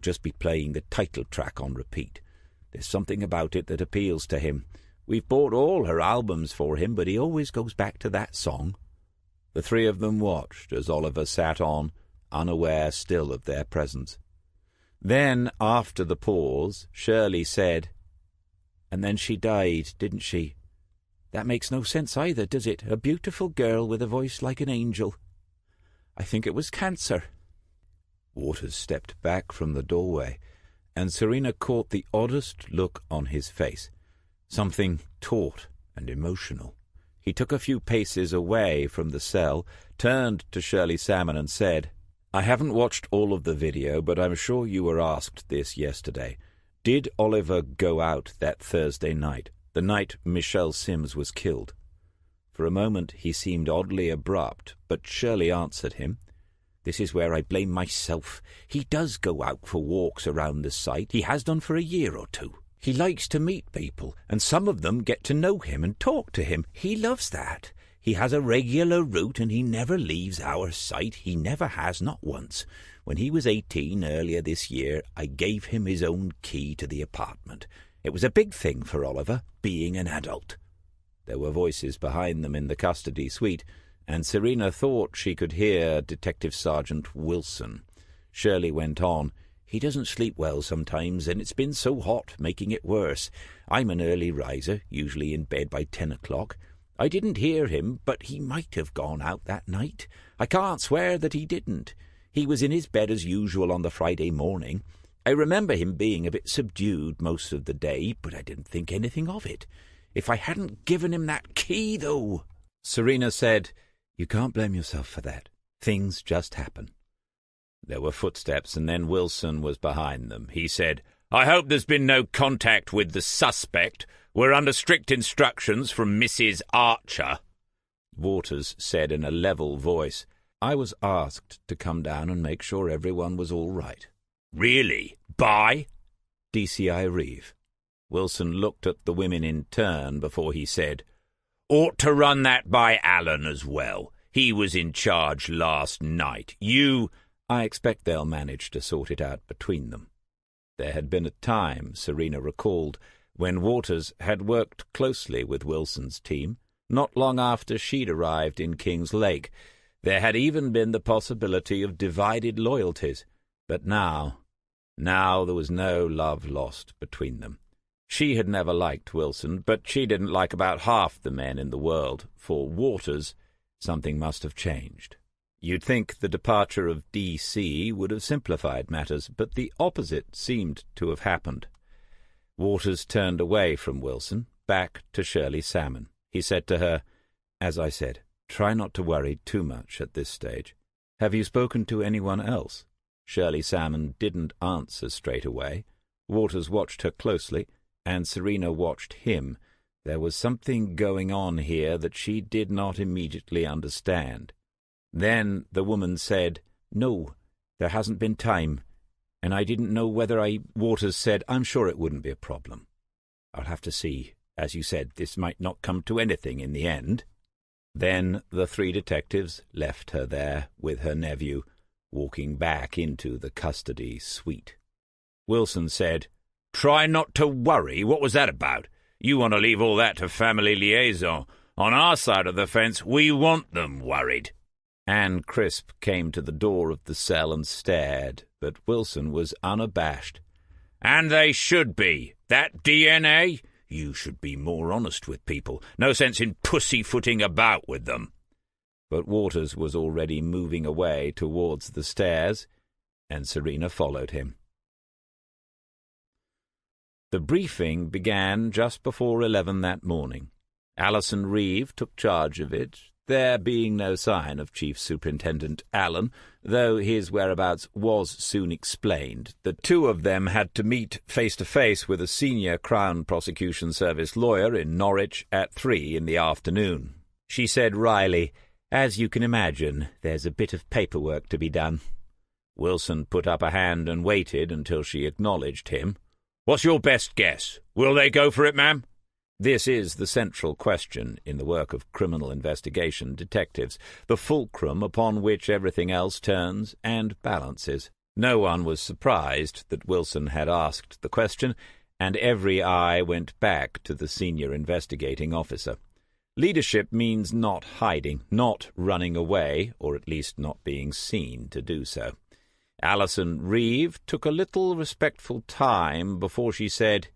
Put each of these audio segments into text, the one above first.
just be playing the title track on repeat. There's something about it that appeals to him. We've bought all her albums for him, but he always goes back to that song." The three of them watched as Oliver sat on, unaware still of their presence. Then, after the pause, Shirley said, "And then she died, didn't she? That makes no sense either, does it? A beautiful girl with a voice like an angel. I think it was cancer." Waters stepped back from the doorway, and Serena caught the oddest look on his face, something taut and emotional. He took a few paces away from the cell, turned to Shirley Salmon and said, "I haven't watched all of the video, but I'm sure you were asked this yesterday. Did Oliver go out that Thursday night, the night Michelle Sims was killed?" For a moment he seemed oddly abrupt, but Shirley answered him. "This is where I blame myself. He does go out for walks around the site. He has done for a year or two. He likes to meet people, and some of them get to know him and talk to him. He loves that. He has a regular route, and he never leaves our site. He never has, not once. When he was 18 earlier this year, I gave him his own key to the apartment. It was a big thing for Oliver, being an adult." There were voices behind them in the custody suite, and Serena thought she could hear Detective Sergeant Wilson. Shirley went on, "He doesn't sleep well sometimes, and it's been so hot, making it worse. I'm an early riser, usually in bed by 10 o'clock. I didn't hear him, but he might have gone out that night. I can't swear that he didn't. He was in his bed as usual on the Friday morning. I remember him being a bit subdued most of the day, but I didn't think anything of it. If I hadn't given him that key, though—" Serena said, "You can't blame yourself for that. Things just happen." There were footsteps, and then Wilson was behind them. He said, "I hope there's been no contact with the suspect. We're under strict instructions from Mrs. Archer." Waters said in a level voice, "I was asked to come down and make sure everyone was all right." "Really? By?" "DCI Reeve." Wilson looked at the women in turn before he said, "Ought to run that by Alan as well. He was in charge last night. You—" "I expect they'll manage to sort it out between them." There had been a time, Serena recalled, when Waters had worked closely with Wilson's team, not long after she'd arrived in Kings Lake. There had even been the possibility of divided loyalties, but now there was no love lost between them. She had never liked Wilson, but she didn't like about half the men in the world. For Waters, something must have changed. You'd think the departure of D.C. would have simplified matters, but the opposite seemed to have happened. Waters turned away from Wilson, back to Shirley Salmon. He said to her, "As I said, try not to worry too much at this stage. Have you spoken to anyone else?" Shirley Salmon didn't answer straight away. Waters watched her closely, and Serena watched him. There was something going on here that she did not immediately understand. Then the woman said, "No, there hasn't been time, and I didn't know whether Waters said, "I'm sure it wouldn't be a problem. I'll have to see. As you said, this might not come to anything in the end." Then the three detectives left her there with her nephew, walking back into the custody suite. Wilson said, "Try not to worry? What was that about? You want to leave all that to family liaison. On our side of the fence, we want them worried." Anne Crisp came to the door of the cell and stared, but Wilson was unabashed. "And they should be. That DNA? You should be more honest with people. No sense in pussyfooting about with them." But Waters was already moving away towards the stairs, and Serena followed him. The briefing began just before 11 that morning. Alison Reeve took charge of it, there being no sign of Chief Superintendent Allen, though his whereabouts was soon explained. The two of them had to meet face-to-face with a senior Crown Prosecution Service lawyer in Norwich at 3 in the afternoon. She said wryly, "As you can imagine, there's a bit of paperwork to be done." Wilson put up a hand and waited until she acknowledged him. "What's your best guess? Will they go for it, ma'am?" This is the central question in the work of criminal investigation detectives, the fulcrum upon which everything else turns and balances. No one was surprised that Wilson had asked the question, and every eye went back to the senior investigating officer. Leadership means not hiding, not running away, or at least not being seen to do so. Alison Reeve took a little respectful time before she said,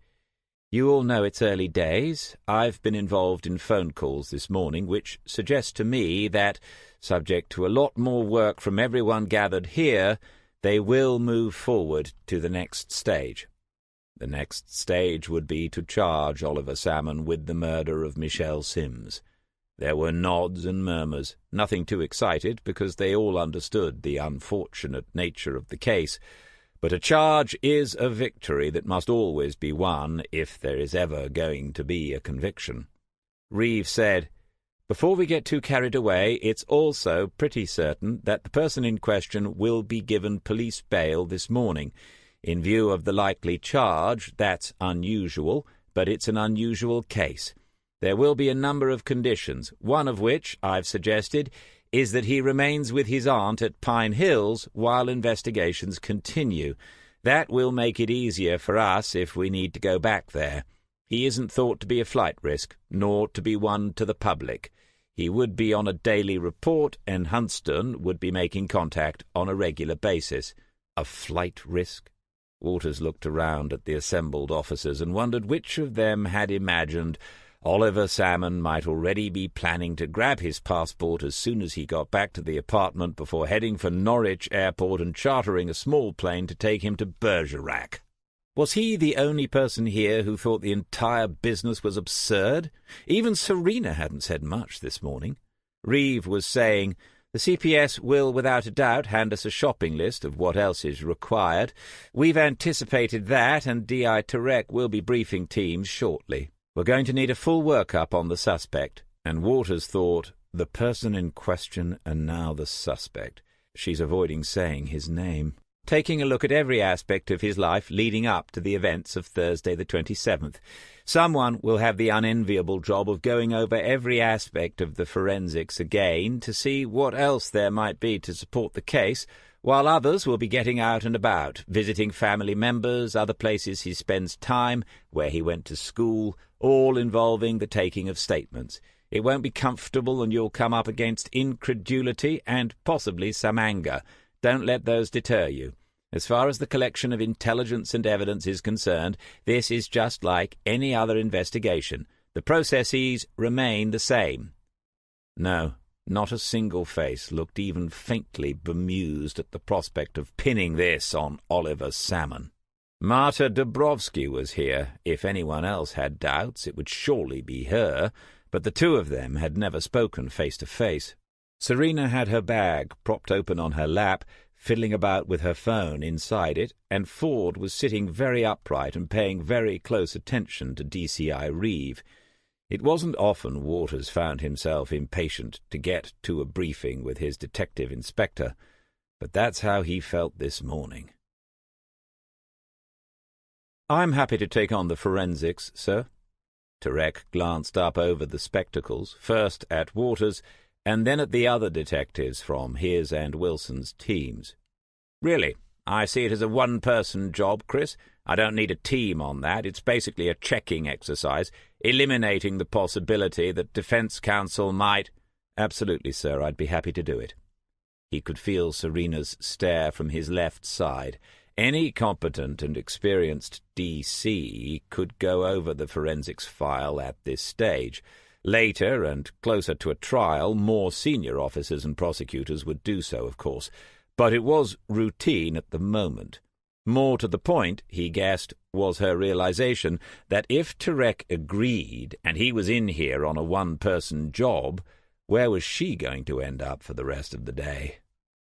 "You all know it's early days. I've been involved in phone calls this morning, which suggest to me that, subject to a lot more work from everyone gathered here, they will move forward to the next stage." The next stage would be to charge Oliver Salmon with the murder of Michelle Sims. There were nods and murmurs, nothing too excited, because they all understood the unfortunate nature of the case. But a charge is a victory that must always be won if there is ever going to be a conviction. Reeve said, "Before we get too carried away, it's also pretty certain that the person in question will be given police bail this morning. In view of the likely charge, that's unusual, but it's an unusual case. There will be a number of conditions, one of which, I've suggested, is that he remains with his aunt at Pine Hills while investigations continue. That will make it easier for us if we need to go back there. He isn't thought to be a flight risk, nor to be one to the public. He would be on a daily report, and Hunston would be making contact on a regular basis." A flight risk? Waters looked around at the assembled officers and wondered which of them had imagined Oliver Salmon might already be planning to grab his passport as soon as he got back to the apartment before heading for Norwich Airport and chartering a small plane to take him to Bergerac. Was he the only person here who thought the entire business was absurd? Even Serena hadn't said much this morning. Reeve was saying, "The CPS will without a doubt hand us a shopping list of what else is required. We've anticipated that, and D.I. Turek will be briefing teams shortly. We're going to need a full workup on the suspect." And Waters thought, the person in question and now the suspect. She's avoiding saying his name. Taking a look at every aspect of his life leading up to the events of Thursday the 27th. Someone will have the unenviable job of going over every aspect of the forensics again to see what else there might be to support the case, while others will be getting out and about, visiting family members, other places he spends time, where he went to school, all involving the taking of statements. It won't be comfortable, and you'll come up against incredulity and possibly some anger. Don't let those deter you. As far as the collection of intelligence and evidence is concerned, this is just like any other investigation. The processes remain the same. No, not a single face looked even faintly bemused at the prospect of pinning this on Oliver Salmon. Marta Dabrowski was here. If anyone else had doubts, it would surely be her, but the two of them had never spoken face to face. Serena had her bag propped open on her lap, fiddling about with her phone inside it, and Ford was sitting very upright and paying very close attention to DCI Reeve. It wasn't often Waters found himself impatient to get to a briefing with his detective inspector, but that's how he felt this morning. "I'm happy to take on the forensics, sir." Turek glanced up over the spectacles, first at Waters, and then at the other detectives from his and Wilson's teams. "Really? I see it as a one-person job, Chris. I don't need a team on that. It's basically a checking exercise, eliminating the possibility that defense counsel might—" "Absolutely, sir. I'd be happy to do it." He could feel Serena's stare from his left side. Any competent and experienced DC could go over the forensics file at this stage. Later, and closer to a trial, more senior officers and prosecutors would do so, of course, but it was routine at the moment. More to the point, he guessed, was her realization that if Turek agreed and he was in here on a one-person job, where was she going to end up for the rest of the day?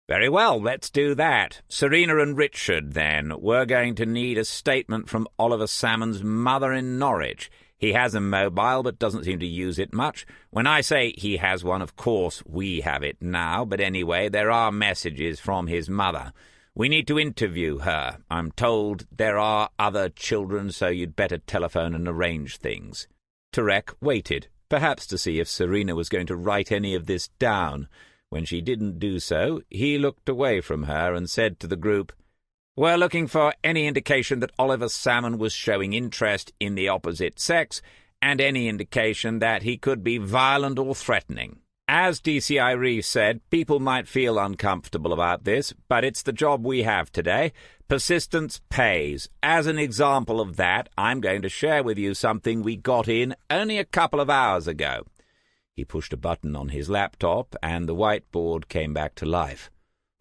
"Very well, let's do that. Serena and Richard, then. We're going to need a statement from Oliver Salmon's mother in Norwich. He has a mobile, but doesn't seem to use it much. When I say he has one, of course we have it now, but anyway, there are messages from his mother. We need to interview her. I'm told there are other children, so you'd better telephone and arrange things." Turek waited, perhaps to see if Serena was going to write any of this down. When she didn't do so, he looked away from her and said to the group, We're looking for any indication that Oliver Salmon was showing interest in the opposite sex, and any indication that he could be violent or threatening. As DCI Reeve said, people might feel uncomfortable about this, but it's the job we have today. Persistence pays. As an example of that, I'm going to share with you something we got in only a couple of hours ago. He pushed a button on his laptop, and the whiteboard came back to life.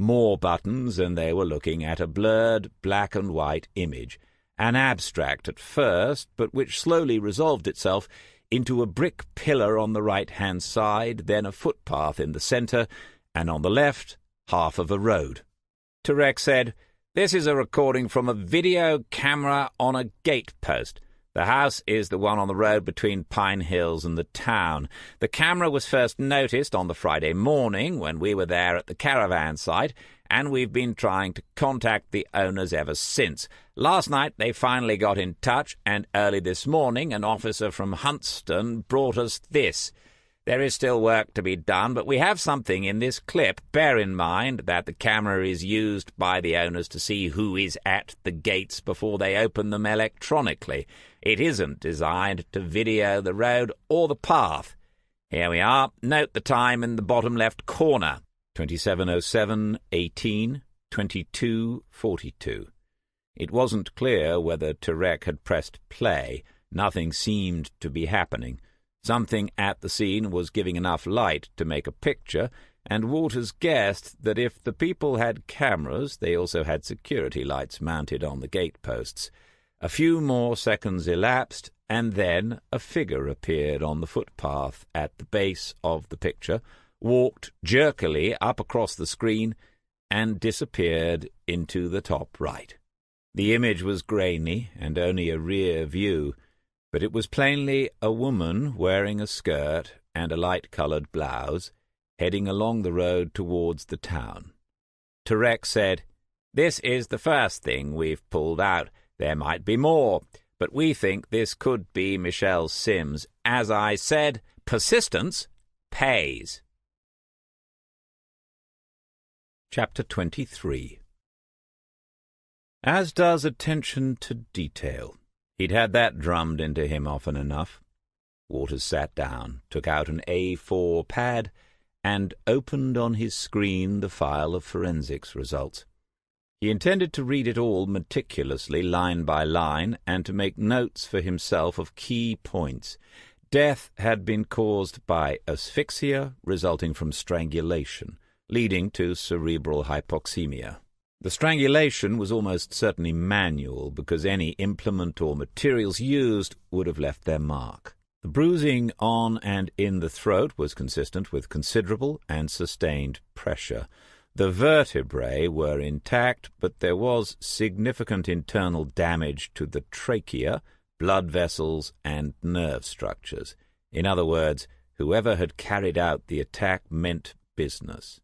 More buttons, and they were looking at a blurred black and white image. An abstract at first, but which slowly resolved itself into a brick pillar on the right-hand side, then a footpath in the centre, and on the left, half of a road. Tarek said, "This is a recording from a video camera on a gate post. The house is the one on the road between Pine Hills and the town. The camera was first noticed on the Friday morning when we were there at the caravan site, and we've been trying to contact the owners ever since. Last night they finally got in touch, and early this morning an officer from Huntston brought us this. There is still work to be done, but we have something in this clip. Bear in mind that the camera is used by the owners to see who is at the gates before they open them electronically. It isn't designed to video the road or the path. Here we are. Note the time in the bottom left corner. 27:07:18, 22:42. It wasn't clear whether Tarek had pressed play. Nothing seemed to be happening. Something at the scene was giving enough light to make a picture, and Waters guessed that if the people had cameras, they also had security lights mounted on the gate posts. A few more seconds elapsed, and then a figure appeared on the footpath at the base of the picture, walked jerkily up across the screen, and disappeared into the top right. The image was grainy and only a rear view, but it was plainly a woman wearing a skirt and a light-coloured blouse, heading along the road towards the town. Tarek said, "This is the first thing we've pulled out. There might be more, but we think this could be Michelle Sims. As I said, persistence pays." Chapter 23. As does attention to detail. He'd had that drummed into him often enough. Waters sat down, took out an A4 pad, and opened on his screen the file of forensics results. He intended to read it all meticulously, line by line, and to make notes for himself of key points. Death had been caused by asphyxia resulting from strangulation, leading to cerebral hypoxemia. The strangulation was almost certainly manual, because any implement or materials used would have left their mark. The bruising on and in the throat was consistent with considerable and sustained pressure. The vertebrae were intact, but there was significant internal damage to the trachea, blood vessels, and nerve structures. In other words, whoever had carried out the attack meant business.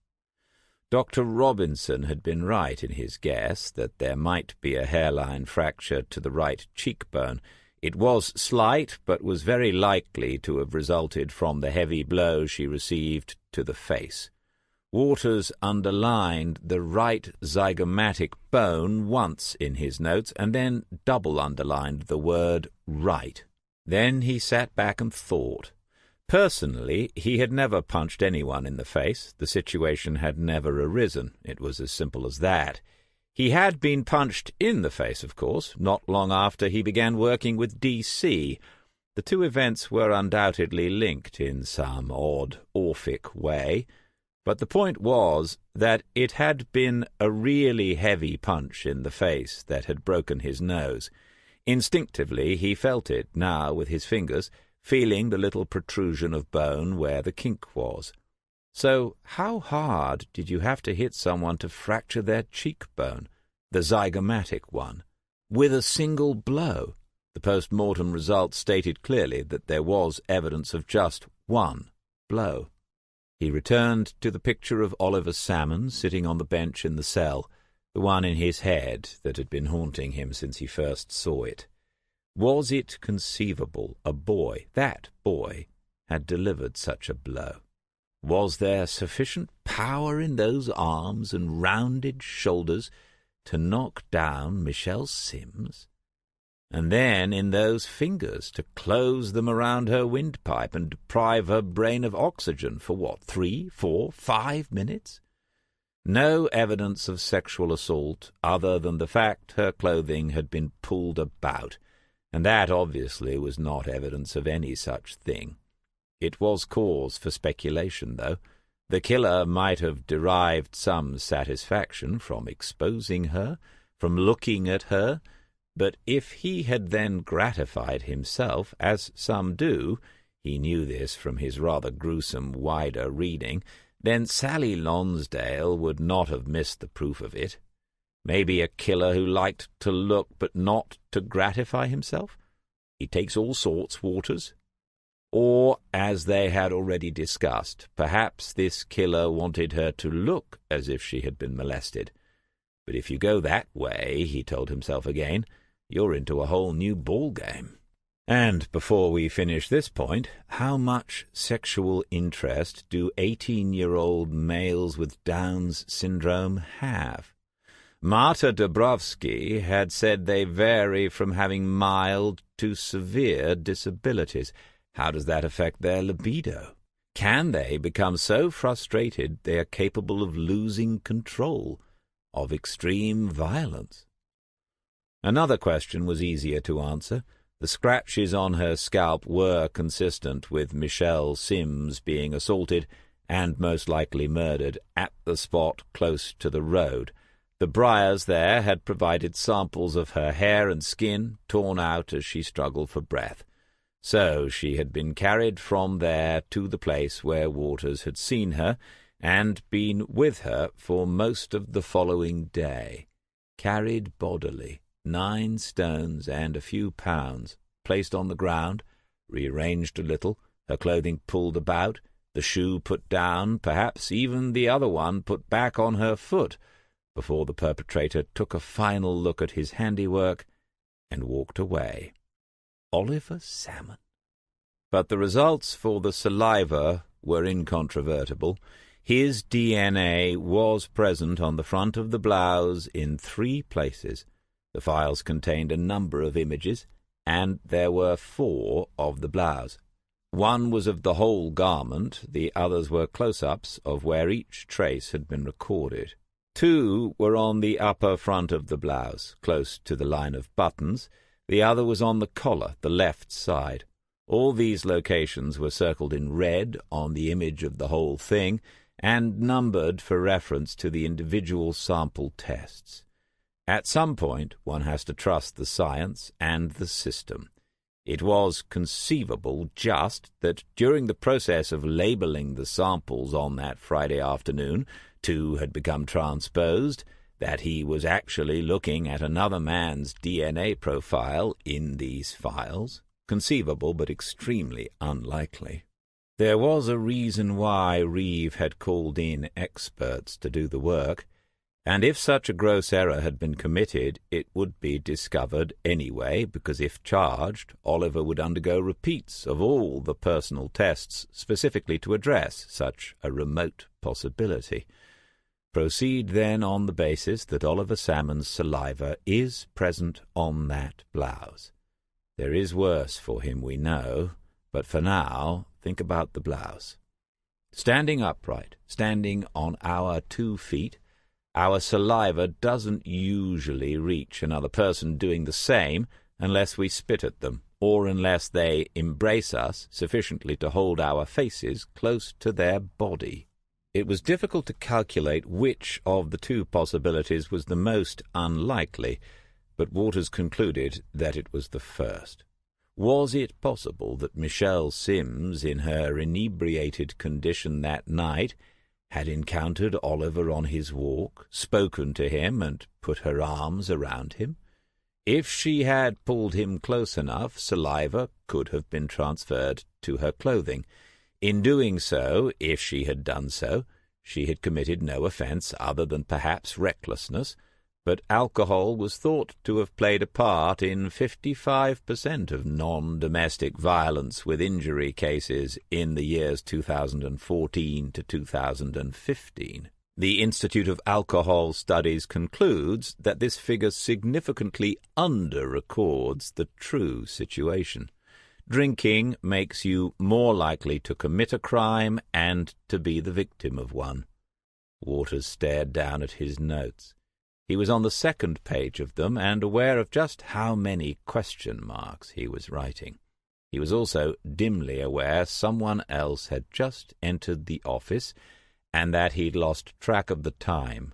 Dr. Robinson had been right in his guess that there might be a hairline fracture to the right cheekbone. It was slight, but was very likely to have resulted from the heavy blow she received to the face. Waters underlined the right zygomatic bone once in his notes, and then double-underlined the word right. Then he sat back and thought. Personally, he had never punched anyone in the face. The situation had never arisen. It was as simple as that. He had been punched in the face, of course, not long after he began working with DC. The two events were undoubtedly linked in some odd, Orphic way, but the point was that it had been a really heavy punch in the face that had broken his nose. Instinctively he felt it now with his fingers, feeling the little protrusion of bone where the kink was. So how hard did you have to hit someone to fracture their cheekbone, the zygomatic one, with a single blow? The post-mortem results stated clearly that there was evidence of just one blow. He returned to the picture of Oliver Salmon sitting on the bench in the cell, the one in his head that had been haunting him since he first saw it. Was it conceivable a boy, that boy, had delivered such a blow? Was there sufficient power in those arms and rounded shoulders to knock down Michelle Sims? And then in those fingers to close them around her windpipe and deprive her brain of oxygen for what, 3, 4, 5 minutes? No evidence of sexual assault other than the fact her clothing had been pulled about, and that obviously was not evidence of any such thing. It was cause for speculation, though. The killer might have derived some satisfaction from exposing her, from looking at her, but if he had then gratified himself, as some do, he knew this from his rather gruesome wider reading, then Sally Lonsdale would not have missed the proof of it. Maybe a killer who liked to look but not to gratify himself? He takes all sorts, Waters. Or, as they had already discussed, perhaps this killer wanted her to look as if she had been molested. But if you go that way, he told himself again, you're into a whole new ball-game. And before we finish this point, how much sexual interest do 18-year-old males with Down's syndrome have? Marta Dabrowski had said they vary from having mild to severe disabilities. How does that affect their libido? Can they become so frustrated they are capable of losing control, of extreme violence? Another question was easier to answer. The scratches on her scalp were consistent with Michelle Sims being assaulted and most likely murdered at the spot close to the road. The briars there had provided samples of her hair and skin, torn out as she struggled for breath. So she had been carried from there to the place where Waters had seen her, and been with her for most of the following day. Carried bodily, 9 stones and a few pounds, placed on the ground, rearranged a little, her clothing pulled about, the shoe put down, perhaps even the other one put back on her foot, before the perpetrator took a final look at his handiwork and walked away. Oliver Salmon. But the results for the saliva were incontrovertible. His DNA was present on the front of the blouse in 3 places. The files contained a number of images, and there were 4 of the blouse. 1 was of the whole garment, the others were close-ups of where each trace had been recorded. 2 were on the upper front of the blouse, close to the line of buttons. The other was on the collar, the left side. All these locations were circled in red on the image of the whole thing, and numbered for reference to the individual sample tests. At some point, one has to trust the science and the system. It was conceivable just that during the process of labeling the samples on that Friday afternoon, 2 had become transposed, that he was actually looking at another man's DNA profile in these files. Conceivable, but extremely unlikely. There was a reason why Reeve had called in experts to do the work, and if such a gross error had been committed, it would be discovered anyway, because if charged, Oliver would undergo repeats of all the personal tests specifically to address such a remote possibility. Proceed then on the basis that Oliver Salmon's saliva is present on that blouse. There is worse for him, we know, but for now, think about the blouse. Standing upright, standing on our 2 feet, our saliva doesn't usually reach another person doing the same unless we spit at them, or unless they embrace us sufficiently to hold our faces close to their body. It was difficult to calculate which of the 2 possibilities was the most unlikely, but Waters concluded that it was the first. Was it possible that Michelle Sims, in her inebriated condition that night, had encountered Oliver on his walk, spoken to him, and put her arms around him? If she had pulled him close enough, saliva could have been transferred to her clothing. In doing so, if she had done so, she had committed no offence other than perhaps recklessness, but alcohol was thought to have played a part in 55% of non-domestic violence with injury cases in the years 2014 to 2015. The Institute of Alcohol Studies concludes that this figure significantly under-records the true situation. Drinking makes you more likely to commit a crime and to be the victim of one. Waters stared down at his notes. He was on the second page of them and aware of just how many question marks he was writing. He was also dimly aware someone else had just entered the office and that he'd lost track of the time.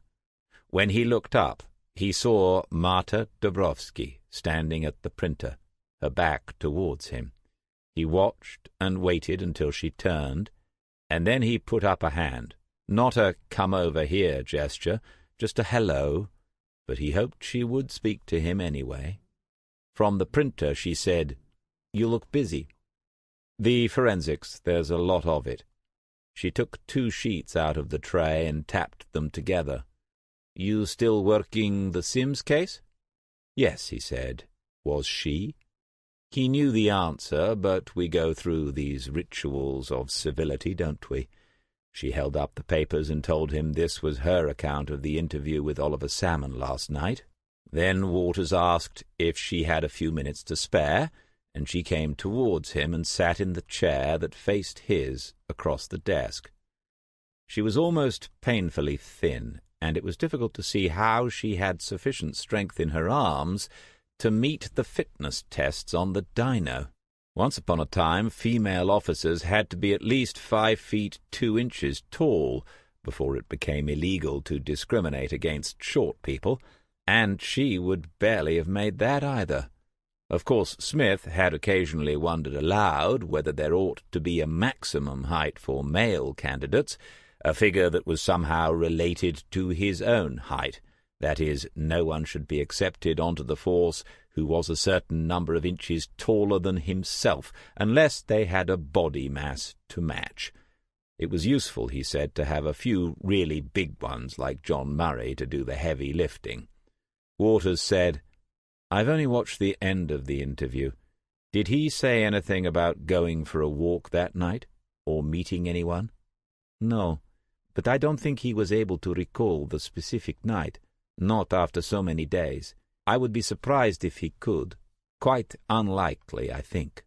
When he looked up, he saw Marta Dubrovsky standing at the printer, her back towards him. He watched and waited until she turned, and then he put up a hand. Not a come-over-here gesture, just a hello, but he hoped she would speak to him anyway. From the printer she said, "You look busy." "The forensics, there's a lot of it." She took 2 sheets out of the tray and tapped them together. "You still working the Sims case?" "Yes," he said. Was she? He knew the answer, but we go through these rituals of civility, don't we? She held up the papers and told him this was her account of the interview with Oliver Salmon last night. Then Waters asked if she had a few minutes to spare, and she came towards him and sat in the chair that faced his across the desk. She was almost painfully thin, and it was difficult to see how she had sufficient strength in her arms to meet the fitness tests on the dyno. Once upon a time, female officers had to be at least 5 feet 2 inches tall before it became illegal to discriminate against short people, and she would barely have made that either. Of course, Smith had occasionally wondered aloud whether there ought to be a maximum height for male candidates, a figure that was somehow related to his own height. That is, no one should be accepted onto the force who was a certain number of inches taller than himself, unless they had a body mass to match. It was useful, he said, to have a few really big ones like John Murray to do the heavy lifting. Waters said, "I've only watched the end of the interview. Did he say anything about going for a walk that night, or meeting anyone?" "No, but I don't think he was able to recall the specific night. Not after so many days. I would be surprised if he could. Quite unlikely, I think."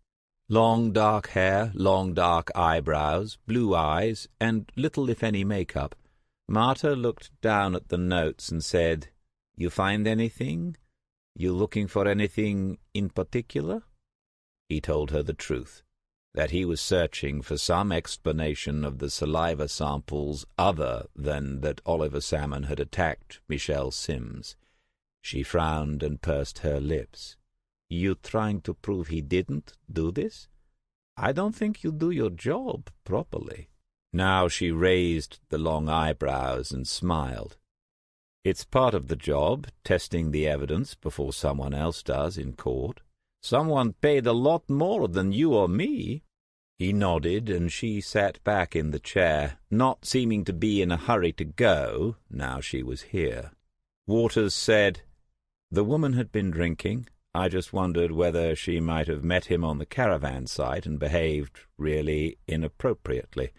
Long dark hair, long dark eyebrows, blue eyes, and little if any makeup. Marta looked down at the notes and said, "You find anything? You looking for anything in particular?" He told her the truth, that he was searching for some explanation of the saliva samples other than that Oliver Salmon had attacked Michelle Sims. She frowned and pursed her lips. "You trying to prove he didn't do this? I don't think you do your job properly." Now she raised the long eyebrows and smiled. "It's part of the job, testing the evidence before someone else does in court. Someone paid a lot more than you or me." He nodded, and she sat back in the chair, not seeming to be in a hurry to go, now she was here. Waters said, "The woman had been drinking. I just wondered whether she might have met him on the caravan site and behaved really inappropriately.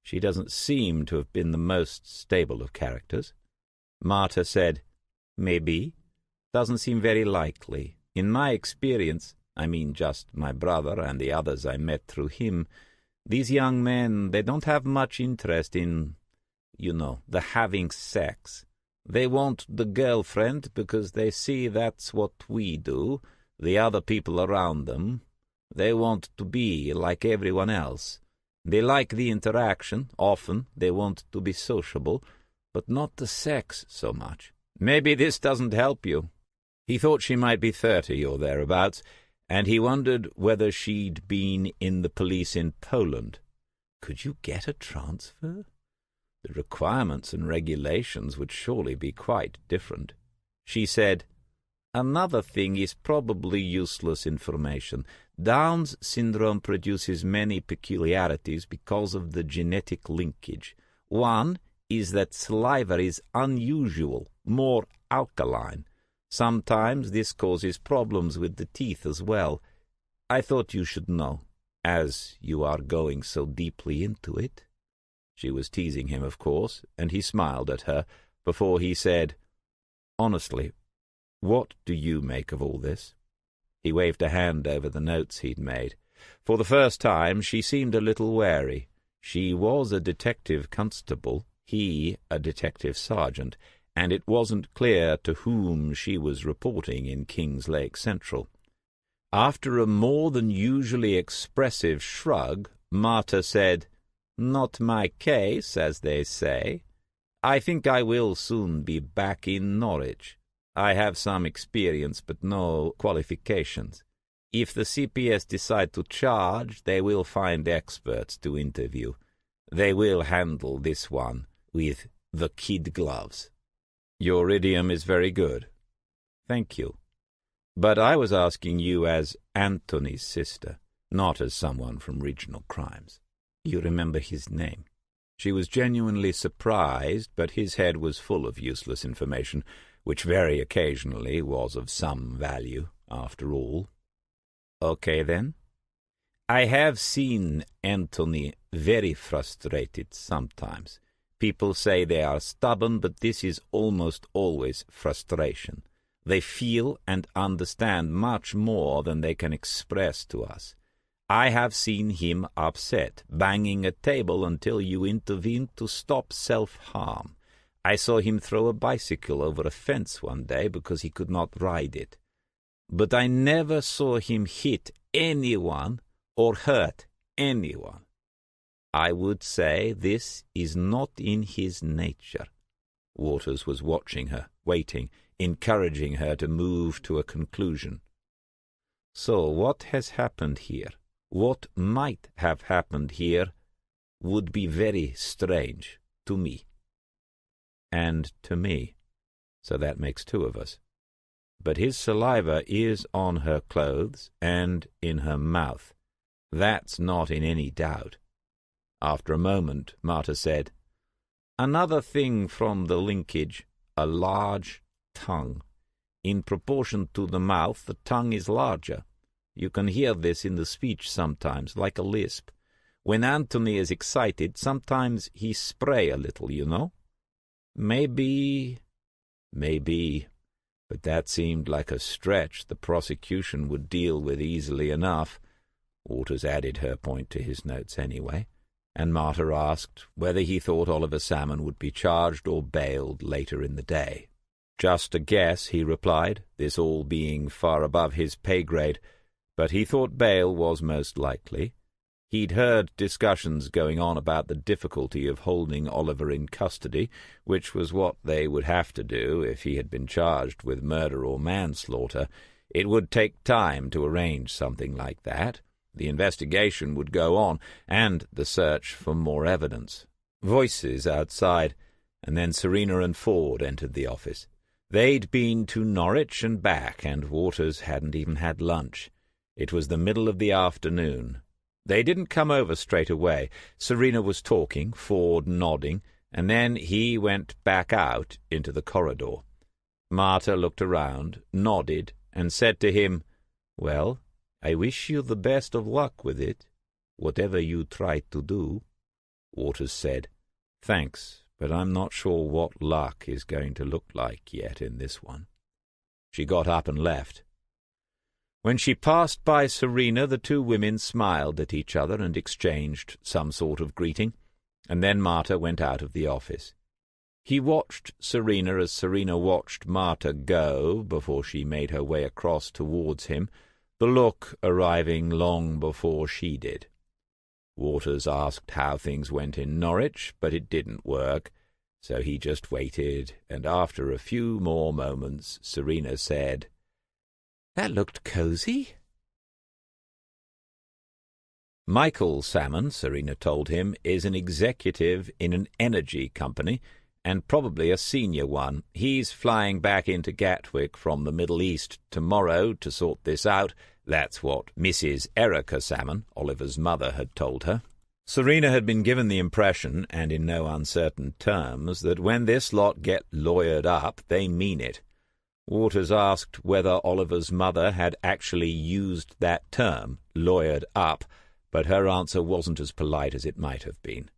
She doesn't seem to have been the most stable of characters." Marta said, "Maybe. Doesn't seem very likely. In my experience, I mean just my brother and the others I met through him, these young men, they don't have much interest in, the having sex. They want the girlfriend because they see that's what we do, the other people around them. They want to be like everyone else. They like the interaction, often they want to be sociable, but not the sex so much. Maybe this doesn't help you." He thought she might be 30 or thereabouts, and he wondered whether she'd been in the police in Poland. Could you get a transfer? The requirements and regulations would surely be quite different. She said, "Another thing is probably useless information. Down's syndrome produces many peculiarities because of the genetic linkage. One is that saliva is unusual, more alkaline. Sometimes this causes problems with the teeth as well. I thought you should know, as you are going so deeply into it." She was teasing him, of course, and he smiled at her before he said, "Honestly, what do you make of all this?" He waved a hand over the notes he'd made. For the first time she seemed a little wary. She was a detective constable, he a detective sergeant, and it wasn't clear to whom she was reporting in Kings Lake Central. After a more than usually expressive shrug, Marta said, "Not my case, as they say. I think I will soon be back in Norwich. I have some experience but no qualifications. If the CPS decide to charge, they will find experts to interview. They will handle this one with the kid gloves." "Your idiom is very good." "Thank you. But I was asking you as Anthony's sister, not as someone from Regional Crimes. You remember his name?" She was genuinely surprised, but his head was full of useless information, which very occasionally was of some value, after all. "Okay, then. I have seen Anthony very frustrated sometimes. People say they are stubborn, but this is almost always frustration. They feel and understand much more than they can express to us. I have seen him upset, banging a table until you intervened to stop self-harm. I saw him throw a bicycle over a fence one day because he could not ride it. But I never saw him hit anyone or hurt anyone. I would say this is not in his nature." Waters was watching her, waiting, encouraging her to move to a conclusion. "So what has happened here, what might have happened here, would be very strange to me." "And to me. So that makes two of us. But his saliva is on her clothes and in her mouth. That's not in any doubt." After a moment, Marta said, "Another thing from the linkage, a large tongue. In proportion to the mouth, the tongue is larger. You can hear this in the speech sometimes, like a lisp. When Anthony is excited, sometimes he spray a little, you know. Maybe, but that seemed like a stretch the prosecution would deal with easily enough." Waters added her point to his notes anyway, and Marta asked whether he thought Oliver Salmon would be charged or bailed later in the day. "Just a guess," he replied, this all being far above his pay grade, but he thought bail was most likely. He'd heard discussions going on about the difficulty of holding Oliver in custody, which was what they would have to do if he had been charged with murder or manslaughter. It would take time to arrange something like that. The investigation would go on, and the search for more evidence. Voices outside, and then Serena and Ford entered the office. They'd been to Norwich and back, and Waters hadn't even had lunch. It was the middle of the afternoon. They didn't come over straight away. Serena was talking, Ford nodding, and then he went back out into the corridor. Marta looked around, nodded, and said to him, "Well, I wish you the best of luck with it, whatever you try to do." Waters said, "Thanks, but I'm not sure what luck is going to look like yet in this one." She got up and left. When she passed by Serena, the two women smiled at each other and exchanged some sort of greeting, and then Marta went out of the office. He watched Serena as Serena watched Marta go before she made her way across towards him, the look arriving long before she did. Waters asked how things went in Norwich, but it didn't work, so he just waited, and after a few more moments Serena said, "That looked cosy." Michael Salmon, Serena told him, is an executive in an energy company, and probably a senior one. He's flying back into Gatwick from the Middle East tomorrow to sort this out. That's what Mrs. Erica Salmon, Oliver's mother, had told her. Serena had been given the impression, and in no uncertain terms, that when this lot get lawyered up, they mean it. Waters asked whether Oliver's mother had actually used that term, lawyered up, but her answer wasn't as polite as it might have been.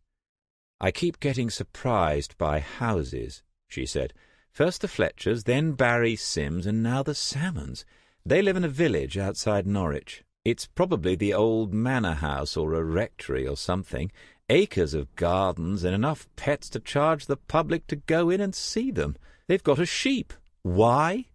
"I keep getting surprised by houses," she said. "First the Fletchers, then Barry Sims, and now the Salmons. They live in a village outside Norwich. It's probably the old manor house or a rectory or something. Acres of gardens and enough pets to charge the public to go in and see them. They've got a sheep. Why?"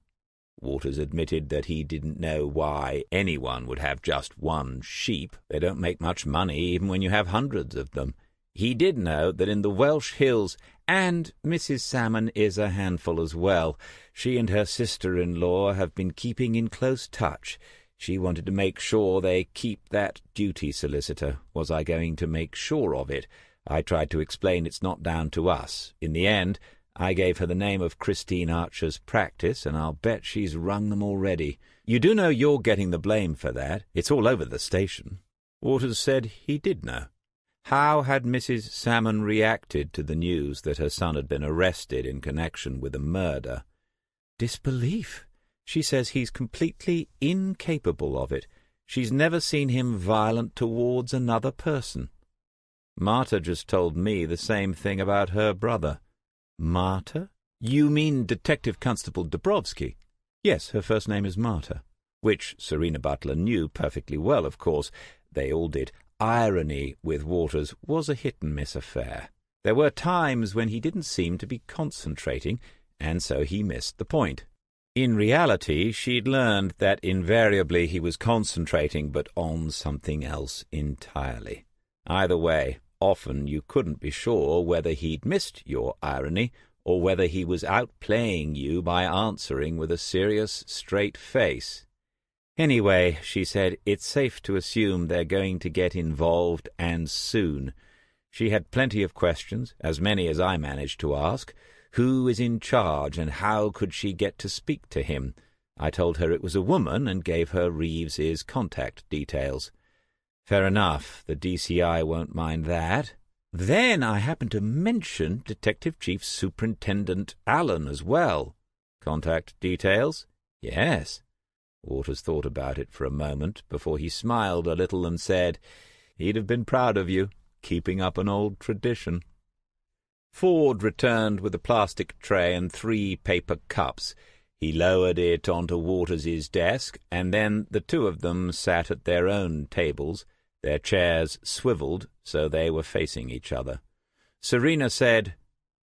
Waters admitted that he didn't know why anyone would have just one sheep. They don't make much money even when you have hundreds of them. He did know that in the Welsh hills, and Mrs. Salmon is a handful as well, she and her sister-in-law have been keeping in close touch. She wanted to make sure they keep that duty solicitor. Was I going to make sure of it? I tried to explain it's not down to us. In the end, I gave her the name of Christine Archer's practice, and I'll bet she's rung them already. You do know you're getting the blame for that. It's all over the station." Waters said he did know. How had Mrs. Salmon reacted to the news that her son had been arrested in connection with a murder? "Disbelief. She says he's completely incapable of it. She's never seen him violent towards another person." Marta just told me the same thing about her brother. "Marta? You mean Detective Constable Dabrowski?" "Yes, her first name is Marta." Which Serena Butler knew perfectly well, of course. They all did. Irony with Waters was a hit-and-miss affair. There were times when he didn't seem to be concentrating, and so he missed the point. In reality, she'd learned that invariably he was concentrating, but on something else entirely. Either way, often you couldn't be sure whether he'd missed your irony or whether he was outplaying you by answering with a serious, straight face. "Anyway," she said, "it's safe to assume they're going to get involved, and soon." She had plenty of questions, as many as I managed to ask. Who is in charge, and how could she get to speak to him? I told her it was a woman and gave her Reeves's contact details. Fair enough, the DCI won't mind that. Then I happened to mention Detective Chief Superintendent Allen as well. Contact details? Yes. Waters thought about it for a moment before he smiled a little and said, "He'd have been proud of you, keeping up an old tradition." Ford returned with a plastic tray and 3 paper cups. He lowered it onto Waters's desk, and then the two of them sat at their own tables, their chairs swiveled so they were facing each other. Serena said,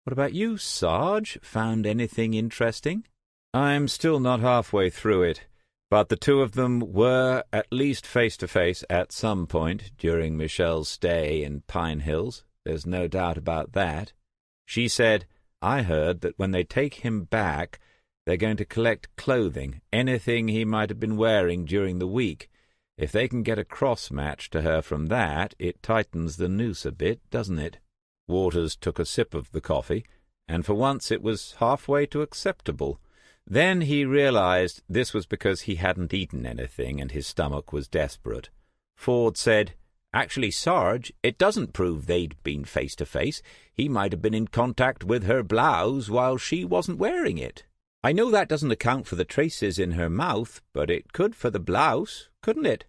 "What about you, Sarge? Found anything interesting?" "I'm still not halfway through it, but the two of them were at least face-to-face at some point during Michelle's stay in Pine Hills. There's no doubt about that. She said, I heard that when they take him back, they're going to collect clothing, anything he might have been wearing during the week. If they can get a cross-match to her from that, it tightens the noose a bit, doesn't it?" Waters took a sip of the coffee, and for once it was halfway to acceptable. Then he realized this was because he hadn't eaten anything and his stomach was desperate. Ford said, "Actually, Sarge, it doesn't prove they'd been face-to-face. He might have been in contact with her blouse while she wasn't wearing it. I know that doesn't account for the traces in her mouth, but it could for the blouse, couldn't it?"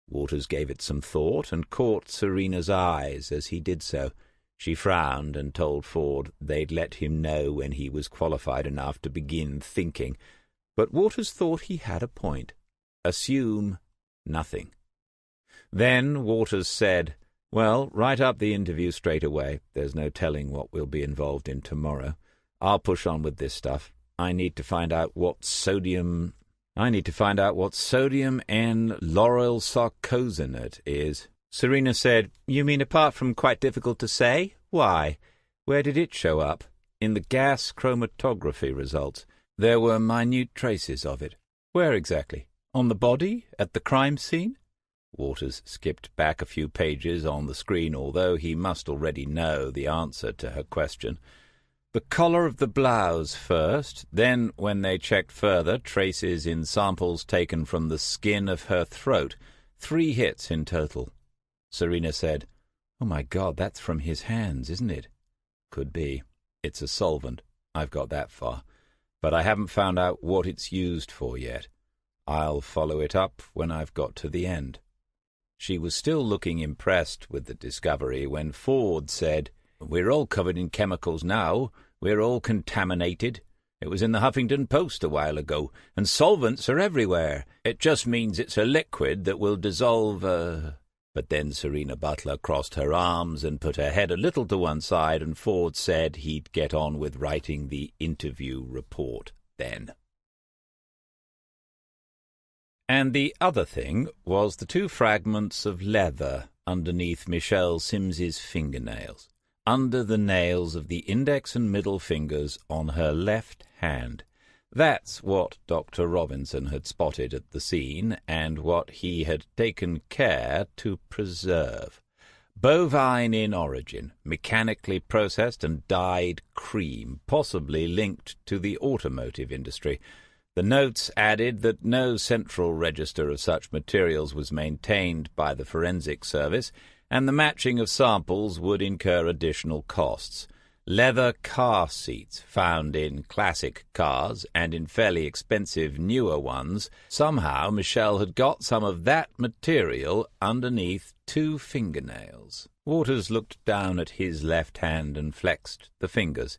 Waters gave it some thought and caught Serena's eyes as he did so. She frowned and told Ford they'd let him know when he was qualified enough to begin thinking. But Waters thought he had a point. Assume nothing. Then Waters said, "Well, write up the interview straight away. There's no telling what we'll be involved in tomorrow. I'll push on with this stuff. I need to find out what sodium N-lauryl sarcosinate is." Serena said, "You mean apart from quite difficult to say? Why? Where did it show up?" "In the gas chromatography results. There were minute traces of it." "Where exactly? On the body? At the crime scene?" Waters skipped back a few pages on the screen, although he must already know the answer to her question. "The collar of the blouse first, then, when they checked further, traces in samples taken from the skin of her throat. 3 hits in total." Serena said, "Oh, my God, that's from his hands, isn't it?" "Could be. It's a solvent. I've got that far. But I haven't found out what it's used for yet. I'll follow it up when I've got to the end." She was still looking impressed with the discovery when Ford said, We're all covered in chemicals now. We're all contaminated. It was in the Huffington Post a while ago, and solvents are everywhere. It just means it's a liquid that will dissolve, But then Serena Butler crossed her arms and put her head a little to one side, and Ford said he'd get on with writing the interview report then. And the other thing was the 2 fragments of leather underneath Michelle Simms's fingernails, under the nails of the index and middle fingers on her left hand. That's what Dr. Robinson had spotted at the scene, and what he had taken care to preserve. Bovine in origin, mechanically processed and dyed cream, possibly linked to the automotive industry. The notes added that no central register of such materials was maintained by the forensic service, and the matching of samples would incur additional costs. Leather car seats found in classic cars and in fairly expensive newer ones. Somehow Michelle had got some of that material underneath 2 fingernails. Waters looked down at his left hand and flexed the fingers.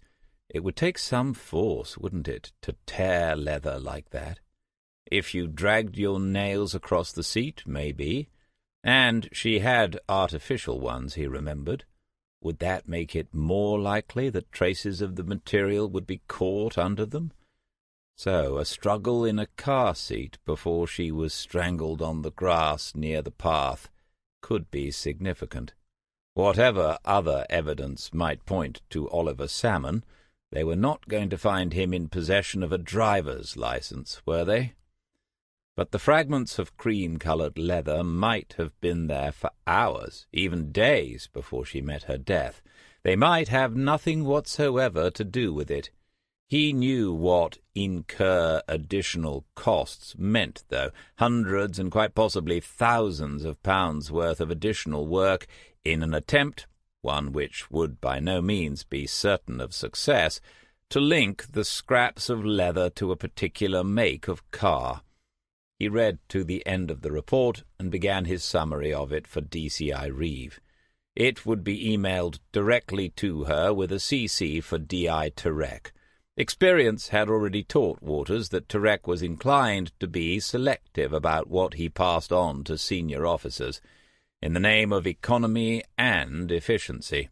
It would take some force, wouldn't it, to tear leather like that? If you dragged your nails across the seat, maybe. And she had artificial ones, he remembered. Would that make it more likely that traces of the material would be caught under them? So, a struggle in a car seat before she was strangled on the grass near the path could be significant. Whatever other evidence might point to Oliver Salmon, they were not going to find him in possession of a driver's license, were they? But the fragments of cream-coloured leather might have been there for hours, even days, before she met her death. They might have nothing whatsoever to do with it. He knew what incur additional costs meant, though. Hundreds and quite possibly thousands of pounds worth of additional work in an attempt, one which would by no means be certain of success, to link the scraps of leather to a particular make of car. He read to the end of the report and began his summary of it for DCI Reeve. It would be emailed directly to her with a CC for DI Turek. Experience had already taught Waters that Turek was inclined to be selective about what he passed on to senior officers, in the name of economy and efficiency.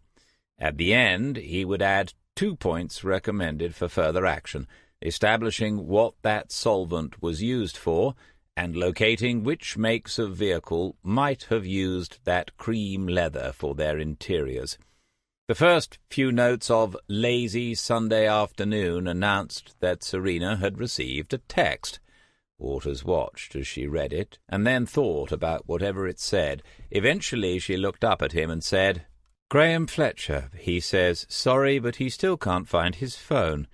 At the end, he would add 2 points recommended for further action, establishing what that solvent was used for, and locating which makes of vehicle might have used that cream leather for their interiors. The first few notes of lazy Sunday afternoon announced that Serena had received a text. Waters watched as she read it, and then thought about whatever it said. Eventually she looked up at him and said, "Graham Fletcher, he says, sorry, but he still can't find his phone.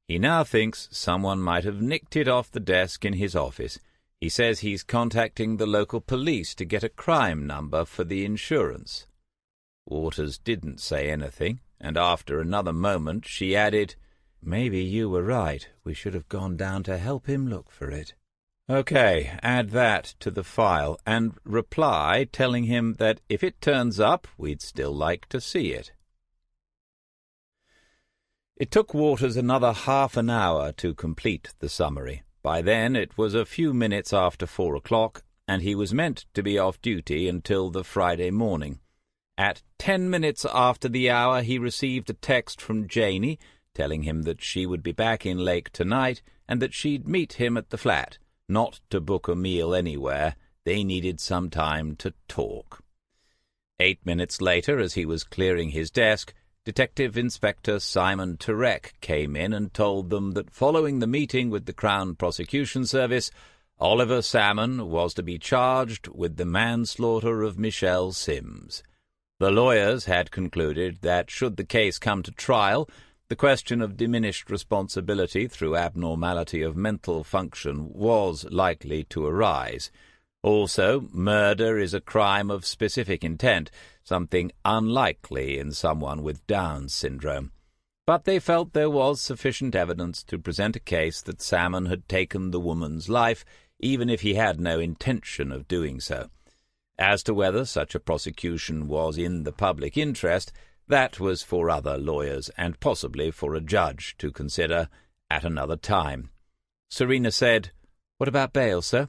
He now thinks someone might have nicked it off the desk in his office. He says he's contacting the local police to get a crime number for the insurance." Waters didn't say anything, and after another moment she added, "Maybe you were right. We should have gone down to help him look for it." "Okay, add that to the file, and reply telling him that if it turns up, we'd still like to see it." It took Waters another half an hour to complete the summary. By then it was a few minutes after 4 o'clock, and he was meant to be off duty until the Friday morning. At 10 minutes after the hour he received a text from Janey, telling him that she would be back in Lake tonight, and that she'd meet him at the flat, not to book a meal anywhere. They needed some time to talk. 8 minutes later, as he was clearing his desk, Detective Inspector Simon Turek came in and told them that following the meeting with the Crown Prosecution Service, Oliver Salmon was to be charged with the manslaughter of Michelle Sims. The lawyers had concluded that should the case come to trial, the question of diminished responsibility through abnormality of mental function was likely to arise. Also, murder is a crime of specific intent, something unlikely in someone with Down syndrome. But they felt there was sufficient evidence to present a case that Salmon had taken the woman's life, even if he had no intention of doing so. As to whether such a prosecution was in the public interest, That was for other lawyers, and possibly for a judge to consider at another time. Serena said, "What about bail, sir?"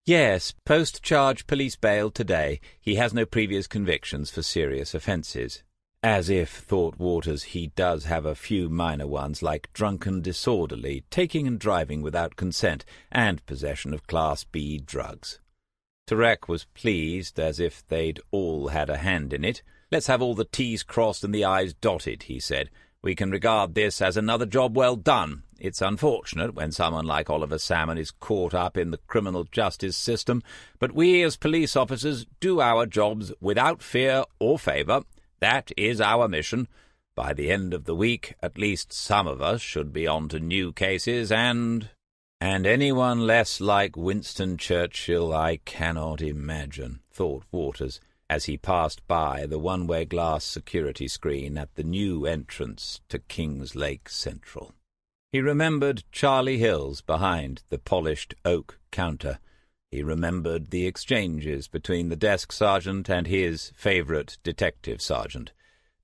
"Yes, post-charge police bail today. He has no previous convictions for serious offences." As if, thought Waters, he does have a few minor ones, like drunken disorderly, taking and driving without consent, and possession of Class B drugs. Tarek was pleased, as if they'd all had a hand in it. "Let's have all the T's crossed and the I's dotted," he said. "We can regard this as another job well done. It's unfortunate when someone like Oliver Salmon is caught up in the criminal justice system, but we as police officers do our jobs without fear or favour. That is our mission. By the end of the week, at least some of us should be on to new cases, and anyone less like Winston Churchill I cannot imagine," thought Waters, as he passed by the one-way glass security screen at the new entrance to Kings Lake Central. He remembered Charlie Hills behind the polished oak counter. He remembered the exchanges between the desk sergeant and his favourite detective sergeant,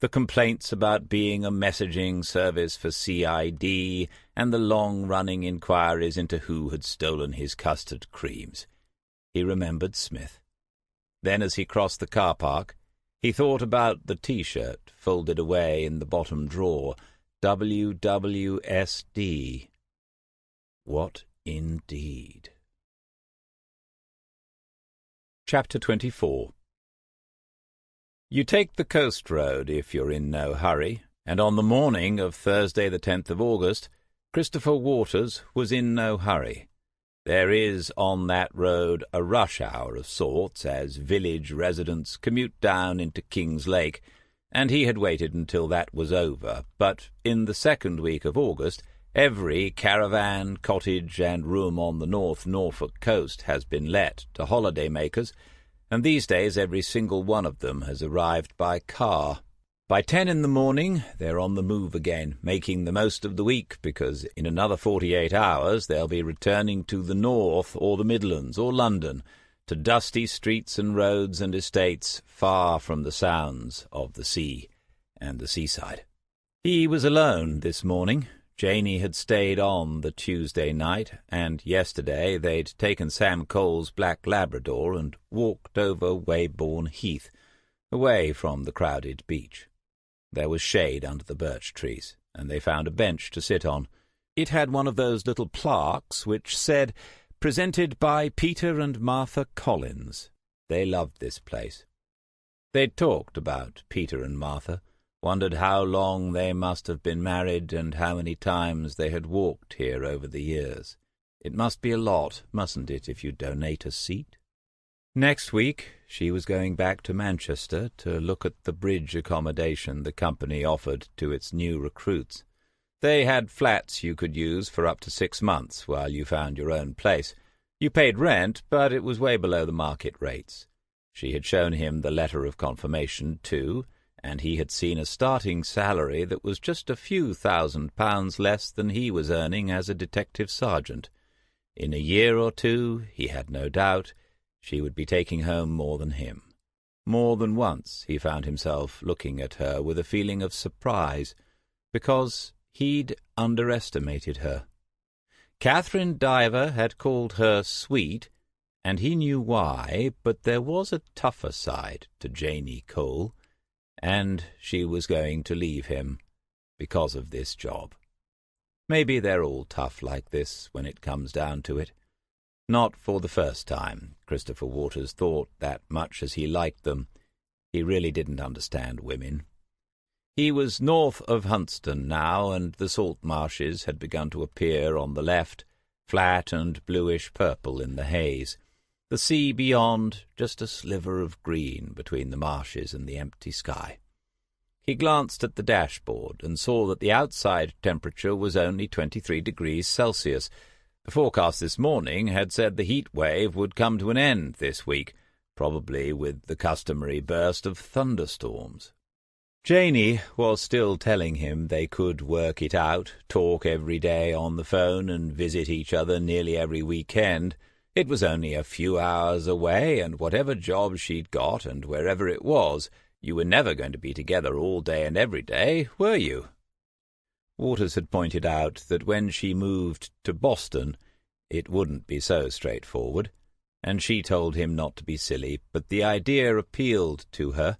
the complaints about being a messaging service for CID, and the long-running inquiries into who had stolen his custard creams. He remembered Smith. Then, as he crossed the car park, he thought about the T-shirt folded away in the bottom drawer, WWSD. What indeed? Chapter 24. You take the coast road if you're in no hurry, and on the morning of Thursday the 10th of August, Christopher Waters was in no hurry. There is on that road a rush hour of sorts as village residents commute down into Kings Lake, and he had waited until that was over. But in the second week of August, every caravan, cottage, and room on the North Norfolk coast has been let to holiday-makers, and these days every single one of them has arrived by car. By 10 in the morning they're on the move again, making the most of the week, because in another 48 hours they'll be returning to the North or the Midlands or London, to dusty streets and roads and estates far from the sounds of the sea and the seaside. He was alone this morning. Janey had stayed on the Tuesday night, and yesterday they'd taken Sam Cole's black Labrador and walked over Weybourne Heath, away from the crowded beach. There was shade under the birch trees, and they found a bench to sit on. It had one of those little plaques which said, "Presented by Peter and Martha Collins." They loved this place. They'd talked about Peter and Martha, wondered how long they must have been married and how many times they had walked here over the years. It must be a lot, mustn't it, if you donate a seat? Next week she was going back to Manchester to look at the bridge accommodation the company offered to its new recruits. They had flats you could use for up to 6 months while you found your own place. You paid rent, but it was way below the market rates. She had shown him the letter of confirmation, too, and he had seen a starting salary that was just a few £1,000 less than he was earning as a detective sergeant. In a year or two, he had no doubt, she would be taking home more than him. More than once he found himself looking at her with a feeling of surprise, because he'd underestimated her. Catherine Diver had called her sweet, and he knew why, but there was a tougher side to Janey Cole, and she was going to leave him because of this job. Maybe they're all tough like this when it comes down to it. Not for the first time, Christopher Waters thought, that much as he liked them, he really didn't understand women. He was north of Huntston now, and the salt marshes had begun to appear on the left, flat and bluish-purple in the haze. The sea beyond, just a sliver of green between the marshes and the empty sky. He glanced at the dashboard and saw that the outside temperature was only 23 degrees Celsius. The forecast this morning had said the heat wave would come to an end this week, probably with the customary burst of thunderstorms. Janey was still telling him they could work it out, talk every day on the phone and visit each other nearly every weekend. It was only a few hours away, and whatever job she'd got and wherever it was, You were never going to be together all day and every day, were you?" Waters had pointed out that when she moved to Boston it wouldn't be so straightforward, and she told him not to be silly, but the idea appealed to her,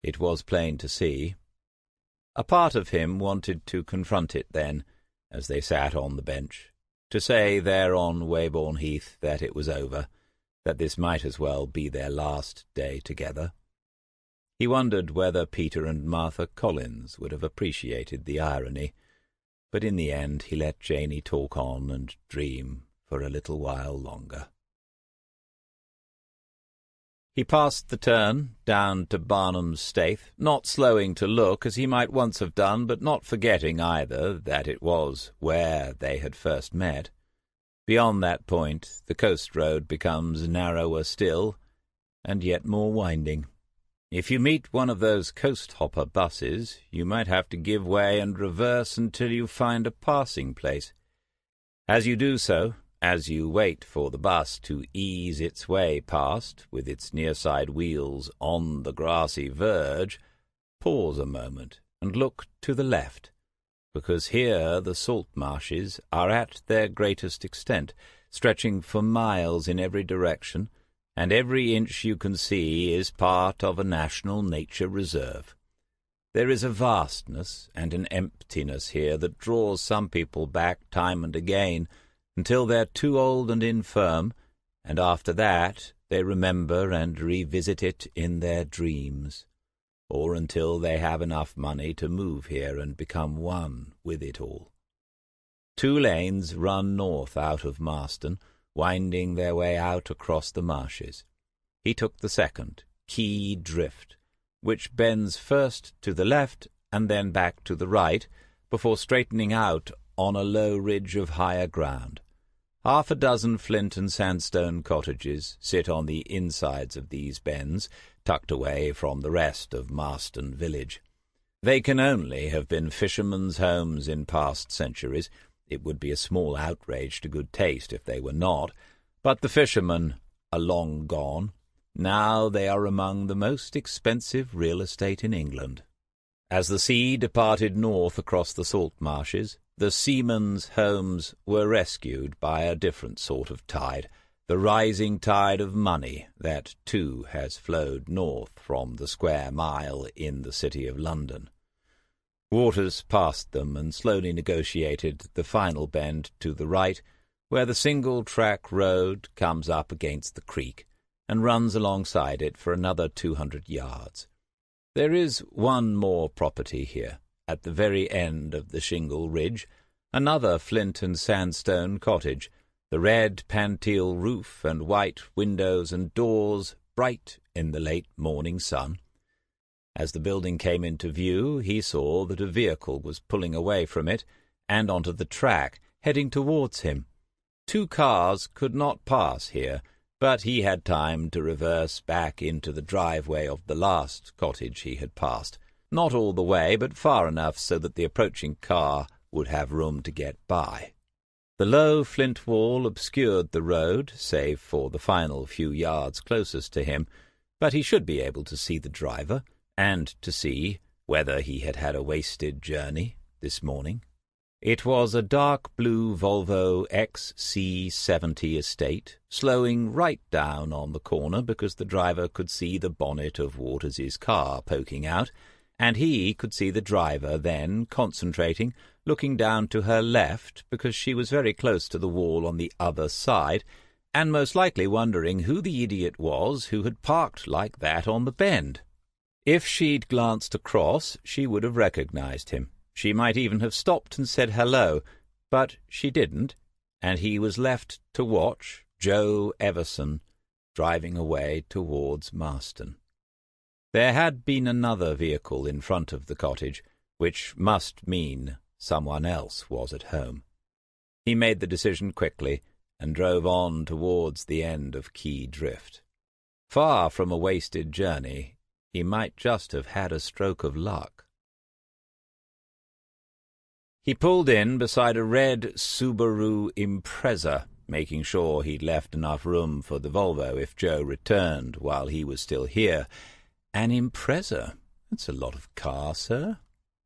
it was plain to see. A part of him wanted to confront it then, as they sat on the bench, to say there on Weybourne Heath that it was over, that this might as well be their last day together. He wondered whether Peter and Martha Collins would have appreciated the irony, but in the end he let Janey talk on and dream for a little while longer. He passed the turn down to Barnum's Staithe, not slowing to look as he might once have done, but not forgetting either that it was where they had first met. Beyond that point the coast road becomes narrower still, and yet more winding. If you meet one of those coast-hopper buses, you might have to give way and reverse until you find a passing place. As you do so, as you wait for the bus to ease its way past, with its near-side wheels on the grassy verge, pause a moment and look to the left, because here the salt marshes are at their greatest extent, stretching for miles in every direction, and every inch you can see is part of a national nature reserve. There is a vastness and an emptiness here that draws some people back time and again, until they're too old and infirm, and after that they remember and revisit it in their dreams, or until they have enough money to move here and become one with it all. 2 lanes run north out of Marston, winding their way out across the marshes. He took the second, Key Drift, which bends first to the left and then back to the right, before straightening out on a low ridge of higher ground. 6 flint and sandstone cottages sit on the insides of these bends, tucked away from the rest of Marston village. They can only have been fishermen's homes in past centuries. It would be a small outrage to good taste if they were not, but the fishermen are long gone. Now they are among the most expensive real estate in England. As the sea departed north across the salt marshes, the seamen's homes were rescued by a different sort of tide, the rising tide of money that, too, has flowed north from the square mile in the city of London. Waters passed them and slowly negotiated the final bend to the right, where the single-track road comes up against the creek and runs alongside it for another 200 yards. There is one more property here, at the very end of the shingle ridge, another flint and sandstone cottage, the red pantile roof and white windows and doors bright in the late morning sun. As the building came into view, he saw that a vehicle was pulling away from it and onto the track, heading towards him. 2 cars could not pass here, but he had time to reverse back into the driveway of the last cottage he had passed. Not all the way, but far enough so that the approaching car would have room to get by. The low flint wall obscured the road, save for the final few yards closest to him, but he should be able to see the driver, and to see whether he had had a wasted journey this morning. It was a dark blue Volvo XC70 estate, slowing right down on the corner because the driver could see the bonnet of Waters's car poking out, and he could see the driver then concentrating, looking down to her left because she was very close to the wall on the other side, and most likely wondering who the idiot was who had parked like that on the bend. If she'd glanced across, she would have recognized him. She might even have stopped and said hello, but she didn't, and he was left to watch Joe Everson driving away towards Marston. There had been another vehicle in front of the cottage, which must mean someone else was at home. He made the decision quickly and drove on towards the end of Key Drift. Far from a wasted journey, he might just have had a stroke of luck. He pulled in beside a red Subaru Impreza, making sure he'd left enough room for the Volvo if Joe returned while he was still here, An Impreza. That's a lot of car, sir.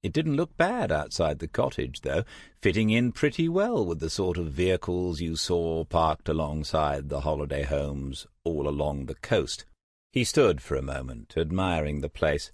It didn't look bad outside the cottage, though, fitting in pretty well with the sort of vehicles you saw parked alongside the holiday homes all along the coast. He stood for a moment, admiring the place.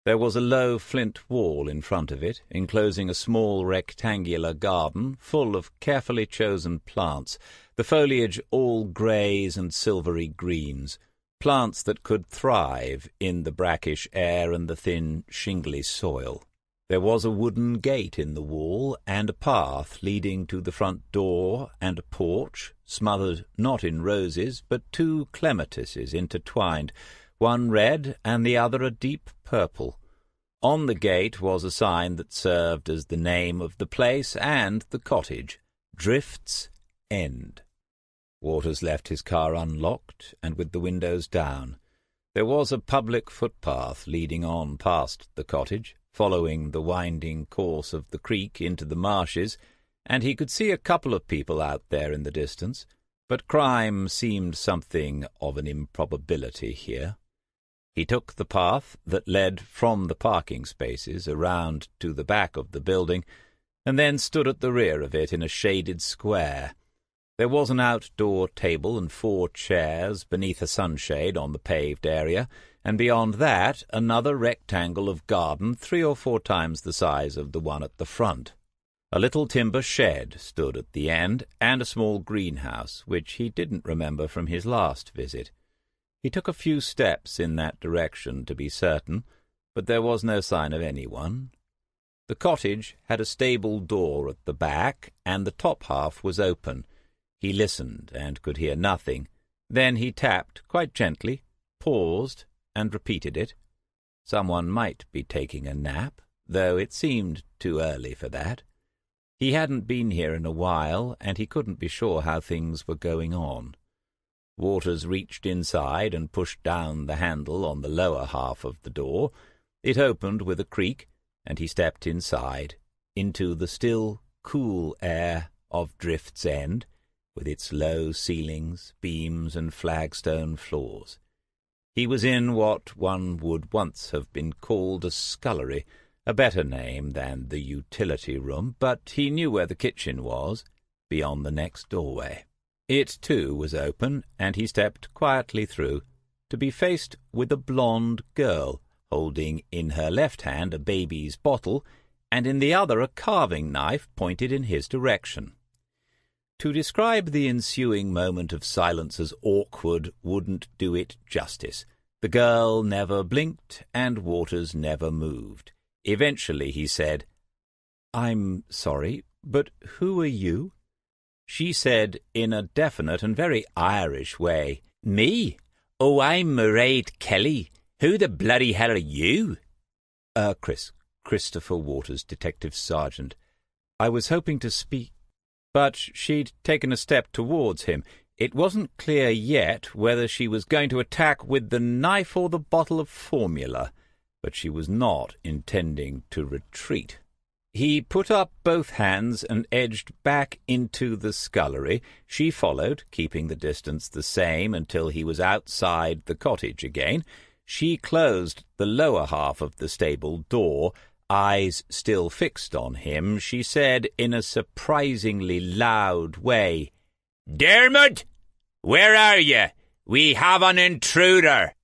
There was a low flint wall in front of it, enclosing a small rectangular garden full of carefully chosen plants, the foliage all greys and silvery greens, plants that could thrive in the brackish air and the thin, shingly soil. There was a wooden gate in the wall, and a path leading to the front door, and a porch, smothered not in roses, but two clematises intertwined, one red and the other a deep purple. On the gate was a sign that served as the name of the place and the cottage, Drift's End. Waters left his car unlocked and with the windows down. There was a public footpath leading on past the cottage, following the winding course of the creek into the marshes, and he could see a couple of people out there in the distance, but crime seemed something of an improbability here. He took the path that led from the parking spaces around to the back of the building, and then stood at the rear of it in a shaded square. There was an outdoor table and 4 chairs beneath a sunshade on the paved area, and beyond that another rectangle of garden 3 or 4 times the size of the one at the front. A little timber shed stood at the end, and a small greenhouse, which he didn't remember from his last visit. He took a few steps in that direction to be certain, but there was no sign of anyone. The cottage had a stable door at the back, and the top half was open. He listened and could hear nothing. Then he tapped quite gently, paused, and repeated it. Someone might be taking a nap, though it seemed too early for that. He hadn't been here in a while, and he couldn't be sure how things were going on. Waters reached inside and pushed down the handle on the lower half of the door. It opened with a creak, and he stepped inside, into the still, cool air of Drift's End, with its low ceilings, beams, and flagstone floors. He was in what one would once have been called a scullery, a better name than the utility room, but he knew where the kitchen was, beyond the next doorway. It, too, was open, and he stepped quietly through, to be faced with a blonde girl, holding in her left hand a baby's bottle, and in the other a carving knife pointed in his direction. To describe the ensuing moment of silence as awkward wouldn't do it justice. The girl never blinked, and Waters never moved. Eventually he said, "I'm sorry, but who are you?" She said in a definite and very Irish way, "Me? Oh, I'm Mairead Kelly. Who the bloody hell are you?" Christopher Waters, Detective Sergeant. I was hoping to speak." But she'd taken a step towards him. It wasn't clear yet whether she was going to attack with the knife or the bottle of formula, but she was not intending to retreat. He put up both hands and edged back into the scullery. She followed, keeping the distance the same until he was outside the cottage again. She closed the lower half of the stable door. Eyes still fixed on him, she said in a surprisingly loud way, "Dermot, where are you? We have an intruder."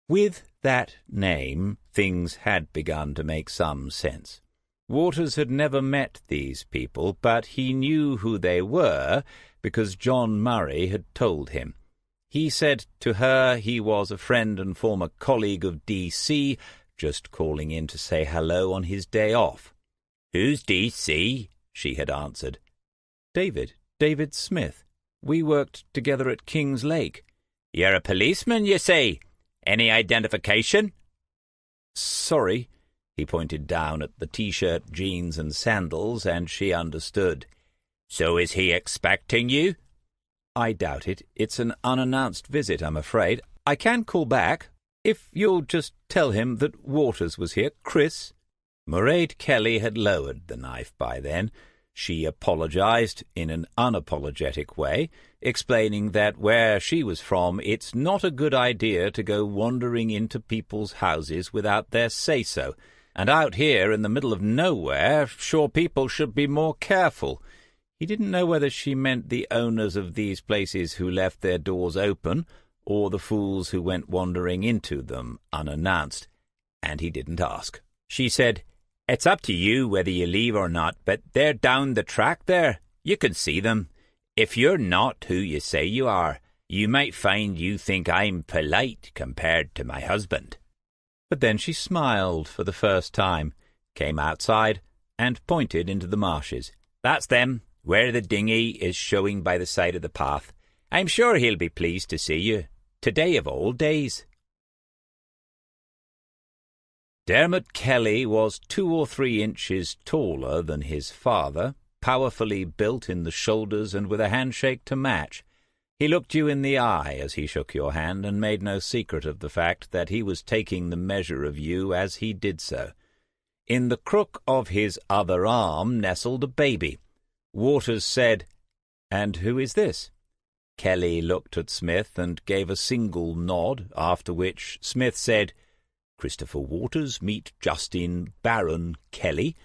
With that name, things had begun to make some sense. Waters had never met these people, but he knew who they were because John Murray had told him. He said to her he was a friend and former colleague of D.C., just calling in to say hello on his day off. "Who's D.C.?" she had answered. David Smith. We worked together at King's Lake." "You're a policeman, you say? Any identification?" "Sorry." He pointed down at the T-shirt, jeans, and sandals, and she understood. "So is he expecting you?" "I doubt it. It's an unannounced visit, I'm afraid. I can call back. If you'll just tell him that Waters was here, Chris." Mairead Kelly had lowered the knife by then. She apologized in an unapologetic way, explaining that where she was from it's not a good idea to go wandering into people's houses without their say-so, and out here in the middle of nowhere, sure people should be more careful. He didn't know whether she meant the owners of these places who left their doors open, or the fools who went wandering into them unannounced, and he didn't ask. She said, "It's up to you whether you leave or not, but they're down the track there. You can see them. If you're not who you say you are, you might find you think I'm polite compared to my husband." But then she smiled for the first time, came outside, and pointed into the marshes. "That's them, where the dinghy is showing by the side of the path. I'm sure he'll be pleased to see you. Today of all days." Dermot Kelly was 2 or 3 inches taller than his father, powerfully built in the shoulders and with a handshake to match. He looked you in the eye as he shook your hand, and made no secret of the fact that he was taking the measure of you as he did so. In the crook of his other arm nestled a baby. Waters said, "And who is this?" Kelly looked at Smith and gave a single nod, after which Smith said, "Christopher Waters, meet Justin Baron Kelly.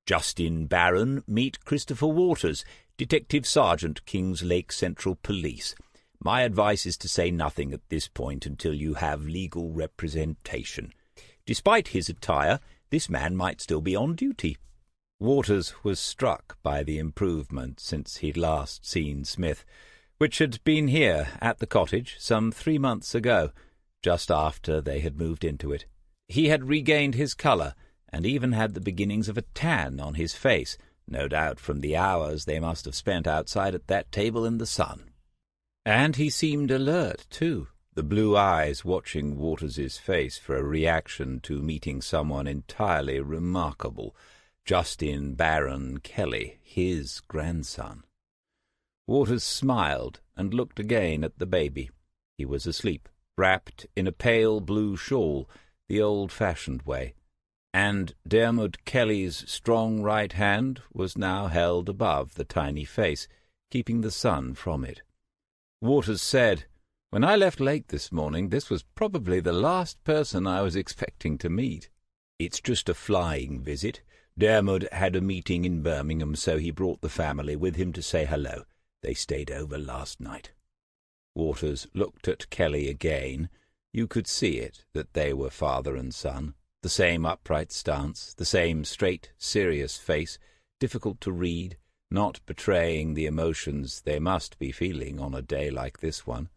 Justin Baron, meet Christopher Waters, Detective Sergeant, Kings Lake Central Police. My advice is to say nothing at this point until you have legal representation. Despite his attire, this man might still be on duty." Waters was struck by the improvement since he'd last seen Smith, which had been here at the cottage some 3 months ago, just after they had moved into it. He had regained his colour, and even had the beginnings of a tan on his face, no doubt from the hours they must have spent outside at that table in the sun. And he seemed alert, too, the blue eyes watching Waters's face for a reaction to meeting someone entirely remarkable, Justin Baron Kelly, his grandson. Waters smiled and looked again at the baby. He was asleep, wrapped in a pale blue shawl, the old-fashioned way, and Dermot Kelly's strong right hand was now held above the tiny face, keeping the sun from it. Waters said, "When I left late this morning, this was probably the last person I was expecting to meet. It's just a flying visit. Dermot had a meeting in Birmingham, so he brought the family with him to say hello. They stayed over last night." Waters looked at Kelly again. You could see it, that they were father and son. The same upright stance, the same straight, serious face, difficult to read, not betraying the emotions they must be feeling on a day like this one.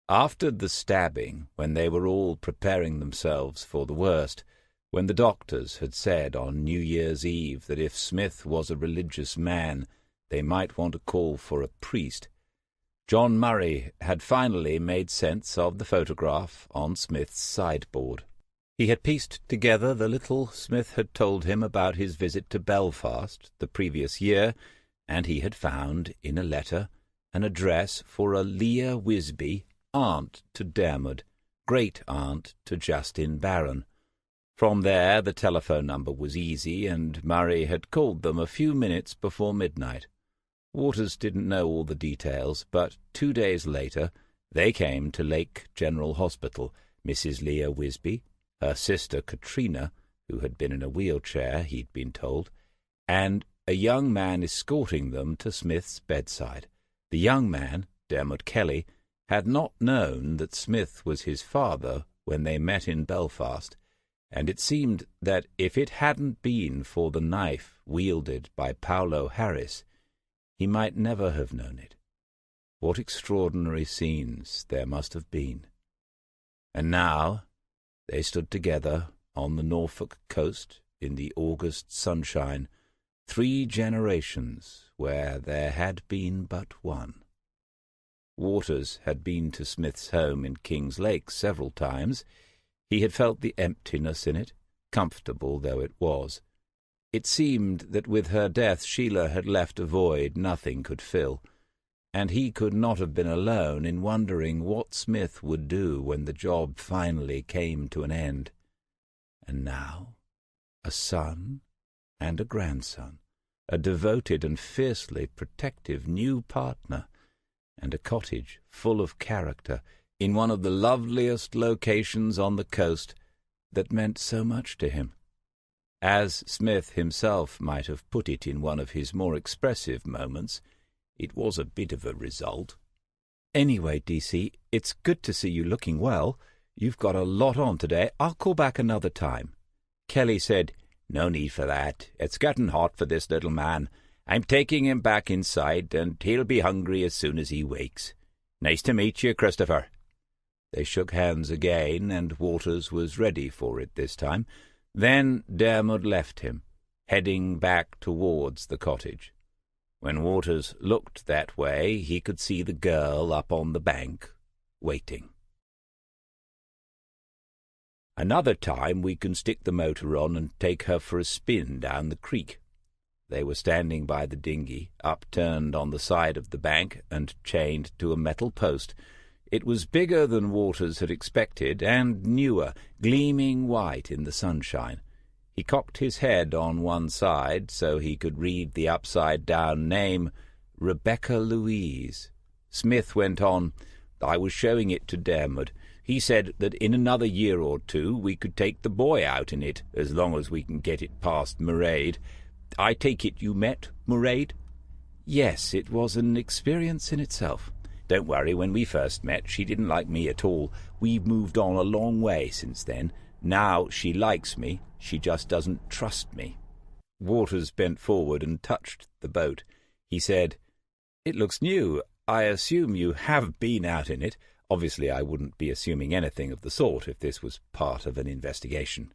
After the stabbing, when they were all preparing themselves for the worst, when the doctors had said on New Year's Eve that if Smith was a religious man, they might want to call for a priest, John Murray had finally made sense of the photograph on Smith's sideboard. He had pieced together the little Smith had told him about his visit to Belfast the previous year, and he had found in a letter an address for a Leah Wisby, aunt to Dermot, great-aunt to Justin Baron. From there the telephone number was easy, and Murray had called them a few minutes before midnight. Waters didn't know all the details, but 2 days later they came to Lake General Hospital, Mrs. Leah Wisby, her sister Katrina, who had been in a wheelchair, he'd been told, and a young man escorting them to Smith's bedside. The young man, Dermot Kelly, had not known that Smith was his father when they met in Belfast, and it seemed that if it hadn't been for the knife wielded by Paulo Harris, he might never have known it. What extraordinary scenes there must have been. And now they stood together on the Norfolk coast in the August sunshine, 3 generations where there had been but one. Waters had been to Smith's home in Kings Lake several times. He had felt the emptiness in it, comfortable though it was. It seemed that with her death Sheila had left a void nothing could fill, and he could not have been alone in wondering what Smith would do when the job finally came to an end. And now a son and a grandson, a devoted and fiercely protective new partner, and a cottage full of character in one of the loveliest locations on the coast that meant so much to him. As Smith himself might have put it in one of his more expressive moments, it was a bit of a result. "Anyway, DC, it's good to see you looking well. You've got a lot on today. I'll call back another time." Kelly said, "No need for that. It's getting hot for this little man. I'm taking him back inside, and he'll be hungry as soon as he wakes. Nice to meet you, Christopher." They shook hands again, and Waters was ready for it this time. Then Dermot left him, heading back towards the cottage. When Waters looked that way, he could see the girl up on the bank, waiting. "Another time we can stick the motor on and take her for a spin down the creek." They were standing by the dinghy, upturned on the side of the bank and chained to a metal post. It was bigger than Waters had expected, and newer, gleaming white in the sunshine. He cocked his head on one side so he could read the upside-down name, Rebecca Louise. Smith went on, "I was showing it to Dermot. He said that in another year or two we could take the boy out in it, as long as we can get it past Mairead. I take it you met Mairead?" "Yes, it was an experience in itself." "Don't worry, when we first met she didn't like me at all. We've moved on a long way since then. Now she likes me, she just doesn't trust me." Waters bent forward and touched the boat. He said, "It looks new. I assume you have been out in it. Obviously I wouldn't be assuming anything of the sort if this was part of an investigation."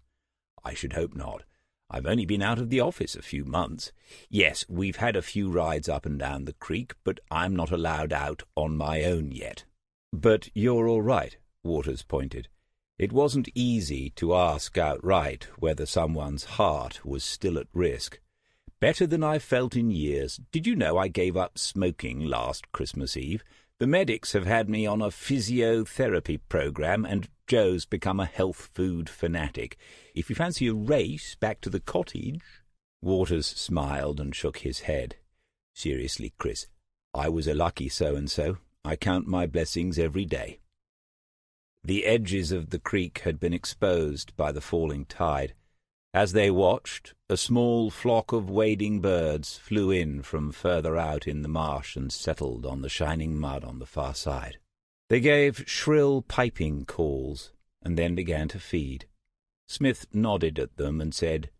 "I should hope not. I've only been out of the office a few months. Yes, we've had a few rides up and down the creek, but I'm not allowed out on my own yet." "But you're all right," Waters pointed. It wasn't easy to ask outright whether someone's heart was still at risk. "Better than I've felt in years. Did you know I gave up smoking last Christmas Eve? The medics have had me on a physiotherapy program, and Joe's become a health food fanatic. If you fancy a race back to the cottage—" Waters smiled and shook his head. "Seriously, Chris, I was a lucky so-and-so. I count my blessings every day." The edges of the creek had been exposed by the falling tide. As they watched, a small flock of wading birds flew in from further out in the marsh and settled on the shining mud on the far side. They gave shrill piping calls, and then began to feed. Smith nodded at them and said,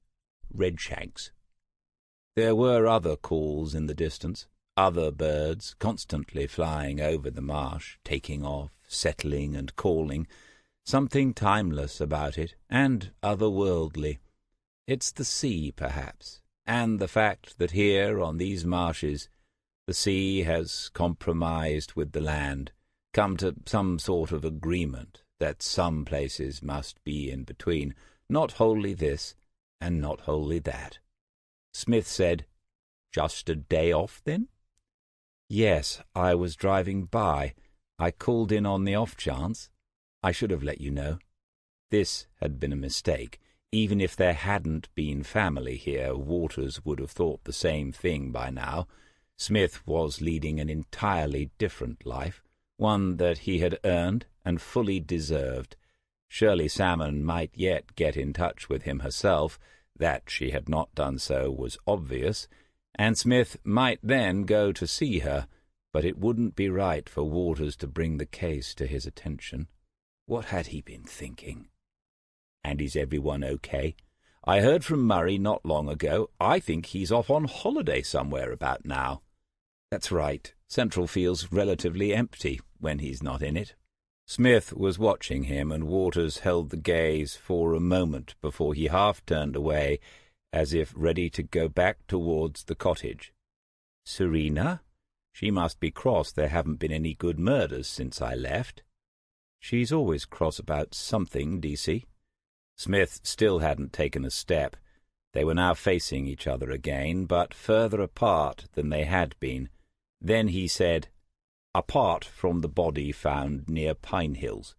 "Redshanks." There were other calls in the distance, other birds constantly flying over the marsh, taking off, settling and calling, something timeless about it, and otherworldly. It's the sea, perhaps, and the fact that here on these marshes the sea has compromised with the land, come to some sort of agreement that some places must be in between, not wholly this and not wholly that. Smith said, "Just a day off, then?" "Yes, I was driving by. I called in on the off chance. I should have let you know." This had been a mistake. Even if there hadn't been family here, Waters would have thought the same thing by now. Smith was leading an entirely different life, one that he had earned and fully deserved. Shirley Salmon might yet get in touch with him herself. That she had not done so was obvious, and Smith might then go to see her, but it wouldn't be right for Waters to bring the case to his attention. What had he been thinking? "And is everyone okay? I heard from Murray not long ago. I think he's off on holiday somewhere about now." "That's right. Central feels relatively empty when he's not in it." Smith was watching him, and Waters held the gaze for a moment before he half turned away, as if ready to go back towards the cottage. "Serena? She must be cross there haven't been any good murders since I left." "She's always cross about something, DC." Smith still hadn't taken a step. They were now facing each other again, but further apart than they had been. Then he said, "Apart from the body found near Pine Hills.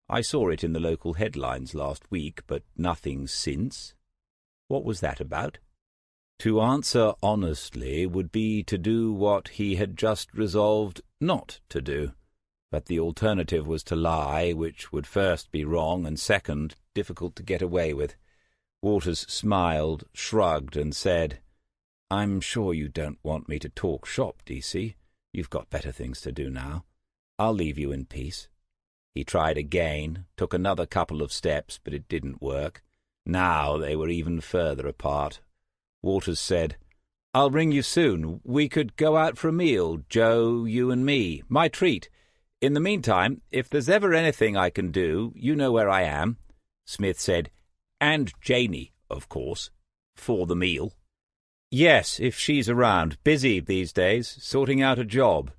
I saw it in the local headlines last week, but nothing since. What was that about?" To answer honestly would be to do what he had just resolved not to do. But the alternative was to lie, which would first be wrong, and second, difficult to get away with. Waters smiled, shrugged, and said, "I'm sure you don't want me to talk shop, DC. You've got better things to do now. I'll leave you in peace." He tried again, took another couple of steps, but it didn't work. Now they were even further apart. Waters said, "I'll ring you soon. We could go out for a meal, Joe, you and me. My treat. In the meantime, if there's ever anything I can do, you know where I am." Smith said, "And Janie, of course, for the meal." "Yes, if she's around. Busy these days, sorting out a job."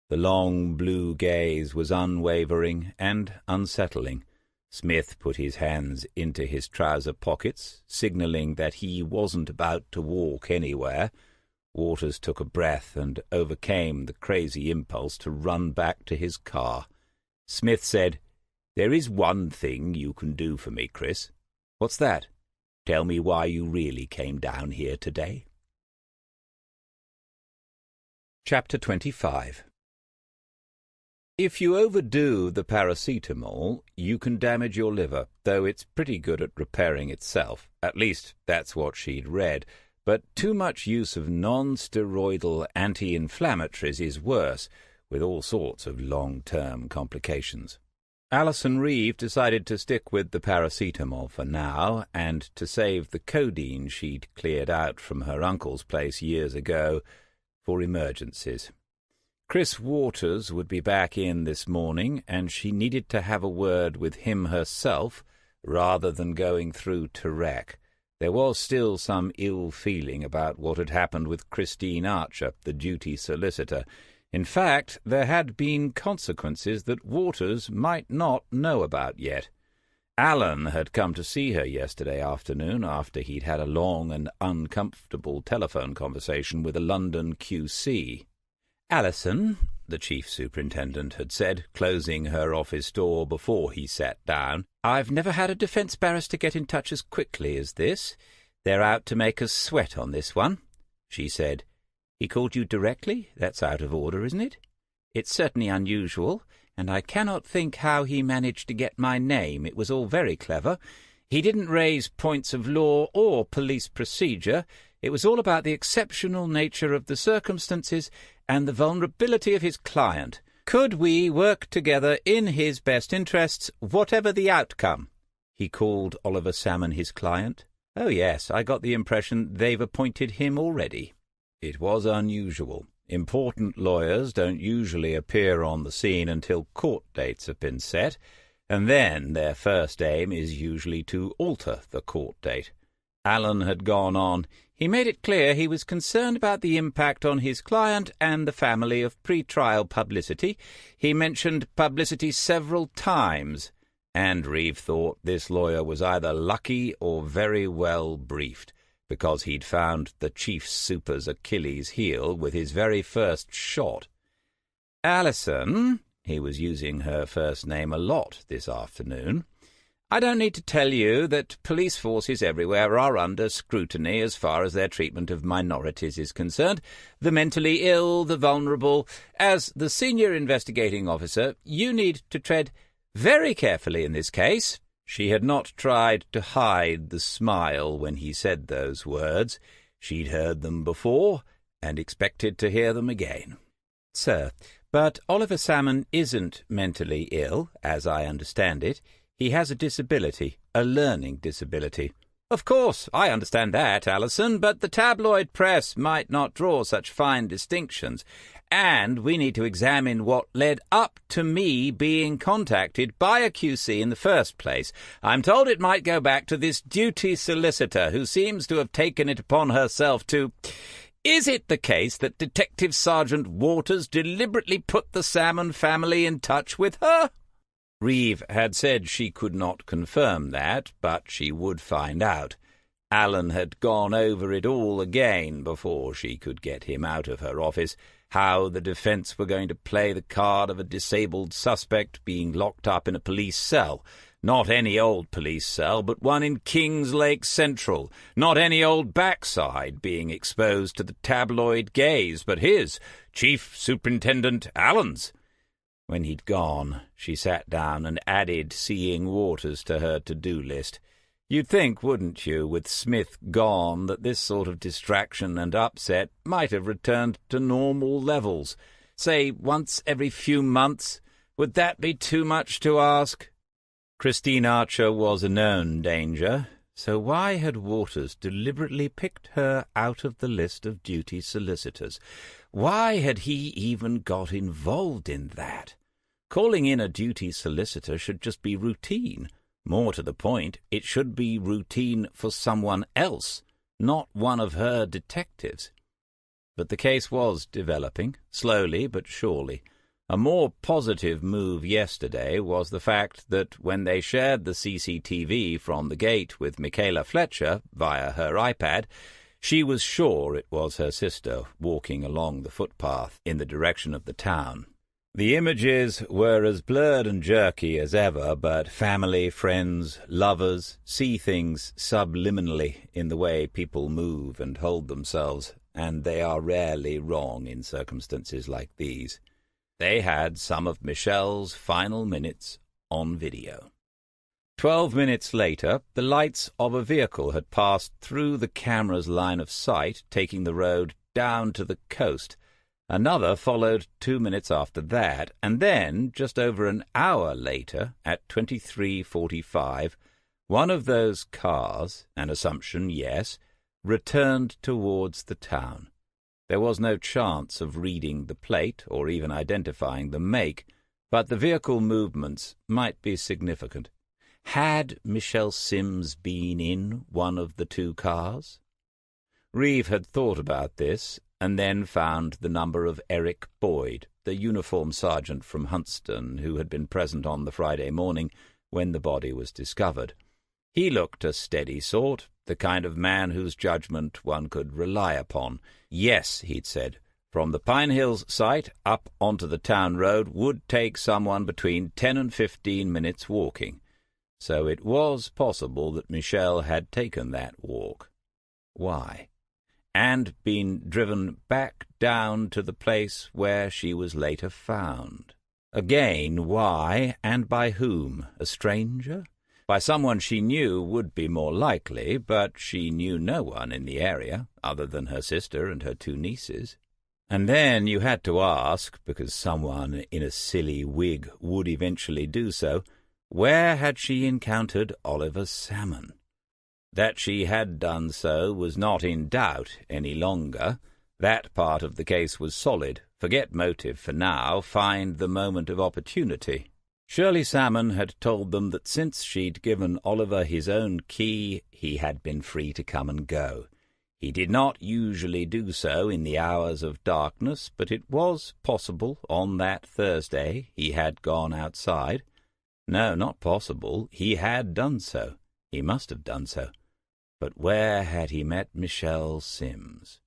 The long blue gaze was unwavering and unsettling. Smith put his hands into his trouser pockets, signalling that he wasn't about to walk anywhere. Waters took a breath and overcame the crazy impulse to run back to his car. Smith said, "There is one thing you can do for me, Chris." "What's that?" "Tell me why you really came down here today." Chapter 25. If you overdo the paracetamol, you can damage your liver, though it's pretty good at repairing itself. At least that's what she'd read. But too much use of non-steroidal anti-inflammatories is worse, with all sorts of long-term complications. Alison Reeve decided to stick with the paracetamol for now, and to save the codeine she'd cleared out from her uncle's place years ago for emergencies. Chris Waters would be back in this morning, and she needed to have a word with him herself rather than going through Tarek. There was still some ill feeling about what had happened with Christine Archer, the duty solicitor. In fact, there had been consequences that Waters might not know about yet. Alan had come to see her yesterday afternoon after he'd had a long and uncomfortable telephone conversation with a London QC. "Alison," the chief superintendent had said, closing her office door before he sat down, "I've never had a defence barrister get in touch as quickly as this. They're out to make us sweat on this one." She said, "He called you directly? That's out of order, isn't it?" "It's certainly unusual, and I cannot think how he managed to get my name. It was all very clever. He didn't raise points of law or police procedure. It was all about the exceptional nature of the circumstances and the vulnerability of his client. Could we work together in his best interests, whatever the outcome?" He called Oliver Salmon his client. "Oh, yes, I got the impression they've appointed him already." It was unusual. Important lawyers don't usually appear on the scene until court dates have been set, and then their first aim is usually to alter the court date. Alan had gone on. He made it clear he was concerned about the impact on his client and the family of pre-trial publicity. He mentioned publicity several times, and Reeve thought this lawyer was either lucky or very well briefed, because he'd found the chief super's Achilles heel with his very first shot. "Alison," he was using her first name a lot this afternoon, "I don't need to tell you that police forces everywhere are under scrutiny as far as their treatment of minorities is concerned, the mentally ill, the vulnerable. As the senior investigating officer, you need to tread very carefully in this case." She had not tried to hide the smile when he said those words. She'd heard them before and expected to hear them again. "Sir, but Oliver Salmon isn't mentally ill, as I understand it. He has a disability, a learning disability." "Of course, I understand that, Alison, but the tabloid press might not draw such fine distinctions, and we need to examine what led up to me being contacted by a QC in the first place. I'm told it might go back to this duty solicitor who seems to have taken it upon herself to... Is it the case that Detective Sergeant Waters deliberately put the Salmon family in touch with her?" Reeve had said she could not confirm that, but she would find out. Alan had gone over it all again before she could get him out of her office, how the defence were going to play the card of a disabled suspect being locked up in a police cell, Not any old police cell, but one in Kings Lake Central. Not any old backside being exposed to the tabloid gaze, but his, Chief Superintendent Allen's. When he'd gone, she sat down and added Seeing Waters to her to-do list. You'd think, wouldn't you, with Smith gone, that this sort of distraction and upset might have returned to normal levels. Say, once every few months. Would that be too much to ask? Christine Archer was a known danger, so why had Waters deliberately picked her out of the list of duty solicitors? Why had he even got involved in that? Calling in a duty solicitor should just be routine. More to the point, it should be routine for someone else, not one of her detectives. But the case was developing, slowly but surely. A more positive move yesterday was the fact that when they shared the CCTV from the gate with Michaela Fletcher via her iPad, she was sure it was her sister walking along the footpath in the direction of the town. The images were as blurred and jerky as ever, but family, friends, lovers see things subliminally in the way people move and hold themselves, and they are rarely wrong in circumstances like these. They had some of Michelle's final minutes on video. 12 minutes later, the lights of a vehicle had passed through the camera's line of sight, taking the road down to the coast. Another followed 2 minutes after that, and then, just over an hour later, at 23:45, one of those cars, an assumption, yes, returned towards the town. There was no chance of reading the plate or even identifying the make, but the vehicle movements might be significant. Had Michelle Sims been in one of the two cars? Reeve had thought about this and then found the number of Eric Boyd, the uniformed sergeant from Huntston who had been present on the Friday morning when the body was discovered. He looked a steady sort, the kind of man whose judgment one could rely upon. Yes, he'd said, from the Pine Hills site up onto the town road would take someone between 10 and 15 minutes walking. So it was possible that Michelle had taken that walk. Why? And been driven back down to the place where she was later found. Again, why, and by whom? A stranger? By someone she knew would be more likely, but she knew no one in the area, other than her sister and her two nieces. And then you had to ask, because someone in a silly wig would eventually do so, where had she encountered Oliver Salmon? That she had done so was not in doubt any longer. That part of the case was solid. Forget motive for now, find the moment of opportunity. Shirley Salmon had told them that since she'd given Oliver his own key, he had been free to come and go. He did not usually do so in the hours of darkness, but it was possible on that Thursday he had gone outside. No, not possible. He had done so. He must have done so. But where had he met Michelle Sims?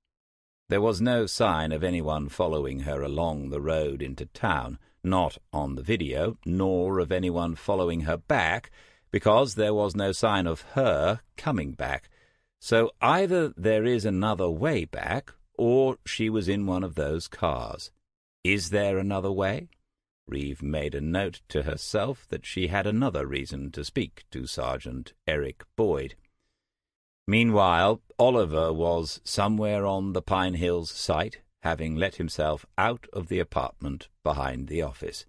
There was no sign of anyone following her along the road into town, not on the video, nor of anyone following her back, because there was no sign of her coming back. So either there is another way back, or she was in one of those cars. Is there another way? Reeve made a note to herself that she had another reason to speak to Sergeant Eric Boyd. Meanwhile, Oliver was somewhere on the Pine Hills site, having let himself out of the apartment behind the office.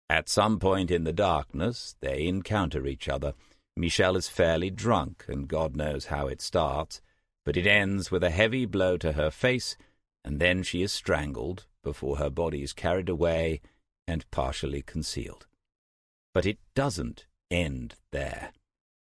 At some point in the darkness, they encounter each other. Michelle is fairly drunk, and God knows how it starts, but it ends with a heavy blow to her face, and then she is strangled before her body is carried away and partially concealed. But it doesn't end there.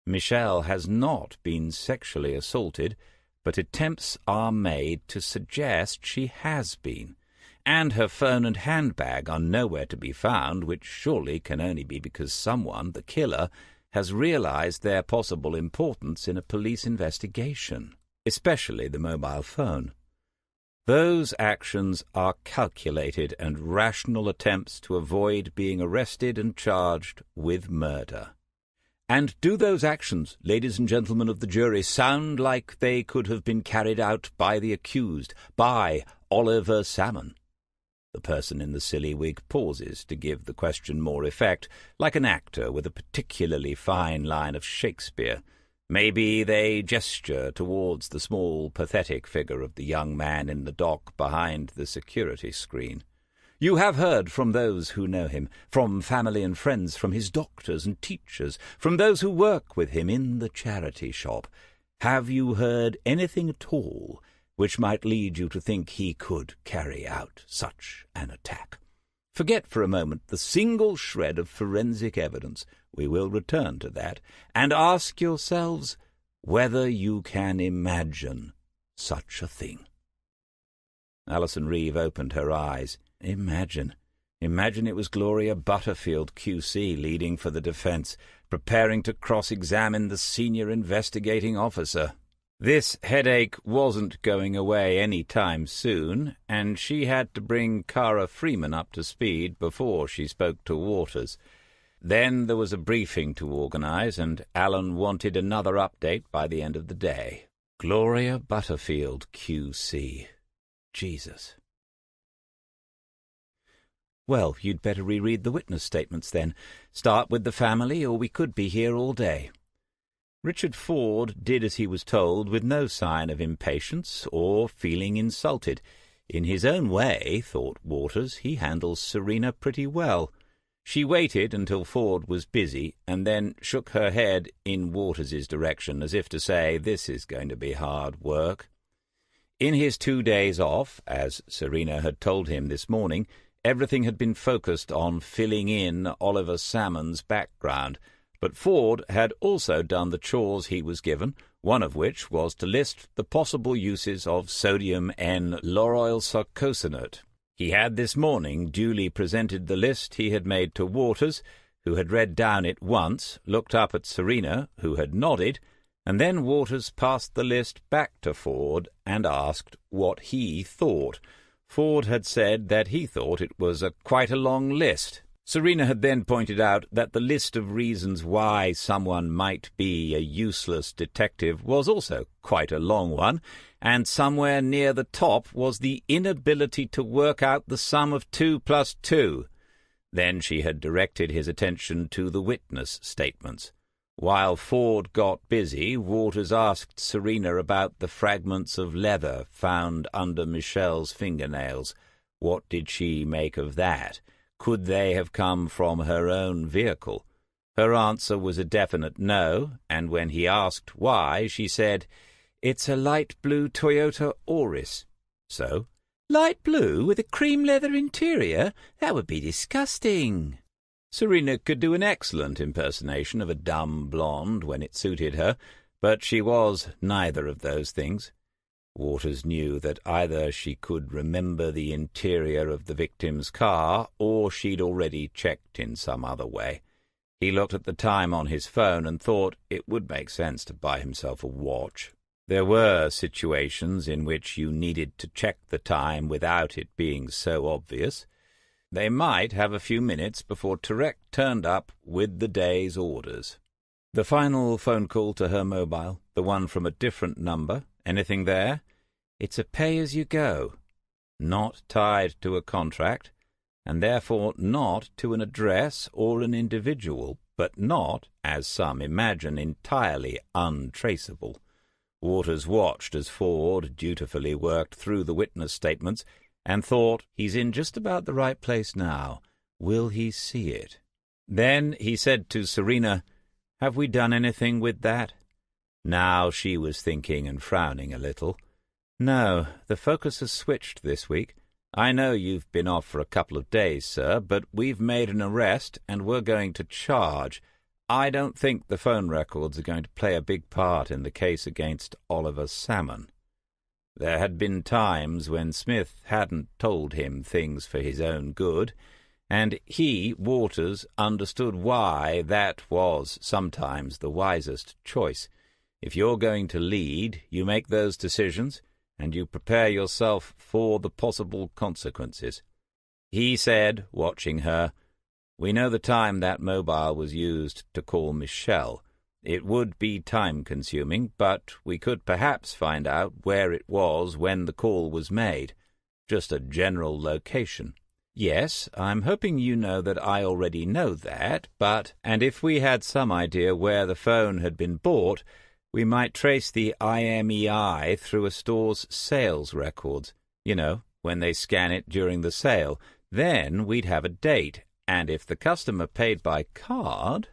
Michelle has not been sexually assaulted, but attempts are made to suggest she has been, and her phone and handbag are nowhere to be found, which surely can only be because someone, the killer, has realized their possible importance in a police investigation, especially the mobile phone. Those actions are calculated and rational attempts to avoid being arrested and charged with murder. And do those actions, ladies and gentlemen of the jury, sound like they could have been carried out by the accused, by Oliver Salmon? The person in the silly wig pauses to give the question more effect, like an actor with a particularly fine line of Shakespeare. Maybe they gesture towards the small, pathetic figure of the young man in the dock behind the security screen. You have heard from those who know him, from family and friends, from his doctors and teachers, from those who work with him in the charity shop. Have you heard anything at all which might lead you to think he could carry out such an attack? Forget for a moment the single shred of forensic evidence, we will return to that, and ask yourselves whether you can imagine such a thing. Alison Reeve opened her eyes. Imagine it was Gloria Butterfield, QC, leading for the defence, preparing to cross-examine the senior investigating officer. This headache wasn't going away any time soon, and she had to bring Cara Freeman up to speed before she spoke to Waters. Then there was a briefing to organise, and Alan wanted another update by the end of the day. Gloria Butterfield, QC. Jesus. Well, you'd better reread the witness statements then. Start with the family, or we could be here all day. Richard Ford did as he was told, with no sign of impatience or feeling insulted. In his own way, thought Waters, he handles Serena pretty well. She waited until Ford was busy, and then shook her head in Waters's direction, as if to say, this is going to be hard work. In his 2 days off, as Serena had told him this morning, everything had been focused on filling in Oliver Salmon's background, but Ford had also done the chores he was given, one of which was to list the possible uses of sodium N-lauryl sarcosinate. He had this morning duly presented the list he had made to Waters, who had read down it once, looked up at Serena, who had nodded, and then Waters passed the list back to Ford and asked what he thought. Ford had said that he thought it was quite a long list. Serena had then pointed out that the list of reasons why someone might be a useless detective was also quite a long one, and somewhere near the top was the inability to work out the sum of 2 plus 2. Then she had directed his attention to the witness statements. While Ford got busy, Waters asked Serena about the fragments of leather found under Michelle's fingernails. What did she make of that? Could they have come from her own vehicle? Her answer was a definite no, and when he asked why, she said, "It's a light blue Toyota Auris." So, light blue with a cream leather interior? That would be disgusting. Serena could do an excellent impersonation of a dumb blonde when it suited her, but she was neither of those things. Waters knew that either she could remember the interior of the victim's car, or she'd already checked in some other way. He looked at the time on his phone and thought it would make sense to buy himself a watch. There were situations in which you needed to check the time without it being so obvious. They might have a few minutes before Turek turned up with the day's orders. The final phone call to her mobile, the one from a different number. Anything there? It's a pay-as-you-go. Not tied to a contract, and therefore not to an address or an individual, but not, as some imagine, entirely untraceable. Waters watched as Ford dutifully worked through the witness statements and thought, he's in just about the right place now. Will he see it? Then he said to Serena, "Have we done anything with that?" Now she was thinking and frowning a little. "No, the focus has switched this week. I know you've been off for a couple of days, sir, but we've made an arrest and we're going to charge. I don't think the phone records are going to play a big part in the case against Oliver Salmon." There had been times when Smith hadn't told him things for his own good, and he, Waters, understood why that was sometimes the wisest choice. If you're going to lead, you make those decisions, and you prepare yourself for the possible consequences. He said, watching her, We know the time that mobile was used to call Michelle. It would be time-consuming, but we could perhaps find out where it was when the call was made. Just a general location. Yes, I'm hoping you know that I already know that, and if we had some idea where the phone had been bought, we might trace the IMEI through a store's sales records. You know, when they scan it during the sale. Then we'd have a date, and if the customer paid by card,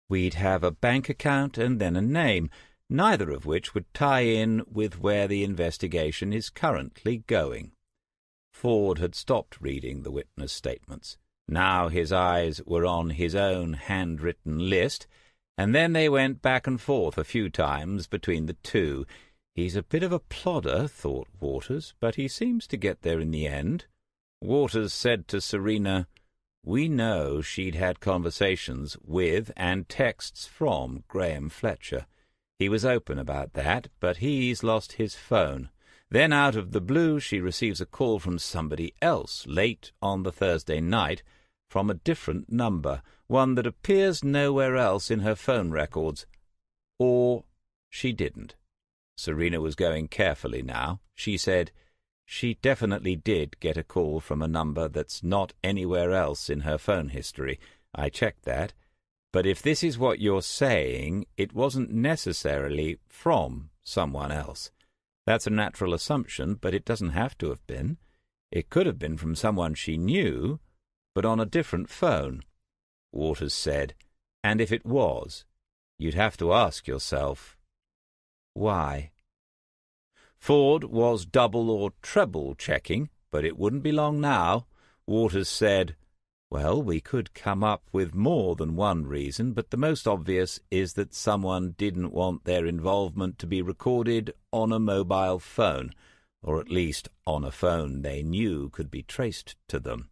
we'd have a bank account and then a name, neither of which would tie in with where the investigation is currently going. Ford had stopped reading the witness statements. Now his eyes were on his own handwritten list, and then they went back and forth a few times between the two. He's a bit of a plodder, thought Waters, but he seems to get there in the end. Waters said to Serena, "We know she'd had conversations with and texts from Graham Fletcher. He was open about that, but he's lost his phone. Then out of the blue she receives a call from somebody else late on the Thursday night from a different number, one that appears nowhere else in her phone records. Or she didn't." Serena was going carefully now. She said, "She definitely did get a call from a number that's not anywhere else in her phone history. I checked that. But if this is what you're saying, it wasn't necessarily from someone else. That's a natural assumption, but it doesn't have to have been. It could have been from someone she knew, but on a different phone." Waters said, "And if it was, you'd have to ask yourself, why?" Ford was double or treble checking, but it wouldn't be long now. Waters said, "Well, we could come up with more than one reason, but the most obvious is that someone didn't want their involvement to be recorded on a mobile phone, or at least on a phone they knew could be traced to them.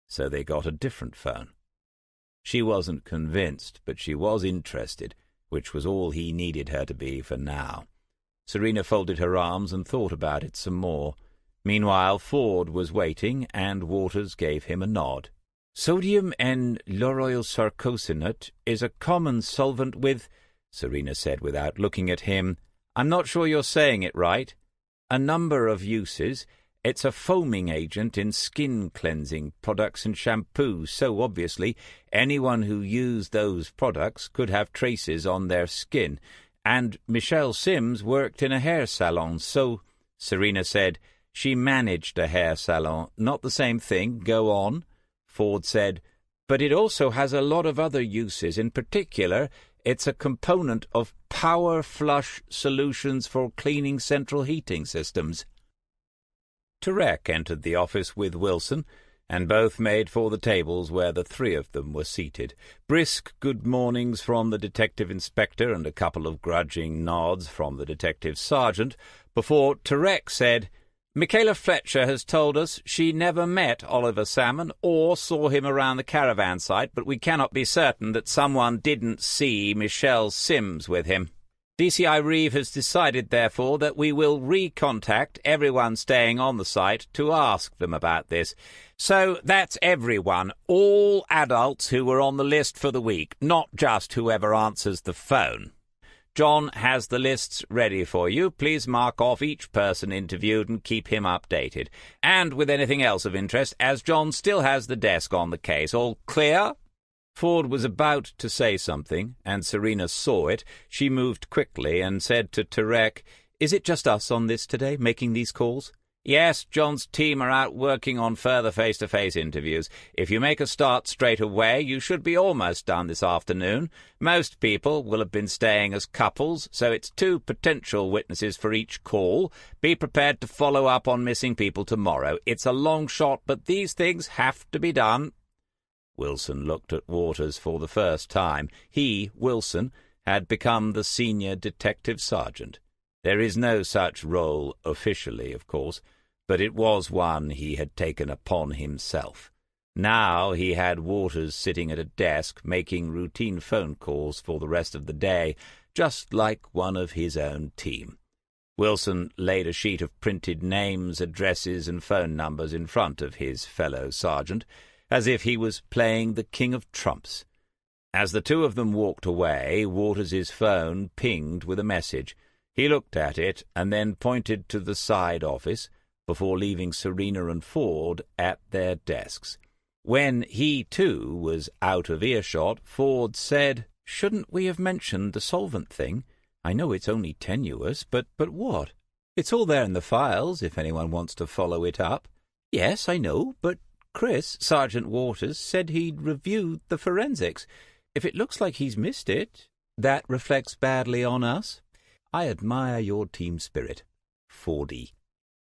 So they got a different phone." She wasn't convinced, but she was interested, which was all he needed her to be for now. Serena folded her arms and thought about it some more. Meanwhile, Ford was waiting, and Waters gave him a nod. "Sodium and lauryl sarcosinate is a common solvent with," Serena said without looking at him, "I'm not sure you're saying it right, a number of uses. It's a foaming agent in skin cleansing products and shampoos, so obviously anyone who used those products could have traces on their skin. And Michelle Sims worked in a hair salon, so," Serena said, "she managed a hair salon. Not the same thing. Go on." Ford said, "But it also has a lot of other uses. In particular, it's a component of power flush solutions for cleaning central heating systems." Turek entered the office with Wilson, and both made for the tables where the three of them were seated. Brisk good mornings from the detective inspector and a couple of grudging nods from the detective sergeant before Turek said, "Michaela Fletcher has told us she never met Oliver Salmon or saw him around the caravan site, but we cannot be certain that someone didn't see Michelle Sims with him. DCI Reeve has decided, therefore, that we will recontact everyone staying on the site to ask them about this. So that's everyone, all adults who were on the list for the week, not just whoever answers the phone. John has the lists ready for you. Please mark off each person interviewed and keep him updated. And with anything else of interest, as John still has the desk on the case. All clear?" Ford was about to say something, and Serena saw it. She moved quickly and said to Turek, "Is it just us on this today, making these calls?" "Yes, John's team are out working on further face-to-face interviews. If you make a start straight away, you should be almost done this afternoon. Most people will have been staying as couples, so it's 2 potential witnesses for each call. Be prepared to follow up on missing people tomorrow. It's a long shot, but these things have to be done." Wilson looked at Waters for the first time. He, Wilson, had become the senior detective sergeant. There is no such role officially, of course, but it was one he had taken upon himself. Now he had Waters sitting at a desk making routine phone calls for the rest of the day, just like one of his own team. Wilson laid a sheet of printed names, addresses, and phone numbers in front of his fellow sergeant. as if he was playing the king of trumps. As the two of them walked away, Waters's phone pinged with a message. He looked at it and then pointed to the side office before leaving Serena and Ford at their desks. When he, too, was out of earshot, Ford said, "Shouldn't we have mentioned the solvent thing? I know it's only tenuous, but what? It's all there in the files, if anyone wants to follow it up." "Yes, I know, but Chris, Sergeant Waters, said he'd reviewed the forensics. If it looks like he's missed it, that reflects badly on us. I admire your team spirit, Fordy."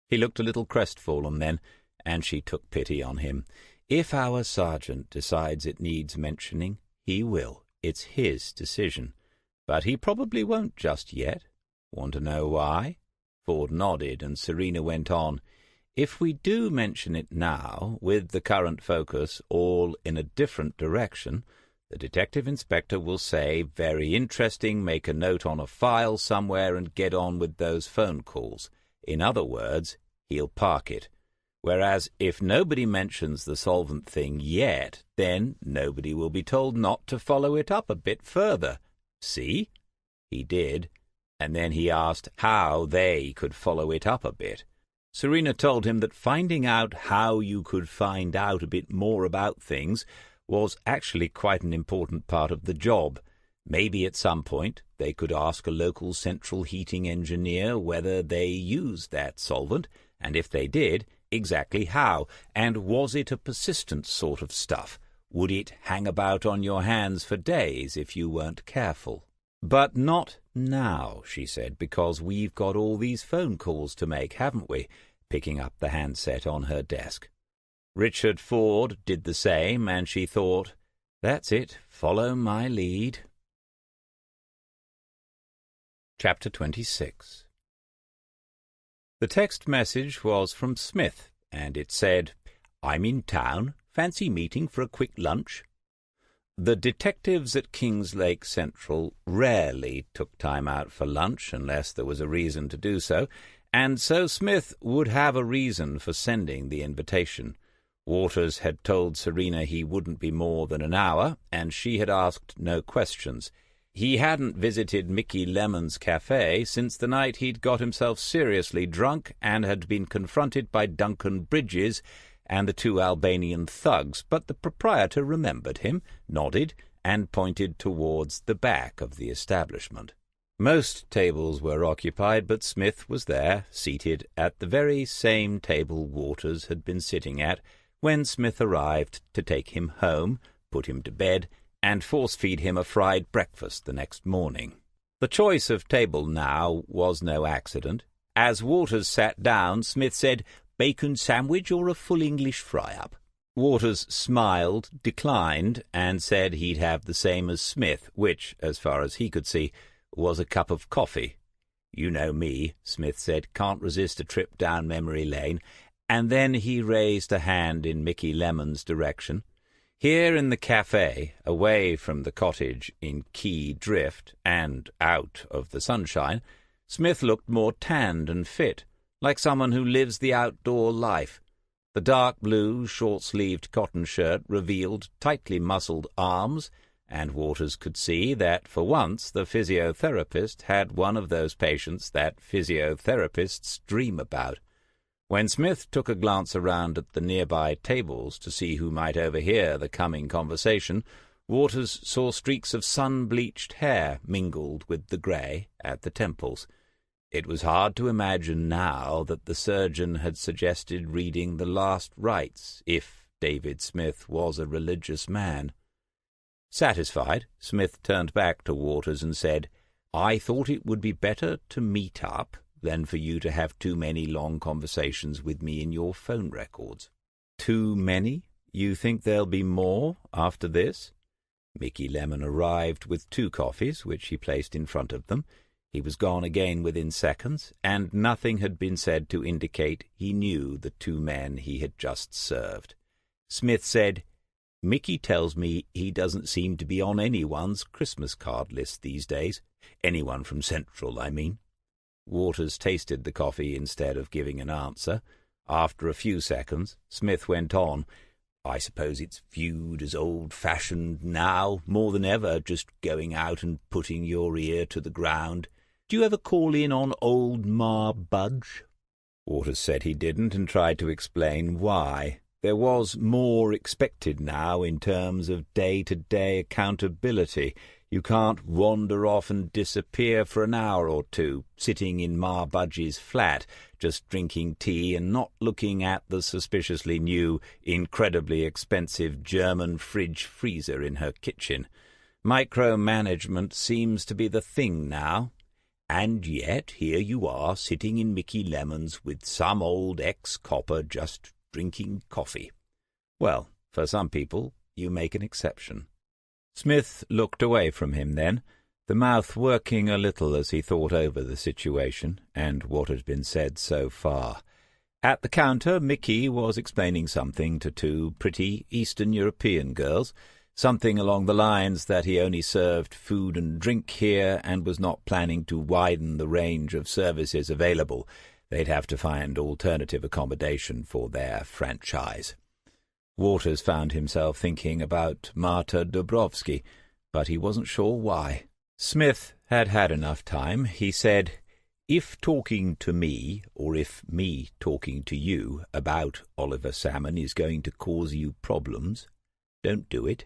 He looked a little crestfallen then, and she took pity on him. "If our sergeant decides it needs mentioning, he will. It's his decision. But he probably won't just yet. Want to know why?" Ford nodded, and Serena went on. "If we do mention it now, with the current focus all in a different direction, the detective inspector will say, 'Very interesting, make a note on a file somewhere and get on with those phone calls.' In other words, he'll park it. Whereas if nobody mentions the solvent thing yet, then nobody will be told not to follow it up a bit further. See?" He did, and then he asked how they could follow it up a bit. Serena told him that finding out how you could find out a bit more about things was actually quite an important part of the job. Maybe at some point they could ask a local central heating engineer whether they used that solvent, and if they did, exactly how, and was it a persistent sort of stuff? Would it hang about on your hands for days if you weren't careful? "But not now," she said, "because we've got all these phone calls to make, haven't we?" picking up the handset on her desk. Richard Ford did the same, and she thought, "That's it, follow my lead." Chapter 26. The text message was from Smith, and it said, "I'm in town. Fancy meeting for a quick lunch?" The detectives at Kingslake Central rarely took time out for lunch unless there was a reason to do so, and so Smith would have a reason for sending the invitation. Waters had told Serena he wouldn't be more than an hour, and she had asked no questions. He hadn't visited Mickey Lemon's cafe since the night he'd got himself seriously drunk and had been confronted by Duncan Bridges and the two Albanian thugs, but the proprietor remembered him, nodded, and pointed towards the back of the establishment. Most tables were occupied, but Smith was there, seated at the very same table Waters had been sitting at when Smith arrived to take him home, put him to bed, and force-feed him a fried breakfast the next morning. The choice of table now was no accident. As Waters sat down, Smith said, "Bacon sandwich or a full English fry-up?" Waters smiled, declined, and said he'd have the same as Smith, which, as far as he could see, was a cup of coffee. "You know me," Smith said, "can't resist a trip down memory lane," and then he raised a hand in Mickey Lemon's direction. Here in the cafe, away from the cottage in Key Drift and out of the sunshine, Smith looked more tanned and fit, like someone who lives the outdoor life. The dark blue, short-sleeved cotton shirt revealed tightly muscled arms, and Waters could see that for once the physiotherapist had one of those patients that physiotherapists dream about. When Smith took a glance around at the nearby tables to see who might overhear the coming conversation, Waters saw streaks of sun-bleached hair mingled with the grey at the temples. It was hard to imagine now that the surgeon had suggested reading the last rites, if David Smith was a religious man. Satisfied, Smith turned back to Waters and said, "I thought it would be better to meet up than for you to have too many long conversations with me in your phone records." "Too many? You think there'll be more after this?" Mickey Lemon arrived with 2 coffees, which he placed in front of them. He was gone again within seconds, and nothing had been said to indicate he knew the 2 men he had just served. Smith said, "Mickey tells me he doesn't seem to be on anyone's Christmas card list these days. Anyone from Central, I mean." Waters tasted the coffee instead of giving an answer. After a few seconds, Smith went on, I suppose it's viewed as old-fashioned now, more than ever, just going out and putting your ear to the ground. Do you ever call in on old Ma Budge?" Waters said he didn't and tried to explain why. There was more expected now in terms of day-to-day accountability. You can't wander off and disappear for an hour or two, sitting in Ma Budge's flat, just drinking tea and not looking at the suspiciously new, incredibly expensive German fridge-freezer in her kitchen. Micromanagement seems to be the thing now. And yet here you are, sitting in Mickey Lemon's with some old ex-copper just drinking coffee. Well, for some people, you make an exception. Smith looked away from him then, the mouth working a little as he thought over the situation and what had been said so far. At the counter, Mickey was explaining something to two pretty Eastern European girls, something along the lines that he only served food and drink here and was not planning to widen the range of services available. They'd have to find alternative accommodation for their franchise. Waters found himself thinking about Marta Dubrovsky, but he wasn't sure why. Smith had had enough time. He said, "If talking to me, or if me talking to you about Oliver Salmon is going to cause you problems, don't do it."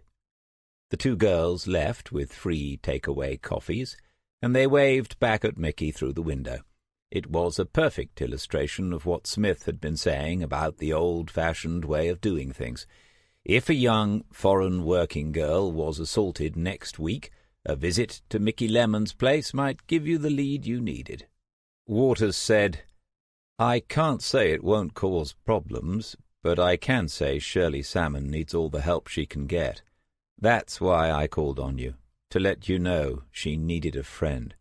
The two girls left with free takeaway coffees, and they waved back at Mickey through the window. It was a perfect illustration of what Smith had been saying about the old-fashioned way of doing things. If a young foreign working girl was assaulted next week, a visit to Mickey Lemon's place might give you the lead you needed. Waters said, "I can't say it won't cause problems, but I can say Shirley Salmon needs all the help she can get. That's why I called on you, to let you know she needed a friend.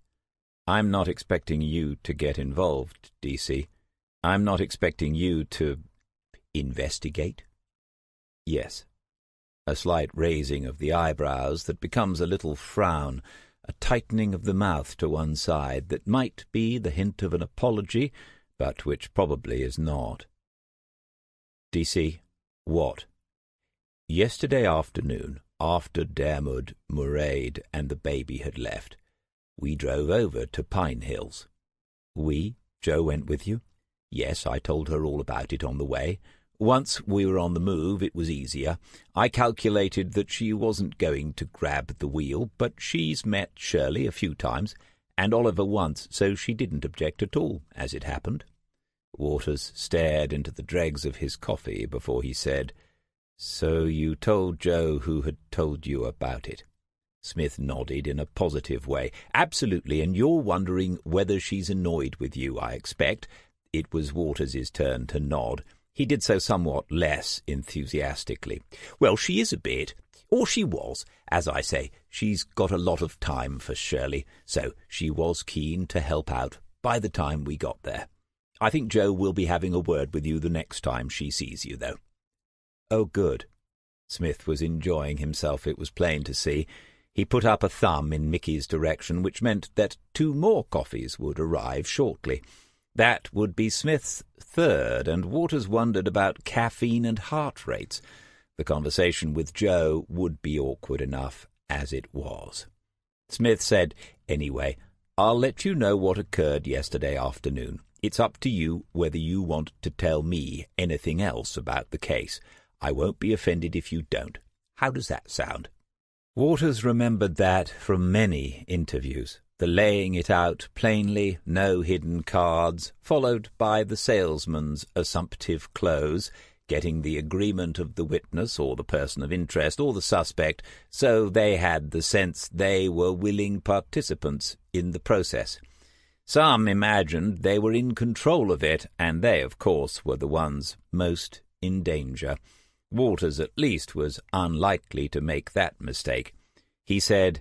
I'm not expecting you to get involved, DC. I'm not expecting you to investigate." "Yes." A slight raising of the eyebrows that becomes a little frown, a tightening of the mouth to one side that might be the hint of an apology, but which probably is not. "DC, what?" "Yesterday afternoon, after Dermot, Murade, and the baby had left, we drove over to Pine Hills." "We? Joe went with you?" "Yes, I told her all about it on the way. Once we were on the move, it was easier. I calculated that she wasn't going to grab the wheel, but she's met Shirley a few times, and Oliver once, so she didn't object at all, as it happened." Waters stared into the dregs of his coffee before he said, "So you told Joe who had told you about it?" Smith nodded in a positive way. "Absolutely, and you're wondering whether she's annoyed with you, I expect." It was Waters's turn to nod. He did so somewhat less enthusiastically. "Well, she is a bit, or she was. As I say, she's got a lot of time for Shirley, so she was keen to help out by the time we got there. I think Joe will be having a word with you the next time she sees you, though." "Oh, good." Smith was enjoying himself, it was plain to see. He put up a thumb in Mickey's direction, which meant that 2 more coffees would arrive shortly. That would be Smith's third, and Waters wondered about caffeine and heart rates. The conversation with Joe would be awkward enough as it was. Smith said, "Anyway, I'll let you know what occurred yesterday afternoon. It's up to you whether you want to tell me anything else about the case. I won't be offended if you don't. How does that sound?" Waters remembered that from many interviews. The laying it out plainly, no hidden cards, followed by the salesman's assumptive close, getting the agreement of the witness or the person of interest or the suspect, so they had the sense they were willing participants in the process. Some imagined they were in control of it, and they, of course, were the ones most in danger. Waters, at least, was unlikely to make that mistake. He said,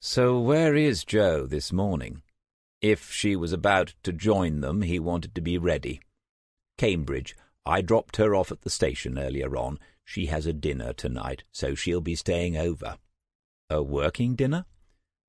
"So where is Joe this morning?" If she was about to join them, he wanted to be ready. "Cambridge. I dropped her off at the station earlier on. She has a dinner tonight, so she'll be staying over." "A working dinner?"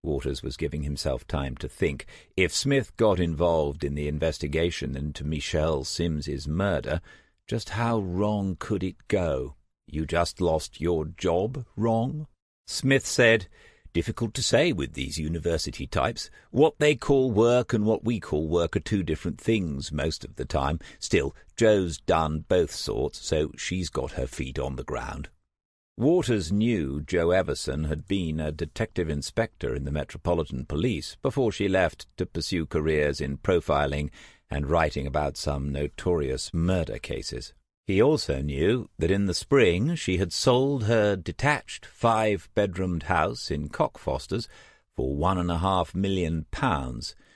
Waters was giving himself time to think. If Smith got involved in the investigation into Michelle Sims's murder, just how wrong could it go? You just lost your job wrong? Smith said, "Difficult to say with these university types. What they call work and what we call work are two different things most of the time. Still, Jo's done both sorts, so she's got her feet on the ground." Waters knew Jo Everson had been a detective inspector in the Metropolitan Police before she left to pursue careers in profiling and writing about some notorious murder cases. He also knew that in the spring she had sold her detached 5-bedroomed house in Cockfosters for £1.5 million.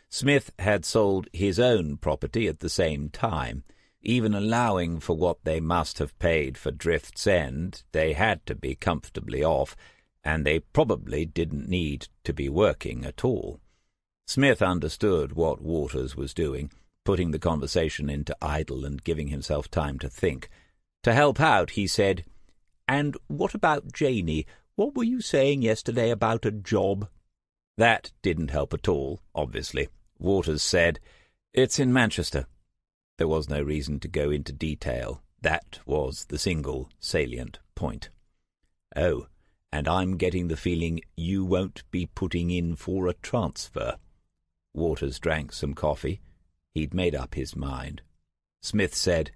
Smith had sold his own property at the same time. Even allowing for what they must have paid for Drift's End, they had to be comfortably off, and they probably didn't need to be working at all. Smith understood what Waters was doing, putting the conversation into idle and giving himself time to think. To help out, he said, "And what about Janie? What were you saying yesterday about a job?" That didn't help at all, obviously. Waters said, "It's in Manchester." There was no reason to go into detail. That was the single salient point. "Oh, and I'm getting the feeling you won't be putting in for a transfer." Waters drank some coffee. He'd made up his mind. Smith said,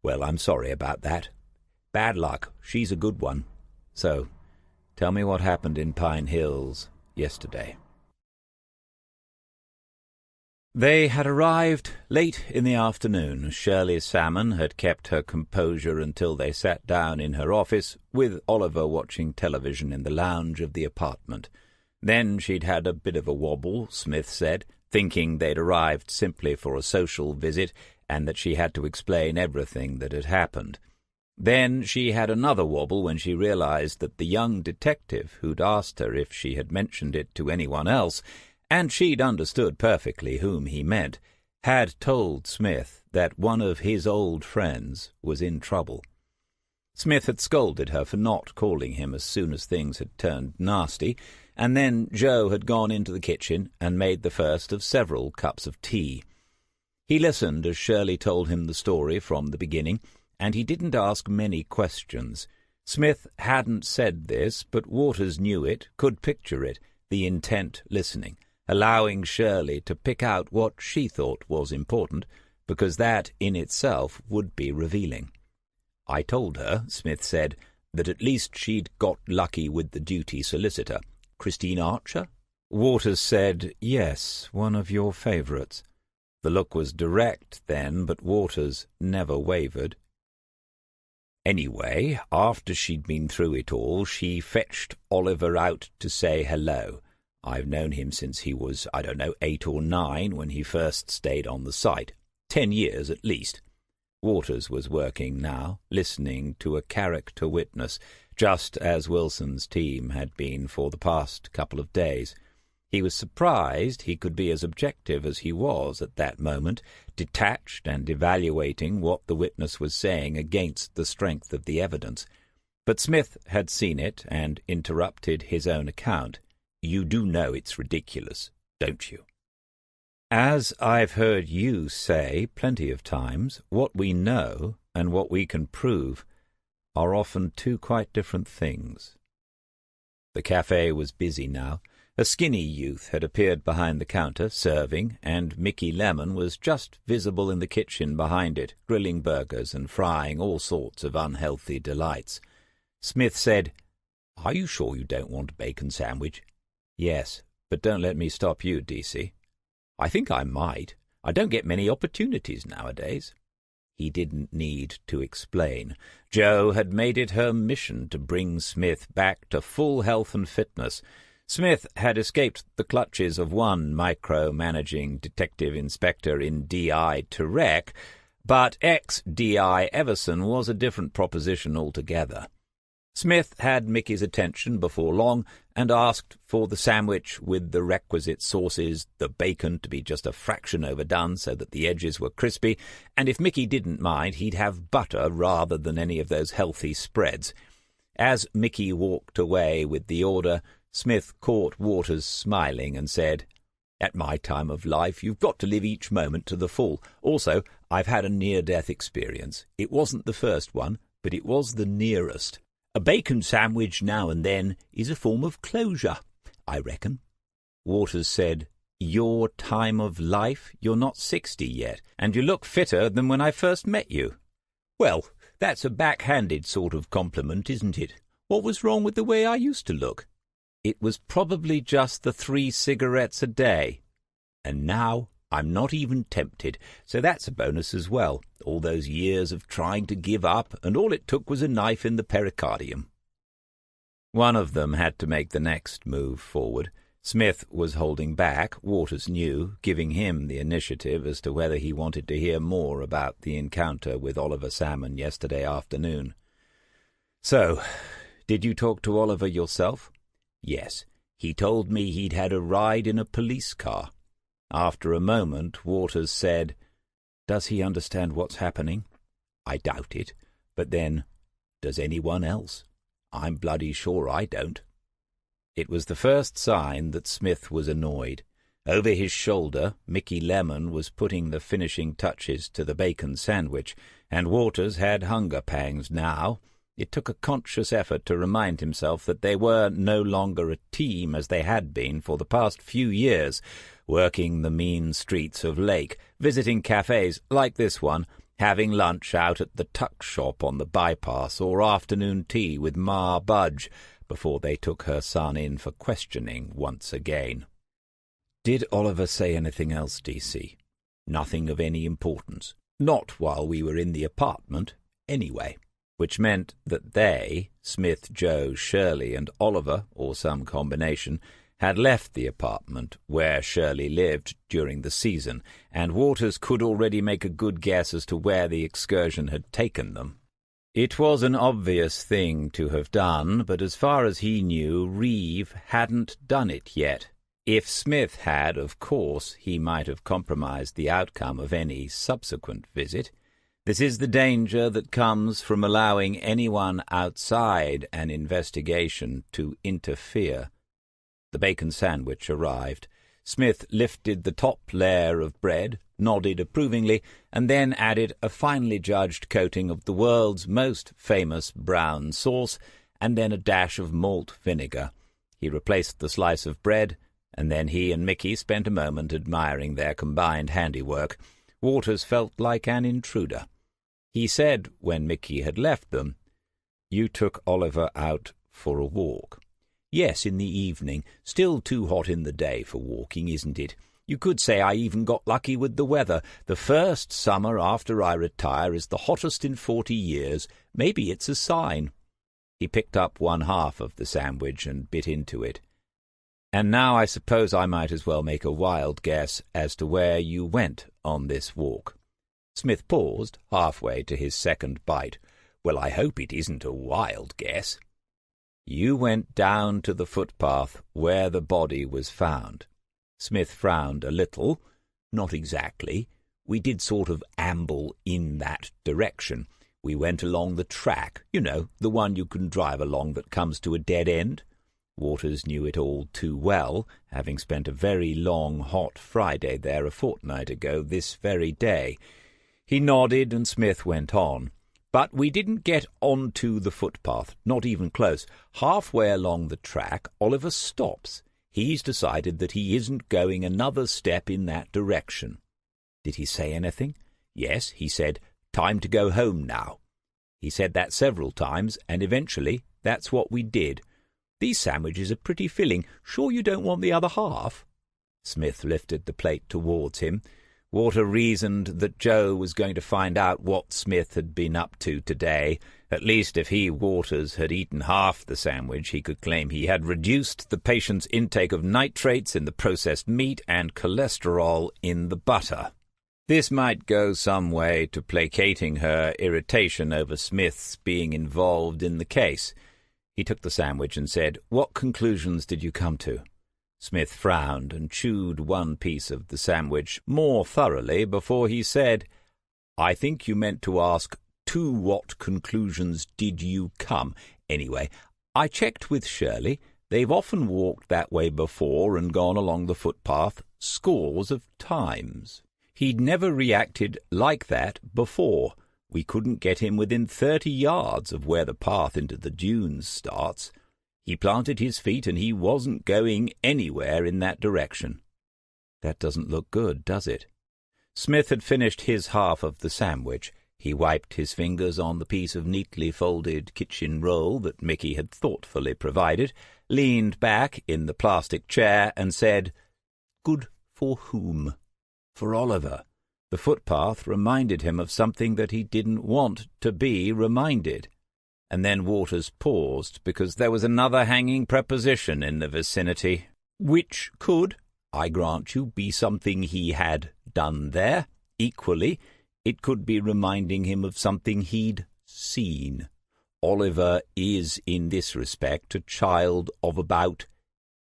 "Well, I'm sorry about that. Bad luck. She's a good one. So, tell me what happened in Pine Hills yesterday." They had arrived late in the afternoon. Shirley Salmon had kept her composure until they sat down in her office, with Oliver watching television in the lounge of the apartment. Then she'd had a bit of a wobble, Smith said, thinking they'd arrived simply for a social visit and that she had to explain everything that had happened. Then she had another wobble when she realized that the young detective who'd asked her if she had mentioned it to anyone else, and she'd understood perfectly whom he meant, had told Smith that one of his old friends was in trouble. Smith had scolded her for not calling him as soon as things had turned nasty, and then Jo had gone into the kitchen and made the first of several cups of tea. He listened as Shirley told him the story from the beginning, and he didn't ask many questions. Smith hadn't said this, but Waters knew it, could picture it, the intent listening, allowing Shirley to pick out what she thought was important, because that in itself would be revealing. "I told her," Smith said, "that at least she'd got lucky with the duty solicitor. Christine Archer?" Waters said, "Yes, one of your favourites." The look was direct then, but Waters never wavered. "Anyway, after she'd been through it all, she fetched Oliver out to say hello. I've known him since he was, 8 or 9 when he first stayed on the site. 10 years at least." Waters was working now, listening to a character witness, just as Wilson's team had been for the past couple of days. He was surprised he could be as objective as he was at that moment, detached and evaluating what the witness was saying against the strength of the evidence. But Smith had seen it and interrupted his own account. "You do know it's ridiculous, don't you?" "As I've heard you say plenty of times, what we know and what we can prove are often two quite different things." The cafe was busy now. A skinny youth had appeared behind the counter, serving, and Mickey Lemon was just visible in the kitchen behind it, grilling burgers and frying all sorts of unhealthy delights. Smith said, "Are you sure you don't want a bacon sandwich?" "Yes, but don't let me stop you, DC." "I think I might. I don't get many opportunities nowadays." He didn't need to explain. Jo had made it her mission to bring Smith back to full health and fitness. Smith had escaped the clutches of one micro-managing detective inspector in D.I. Turek, but ex-D.I. Everson was a different proposition altogether. Smith had Mickey's attention before long and asked for the sandwich with the requisite sauces, the bacon to be just a fraction overdone so that the edges were crispy, and if Mickey didn't mind, he'd have butter rather than any of those healthy spreads. As Mickey walked away with the order, Smith caught Waters smiling and said, "At my time of life, you've got to live each moment to the full. Also, I've had a near-death experience. It wasn't the first one, but it was the nearest. A bacon sandwich now and then is a form of closure, I reckon. Waters said, "Your time of life? You're not 60 yet, and you look fitter than when I first met you." "Well, that's a backhanded sort of compliment, isn't it? What was wrong with the way I used to look?" "It was probably just the 3 cigarettes a day. And now I'm not even tempted, so that's a bonus as well. All those years of trying to give up, and all it took was a knife in the pericardium." One of them had to make the next move forward. Smith was holding back, Waters knew, giving him the initiative as to whether he wanted to hear more about the encounter with Oliver Salmon yesterday afternoon. "So, did you talk to Oliver yourself?" "Yes. He told me he'd had a ride in a police car." After a moment, Waters said, "Does he understand what's happening?" "I doubt it. But then, does anyone else? I'm bloody sure I don't." It was the first sign that Smith was annoyed. Over his shoulder, Mickey Lemon was putting the finishing touches to the bacon sandwich, and Waters had hunger pangs now. It took a conscious effort to remind himself that they were no longer a team as they had been for the past few years, working the mean streets of Lake, visiting cafes like this one, having lunch out at the tuck shop on the bypass, or afternoon tea with Ma Budge, before they took her son in for questioning once again. "Did Oliver say anything else, DC?" "Nothing of any importance. Not while we were in the apartment, anyway." Which meant that they, Smith, Joe, Shirley, and Oliver, or some combination, had left the apartment where Shirley lived during the season, and Waters could already make a good guess as to where the excursion had taken them. It was an obvious thing to have done, but as far as he knew, Reeve hadn't done it yet. If Smith had, of course, he might have compromised the outcome of any subsequent visit. This is the danger that comes from allowing anyone outside an investigation to interfere. The bacon sandwich arrived. Smith lifted the top layer of bread, nodded approvingly, and then added a finely judged coating of the world's most famous brown sauce, and then a dash of malt vinegar. He replaced the slice of bread, and then he and Mickey spent a moment admiring their combined handiwork. Waters felt like an intruder. He said, when Mickey had left them, "You took Oliver out for a walk." "Yes, in the evening. Still too hot in the day for walking, isn't it? You could say I even got lucky with the weather. The first summer after I retire is the hottest in 40 years. Maybe it's a sign." He picked up one half of the sandwich and bit into it. "And now I suppose I might as well make a wild guess as to where you went on this walk." Smith paused halfway to his second bite. "Well, I hope it isn't a wild guess." "You went down to the footpath where the body was found." Smith frowned a little. "Not exactly. We did sort of amble in that direction. We went along the track, you know, the one you can drive along that comes to a dead end." Waters knew it all too well, having spent a very long, hot Friday there a fortnight ago this very day. He nodded, and Smith went on. "But we didn't get onto the footpath, not even close. Halfway along the track, Oliver stops. He's decided that he isn't going another step in that direction." "Did he say anything?" "Yes, he said, 'Time to go home now.' He said that several times, and eventually that's what we did. These sandwiches are pretty filling. Sure you don't want the other half?" Smith lifted the plate towards him. Water reasoned that Joe was going to find out what Smith had been up to today. At least if he, Waters, had eaten half the sandwich, he could claim he had reduced the patient's intake of nitrates in the processed meat and cholesterol in the butter. This might go some way to placating her irritation over Smith's being involved in the case. He took the sandwich and said, "What conclusions did you come to?" Smith frowned and chewed one piece of the sandwich more thoroughly before he said, "I think you meant to ask, to what conclusions did you come? Anyway, I checked with Shirley. They've often walked that way before and gone along the footpath scores of times." He'd never reacted like that before. We couldn't get him within 30 yards of where the path into the dunes starts. He planted his feet and he wasn't going anywhere in that direction." "That doesn't look good, does it?" Smith had finished his half of the sandwich. He wiped his fingers on the piece of neatly folded kitchen roll that Mickey had thoughtfully provided, leaned back in the plastic chair, and said, "Good for whom?" "For Oliver." The footpath reminded him of something that he didn't want to be reminded. And then Waters paused, because there was another hanging preposition in the vicinity, which could, I grant you, be something he had done there. Equally, it could be reminding him of something he'd seen. Oliver is, in this respect, a child of about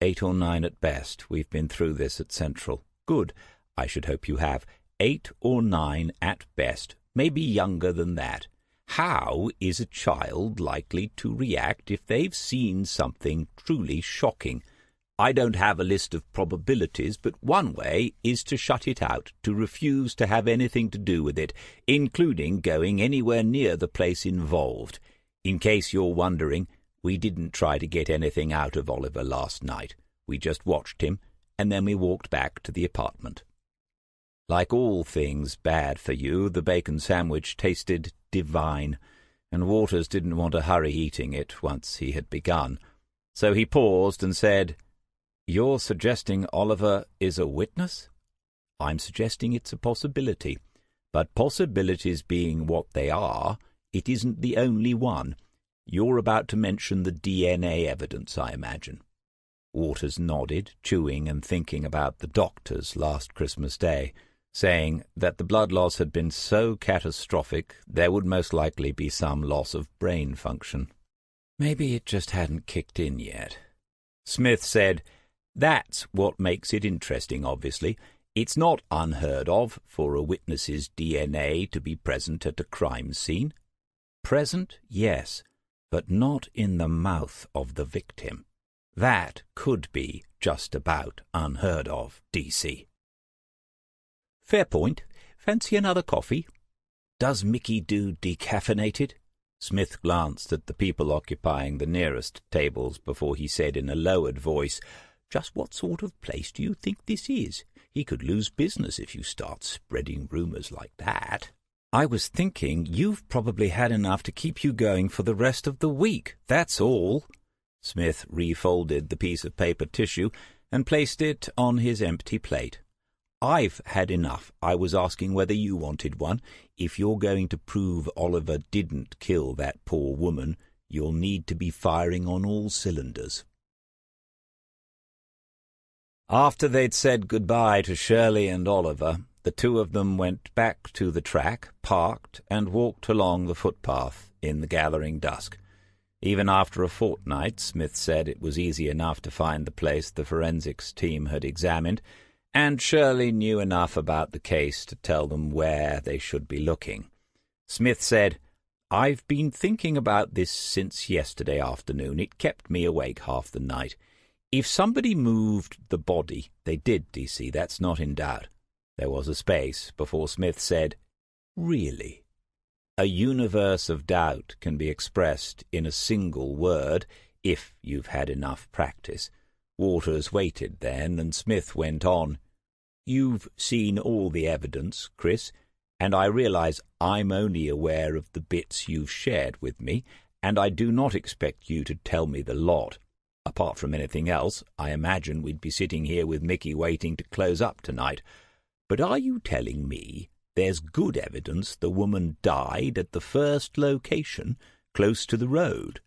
8 or 9 at best. We've been through this at Central. Good. I should hope you have. 8 or 9 at best, maybe younger than that. How is a child likely to react if they've seen something truly shocking? I don't have a list of probabilities, but one way is to shut it out, to refuse to have anything to do with it, including going anywhere near the place involved. In case you're wondering, we didn't try to get anything out of Oliver last night. We just watched him, and then we walked back to the apartment. Like all things bad for you, the bacon sandwich tasted divine, and Waters didn't want to hurry eating it once he had begun. So he paused and said, "You're suggesting Oliver is a witness?" "I'm suggesting it's a possibility. But possibilities being what they are, it isn't the only one. You're about to mention the DNA evidence, I imagine." Waters nodded, chewing and thinking about the doctors last Christmas Day, saying that the blood loss had been so catastrophic there would most likely be some loss of brain function. Maybe it just hadn't kicked in yet. Smith said, "That's what makes it interesting, obviously. It's not unheard of for a witness's DNA to be present at a crime scene." "Present, yes, but not in the mouth of the victim. That could be just about unheard of, DC." "Fair point. Fancy another coffee?" "Does Mickey do decaffeinated?" Smith glanced at the people occupying the nearest tables before he said in a lowered voice, "Just what sort of place do you think this is? He could lose business if you start spreading rumours like that." "I was thinking you've probably had enough to keep you going for the rest of the week, that's all." Smith refolded the piece of paper tissue and placed it on his empty plate. "I've had enough. I was asking whether you wanted one. If you're going to prove Oliver didn't kill that poor woman, you'll need to be firing on all cylinders." After they'd said goodbye to Shirley and Oliver, the two of them went back to the track, parked, and walked along the footpath in the gathering dusk. Even after a fortnight, Smith said it was easy enough to find the place the forensics team had examined, and Shirley knew enough about the case to tell them where they should be looking. Smith said, "I've been thinking about this since yesterday afternoon. It kept me awake half the night. If somebody moved the body, they did, DC, that's not in doubt." There was a space before Smith said, "Really?" A universe of doubt can be expressed in a single word, if you've had enough practice. Waters waited then, and Smith went on, "You've seen all the evidence, Chris, and I realize I'm only aware of the bits you've shared with me, and I do not expect you to tell me the lot. Apart from anything else, I imagine we'd be sitting here with Mickey waiting to close up tonight. But are you telling me there's good evidence the woman died at the first location, close to the road?"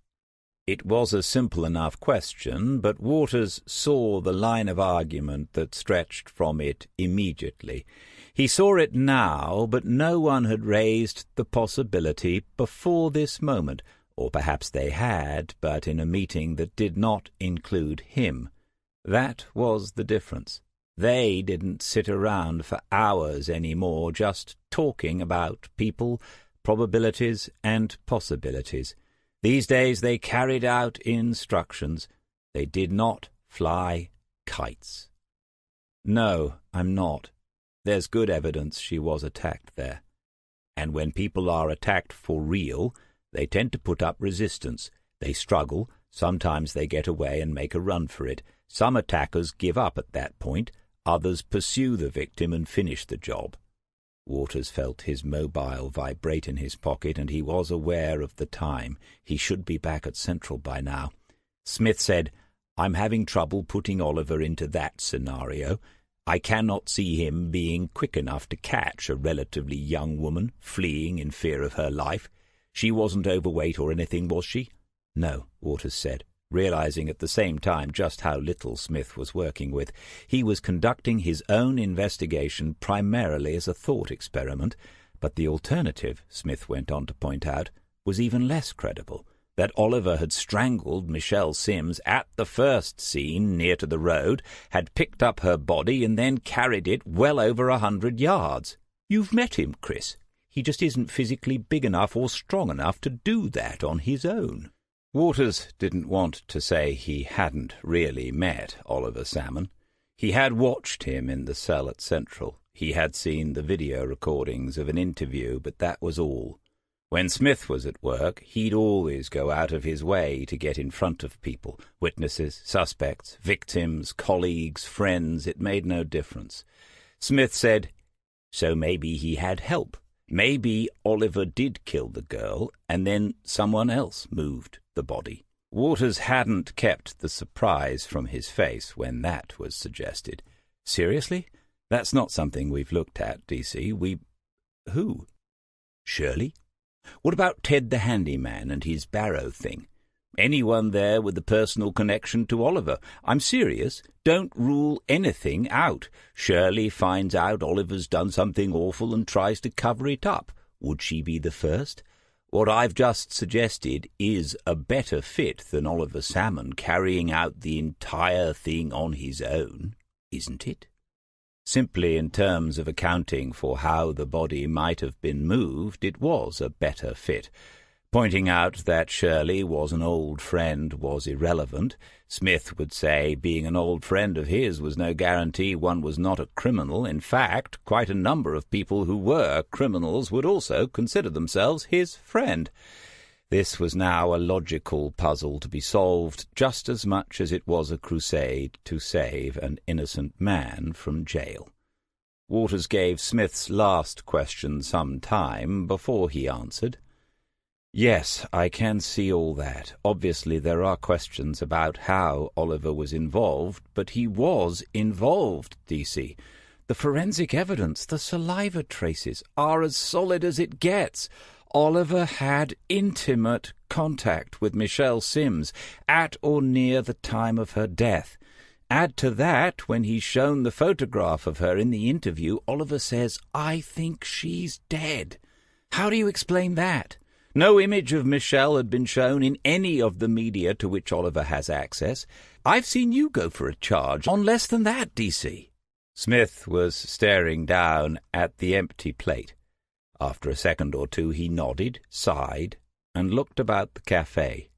It was a simple enough question, but Waters saw the line of argument that stretched from it immediately. He saw it now, but no one had raised the possibility before this moment, or perhaps they had, but in a meeting that did not include him. That was the difference. They didn't sit around for hours any more just talking about people, probabilities, and possibilities. These days they carried out instructions. They did not fly kites. "No, I'm not. There's good evidence she was attacked there. And when people are attacked for real, they tend to put up resistance. They struggle. Sometimes they get away and make a run for it. Some attackers give up at that point. Others pursue the victim and finish the job. Waters felt his mobile vibrate in his pocket, and he was aware of the time. He should be back at Central by now. Smith said, "I'm having trouble putting Oliver into that scenario. I cannot see him being quick enough to catch a relatively young woman fleeing in fear of her life. She wasn't overweight or anything, was she?" "No," Waters said, realizing at the same time just how little Smith was working with. He was conducting his own investigation primarily as a thought experiment, but the alternative, Smith went on to point out, was even less credible. That Oliver had strangled Michelle Sims at the first scene near to the road, had picked up her body and then carried it well over 100 yards. "You've met him, Chris. He just isn't physically big enough or strong enough to do that on his own." Waters didn't want to say he hadn't really met Oliver Salmon. He had watched him in the cell at Central. He had seen the video recordings of an interview, but that was all. When Smith was at work, he'd always go out of his way to get in front of people, witnesses, suspects, victims, colleagues, friends. It made no difference. Smith said, "So maybe he had help. Maybe Oliver did kill the girl, and then someone else moved the body." Waters hadn't kept the surprise from his face when that was suggested. "Seriously? That's not something we've looked at, DC. Who? Shirley? What about Ted the handyman and his barrow thing? Anyone there with a personal connection to Oliver? I'm serious. Don't rule anything out. Shirley finds out Oliver's done something awful and tries to cover it up. Would she be the first? What I've just suggested is a better fit than Oliver Salmon carrying out the entire thing on his own, isn't it? Simply in terms of accounting for how the body might have been moved, it was a better fit. Pointing out that Shirley was an old friend was irrelevant. Smith would say being an old friend of his was no guarantee one was not a criminal. In fact, quite a number of people who were criminals would also consider themselves his friend. This was now a logical puzzle to be solved just as much as it was a crusade to save an innocent man from jail. Waters gave Smith's last question some time before he answered. "Yes, I can see all that. Obviously there are questions about how Oliver was involved, but he was involved, DC. The forensic evidence, the saliva traces, are as solid as it gets. Oliver had intimate contact with Michelle Sims at or near the time of her death. Add to that, when he's shown the photograph of her in the interview, Oliver says, 'I think she's dead.' How do you explain that? No image of Michelle had been shown in any of the media to which Oliver has access. I've seen you go for a charge on less than that, DC." Smith was staring down at the empty plate. After a second or two he nodded, sighed, and looked about the cafe.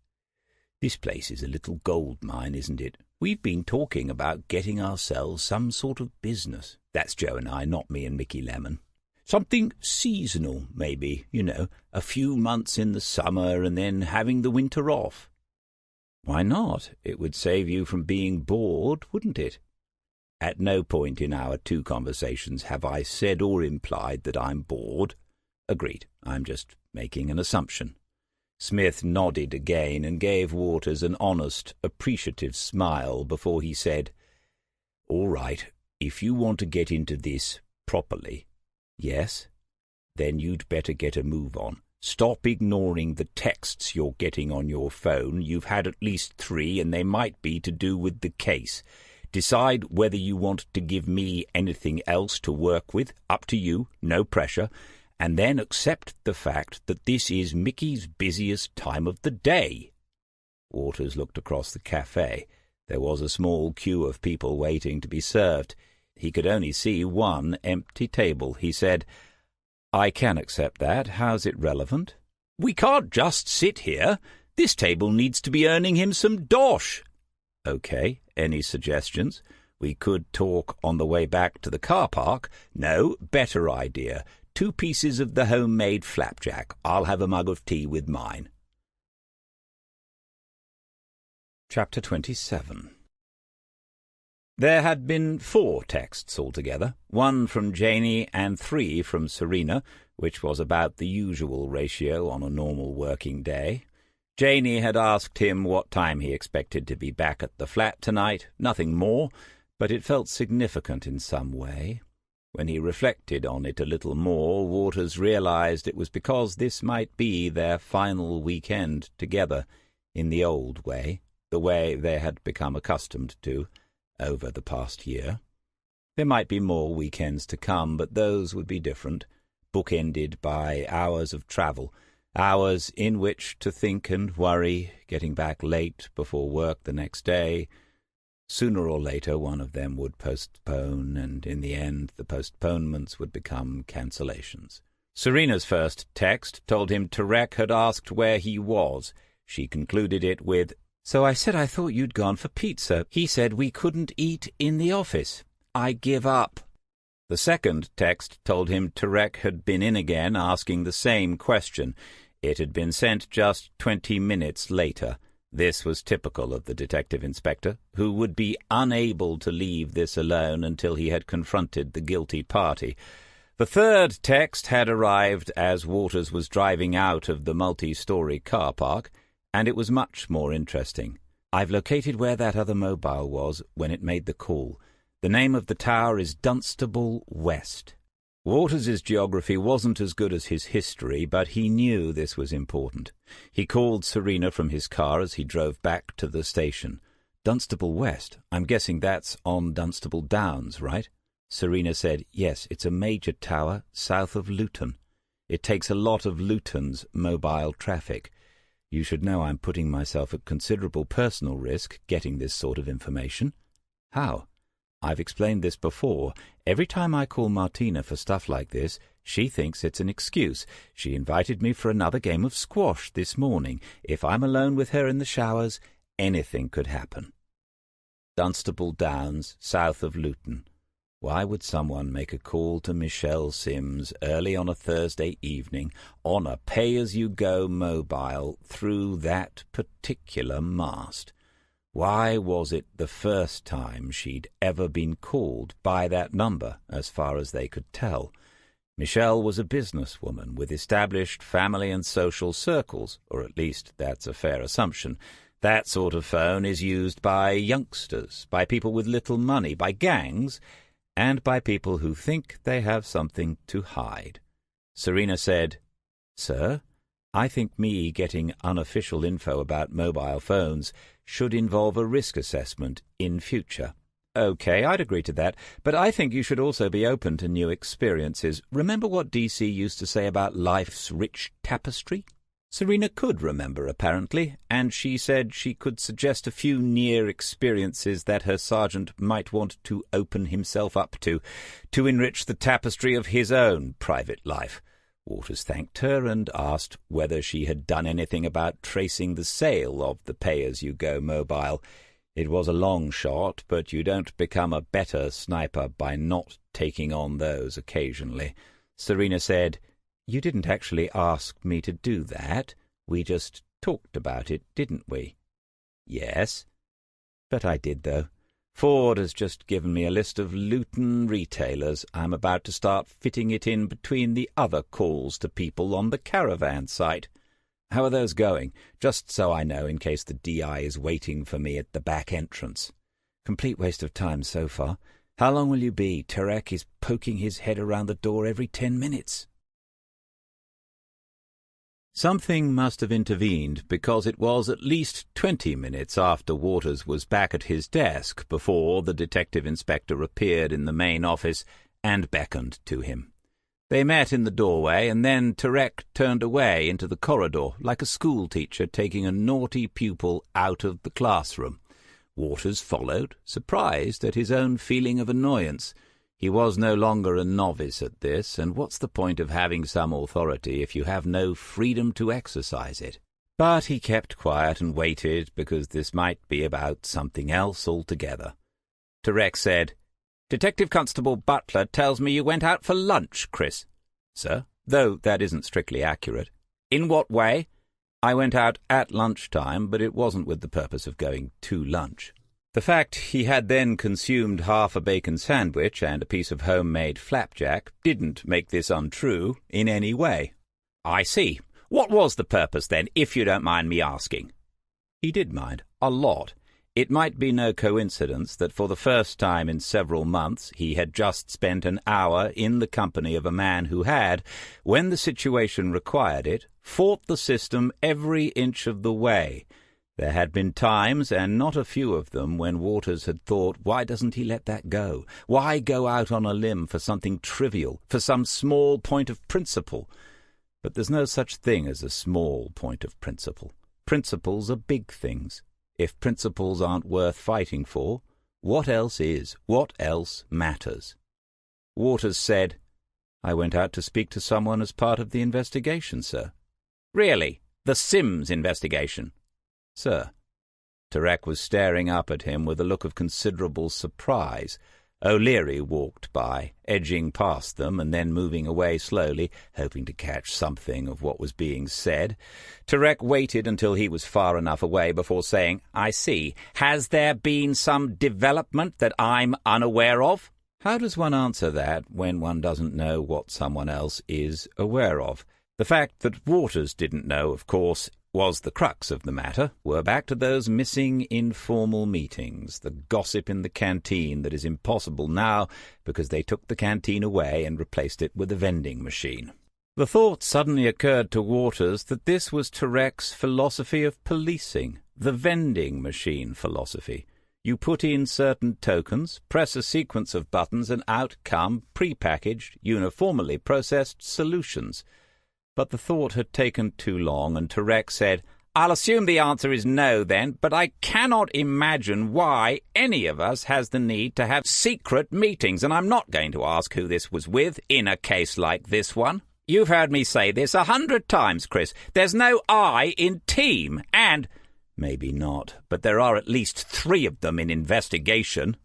"This place is a little gold mine, isn't it? We've been talking about getting ourselves some sort of business. That's Joe and I, not me and Mickey Lemon. Something seasonal, maybe, a few months in the summer and then having the winter off." "Why not? It would save you from being bored, wouldn't it?" "At no point in our 2 conversations have I said or implied that I'm bored." "Agreed. I'm just making an assumption." Smith nodded again and gave Waters an honest, appreciative smile before he said, "All right, if you want to get into this properly." "Yes?" "Then you'd better get a move on. Stop ignoring the texts you're getting on your phone. You've had at least 3, and they might be to do with the case. Decide whether you want to give me anything else to work with. Up to you, no pressure. And then accept the fact that this is Mickey's busiest time of the day." Waters looked across the cafe. There was a small queue of people waiting to be served. He could only see one empty table. He said, "I can accept that. How's it relevant?" "We can't just sit here. This table needs to be earning him some dosh." "Okay. Any suggestions?" "We could talk on the way back to the car park." "No, better idea. 2 pieces of the homemade flapjack. I'll have a mug of tea with mine. Chapter 27. There had been 4 texts altogether, 1 from Janey and 3 from Serena, which was about the usual ratio on a normal working day. Janey had asked him what time he expected to be back at the flat tonight, nothing more, but it felt significant in some way. When he reflected on it a little more, Waters realized it was because this might be their final weekend together in the old way, the way they had become accustomed to over the past year. There might be more weekends to come, but those would be different, bookended by hours of travel, hours in which to think and worry, getting back late before work the next day. Sooner or later one of them would postpone, and in the end the postponements would become cancellations. Serena's first text told him Tarek had asked where he was. She concluded it with, "So I said I thought you'd gone for pizza. He said we couldn't eat in the office. I give up." The second text told him Tarek had been in again asking the same question. It had been sent just 20 minutes later. This was typical of the detective inspector, who would be unable to leave this alone until he had confronted the guilty party. The third text had arrived as Waters was driving out of the multi-story car park, and it was much more interesting. "I've located where that other mobile was when it made the call. The name of the tower is Dunstable West." Waters's geography wasn't as good as his history, but he knew this was important. He called Serena from his car as he drove back to the station. "Dunstable West? I'm guessing that's on Dunstable Downs, right?" Serena said, "Yes, it's a major tower south of Luton. It takes a lot of Luton's mobile traffic. You should know I'm putting myself at considerable personal risk getting this sort of information." "How?" "I've explained this before. Every time I call Martina for stuff like this, she thinks it's an excuse. She invited me for another game of squash this morning. If I'm alone with her in the showers, anything could happen." Dunstable Downs, south of Luton. Why would someone make a call to Michelle Sims early on a Thursday evening on a pay-as-you-go mobile through that particular mast? Why was it the first time she'd ever been called by that number, as far as they could tell? Michelle was a businesswoman with established family and social circles, or at least that's a fair assumption. That sort of phone is used by youngsters, by people with little money, by gangs, and by people who think they have something to hide. Serena said, "Sir, I think me getting unofficial info about mobile phones should involve a risk assessment in future." "Okay, I'd agree to that, but I think you should also be open to new experiences. Remember what DC used to say about life's rich tapestry?" Serena could remember, apparently, and she said she could suggest a few near experiences that her sergeant might want to open himself up to enrich the tapestry of his own private life. Waters thanked her and asked whether she had done anything about tracing the sale of the pay-as-you-go mobile. It was a long shot, but you don't become a better sniper by not taking on those occasionally. Serena said, "You didn't actually ask me to do that. We just talked about it, didn't we?" "Yes." "But I did, though. Ford has just given me a list of Luton retailers. I'm about to start fitting it in between the other calls to people on the caravan site. How are those going? Just so I know in case the DI is waiting for me at the back entrance." "Complete waste of time so far. How long will you be? Tarek is poking his head around the door every 10 minutes. Something must have intervened, because it was at least 20 minutes after Waters was back at his desk before the detective inspector appeared in the main office and beckoned to him. They met in the doorway, and then Tarek turned away into the corridor, like a schoolteacher taking a naughty pupil out of the classroom. Waters followed, surprised at his own feeling of annoyance. He was no longer a novice at this, and what's the point of having some authority if you have no freedom to exercise it? But he kept quiet and waited, because this might be about something else altogether. Tarek said, "Detective Constable Butler tells me you went out for lunch, Chris." sir, though that isn't strictly accurate. In what way? I went out at lunchtime, but it wasn't with the purpose of going to lunch. The fact he had then consumed half a bacon sandwich and a piece of homemade flapjack didn't make this untrue in any way. I see. What was the purpose, then, if you don't mind me asking? He did mind, a lot. It might be no coincidence that for the first time in several months he had just spent an hour in the company of a man who had, when the situation required it, fought the system every inch of the way. There had been times, and not a few of them, when Waters had thought, why doesn't he let that go? Why go out on a limb for something trivial, for some small point of principle? But there's no such thing as a small point of principle. Principles are big things. If principles aren't worth fighting for, what else is? What else matters? Waters said, I went out to speak to someone as part of the investigation, sir. Really? The Sims investigation? Sir. Turek was staring up at him with a look of considerable surprise. O'Leary walked by, edging past them and then moving away slowly, hoping to catch something of what was being said. Turek waited until he was far enough away before saying, I see. Has there been some development that I'm unaware of? How does one answer that when one doesn't know what someone else is aware of? The fact that Waters didn't know, of course, was the crux of the matter. We're back to those missing informal meetings, the gossip in the canteen that is impossible now because they took the canteen away and replaced it with a vending machine. The thought suddenly occurred to Waters that this was Turek's philosophy of policing, the vending machine philosophy. You put in certain tokens, press a sequence of buttons, and out come pre-packaged, uniformly processed solutions. But the thought had taken too long, and Turek said, I'll assume the answer is no, then, but I cannot imagine why any of us has the need to have secret meetings, and I'm not going to ask who this was with in a case like this one. You've heard me say this 100 times, Chris. There's no I in team, and... Maybe not, but there are at least 3 of them in investigation.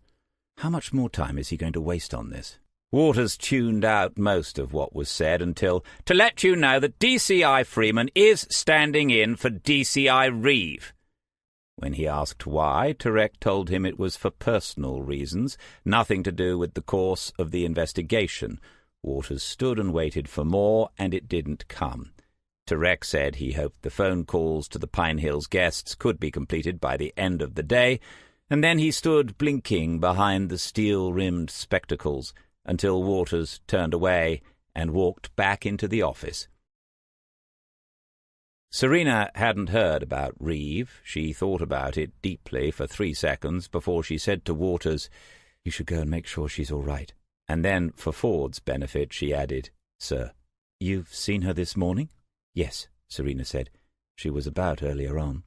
How much more time is he going to waste on this? Waters tuned out most of what was said until, to let you know that DCI Freeman is standing in for DCI Reeve. When he asked why, Turek told him it was for personal reasons, nothing to do with the course of the investigation. Waters stood and waited for more, and it didn't come. Turek said he hoped the phone calls to the Pine Hills guests could be completed by the end of the day, and then he stood blinking behind the steel-rimmed spectacles until Waters turned away and walked back into the office. Serena hadn't heard about Reeve. She thought about it deeply for 3 seconds before she said to Waters, You should go and make sure she's all right. And then, for Ford's benefit, she added, Sir, you've seen her this morning? Yes, Serena said. She was about earlier on.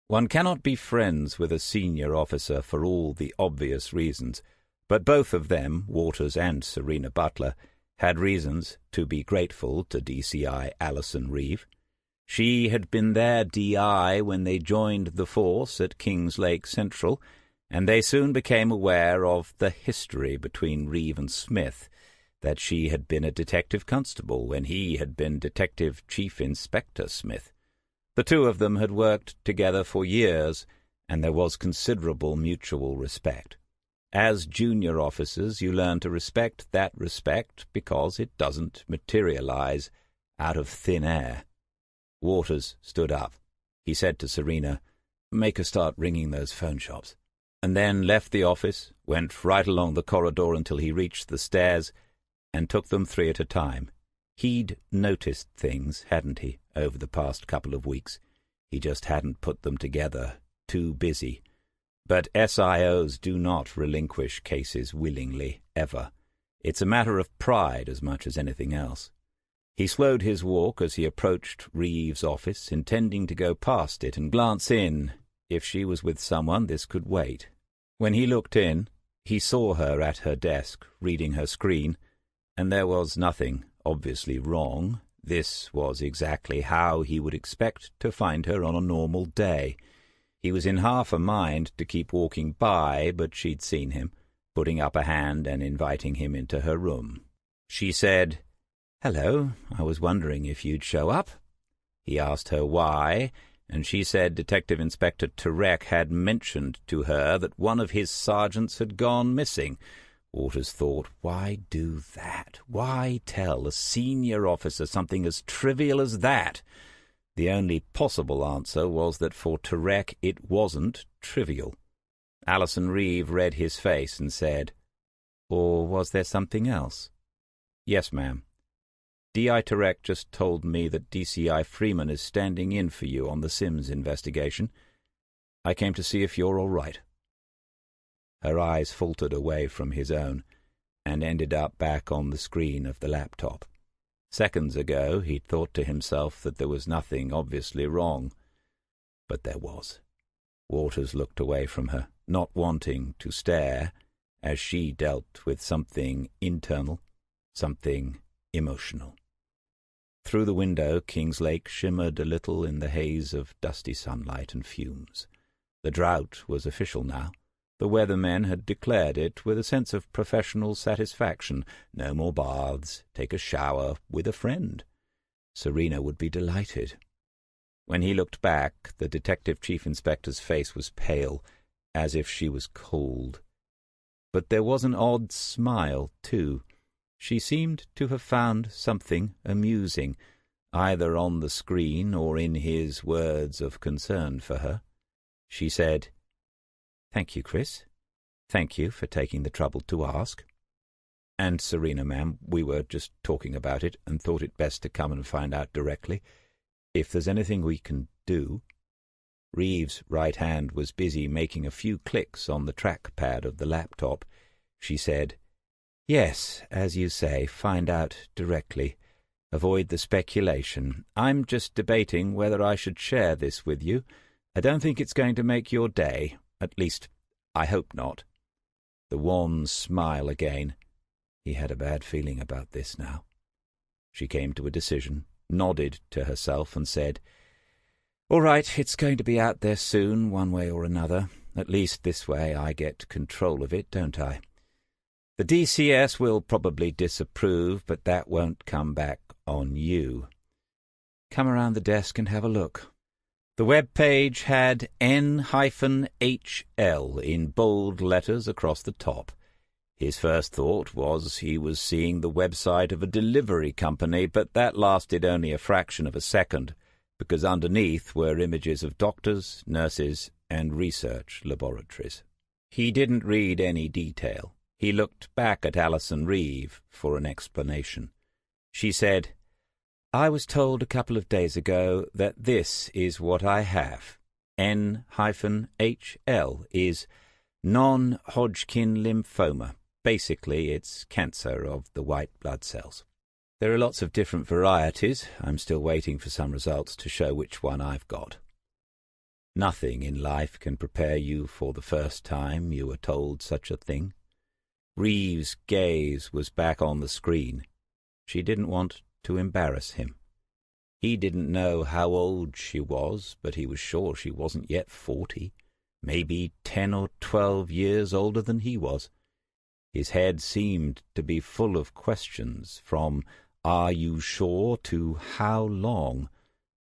One cannot be friends with a senior officer for all the obvious reasons, but both of them, Waters and Serena Butler, had reasons to be grateful to DCI Alison Reeve. She had been their DI when they joined the force at Kings Lake Central, and they soon became aware of the history between Reeve and Smith, that she had been a detective constable when he had been Detective Chief Inspector Smith. The 2 of them had worked together for years, and there was considerable mutual respect. As junior officers, you learn to respect that respect because it doesn't materialize out of thin air. Waters stood up. He said to Serena, Make her start ringing those phone shops, and then left the office, went right along the corridor until he reached the stairs, and took them 3 at a time. He'd noticed things, hadn't he, over the past couple of weeks. He just hadn't put them together, too busy. But SIOs do not relinquish cases willingly, ever. It's a matter of pride as much as anything else. He slowed his walk as he approached Reeve's office, intending to go past it and glance in. If she was with someone, this could wait. When he looked in, he saw her at her desk, reading her screen, and there was nothing obviously wrong. This was exactly how he would expect to find her on a normal day. He was in half a mind to keep walking by, but she'd seen him, putting up a hand and inviting him into her room. She said, "Hello, I was wondering if you'd show up." He asked her why, and she said Detective Inspector Turek had mentioned to her that one of his sergeants had gone missing. Waters thought, why do that? Why tell a senior officer something as trivial as that? The only possible answer was that for Turek it wasn't trivial. Alison Reeve read his face and said, "Or was there something else?" "Yes, ma'am. D.I. Turek just told me that DCI Freeman is standing in for you on the Sims investigation. I came to see if you're all right." Her eyes faltered away from his own and ended up back on the screen of the laptop. Seconds ago he'd thought to himself that there was nothing obviously wrong. But there was. Waters looked away from her, not wanting to stare, as she dealt with something internal, something emotional. Through the window, King's Lake shimmered a little in the haze of dusty sunlight and fumes. The drought was official now. The weathermen had declared it with a sense of professional satisfaction. No more baths. Take a shower with a friend. Serena would be delighted. When he looked back, the Detective Chief Inspector's face was pale, as if she was cold. But there was an odd smile, too. She seemed to have found something amusing, either on the screen or in his words of concern for her. She said, "Thank you, Chris. Thank you for taking the trouble to ask. And, Serena, ma'am, we were just talking about it and thought it best to come and find out directly. If there's anything we can do—" Reeve's right hand was busy making a few clicks on the trackpad of the laptop. She said, "Yes, as you say, find out directly. Avoid the speculation. I'm just debating whether I should share this with you. I don't think it's going to make your day. At least, I hope not." The wan smile again. He had a bad feeling about this now. She came to a decision, nodded to herself, and said, "All right, it's going to be out there soon, one way or another. At least this way I get control of it, don't I? The DCS will probably disapprove, but that won't come back on you. Come around the desk and have a look." The web page had N-HL in bold letters across the top. His first thought was he was seeing the website of a delivery company, but that lasted only a fraction of a second, because underneath were images of doctors, nurses, and research laboratories. He didn't read any detail. He looked back at Alison Reeve for an explanation. She said, "I was told a couple of days ago that this is what I have. N-HL is non-Hodgkin lymphoma. Basically, it's cancer of the white blood cells. There are lots of different varieties. I'm still waiting for some results to show which one I've got. Nothing in life can prepare you for the first time you are told such a thing." Reeve's gaze was back on the screen. She didn't want to embarrass him. He didn't know how old she was, but he was sure she wasn't yet 40, maybe 10 or 12 years older than he was. His head seemed to be full of questions, from "Are you sure?" to "How long?"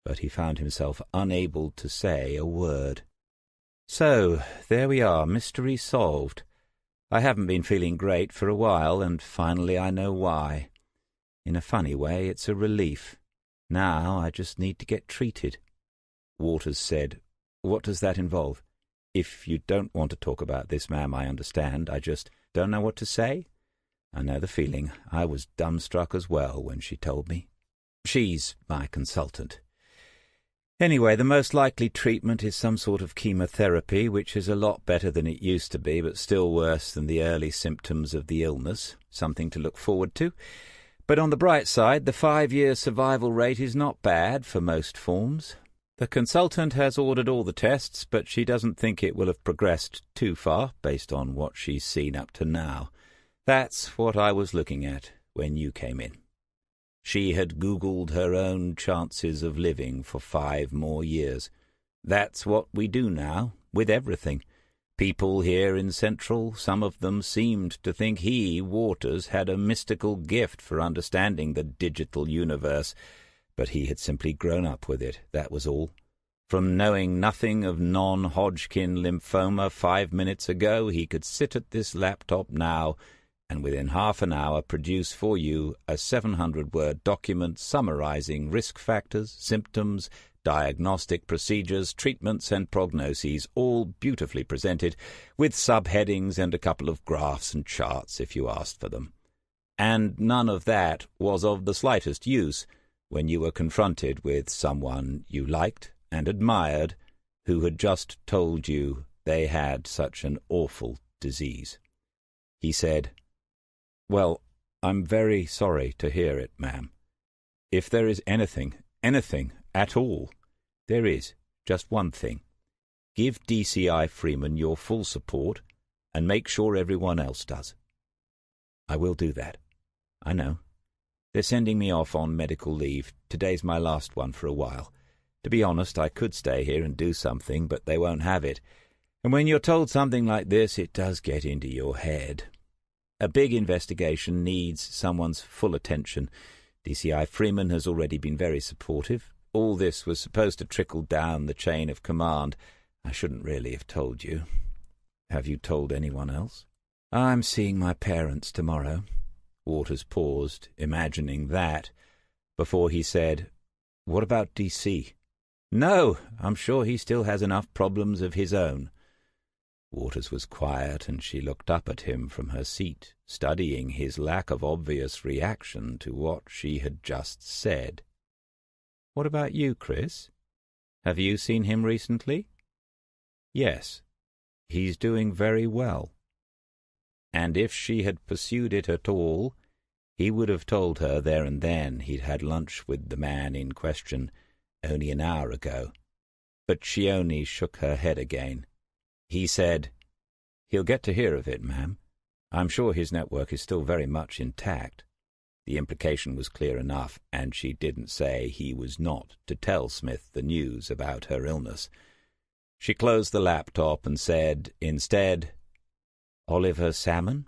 But he found himself unable to say a word. "So, there we are, mystery solved. I haven't been feeling great for a while, and finally I know why. In a funny way, it's a relief. Now I just need to get treated." Waters said, "What does that involve?" "If you don't want to talk about this, ma'am, I understand. I just don't know what to say." I know the feeling. I was dumbstruck as well when she told me. She's my consultant. Anyway, the most likely treatment is some sort of chemotherapy, which is a lot better than it used to be, but still worse than the early symptoms of the illness. Something to look forward to. But on the bright side, the 5-year survival rate is not bad for most forms. The consultant has ordered all the tests, but she doesn't think it will have progressed too far, based on what she's seen up to now. That's what I was looking at when you came in. She had Googled her own chances of living for 5 more years. That's what we do now, with everything. People here in Central, some of them seemed to think he, Waters, had a mystical gift for understanding the digital universe, but he had simply grown up with it, that was all. From knowing nothing of non-Hodgkin lymphoma 5 minutes ago, he could sit at this laptop now and within half an hour produce for you a 700-word document summarizing risk factors, symptoms, diagnostic procedures, treatments and prognoses, all beautifully presented, with subheadings and a couple of graphs and charts if you asked for them. And none of that was of the slightest use when you were confronted with someone you liked and admired who had just told you they had such an awful disease. He said, "Well, I'm very sorry to hear it, ma'am. If there is anything at all, there is just one thing. Give DCI Freeman your full support and make sure everyone else does." "I will do that. I know. They're sending me off on medical leave. Today's my last one for a while. To be honest, I could stay here and do something, but they won't have it. And when you're told something like this, it does get into your head. A big investigation needs someone's full attention. DCI Freeman has already been very supportive. All this was supposed to trickle down the chain of command. I shouldn't really have told you. Have you told anyone else?" "I'm seeing my parents tomorrow." Waters paused, imagining that, before he said, "What about DC?" "No, I'm sure he still has enough problems of his own." Waters was quiet, and she looked up at him from her seat, studying his lack of obvious reaction to what she had just said. "What about you, Chris? Have you seen him recently?" "Yes. He's doing very well." And if she had pursued it at all, he would have told her there and then he'd had lunch with the man in question only an hour ago. But she only shook her head again. He said, "He'll get to hear of it, ma'am. I'm sure his network is still very much intact." The implication was clear enough, and she didn't say he was not to tell Smith the news about her illness. She closed the laptop and said, instead, "Oliver Salmon?"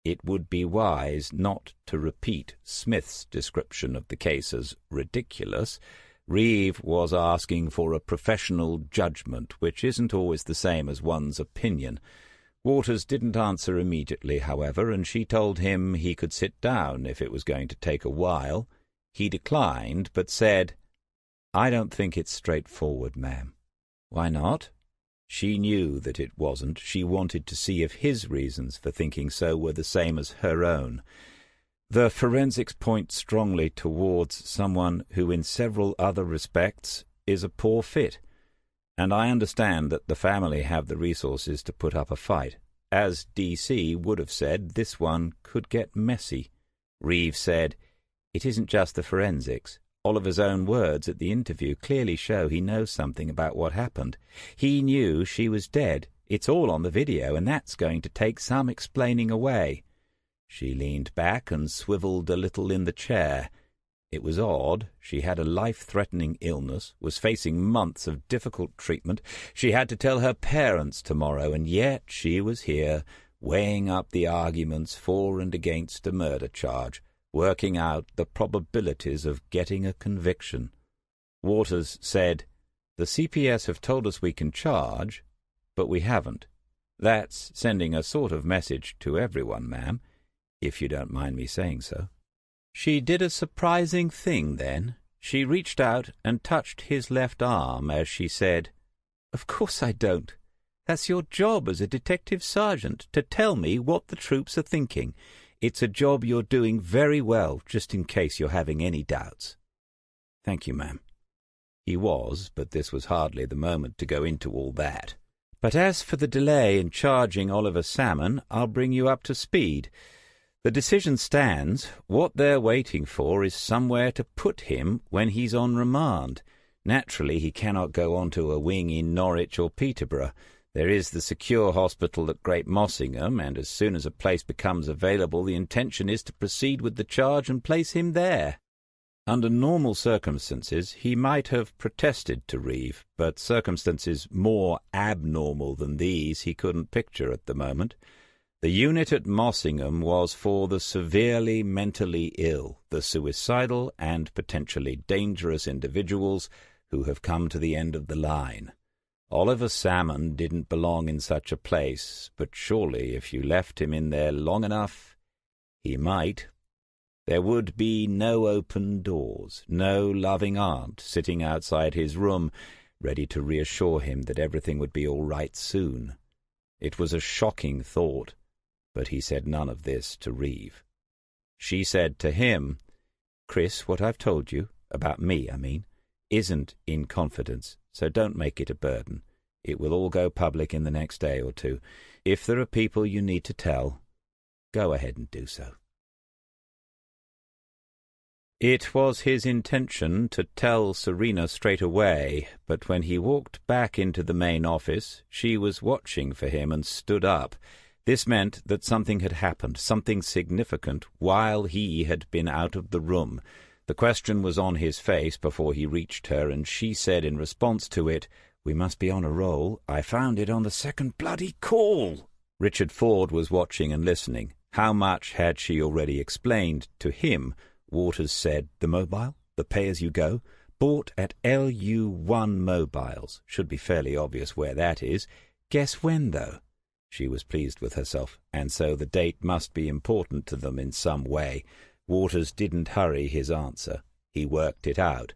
It would be wise not to repeat Smith's description of the case as ridiculous. Reeve was asking for a professional judgment, which isn't always the same as one's opinion. Waters didn't answer immediately, however, and she told him he could sit down if it was going to take a while. He declined, but said, "I don't think it's straightforward, ma'am." "Why not?" She knew that it wasn't. She wanted to see if his reasons for thinking so were the same as her own. "The forensics point strongly towards someone who in several other respects is a poor fit, and I understand that the family have the resources to put up a fight. As DC would have said, this one could get messy." Reeve said, "It isn't just the forensics. Oliver's own words at the interview clearly show he knows something about what happened. He knew she was dead. It's all on the video, and that's going to take some explaining away." She leaned back and swiveled a little in the chair. It was odd. She had a life-threatening illness, was facing months of difficult treatment. She had to tell her parents tomorrow, and yet she was here, weighing up the arguments for and against a murder charge, working out the probabilities of getting a conviction. Waters said, "The CPS have told us we can charge, but we haven't. That's sending a sort of message to everyone, ma'am, if you don't mind me saying so." She did a surprising thing then. She reached out and touched his left arm as she said, "Of course I don't. That's your job as a detective sergeant, to tell me what the troops are thinking. It's a job you're doing very well, just in case you're having any doubts." "Thank you, ma'am." He was, but this was hardly the moment to go into all that. "But as for the delay in charging Oliver Salmon, I'll bring you up to speed. The decision stands. What they're waiting for is somewhere to put him when he's on remand. Naturally, he cannot go on to a wing in Norwich or Peterborough. There is the secure hospital at Great Mossingham, and as soon as a place becomes available, the intention is to proceed with the charge and place him there." Under normal circumstances, he might have protested to Reeve, but circumstances more abnormal than these he couldn't picture at the moment. The unit at Mossingham was for the severely mentally ill, the suicidal and potentially dangerous individuals who have come to the end of the line. Oliver Salmon didn't belong in such a place, but surely if you left him in there long enough, he might. There would be no open doors, no loving aunt sitting outside his room, ready to reassure him that everything would be all right soon. It was a shocking thought, but he said none of this to Reeve. She said to him, "Chris, what I've told you, about me, I mean, isn't in confidence, so don't make it a burden. It will all go public in the next day or two. If there are people you need to tell, go ahead and do so." It was his intention to tell Serena straight away, but when he walked back into the main office, she was watching for him and stood up. This meant that something had happened, something significant, while he had been out of the room. The question was on his face before he reached her, and she said in response to it, "We must be on a roll. I found it on the second bloody call." Richard Ford was watching and listening. How much had she already explained to him? Waters said, "The mobile, the pay-as-you-go, bought at LU1 Mobiles. Should be fairly obvious where that is. Guess when, though?" She was pleased with herself, and so the date must be important to them in some way. Waters didn't hurry his answer. He worked it out.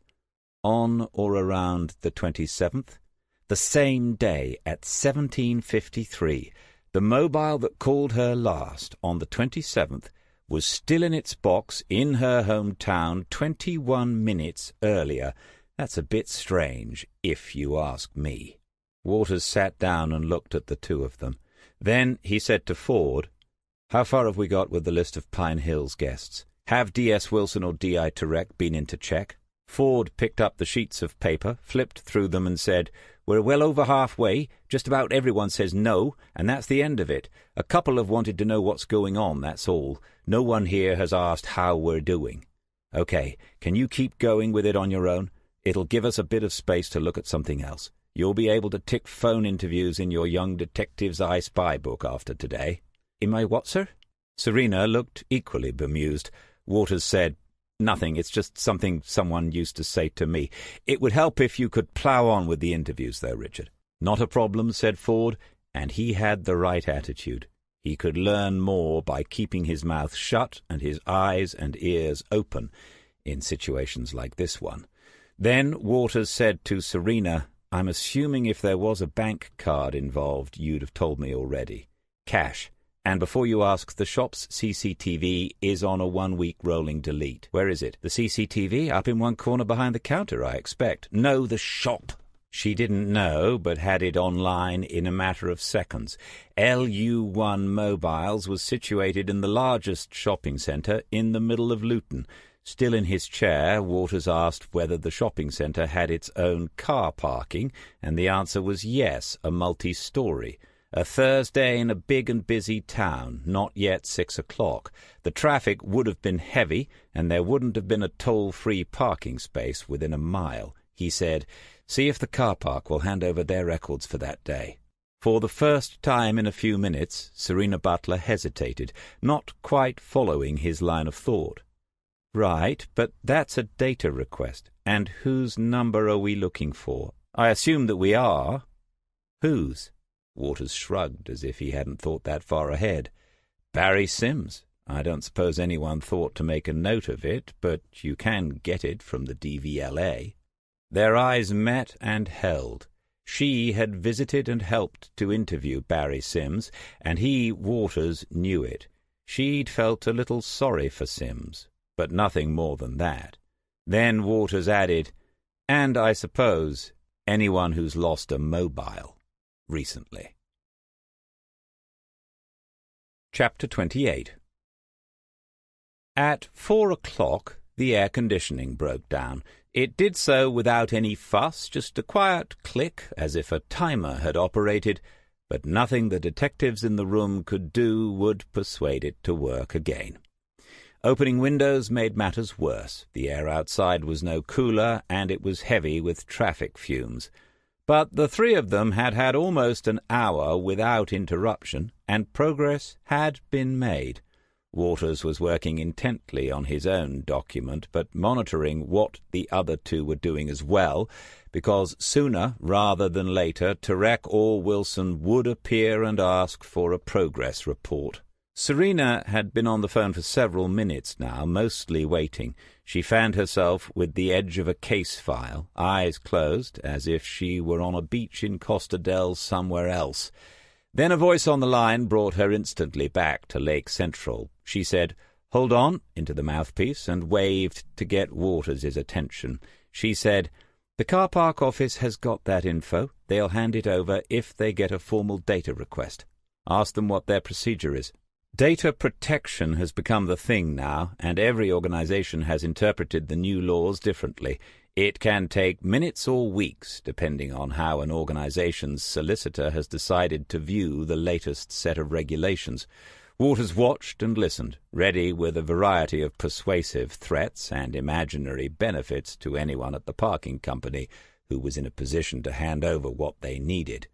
On or around the 27th? The same day, at 17:53, the mobile that called her last, on the 27th, was still in its box in her hometown 21 minutes earlier. That's a bit strange, if you ask me. Waters sat down and looked at the two of them. Then he said to Ford, "How far have we got with the list of Pine Hills guests? Have D.S. Wilson or D.I. Turek been in to check?" Ford picked up the sheets of paper, flipped through them and said, "We're well over halfway. Just about everyone says no, and that's the end of it. A couple have wanted to know what's going on, that's all. No one here has asked how we're doing." "Okay, can you keep going with it on your own? It'll give us a bit of space to look at something else. You'll be able to tick phone interviews in your young detective's I Spy book after today." "In my what, sir?" Serena looked equally bemused. Waters said, "Nothing, it's just something someone used to say to me. It would help if you could plough on with the interviews, though, Richard." "Not a problem," said Ford, and he had the right attitude. He could learn more by keeping his mouth shut and his eyes and ears open in situations like this one. Then Waters said to Serena, "I'm assuming if there was a bank card involved, you'd have told me already. Cash. And before you ask, the shop's CCTV is on a 1-week rolling delete. Where is it?" "The CCTV? Up in one corner behind the counter, I expect." "No, the shop." She didn't know, but had it online in a matter of seconds. LU1 Mobiles was situated in the largest shopping centre in the middle of Luton. Still in his chair, Waters asked whether the shopping centre had its own car parking, and the answer was yes, a multi-storey. A Thursday in a big and busy town, not yet 6 o'clock. The traffic would have been heavy, and there wouldn't have been a toll-free parking space within a mile. He said, "See if the car park will hand over their records for that day." For the first time in a few minutes, Serena Butler hesitated, not quite following his line of thought. "Right, but that's a data request. And whose number are we looking for? I assume that we are." "Whose?" Waters shrugged as if he hadn't thought that far ahead. "Barry Sims. I don't suppose anyone thought to make a note of it, but you can get it from the DVLA." Their eyes met and held. She had visited and helped to interview Barry Sims, and he, Waters, knew it. She'd felt a little sorry for Sims, but nothing more than that. Then Waters added, "And I suppose anyone who's lost a mobile recently." Chapter 28. At 4 o'clock, the air conditioning broke down. It did so without any fuss, just a quiet click, as if a timer had operated, but nothing the detectives in the room could do would persuade it to work again. Opening windows made matters worse. The air outside was no cooler, and it was heavy with traffic fumes. But the three of them had had almost an hour without interruption, and progress had been made. Waters was working intently on his own document, but monitoring what the other two were doing as well, because sooner rather than later Turek or Wilson would appear and ask for a progress report. Serena had been on the phone for several minutes now, mostly waiting. She found herself with the edge of a case file, eyes closed, as if she were on a beach in Costa del somewhere else. Then a voice on the line brought her instantly back to Lake Central. She said, "Hold on," into the mouthpiece, and waved to get Waters' attention. She said, "The car park office has got that info. They'll hand it over if they get a formal data request. Ask them what their procedure is." Data protection has become the thing now, and every organization has interpreted the new laws differently. It can take minutes or weeks, depending on how an organization's solicitor has decided to view the latest set of regulations. Waters watched and listened, ready with a variety of persuasive threats and imaginary benefits to anyone at the parking company who was in a position to hand over what they needed.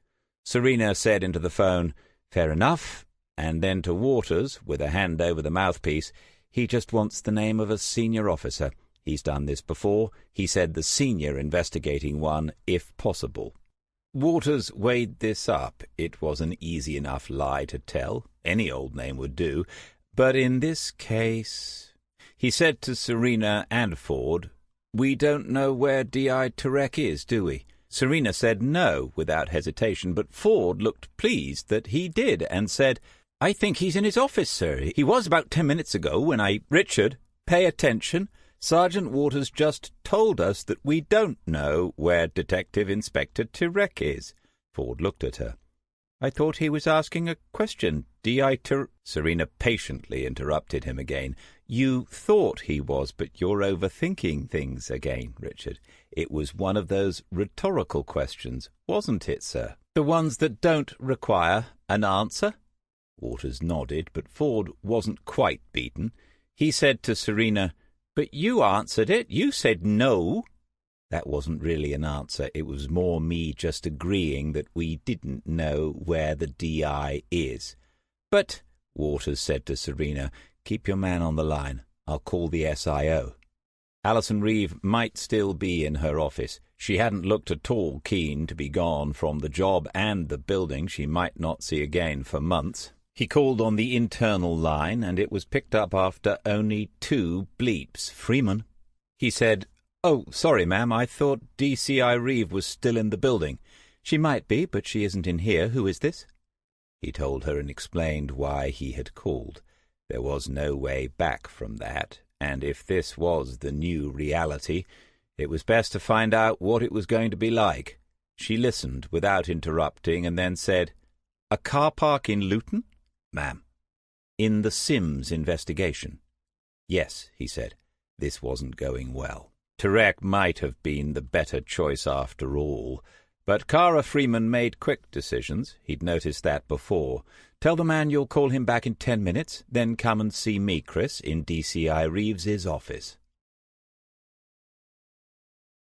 Serena said into the phone, "Fair enough," and then to Waters, with a hand over the mouthpiece, "He just wants the name of a senior officer. He's done this before. He said the senior investigating one, if possible." Waters weighed this up. It was an easy enough lie to tell. Any old name would do. But in this case... He said to Serena and Ford, "We don't know where D.I. Turek is, do we?" Serena said no, without hesitation, but Ford looked pleased that he did, and said, "I think he's in his office, sir. He was about 10 minutes ago when I—" "Richard, pay attention. Sergeant Waters just told us that we don't know where Detective Inspector Turek is." Ford looked at her. "I thought he was asking a question. D.I. Serena patiently interrupted him again. "You thought he was, but you're overthinking things again, Richard. It was one of those rhetorical questions, wasn't it, sir? The ones that don't require an answer?" Waters nodded, but Ford wasn't quite beaten. He said to Serena, "But you answered it. You said no." That wasn't really an answer. It was more me just agreeing that we didn't know where the D.I. is. "But," Waters said to Serena, "keep your man on the line. I'll call the S.I.O. Alison Reeve might still be in her office. She hadn't looked at all keen to be gone from the job and the building she might not see again for months. He called on the internal line, and it was picked up after only 2 bleeps. "Freeman." He said, "Oh, sorry, ma'am, I thought DCI Reeve was still in the building." "She might be, but she isn't in here. Who is this?" He told her and explained why he had called. There was no way back from that, and if this was the new reality, it was best to find out what it was going to be like. She listened without interrupting and then said, "A car park in Luton?" "Ma'am." "In the Sims investigation?" "Yes," he said. This wasn't going well. Turek might have been the better choice after all, but Kara Freeman made quick decisions. He'd noticed that before. "Tell the man you'll call him back in 10 minutes, then come and see me, Chris, in DCI Reeves's office."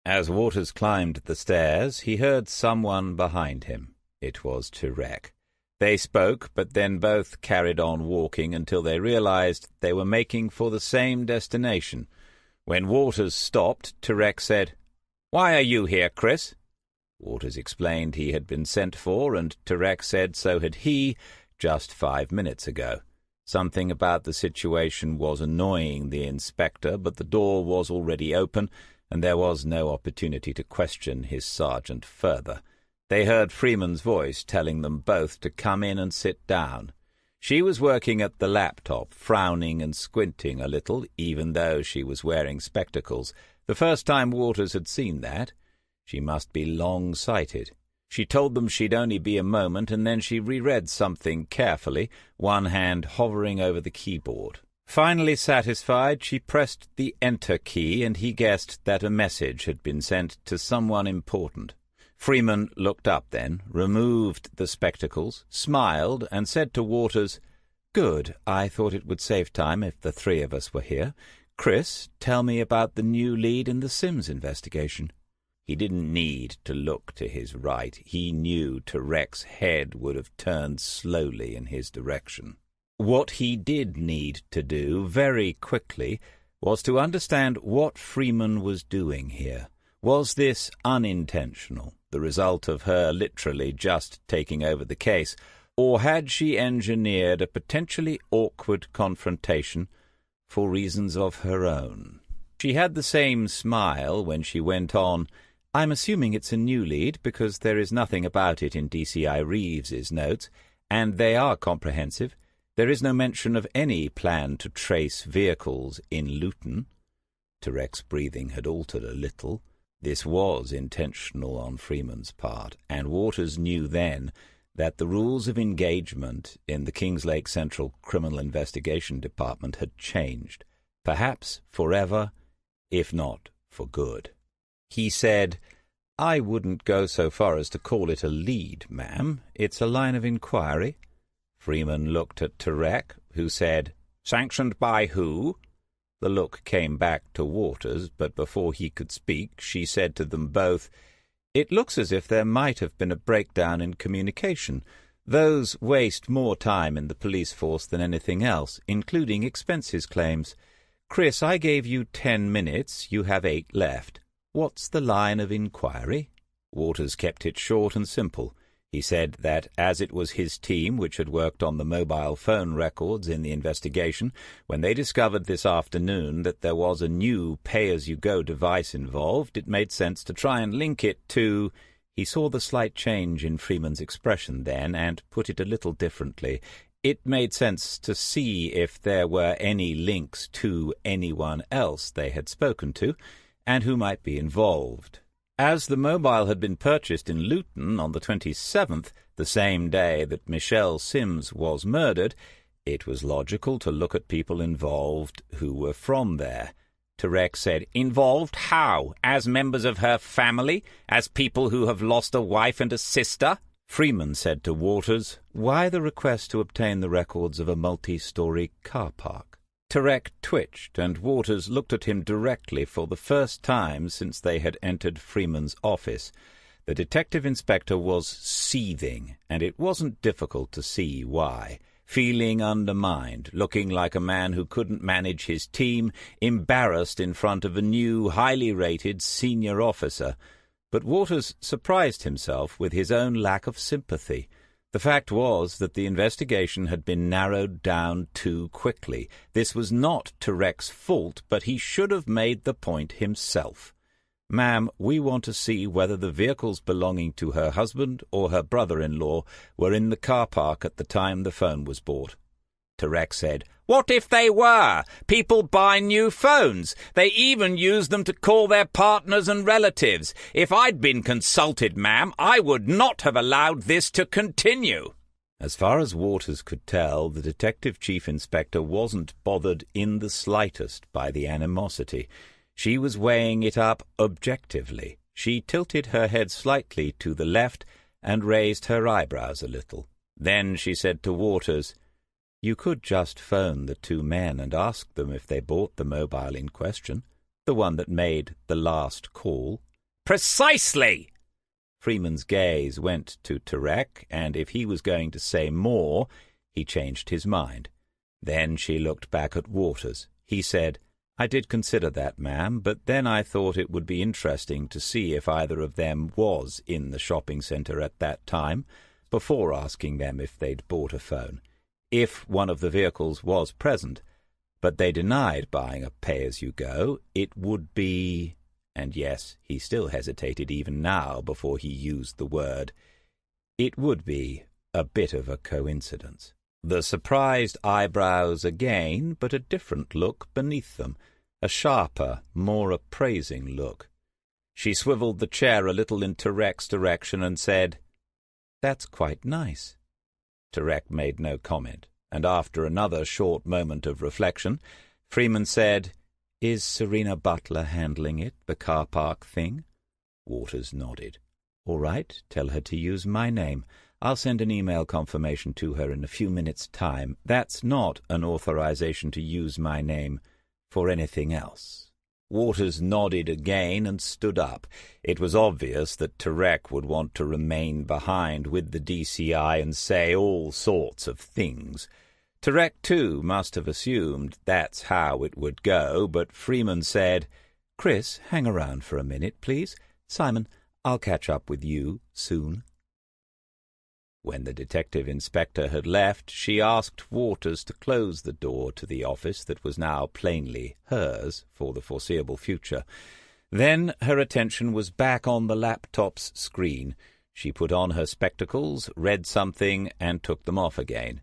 As Waters climbed the stairs, he heard someone behind him. It was Turek. They spoke, but then both carried on walking until they realized they were making for the same destination. When Waters stopped, Turek said, "Why are you here, Chris?" Waters explained he had been sent for, and Turek said so had he, just 5 minutes ago. Something about the situation was annoying the inspector, but the door was already open, and there was no opportunity to question his sergeant further. They heard Freeman's voice telling them both to come in and sit down. She was working at the laptop, frowning and squinting a little, even though she was wearing spectacles. The first time Waters had seen that. She must be long-sighted. She told them she'd only be a moment, and then she reread something carefully, one hand hovering over the keyboard. Finally satisfied, she pressed the Enter key, and he guessed that a message had been sent to someone important. Freeman looked up then, removed the spectacles, smiled, and said to Waters, "Good. I thought it would save time if the three of us were here. Chris, tell me about the new lead in the Sims investigation." He didn't need to look to his right. He knew Tarek's head would have turned slowly in his direction. What he did need to do very quickly was to understand what Freeman was doing here. Was this unintentional, the result of her literally just taking over the case, or had she engineered a potentially awkward confrontation for reasons of her own? She had the same smile when she went on, "I'm assuming it's a new lead because there is nothing about it in DCI Reeves's notes, and they are comprehensive. There is no mention of any plan to trace vehicles in Luton." Tarek's breathing had altered a little. This was intentional on Freeman's part, and Waters knew then that the rules of engagement in the Kingslake Central Criminal Investigation Department had changed, perhaps forever, if not for good. He said, "I wouldn't go so far as to call it a lead, ma'am. It's a line of inquiry." Freeman looked at Tarek, who said, "Sanctioned by who?" The look came back to Waters, but before he could speak, she said to them both, "It looks as if there might have been a breakdown in communication. Those waste more time in the police force than anything else, including expenses claims. Chris, I gave you 10 minutes. You have 8 left. What's the line of inquiry?" Waters kept it short and simple. He said that as it was his team which had worked on the mobile phone records in the investigation, when they discovered this afternoon that there was a new pay-as-you-go device involved, it made sense to try and link it to— He saw the slight change in Freeman's expression then and put it a little differently. It made sense to see if there were any links to anyone else they had spoken to, and who might be involved. As the mobile had been purchased in Luton on the 27th, the same day that Michelle Sims was murdered, it was logical to look at people involved who were from there. Tarek said, "Involved how? As members of her family? As people who have lost a wife and a sister?" Freeman said to Waters, "Why the request to obtain the records of a multi-story car park?" Tarek twitched, and Waters looked at him directly for the first time since they had entered Freeman's office. The detective inspector was seething, and it wasn't difficult to see why. Feeling undermined, looking like a man who couldn't manage his team, embarrassed in front of a new, highly rated senior officer. But Waters surprised himself with his own lack of sympathy. The fact was that the investigation had been narrowed down too quickly. This was not Tarek's fault, but he should have made the point himself. "Ma'am, we want to see whether the vehicles belonging to her husband or her brother-in-law were in the car park at the time the phone was bought." Tarek said, "What if they were? People buy new phones. They even use them to call their partners and relatives. If I'd been consulted, ma'am, I would not have allowed this to continue." As far as Waters could tell, the detective chief inspector wasn't bothered in the slightest by the animosity. She was weighing it up objectively. She tilted her head slightly to the left and raised her eyebrows a little. Then she said to Waters, "You could just phone the 2 men and ask them if they bought the mobile in question, the one that made the last call." "Precisely!" Freeman's gaze went to Tarek, and if he was going to say more, he changed his mind. Then she looked back at Waters. He said, "I did consider that, ma'am, but then I thought it would be interesting to see if either of them was in the shopping centre at that time, before asking them if they'd bought a phone. If one of the vehicles was present, but they denied buying a pay-as-you-go, it would be—" and yes, he still hesitated even now before he used the word— "it would be a bit of a coincidence." The surprised eyebrows again, but a different look beneath them, a sharper, more appraising look. She swiveled the chair a little in Tarek's direction and said, "That's quite nice." Tarek made no comment, and after another short moment of reflection, Freeman said, "Is Serena Butler handling it, the car park thing?" Waters nodded. "All right, tell her to use my name. I'll send an email confirmation to her in a few minutes' time. That's not an authorization to use my name for anything else." Waters nodded again and stood up. It was obvious that Tarek would want to remain behind with the DCI and say all sorts of things. Tarek, too, must have assumed that's how it would go, but Freeman said, "Chris, hang around for a minute, please. Simon, I'll catch up with you soon." When the detective inspector had left, she asked Waters to close the door to the office that was now plainly hers for the foreseeable future. Then her attention was back on the laptop's screen. She put on her spectacles, read something, and took them off again.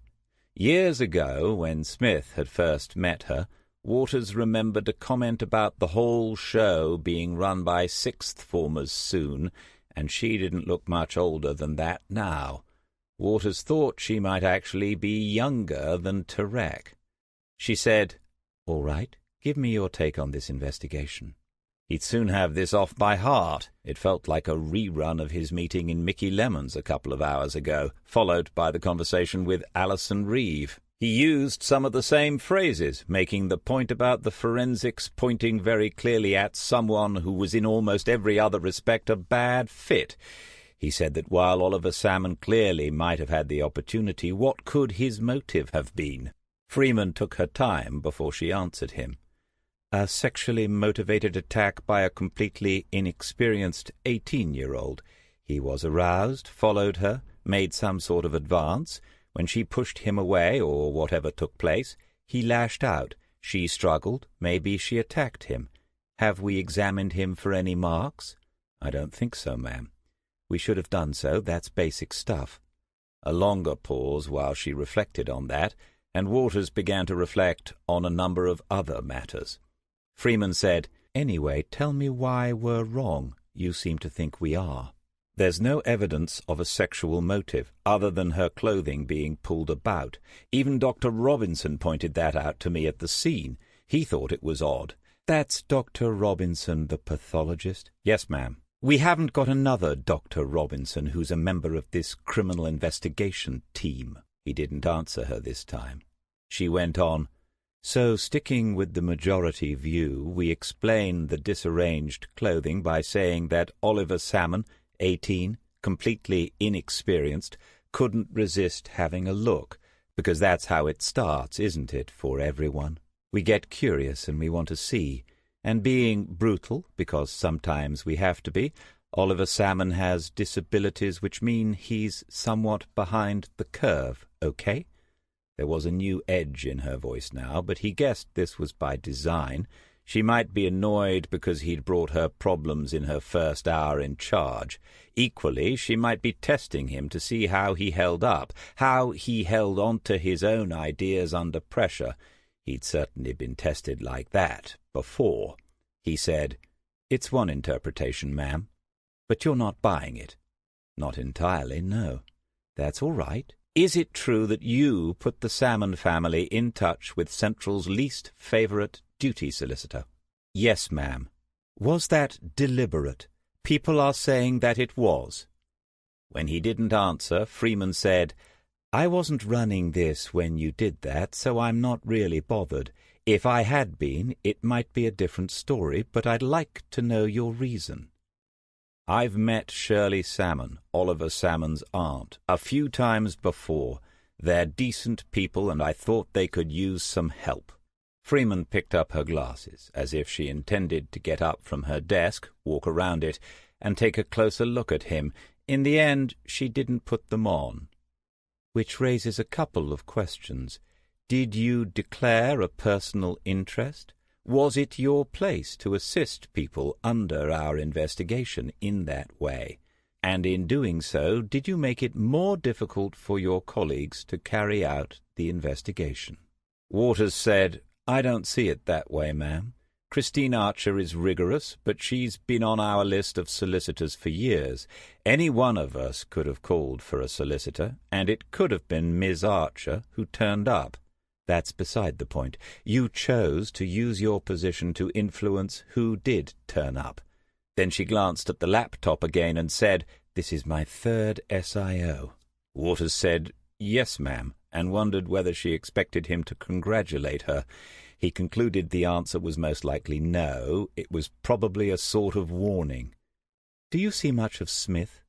Years ago, when Smith had first met her, Waters remembered a comment about the whole show being run by sixth-formers soon, and she didn't look much older than that now. Waters thought she might actually be younger than Tarek. She said, "All right, give me your take on this investigation." He'd soon have this off by heart. It felt like a rerun of his meeting in Mickey Lemon's a couple of hours ago, followed by the conversation with Alison Reeve. He used some of the same phrases, making the point about the forensics pointing very clearly at someone who was in almost every other respect a bad fit. He said that while Oliver Salmon clearly might have had the opportunity, what could his motive have been? Freeman took her time before she answered him. A sexually motivated attack by a completely inexperienced 18-year-old. He was aroused, followed her, made some sort of advance. When she pushed him away, or whatever took place, he lashed out. She struggled. Maybe she attacked him. Have we examined him for any marks? I don't think so, ma'am. We should have done so. That's basic stuff. A longer pause while she reflected on that, and Waters began to reflect on a number of other matters. Freeman said, "Anyway, tell me why we're wrong. You seem to think we are." There's no evidence of a sexual motive, other than her clothing being pulled about. Even Dr. Robinson pointed that out to me at the scene. He thought it was odd. That's Dr. Robinson, the pathologist? Yes, ma'am. We haven't got another Dr. Robinson who's a member of this criminal investigation team. He didn't answer her this time. She went on, "So, sticking with the majority view, we explain the disarranged clothing by saying that Oliver Salmon, 18, completely inexperienced, couldn't resist having a look, because that's how it starts, isn't it, for everyone? We get curious and we want to see. And being brutal, because sometimes we have to be, Oliver Salmon has disabilities which mean he's somewhat behind the curve, okay?" There was a new edge in her voice now, but he guessed this was by design. She might be annoyed because he'd brought her problems in her first hour in charge. Equally, she might be testing him to see how he held up, how he held on to his own ideas under pressure. He'd certainly been tested like that before. He said, "It's one interpretation, ma'am. But you're not buying it." "Not entirely, no." "That's all right. Is it true that you put the Salmon family in touch with Central's least favourite duty solicitor?" "Yes, ma'am." "Was that deliberate? People are saying that it was." When he didn't answer, Freeman said, "I wasn't running this when you did that, so I'm not really bothered. If I had been, it might be a different story, but I'd like to know your reason." "I've met Shirley Salmon, Oliver Salmon's aunt, a few times before. They're decent people, and I thought they could use some help." Freeman picked up her glasses, as if she intended to get up from her desk, walk around it, and take a closer look at him. In the end, she didn't put them on. "Which raises a couple of questions. Did you declare a personal interest? Was it your place to assist people under our investigation in that way? And in doing so, did you make it more difficult for your colleagues to carry out the investigation?" Waters said, "I don't see it that way, ma'am. Christine Archer is rigorous, but she's been on our list of solicitors for years. Any one of us could have called for a solicitor, and it could have been Ms. Archer who turned up. That's beside the point. You chose to use your position to influence who did turn up." Then she glanced at the laptop again and said, "This is my third SIO. Waters said, "Yes, ma'am," and wondered whether she expected him to congratulate her. He concluded the answer was most likely no. It was probably a sort of warning. "Do you see much of Smith?"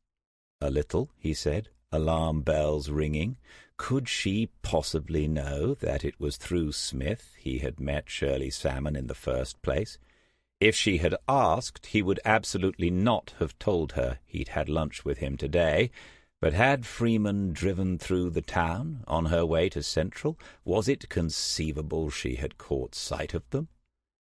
"A little," he said, alarm bells ringing. Could she possibly know that it was through Smith he had met Shirley Salmon in the first place? If she had asked, he would absolutely not have told her he'd had lunch with him today. But had Freeman driven through the town on her way to Central? Was it conceivable she had caught sight of them?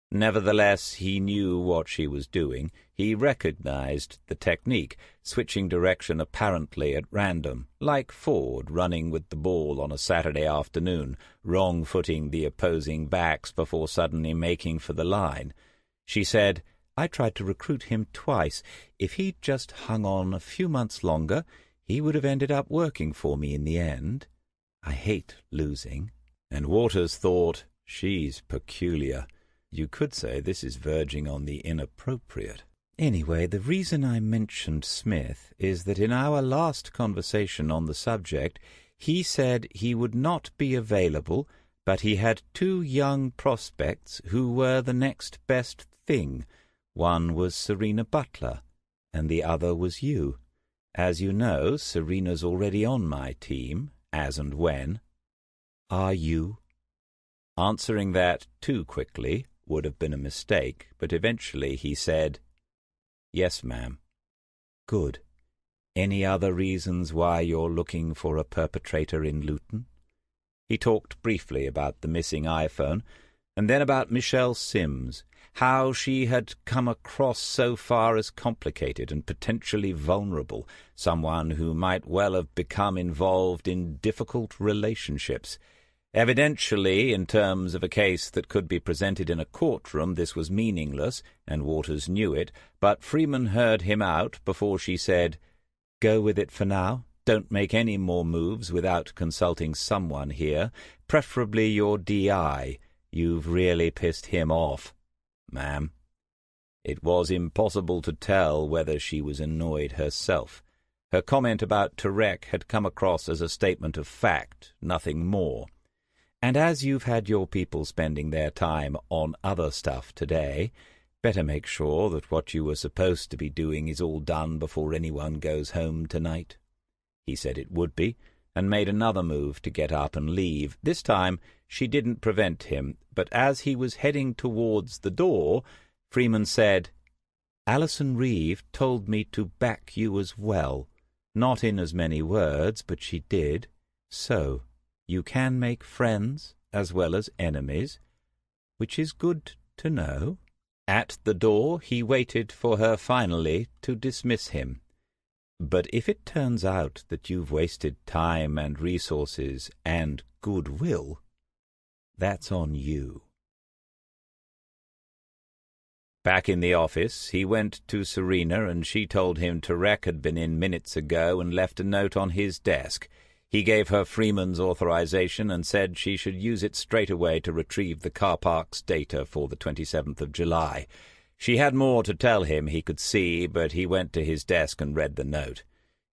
Nevertheless, he knew what she was doing. He recognized the technique, switching direction apparently at random, like Ford running with the ball on a Saturday afternoon, wrong-footing the opposing backs before suddenly making for the line. She said, "I tried to recruit him twice. If he'd just hung on a few months longer, he would have ended up working for me in the end. I hate losing." And Waters thought, she's peculiar. You could say this is verging on the inappropriate. Anyway, the reason I mentioned Smith is that in our last conversation on the subject, he said he would not be available, but he had 2 young prospects who were the next best thing. One was Serena Butler, and the other was you. As you know, Serena's already on my team, as and when. Are you? Answering that too quickly would have been a mistake, but eventually he said, "Yes, ma'am." "Good. Any other reasons why you're looking for a perpetrator in Luton?" He talked briefly about the missing iPhone, and then about Michelle Sims, how she had come across so far as complicated and potentially vulnerable, someone who might well have become involved in difficult relationships. Evidentially, in terms of a case that could be presented in a courtroom, this was meaningless, and Waters knew it, but Freeman heard him out before she said, "Go with it for now. Don't make any more moves without consulting someone here, preferably your DI. You've really pissed him off." "Ma'am." It was impossible to tell whether she was annoyed herself. Her comment about Turek had come across as a statement of fact, nothing more. "And as you've had your people spending their time on other stuff today, better make sure that what you were supposed to be doing is all done before anyone goes home tonight." He said it would be, and made another move to get up and leave. This time she didn't prevent him, but as he was heading towards the door, Freeman said, "Alison Reeve told me to back you as well. Not in as many words, but she did. So you can make friends as well as enemies, which is good to know." At the door he waited for her finally to dismiss him. "But if it turns out that you've wasted time and resources and goodwill, that's on you." Back in the office, he went to Serena, and she told him Turek had been in minutes ago and left a note on his desk. He gave her Freeman's authorization and said she should use it straight away to retrieve the car park's data for the 27th of July. She had more to tell him, he could see, but he went to his desk and read the note.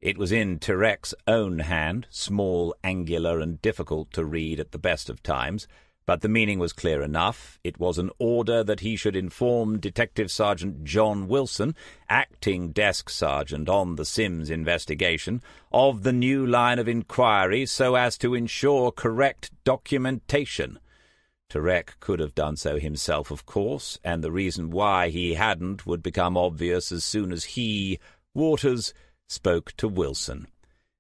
It was in Turek's own hand, small, angular, and difficult to read at the best of times, but the meaning was clear enough. It was an order that he should inform Detective Sergeant John Wilson, acting desk sergeant on the Sims investigation, of the new line of inquiry so as to ensure correct documentation. Turek could have done so himself, of course, and the reason why he hadn't would become obvious as soon as he, Waters, spoke to Wilson.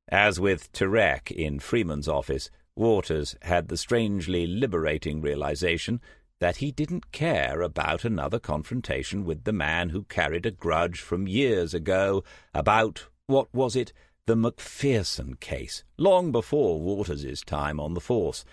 As with Turek in Freeman's office, Waters had the strangely liberating realization that he didn't care about another confrontation with the man who carried a grudge from years ago about, what was it, the Macpherson case, long before Waters's time on the force.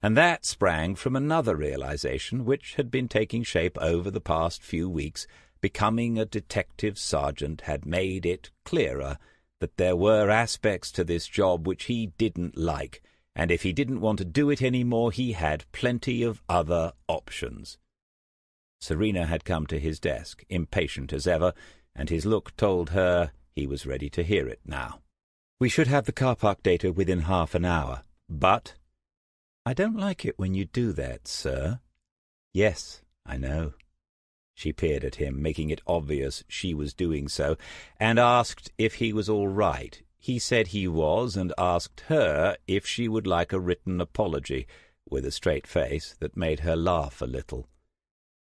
And that sprang from another realization which had been taking shape over the past few weeks. Becoming a detective sergeant had made it clearer that there were aspects to this job which he didn't like, and if he didn't want to do it any more, he had plenty of other options. Serena had come to his desk, impatient as ever, and his look told her he was ready to hear it now. We should have the car park data within half an hour, but—" "I don't like it when you do that, sir." "Yes, I know." She peered at him, making it obvious she was doing so, and asked if he was all right. He said he was, and asked her if she would like a written apology, with a straight face that made her laugh a little.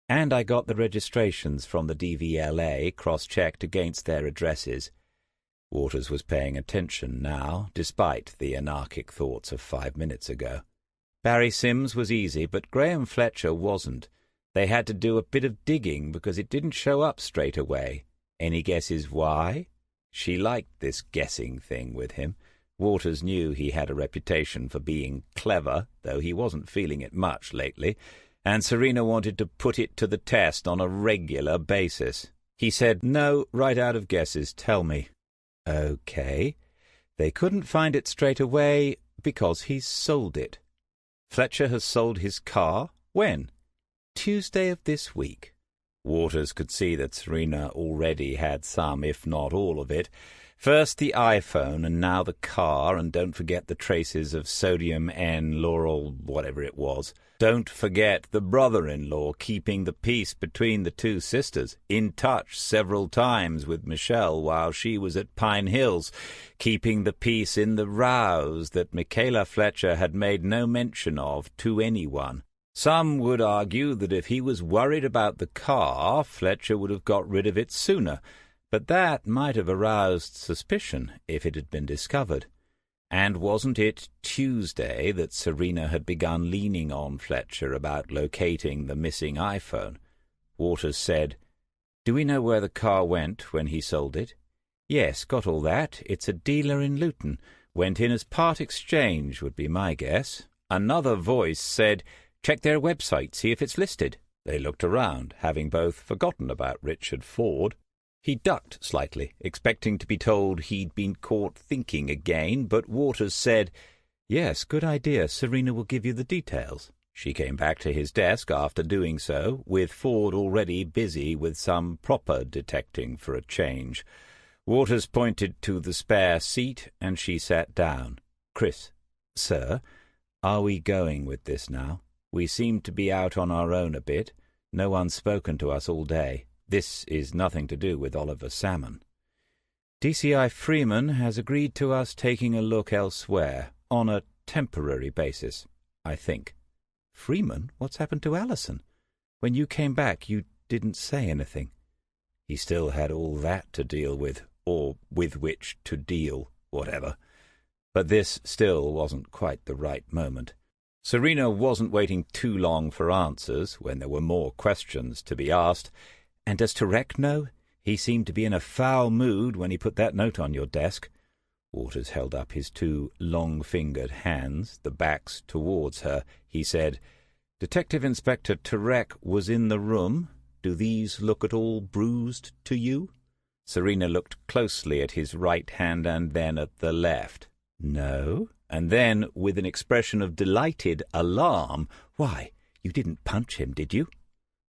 "And I got the registrations from the DVLA cross-checked against their addresses." Waters was paying attention now, despite the anarchic thoughts of 5 minutes ago. Barry Sims was easy, but Graham Fletcher wasn't. They had to do a bit of digging because it didn't show up straight away. Any guesses why? She liked this guessing thing with him. Waters knew he had a reputation for being clever, though he wasn't feeling it much lately, and Serena wanted to put it to the test on a regular basis. He said, "No, right out of guesses, tell me." "Okay. They couldn't find it straight away because he's sold it." "Fletcher has sold his car? When?" "Tuesday of this week." Waters could see that Serena already had some, if not all of it. First the iPhone, and now the car, and don't forget the traces of sodium N-lauryl, whatever it was. Don't forget the brother-in-law keeping the peace between the two sisters, in touch several times with Michelle while she was at Pine Hills, keeping the peace in the rows that Michaela Fletcher had made no mention of to anyone. Some would argue that if he was worried about the car, Fletcher would have got rid of it sooner, but that might have aroused suspicion if it had been discovered. And wasn't it Tuesday that Serena had begun leaning on Fletcher about locating the missing iPhone? Waters said, "Do we know where the car went when he sold it?" "Yes, got all that. It's a dealer in Luton. Went in as part exchange, would be my guess." Another voice said, "Check their website, see if it's listed." They looked around, having both forgotten about Richard Ford. He ducked slightly, expecting to be told he'd been caught thinking again, but Waters said, "Yes, good idea. Serena will give you the details." She came back to his desk after doing so, with Ford already busy with some proper detecting for a change. Waters pointed to the spare seat, and she sat down. "Chris." "Sir, are we going with this now? We seem to be out on our own a bit. No one's spoken to us all day. This is nothing to do with Oliver Salmon." "DCI Freeman has agreed to us taking a look elsewhere, on a temporary basis, I think." "Freeman? What's happened to Allison? When you came back, you didn't say anything." He still had all that to deal with, or with which to deal, whatever. But this still wasn't quite the right moment. Serena wasn't waiting too long for answers when there were more questions to be asked. "And does Tarek know? He seemed to be in a foul mood when he put that note on your desk." Waters held up his two long-fingered hands, the backs towards her. He said, "Detective Inspector Tarek was in the room. Do these look at all bruised to you?" Serena looked closely at his right hand and then at the left. "No." And then, with an expression of delighted alarm, "Why, you didn't punch him, did you?"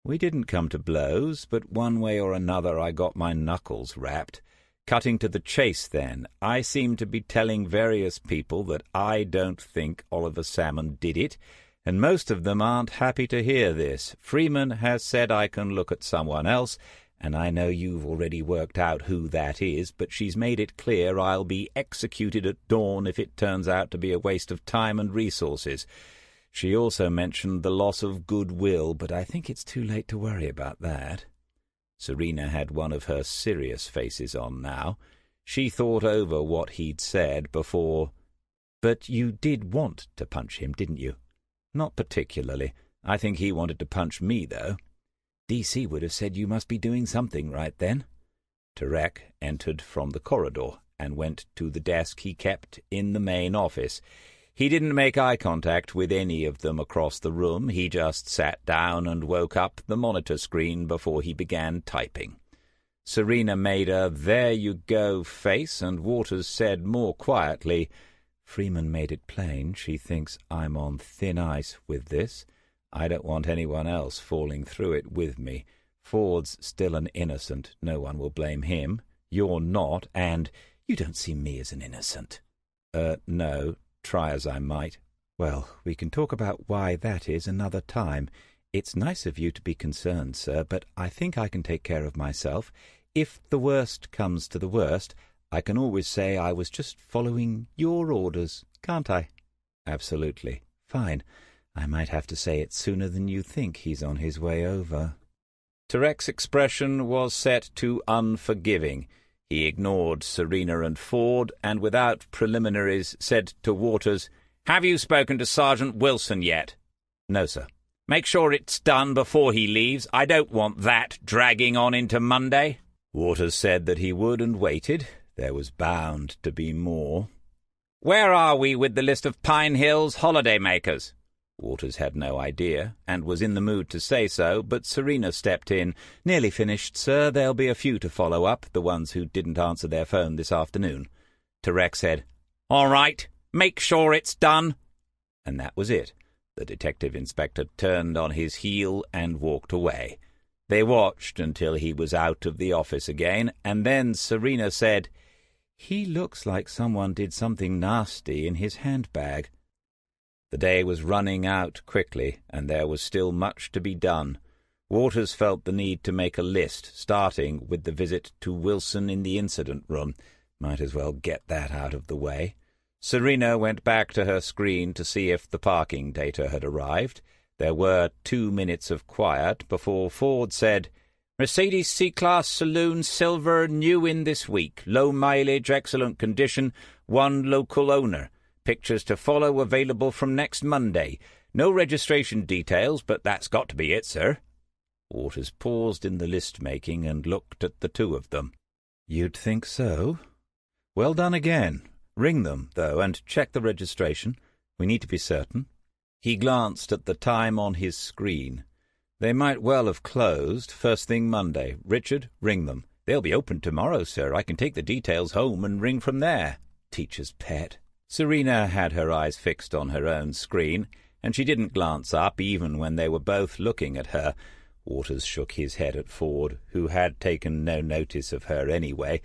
"We didn't come to blows, but one way or another I got my knuckles rapped. Cutting to the chase, then, I seem to be telling various people that I don't think Oliver Salmon did it, and most of them aren't happy to hear this. Freeman has said I can look at someone else, and I know you've already worked out who that is, but she's made it clear I'll be executed at dawn if it turns out to be a waste of time and resources. She also mentioned the loss of goodwill, but I think it's too late to worry about that." Serena had one of her serious faces on now. She thought over what he'd said before. "But you did want to punch him, didn't you?" "Not particularly. I think he wanted to punch me, though." "DC would have said you must be doing something right then." Tarek entered from the corridor and went to the desk he kept in the main office. He didn't make eye contact with any of them across the room. He just sat down and woke up the monitor screen before he began typing. Serena made a "there you go" face, and Waters said more quietly, "Freeman made it plain she thinks I'm on thin ice with this. I don't want anyone else falling through it with me. Ford's still an innocent. No one will blame him. You're not, and You don't see me as an innocent." No, try as I might." "Well, we can talk about why that is another time. It's nice of you to be concerned, sir, but I think I can take care of myself. If the worst comes to the worst, I can always say I was just following your orders, can't I?" "Absolutely. Fine. I might have to say it sooner than you think he's on his way over." Tarek's expression was set to unforgiving. He ignored Serena and Ford, and without preliminaries said to Waters, "Have you spoken to Sergeant Wilson yet?" "No, sir." "Make sure it's done before he leaves. I don't want that dragging on into Monday." Waters said that he would and waited. There was bound to be more. "Where are we with the list of Pine Hills holidaymakers?" Waters had no idea, and was in the mood to say so, but Serena stepped in. "Nearly finished, sir. There'll be a few to follow up, the ones who didn't answer their phone this afternoon." Tarek said, "All right, make sure it's done." And that was it. The detective inspector turned on his heel and walked away. They watched until he was out of the office again, and then Serena said, "He looks like someone did something nasty in his handbag." The day was running out quickly, and there was still much to be done. Waters felt the need to make a list, starting with the visit to Wilson in the incident room. Might as well get that out of the way. Serena went back to her screen to see if the parking data had arrived. There were 2 minutes of quiet before Ford said, "Mercedes C-Class Saloon Silver, new in this week. Low mileage, excellent condition, 1 local owner. Pictures to follow available from next Monday. No registration details, but that's got to be it, sir." Waters paused in the list-making and looked at the two of them. "You'd think so? Well done again. Ring them, though, and check the registration. We need to be certain." He glanced at the time on his screen. "They might well have closed first thing Monday. Richard, ring them." "They'll be open tomorrow, sir. I can take the details home and ring from there." Teacher's pet. Serena had her eyes fixed on her own screen, and she didn't glance up even when they were both looking at her. Waters shook his head at Ford, who had taken no notice of her anyway,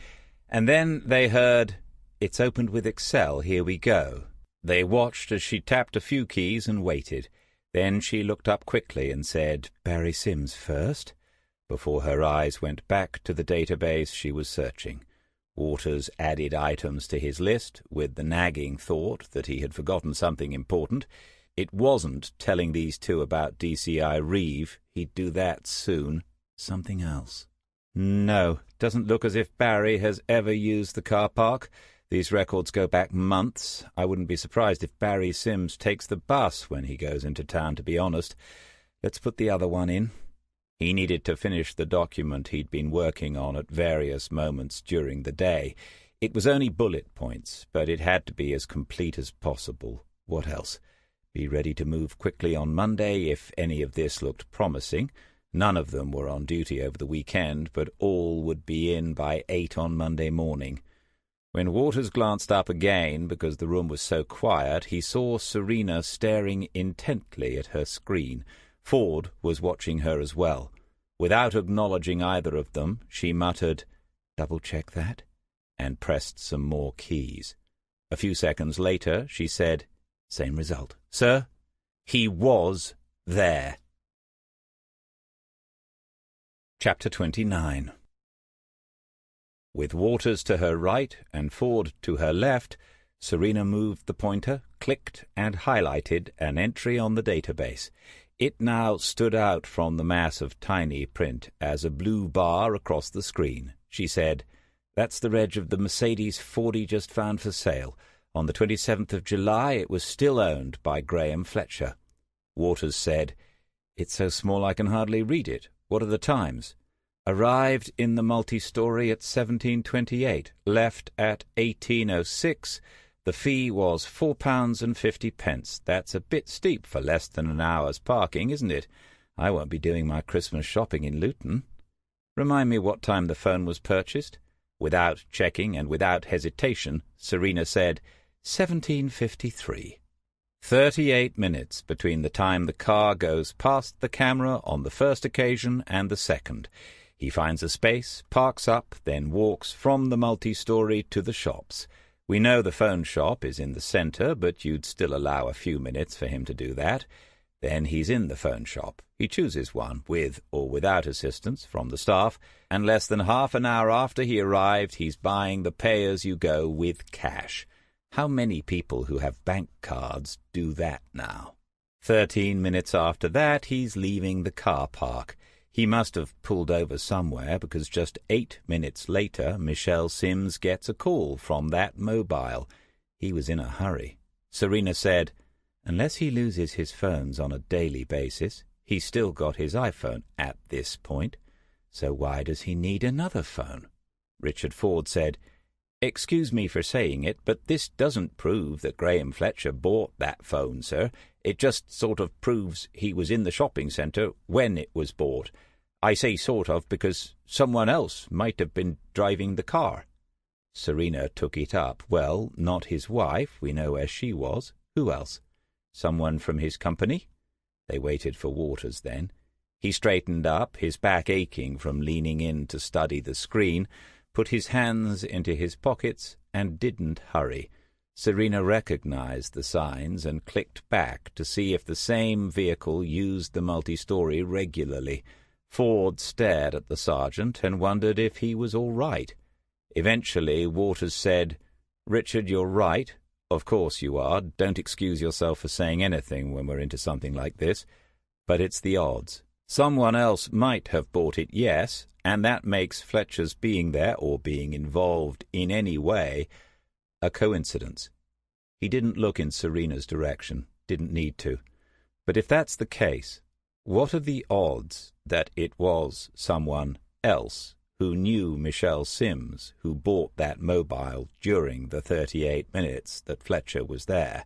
and then they heard, "It's opened with Excel, here we go." They watched as she tapped a few keys and waited. Then she looked up quickly and said, "Barry Sims first," before her eyes went back to the database she was searching. Waters added items to his list, with the nagging thought that he had forgotten something important. It wasn't telling these two about DCI Reeve. He'd do that soon. Something else. No, doesn't look as if Barry has ever used the car park. These records go back months. I wouldn't be surprised if Barry Sims takes the bus when he goes into town, to be honest. Let's put the other one in. He needed to finish the document he'd been working on at various moments during the day. It was only bullet points, but it had to be as complete as possible. What else? Be ready to move quickly on Monday if any of this looked promising. None of them were on duty over the weekend, but all would be in by 8 on Monday morning. When Waters glanced up again, because the room was so quiet, he saw Serena staring intently at her screen. Ford was watching her as well. Without acknowledging either of them, she muttered, "Double-check that," and pressed some more keys. A few seconds later, she said, "Same result. Sir, he was there." Chapter 29. With Waters to her right and Ford to her left, Serena moved the pointer, clicked, and highlighted an entry on the database. It now stood out from the mass of tiny print as a blue bar across the screen. She said, "That's the reg of the Mercedes 40 just found for sale. On the 27th of July, it was still owned by Graham Fletcher." Waters said, "It's so small I can hardly read it. What are the times?" "Arrived in the multi-story at 17:28, left at 18:06. The fee was £4.50. That's a bit steep for less than an hour's parking, isn't it? I won't be doing my Christmas shopping in Luton." "Remind me what time the phone was purchased?" Without checking and without hesitation, Serena said, 17:53. 38 minutes between the time the car goes past the camera on the first occasion and the second. He finds a space, parks up, then walks from the multi-story to the shops. We know the phone shop is in the centre, but you'd still allow a few minutes for him to do that. Then he's in the phone shop. He chooses one, with or without assistance from the staff, and less than half an hour after he arrived, he's buying the pay-as-you-go with cash. How many people who have bank cards do that now? 13 minutes after that, he's leaving the car park. He must have pulled over somewhere, because just 8 minutes later, Michelle Sims gets a call from that mobile. He was in a hurry. Serena said, unless he loses his phones on a daily basis, he's still got his iPhone at this point. So why does he need another phone? Richard Ford said, excuse me for saying it, but this doesn't prove that Graham Fletcher bought that phone, sir. It just sort of proves he was in the shopping centre when it was bought. I say sort of because someone else might have been driving the car. Serena took it up. Well, not his wife. We know where she was. Who else? Someone from his company? They waited for Waters then. He straightened up, his back aching from leaning in to study the screen, put his hands into his pockets, and didn't hurry. Serena recognized the signs and clicked back to see if the same vehicle used the multi-story regularly. Ford stared at the sergeant and wondered if he was all right. Eventually Waters said, Richard, you're right. Of course you are. Don't excuse yourself for saying anything when we're into something like this. But it's the odds. Someone else might have bought it, yes, and that makes Fletcher's being there or being involved in any way a coincidence. He didn't look in Serena's direction, didn't need to. But if that's the case, what are the odds that it was someone else who knew Michelle Sims who bought that mobile during the 38 minutes that Fletcher was there?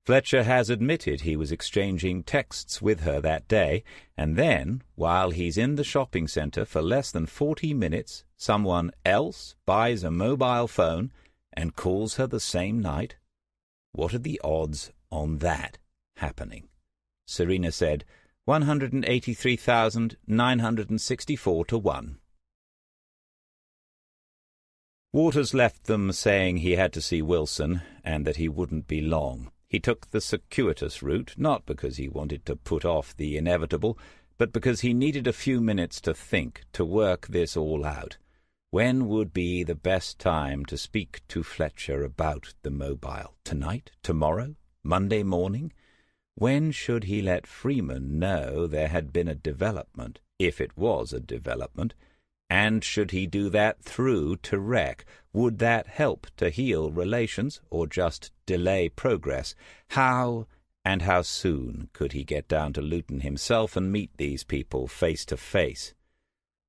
Fletcher has admitted he was exchanging texts with her that day, and then, while he's in the shopping centre for less than 40 minutes, someone else buys a mobile phone and calls her the same night? What are the odds on that happening? Serena said, 183,964 to 1. Waters left them saying he had to see Wilson and that he wouldn't be long. He took the circuitous route, not because he wanted to put off the inevitable, but because he needed a few minutes to think, to work this all out. When would be the best time to speak to Fletcher about the mobile? Tonight? Tomorrow? Monday morning? When should he let Freeman know there had been a development, if it was a development? And should he do that through to Rec? Would that help to heal relations or just delay progress? How and how soon could he get down to Luton himself and meet these people face to face?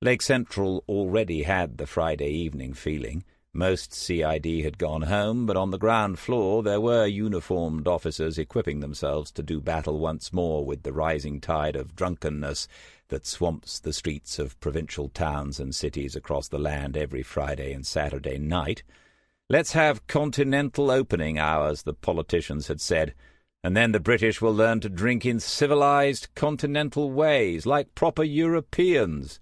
Lake Central already had the Friday evening feeling. Most CID had gone home, but on the ground floor there were uniformed officers equipping themselves to do battle once more with the rising tide of drunkenness that swamps the streets of provincial towns and cities across the land every Friday and Saturday night. Let's have continental opening hours, the politicians had said, and then the British will learn to drink in civilized continental ways, like proper Europeans.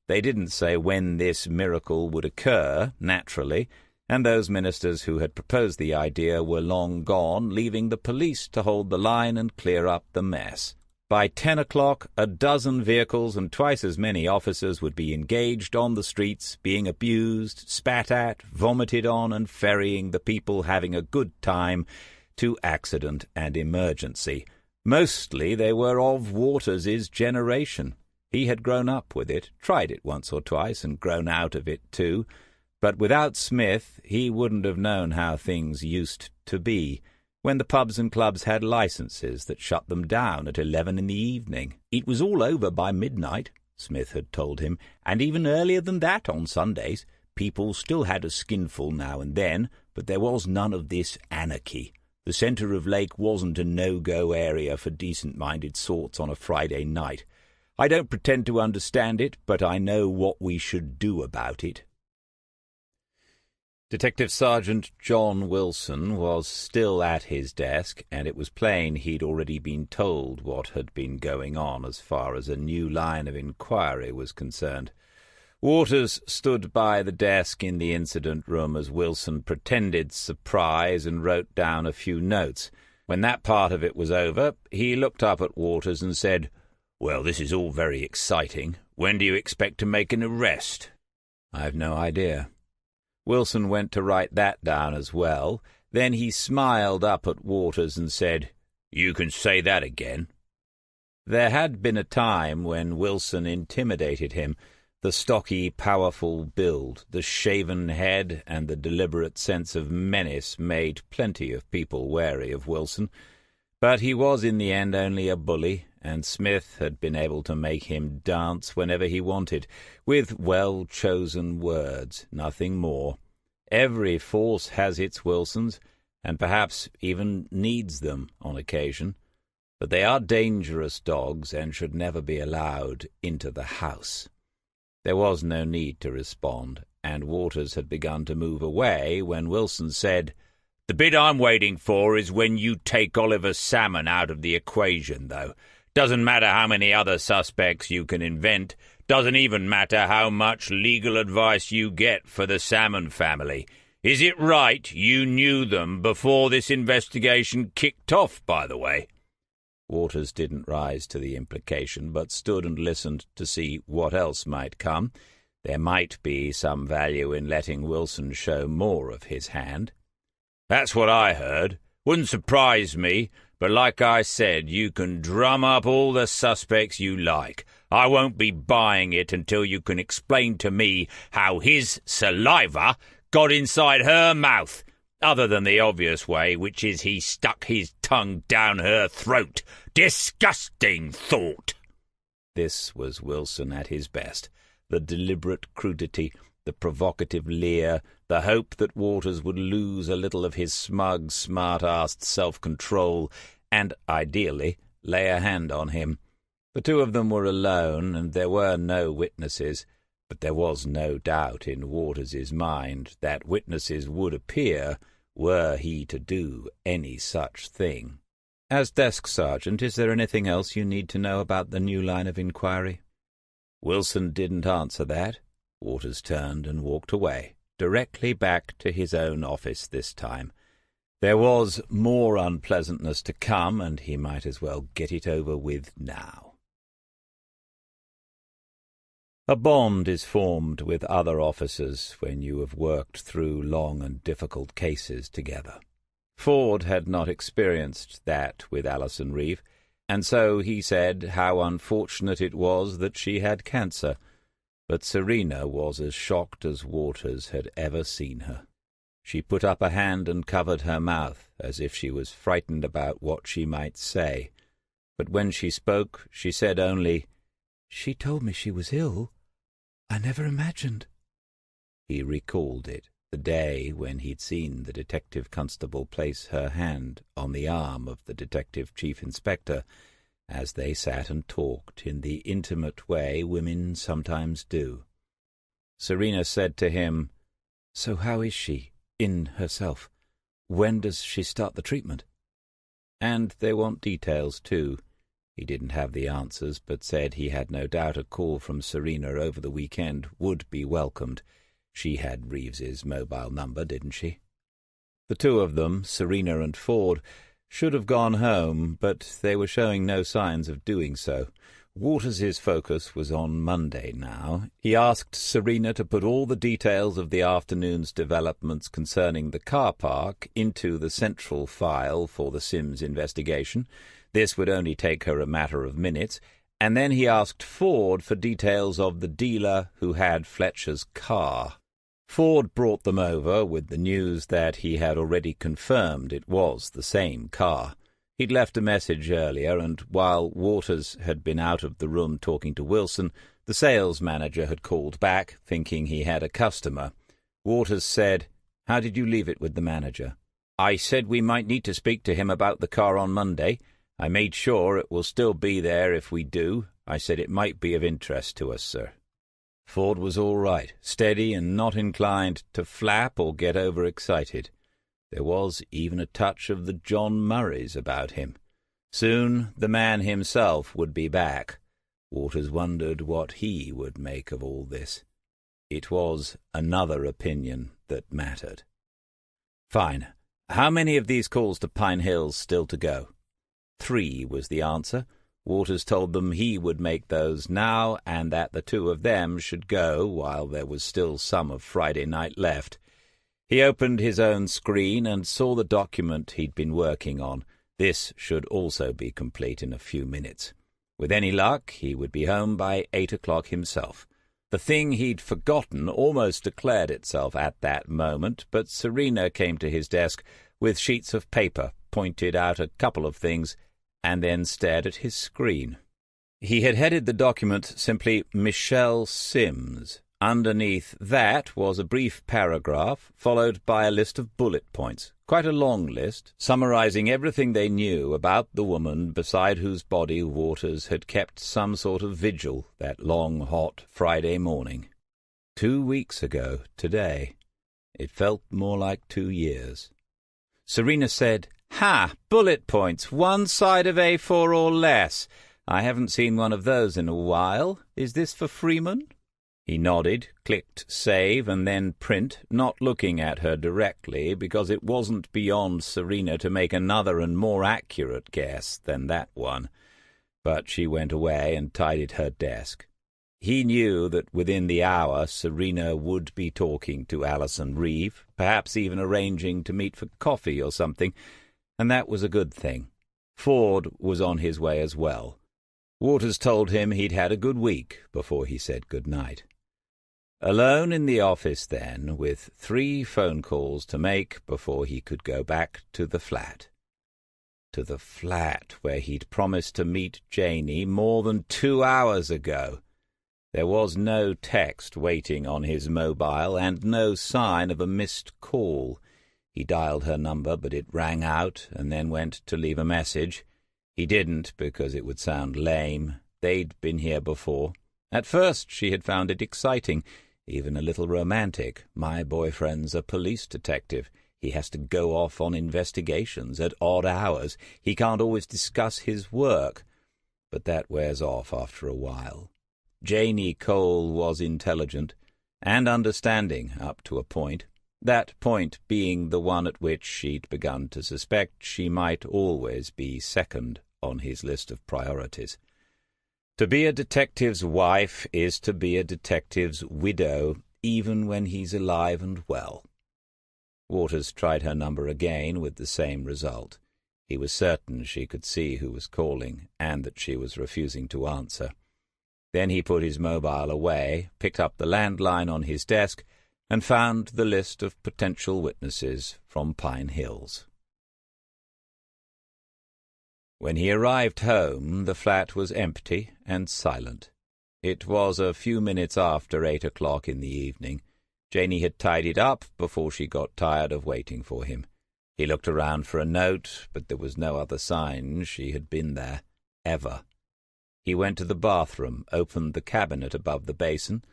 They didn't say when this miracle would occur, naturally, and those ministers who had proposed the idea were long gone, leaving the police to hold the line and clear up the mess. By 10 o'clock, a dozen vehicles and twice as many officers would be engaged on the streets, being abused, spat at, vomited on, and ferrying the people having a good time to accident and emergency. Mostly they were of Waters's generation. He had grown up with it, tried it once or twice, and grown out of it too. But without Smith, he wouldn't have known how things used to be, when the pubs and clubs had licenses that shut them down at 11 in the evening. It was all over by midnight, Smith had told him, and even earlier than that on Sundays. People still had a skinful now and then, but there was none of this anarchy. The centre of Lake wasn't a no-go area for decent-minded sorts on a Friday night. I don't pretend to understand it, but I know what we should do about it. Detective Sergeant John Wilson was still at his desk, and it was plain he'd already been told what had been going on as far as a new line of inquiry was concerned. Waters stood by the desk in the incident room as Wilson pretended surprise and wrote down a few notes. When that part of it was over, he looked up at Waters and said, "Well, this is all very exciting. When do you expect to make an arrest?" "I've no idea." Wilson went to write that down as well. Then he smiled up at Waters and said, "You can say that again." There had been a time when Wilson intimidated him. The stocky, powerful build, the shaven head, and the deliberate sense of menace made plenty of people wary of Wilson. But he was in the end only a bully, and Smith had been able to make him dance whenever he wanted, with well-chosen words, nothing more. Every force has its Wilsons, and perhaps even needs them on occasion. But they are dangerous dogs and should never be allowed into the house. There was no need to respond, and Waters had begun to move away when Wilson said, "The bit I'm waiting for is when you take Oliver Salmon out of the equation, though. Doesn't matter how many other suspects you can invent. Doesn't even matter how much legal advice you get for the Salmon family. Is it right you knew them before this investigation kicked off, by the way?" Waters didn't rise to the implication, but stood and listened to see what else might come. There might be some value in letting Wilson show more of his hand. "That's what I heard. Wouldn't surprise me, but like I said, you can drum up all the suspects you like. I won't be buying it until you can explain to me how his saliva got inside her mouth, other than the obvious way, which is he stuck his tongue down her throat. Disgusting thought!" This was Wilson at his best. The deliberate crudity, the provocative leer, the hope that Waters would lose a little of his smug, smart-assed self-control, and, ideally, lay a hand on him. The two of them were alone, and there were no witnesses, but there was no doubt in Waters's mind that witnesses would appear were he to do any such thing. "As desk sergeant, is there anything else you need to know about the new line of inquiry?" Wilson didn't answer that. Waters turned and walked away, directly back to his own office this time. There was more unpleasantness to come, and he might as well get it over with now. A bond is formed with other officers when you have worked through long and difficult cases together. Ford had not experienced that with Alison Reeve, and so he said how unfortunate it was that she had cancer, but Serena was as shocked as Waters had ever seen her. She put up a hand and covered her mouth, as if she was frightened about what she might say. But when she spoke, she said only, "She told me she was ill. I never imagined." He recalled it, the day when he'd seen the detective constable place her hand on the arm of the detective chief inspector, as they sat and talked in the intimate way women sometimes do. Serena said to him, "So how is she, in herself? When does she start the treatment?" And they want details, too. He didn't have the answers, but said he had no doubt a call from Serena over the weekend would be welcomed. She had Reeves's mobile number, didn't she? The two of them, Serena and Ford, should have gone home, but they were showing no signs of doing so. Waters's focus was on Monday now. He asked Serena to put all the details of the afternoon's developments concerning the car park into the central file for the Sims investigation. This would only take her a matter of minutes, and then he asked Ford for details of the dealer who had Fletcher's car. Ford brought them over with the news that he had already confirmed it was the same car. He'd left a message earlier, and while Waters had been out of the room talking to Wilson, the sales manager had called back, thinking he had a customer. Waters said, "How did you leave it with the manager?" "I said we might need to speak to him about the car on Monday. I made sure it will still be there if we do. I said it might be of interest to us, sir." Ford was all right, steady and not inclined to flap or get overexcited. There was even a touch of the John Murrays about him. Soon the man himself would be back. Waters wondered what he would make of all this. It was another opinion that mattered. "Fine. How many of these calls to Pine Hills still to go?" 3 was the answer. Waters told them he would make those now, and that the 2 of them should go while there was still some of Friday night left. He opened his own screen and saw the document he'd been working on. This should also be complete in a few minutes. With any luck, he would be home by 8 o'clock himself. The thing he'd forgotten almost declared itself at that moment, but Serena came to his desk with sheets of paper, pointed out a couple of things, and then stared at his screen. He had headed the document simply Michelle Sims. Underneath that was a brief paragraph, followed by a list of bullet points, quite a long list, summarizing everything they knew about the woman beside whose body Waters had kept some sort of vigil that long, hot Friday morning. 2 weeks ago, today. It felt more like 2 years. Serena said, "Ha! Bullet points, 1 side of A4 or less. I haven't seen one of those in a while. Is this for Freeman?" He nodded, clicked save, and then print, not looking at her directly, because it wasn't beyond Serena to make another and more accurate guess than that one. But she went away and tidied her desk. He knew that within the hour Serena would be talking to Alison Reeve, perhaps even arranging to meet for coffee or something, and that was a good thing. Ford was on his way as well. Waters told him he'd had a good week before he said good night. Alone in the office then, with 3 phone calls to make before he could go back to the flat. To the flat where he'd promised to meet Janey more than 2 hours ago. There was no text waiting on his mobile and no sign of a missed call. He dialed her number, but it rang out and then went to leave a message. He didn't, because it would sound lame. They'd been here before. At first she had found it exciting, even a little romantic. My boyfriend's a police detective. He has to go off on investigations at odd hours. He can't always discuss his work. But that wears off after a while. Janey Cole was intelligent and understanding up to a point, that point being the one at which she'd begun to suspect she might always be second on his list of priorities. To be a detective's wife is to be a detective's widow, even when he's alive and well. Waters tried her number again with the same result. He was certain she could see who was calling, and that she was refusing to answer. Then he put his mobile away, picked up the landline on his desk, and found the list of potential witnesses from Pine Hills. When he arrived home, the flat was empty and silent. It was a few minutes after 8 o'clock in the evening. Janey had tidied up before she got tired of waiting for him. He looked around for a note, but there was no other sign she had been there, ever. He went to the bathroom, opened the cabinet above the basin,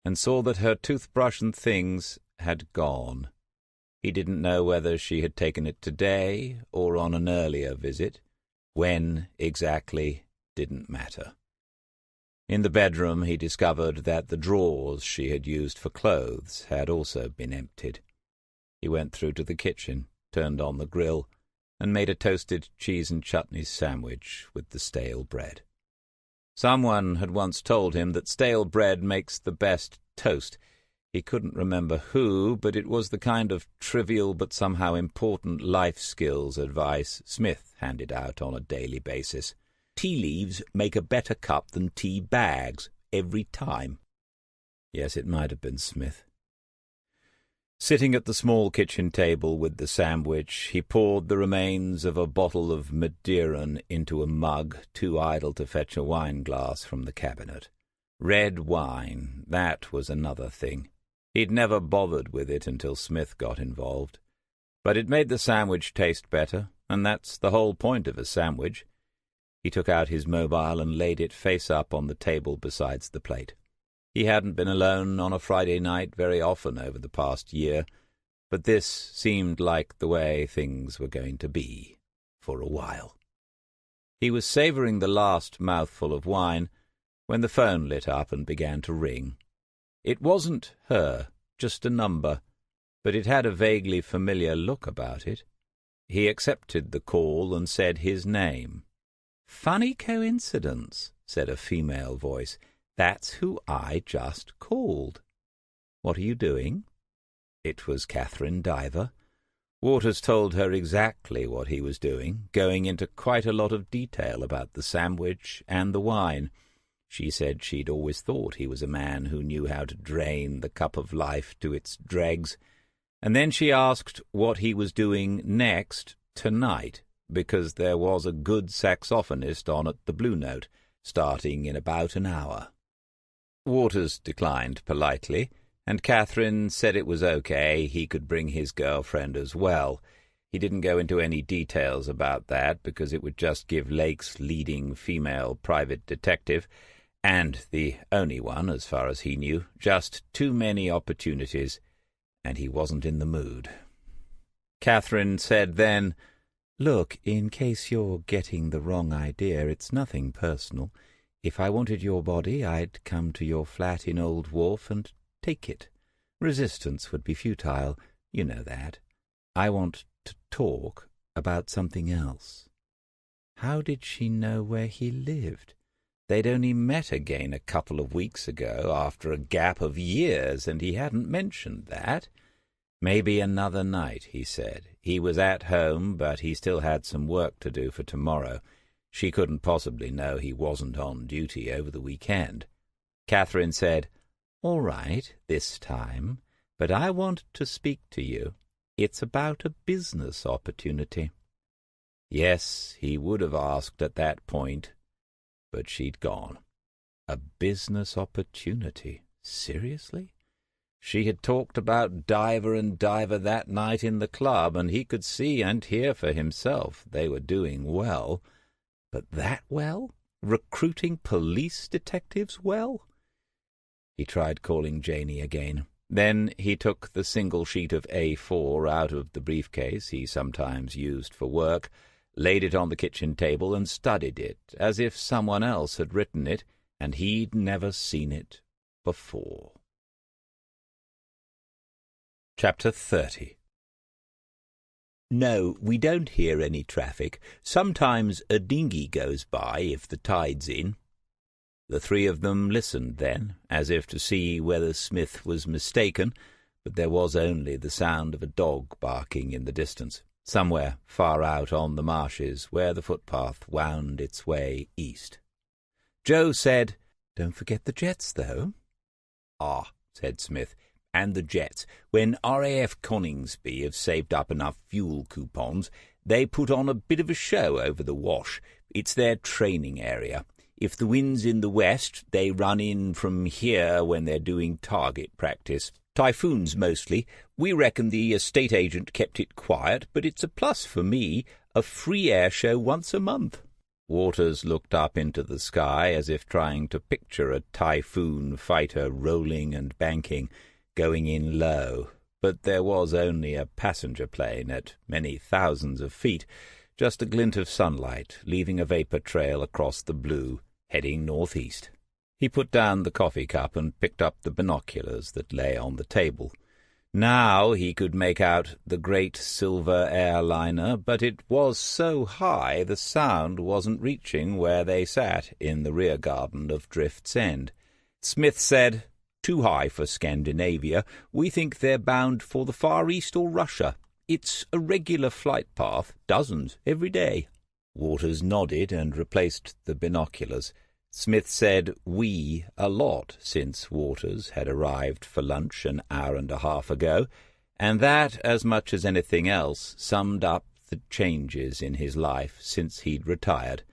and saw that her toothbrush and things had gone. He didn't know whether she had taken it today or on an earlier visit. When exactly didn't matter. In the bedroom he discovered that the drawers she had used for clothes had also been emptied. He went through to the kitchen, turned on the grill, and made a toasted cheese and chutney sandwich with the stale bread. Someone had once told him that stale bread makes the best toast. He couldn't remember who, but it was the kind of trivial but somehow important life skills advice Smith handed out on a daily basis. Tea leaves make a better cup than tea bags, every time. Yes, it might have been Smith. Sitting at the small kitchen table with the sandwich, he poured the remains of a bottle of Madeiran into a mug, too idle to fetch a wine-glass from the cabinet. Red wine, that was another thing. He'd never bothered with it until Smith got involved. But it made the sandwich taste better, and that's the whole point of a sandwich. He took out his mobile and laid it face up on the table beside the plate. He hadn't been alone on a Friday night very often over the past year, but this seemed like the way things were going to be for a while. He was savouring the last mouthful of wine when the phone lit up and began to ring. It wasn't her, just a number, but it had a vaguely familiar look about it. He accepted the call and said his name. "Funny coincidence," said a female voice. "That's who I just called." "What are you doing?" It was Catherine Diver. Waters told her exactly what he was doing, going into quite a lot of detail about the sandwich and the wine. She said she'd always thought he was a man who knew how to drain the cup of life to its dregs, and then she asked what he was doing next tonight, because there was a good saxophonist on at the Blue Note, starting in about an hour. Waters declined politely, and Catherine said it was okay, he could bring his girlfriend as well. He didn't go into any details about that, because it would just give Lake's leading female private detective, and the only one, as far as he knew, just too many opportunities, and he wasn't in the mood. Catherine said then, "Look, in case you're getting the wrong idea, it's nothing personal. If I wanted your body, I'd come to your flat in Old Wharf and take it. Resistance would be futile. You know that. I want to talk about something else." How did she know where he lived? They'd only met again a couple of weeks ago, after a gap of years, and he hadn't mentioned that. Maybe another night, he said. He was at home, but he still had some work to do for tomorrow. She couldn't possibly know he wasn't on duty over the weekend. Catherine said, "All right, this time, but I want to speak to you. It's about a business opportunity." Yes, he would have asked at that point, but she'd gone. A business opportunity? Seriously? She had talked about Diver and Diver that night in the club, and he could see and hear for himself they were doing well. But that well? Recruiting police detectives well? He tried calling Janey again. Then he took the single sheet of A4 out of the briefcase he sometimes used for work, laid it on the kitchen table, and studied it, as if someone else had written it, and he'd never seen it before. Chapter 30. "No, we don't hear any traffic. Sometimes a dinghy goes by if the tide's in." The three of them listened then, as if to see whether Smith was mistaken, but there was only the sound of a dog barking in the distance, somewhere far out on the marshes where the footpath wound its way east. Joe said, "Don't forget the jets, though." "Ah," said Smith, "and the jets. When RAF Coningsby have saved up enough fuel coupons, they put on a bit of a show over the wash. It's their training area. If the wind's in the west, they run in from here when they're doing target practice. Typhoons mostly. We reckon the estate agent kept it quiet, but it's a plus for me, a free air show once a month." Waters looked up into the sky as if trying to picture a typhoon fighter rolling and banking, going in low, but there was only a passenger plane at many thousands of feet, just a glint of sunlight leaving a vapour trail across the blue, heading northeast. He put down the coffee cup and picked up the binoculars that lay on the table. Now he could make out the great silver airliner, but it was so high the sound wasn't reaching where they sat in the rear garden of Drift's End. Smith said, "Too high for Scandinavia. We think they're bound for the Far East or Russia. It's a regular flight path, dozens every day." Waters nodded and replaced the binoculars. Smith said "we" a lot since Waters had arrived for lunch an hour and a half ago, and that, as much as anything else, summed up the changes in his life since he'd retired.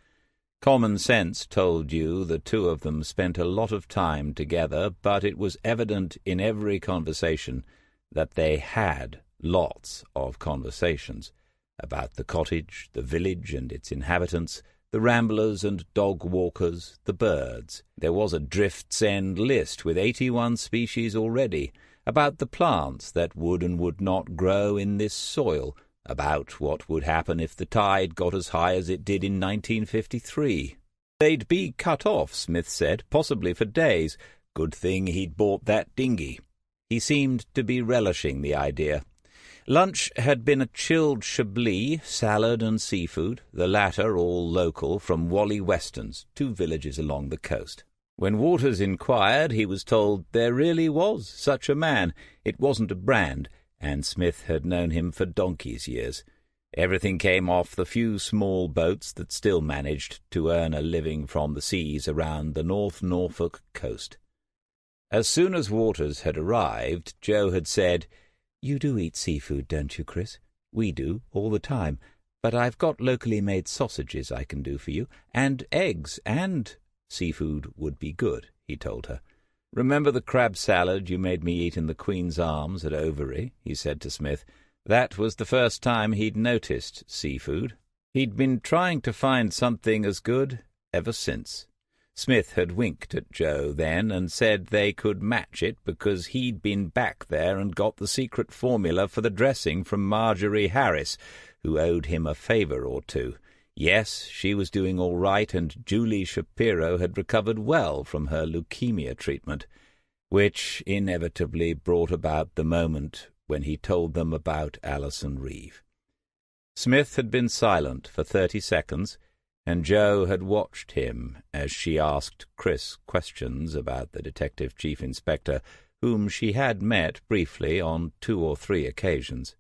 Common sense told you the two of them spent a lot of time together, but it was evident in every conversation that they had lots of conversations about the cottage, the village and its inhabitants, the ramblers and dog-walkers, the birds. There was a Drift's End list with 81 species already, about the plants that would and would not grow in this soil, about what would happen if the tide got as high as it did in 1953. They'd be cut off, Smith said, possibly for days, Good thing he'd bought that dinghy. He seemed to be relishing the idea. Lunch had been a chilled chablis, salad and seafood, the latter all local from Whalley Westons, 2 villages along the coast. When Waters inquired, he was told there really was such a man. It wasn't a brand, and Smith had known him for donkey's years. Everything came off the few small boats that still managed to earn a living from the seas around the North Norfolk coast. As soon as Waters had arrived, Joe had said, "You do eat seafood, don't you, Chris? We do, all the time. But I've got locally made sausages I can do for you, and eggs, and seafood would be good," he told her. "Remember the crab salad you made me eat in the Queen's Arms at Overy?" he said to Smith. That was the first time he'd noticed seafood. He'd been trying to find something as good ever since. Smith had winked at Joe then and said they could match it because he'd been back there and got the secret formula for the dressing from Marjorie Harris, who owed him a favour or two. Yes, she was doing all right, and Julie Shapiro had recovered well from her leukemia treatment, which inevitably brought about the moment when he told them about Alison Reeve. Smith had been silent for 30 seconds, and Joe had watched him as she asked Chris questions about the detective chief inspector, whom she had met briefly on 2 or 3 occasions.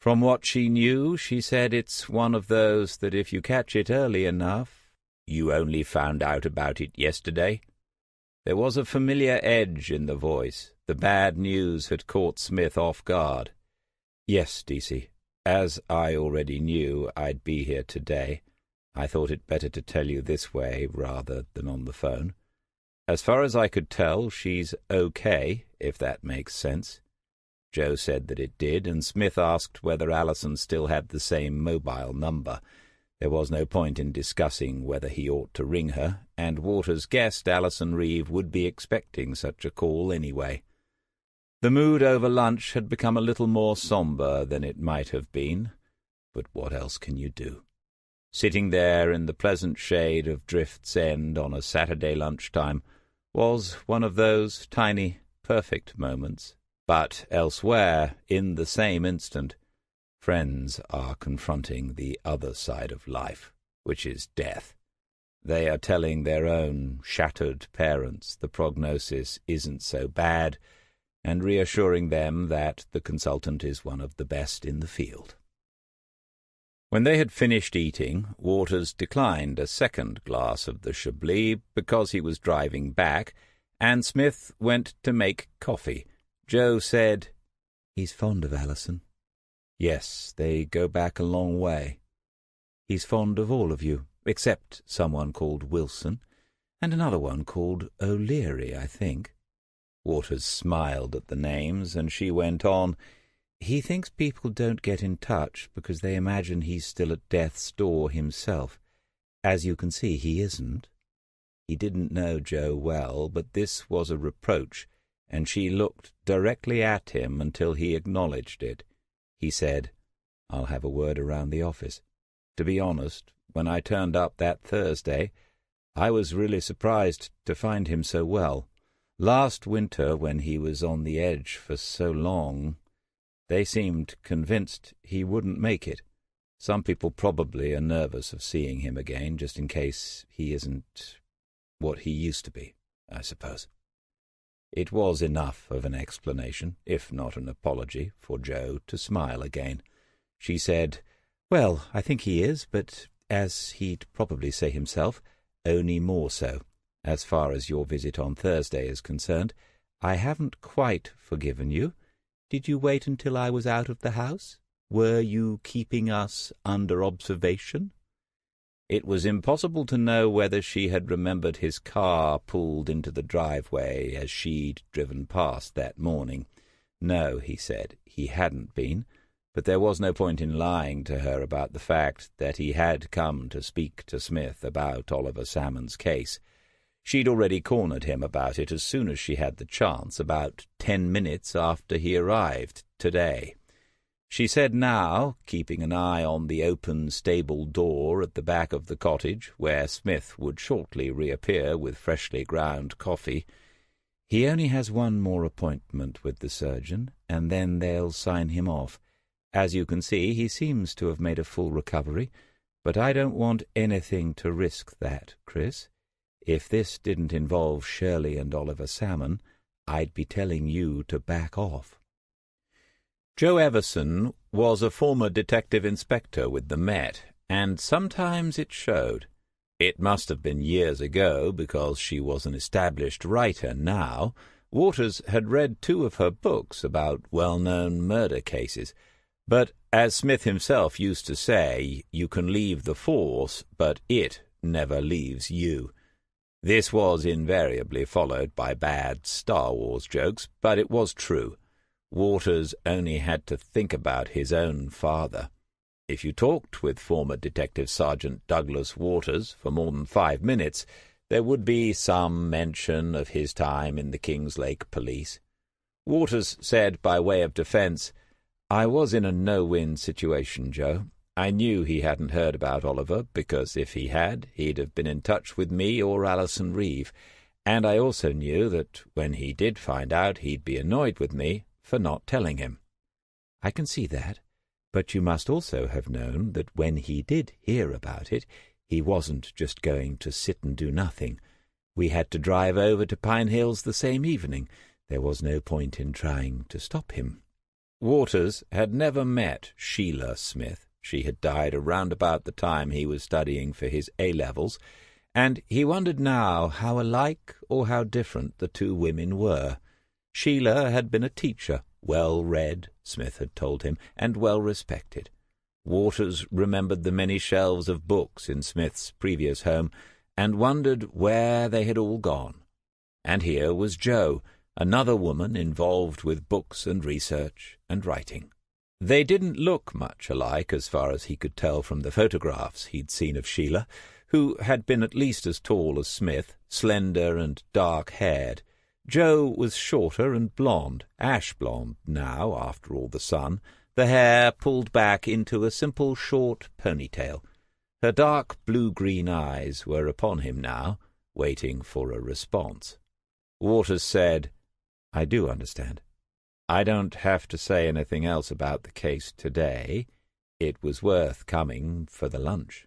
From what she knew, she said it's one of those that if you catch it early enough— "You only found out about it yesterday?" There was a familiar edge in the voice. The bad news had caught Smith off guard. "Yes, DC. As I already knew I'd be here today, I thought it better to tell you this way rather than on the phone. As far as I could tell, she's okay, if that makes sense." Joe said that it did, and Smith asked whether Alison still had the same mobile number. There was no point in discussing whether he ought to ring her, and Waters guessed Alison Reeve would be expecting such a call anyway. The mood over lunch had become a little more sombre than it might have been, but what else can you do? Sitting there in the pleasant shade of Drift's End on a Saturday lunchtime was one of those tiny, perfect moments. But elsewhere, in the same instant, friends are confronting the other side of life, which is death. They are telling their own shattered parents the prognosis isn't so bad, and reassuring them that the consultant is one of the best in the field. When they had finished eating, Waters declined a second glass of the Chablis because he was driving back, and Smith went to make coffee. Joe said, "He's fond of Alison." "Yes, they go back a long way." "He's fond of all of you, except someone called Wilson, and another one called O'Leary, I think." Waters smiled at the names, and she went on, "He thinks people don't get in touch because they imagine he's still at death's door himself. As you can see, he isn't." He didn't know Joe well, but this was a reproach, and she looked directly at him until he acknowledged it. He said, "I'll have a word around the office. To be honest, when I turned up that Thursday, I was really surprised to find him so well. Last winter, when he was on the edge for so long, they seemed convinced he wouldn't make it. Some people probably are nervous of seeing him again, just in case he isn't what he used to be, I suppose." It was enough of an explanation, if not an apology, for Joe to smile again. She said, "Well, I think he is, but, as he'd probably say himself, only more so. As far as your visit on Thursday is concerned, I haven't quite forgiven you. Did you wait until I was out of the house? Were you keeping us under observation?" It was impossible to know whether she had remembered his car pulled into the driveway as she'd driven past that morning. No, he said, he hadn't been, but there was no point in lying to her about the fact that he had come to speak to Smith about Oliver Salmon's case. She'd already cornered him about it as soon as she had the chance, about 10 minutes after he arrived today. She said now, keeping an eye on the open stable door at the back of the cottage, where Smith would shortly reappear with freshly ground coffee, He only has one more appointment with the surgeon, and then they'll sign him off. As you can see, he seems to have made a full recovery, but I don't want anything to risk that, Chris. If this didn't involve Shirley and Oliver Salmon, I'd be telling you to back off." Joe Everson was a former detective inspector with the Met, and sometimes it showed. It must have been years ago, because she was an established writer now. Waters had read 2 of her books about well-known murder cases. But, as Smith himself used to say, you can leave the force, but it never leaves you. This was invariably followed by bad Star Wars jokes, but it was true. Waters only had to think about his own father. If you talked with former Detective Sergeant Douglas Waters for more than 5 minutes, there would be some mention of his time in the Kingslake Police. Waters said by way of defence, "I was in a no-win situation, Joe. I knew he hadn't heard about Oliver, because if he had, he'd have been in touch with me or Alison Reeve, and I also knew that when he did find out, he'd be annoyed with me for not telling him." "I can see that. But you must also have known that when he did hear about it, he wasn't just going to sit and do nothing. We had to drive over to Pine Hills the same evening. There was no point in trying to stop him." Waters had never met Sheila Smith. She had died around about the time he was studying for his A-levels, and he wondered now how alike or how different the 2 women were. Sheila had been a teacher, well-read, Smith had told him, and well-respected. Waters remembered the many shelves of books in Smith's previous home, and wondered where they had all gone. And here was Jo, another woman involved with books and research and writing. They didn't look much alike as far as he could tell from the photographs he'd seen of Sheila, who had been at least as tall as Smith, slender and dark-haired. Jo was shorter and blonde, ash-blonde now, after all the sun, the hair pulled back into a simple short ponytail. Her dark blue-green eyes were upon him now, waiting for a response. Waters said, "I do understand. I don't have to say anything else about the case today. It was worth coming for the lunch."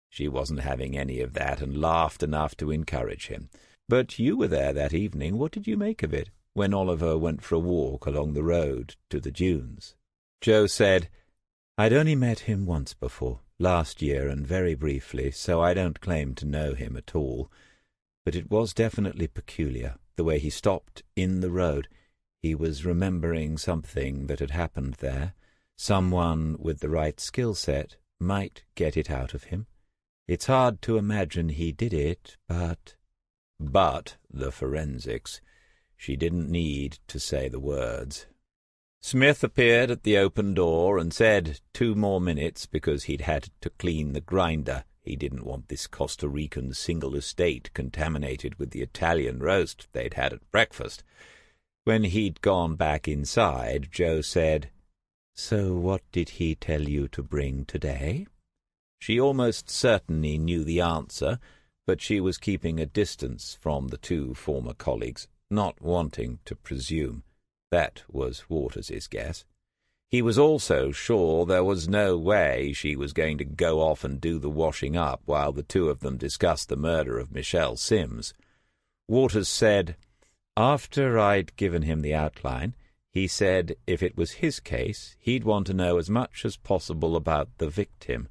She wasn't having any of that, and laughed enough to encourage him. "But you were there that evening. What did you make of it, when Oliver went for a walk along the road to the dunes?" Joe said, "I'd only met him once before, last year, and very briefly, so I don't claim to know him at all. But it was definitely peculiar, the way he stopped in the road. He was remembering something that had happened there. Someone with the right skill set might get it out of him. It's hard to imagine he did it, but the forensics. She didn't need to say the words. Smith appeared at the open door and said 2 more minutes because he'd had to clean the grinder. He didn't want this Costa Rican single estate contaminated with the Italian roast they'd had at breakfast. When he'd gone back inside, Joe said, "So what did he tell you to bring today?" She almost certainly knew the answer, but she was keeping a distance from the 2 former colleagues, not wanting to presume. That was Waters's guess. He was also sure there was no way she was going to go off and do the washing up while the 2 of them discussed the murder of Michelle Sims. Waters said, after I'd given him the outline, he said if it was his case, he'd want to know as much as possible about the victim.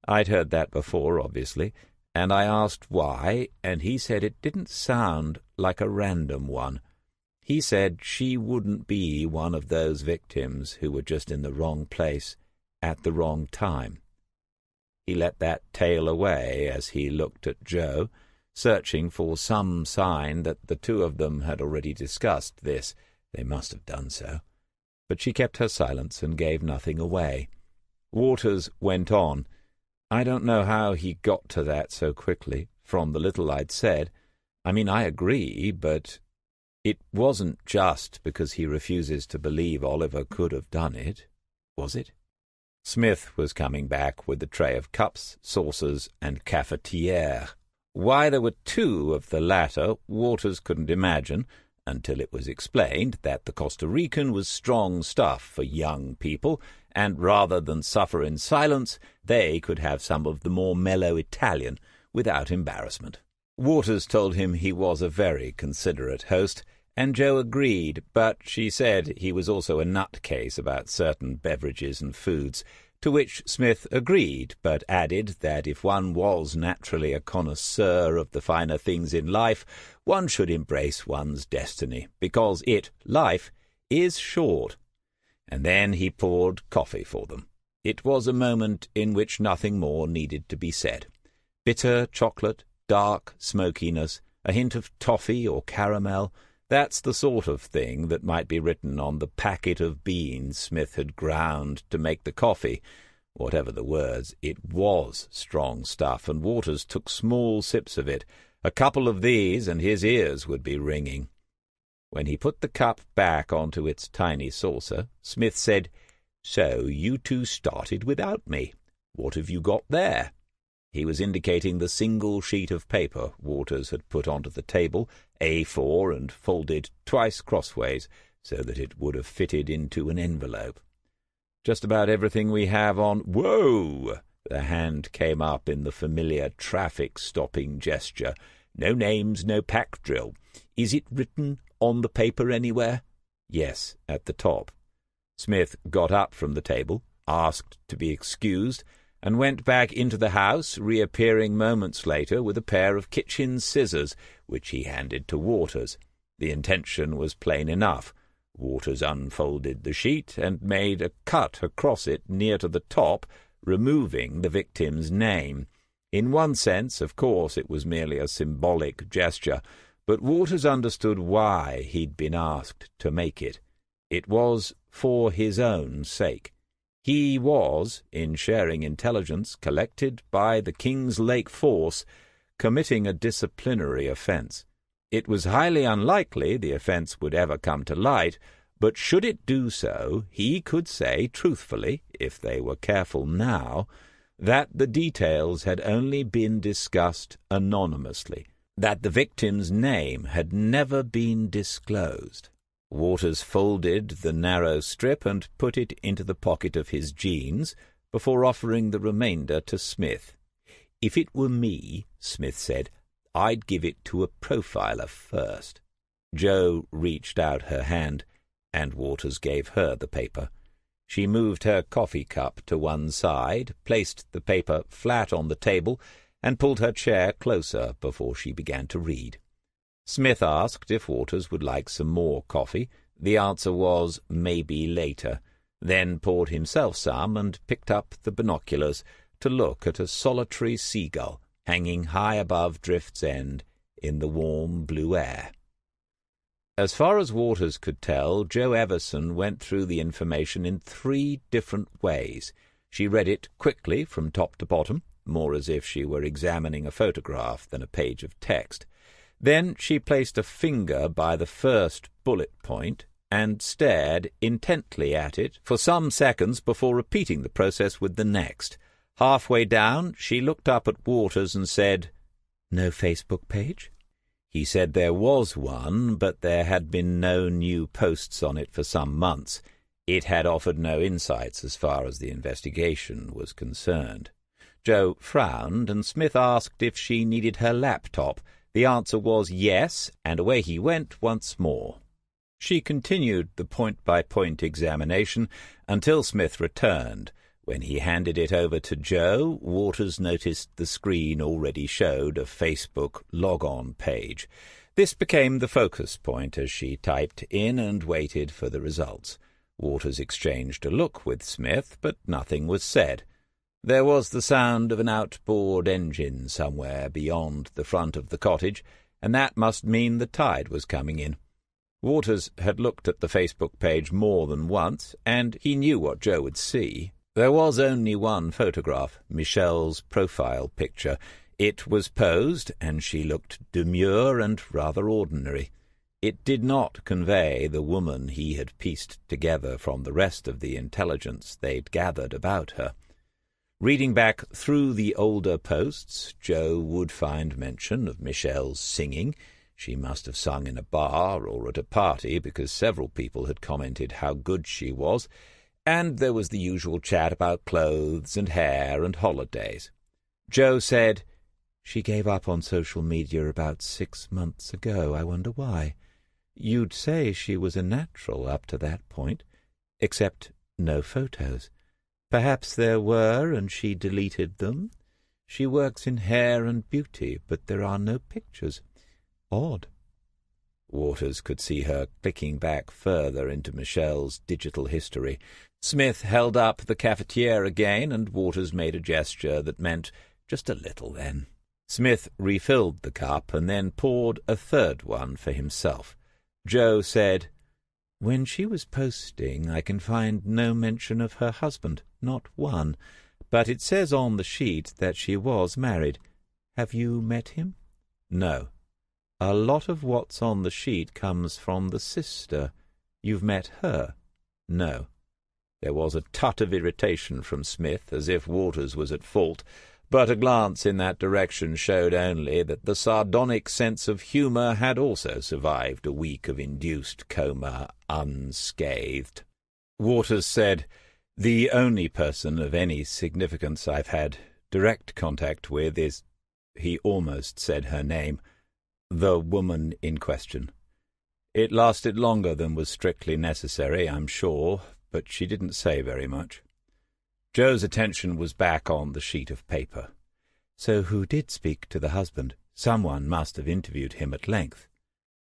I'd heard that before, obviously, and I asked why, and he said it didn't sound like a random one. He said she wouldn't be one of those victims who were just in the wrong place at the wrong time. He let that tail away as he looked at Jo, searching for some sign that the 2 of them had already discussed this. They must have done so. But she kept her silence and gave nothing away. Waters went on. I don't know how he got to that so quickly, from the little I'd said. I mean, I agree, but it wasn't just because he refuses to believe Oliver could have done it, was it? Smith was coming back with a tray of cups, saucers, and cafetière. Why there were 2 of the latter, Waters couldn't imagine, until it was explained that the Costa Rican was strong stuff for young people, and rather than suffer in silence, they could have some of the more mellow Italian without embarrassment. Waters told him he was a very considerate host, and Joe agreed, but she said he was also a nutcase about certain beverages and foods, to which Smith agreed, but added that if one was naturally a connoisseur of the finer things in life, one should embrace one's destiny, because life, is short. And then he poured coffee for them. It was a moment in which nothing more needed to be said. Bitter chocolate, dark smokiness, a hint of toffee or caramel, that's the sort of thing that might be written on the packet of beans Smith had ground to make the coffee. Whatever the words, it was strong stuff, and Waters took small sips of it. A couple of these, and his ears would be ringing. When he put the cup back onto its tiny saucer, Smith said, "So you two started without me. What have you got there?" He was indicating the single sheet of paper Waters had put onto the table, A4 and folded twice crossways, so that it would have fitted into an envelope. "Just about everything we have on—" "Whoa!" The hand came up in the familiar traffic-stopping gesture. "No names, no pack drill. Is it written on the paper anywhere?" "Yes, at the top." Smith got up from the table, asked to be excused, and went back into the house, reappearing moments later with a pair of kitchen scissors, which he handed to Waters. The intention was plain enough. Waters unfolded the sheet and made a cut across it near to the top, removing the victim's name. In one sense, of course, it was merely a symbolic gesture, but Waters understood why he'd been asked to make it. It was for his own sake. He was, in sharing intelligence collected by the Kings Lake force, committing a disciplinary offence. It was highly unlikely the offence would ever come to light, but should it do so, he could say truthfully, if they were careful now, that the details had only been discussed anonymously, that the victim's name had never been disclosed. Waters folded the narrow strip and put it into the pocket of his jeans before offering the remainder to Smith. "If it were me," Smith said, "I'd give it to a profiler first." Jo reached out her hand, and Waters gave her the paper. She moved her coffee cup to one side, placed the paper flat on the table, and pulled her chair closer before she began to read. Smith asked if Waters would like some more coffee. The answer was maybe later, then poured himself some and picked up the binoculars to look at a solitary seagull hanging high above Drift's End in the warm blue air. As far as Waters could tell, Jo Everson went through the information in 3 different ways. She read it quickly from top to bottom, more as if she were examining a photograph than a page of text. Then she placed a finger by the first bullet point and stared intently at it for some seconds before repeating the process with the next. Halfway down, she looked up at Waters and said, "No Facebook page?" He said there was one, but there had been no new posts on it for some months. It had offered no insights as far as the investigation was concerned. Jo frowned, and Smith asked if she needed her laptop. The answer was yes, and away he went once more. She continued the point-by-point examination until Smith returned. When he handed it over to Jo, Waters noticed the screen already showed a Facebook log-on page. This became the focus point as she typed in and waited for the results. Waters exchanged a look with Smith, but nothing was said. There was the sound of an outboard engine somewhere beyond the front of the cottage, and that must mean the tide was coming in. Waters had looked at the Facebook page more than once, and he knew what Jo would see. There was only one photograph, Michelle's profile picture. It was posed, and she looked demure and rather ordinary. It did not convey the woman he had pieced together from the rest of the intelligence they'd gathered about her. Reading back through the older posts, Jo would find mention of Michelle's singing. She must have sung in a bar or at a party, because several people had commented how good she was, and there was the usual chat about clothes and hair and holidays. Joe said, "She gave up on social media about 6 months ago. I wonder why. You'd say she was a natural up to that point, except no photos. Perhaps there were, and she deleted them. She works in hair and beauty, but there are no pictures. Odd." Waters could see her clicking back further into Michelle's digital history. Smith held up the cafetiere again, and Waters made a gesture that meant just a little then. Smith refilled the cup and then poured a third one for himself. Joe said, "When she was posting, I can find no mention of her husband, not one, but it says on the sheet that she was married. Have you met him?" "No." "A lot of what's on the sheet comes from the sister. You've met her?" "No." There was a tut of irritation from Smith, as if Waters was at fault, but a glance in that direction showed only that the sardonic sense of humour had also survived a week of induced coma unscathed. Waters said, "The only person of any significance I've had direct contact with is—" he almost said her name, "the woman in question. It lasted longer than was strictly necessary, I'm sure, but she didn't say very much." Joe's attention was back on the sheet of paper. "So who did speak to the husband? Someone must have interviewed him at length."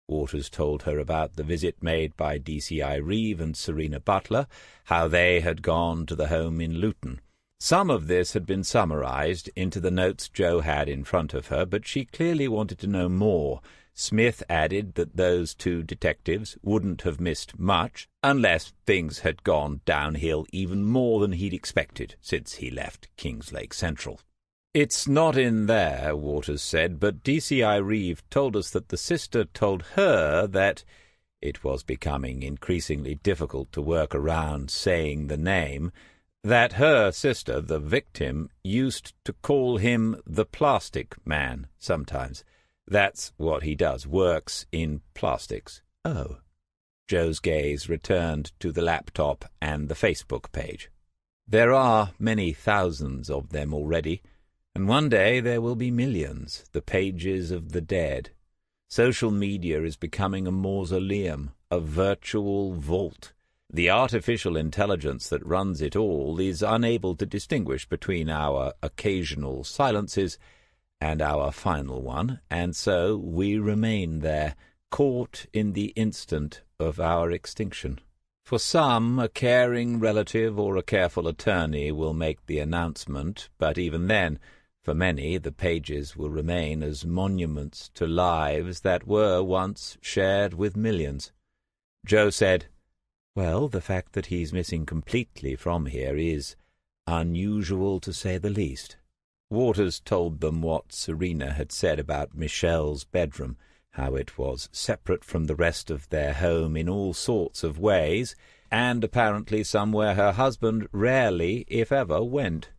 Waters told her about the visit made by DCI Reeve and Serena Butler, how they had gone to the home in Luton. Some of this had been summarized into the notes Joe had in front of her, but she clearly wanted to know more. Smith added that those two detectives wouldn't have missed much unless things had gone downhill even more than he'd expected since he left Kingslake Central. "It's not in there," Waters said, "but DCI Reeve told us that the sister told her that it was becoming increasingly difficult to work around saying the name, that her sister, the victim, used to call him the plastic man sometimes. That's what he does, works in plastics." "Oh." Joe's gaze returned to the laptop and the Facebook page. "There are many thousands of them already, and one day there will be millions, the pages of the dead. Social media is becoming a mausoleum, a virtual vault. The artificial intelligence that runs it all is unable to distinguish between our occasional silences and our final one, and so we remain there, caught in the instant of our extinction. For some, a caring relative or a careful attorney will make the announcement, but even then, for many, the pages will remain as monuments to lives that were once shared with millions." Joe said, "Well, the fact that he's missing completely from here is unusual, to say the least." Waters told them what Serena had said about Michelle's bedroom, how it was separate from the rest of their home in all sorts of ways, and apparently somewhere her husband rarely, if ever, went.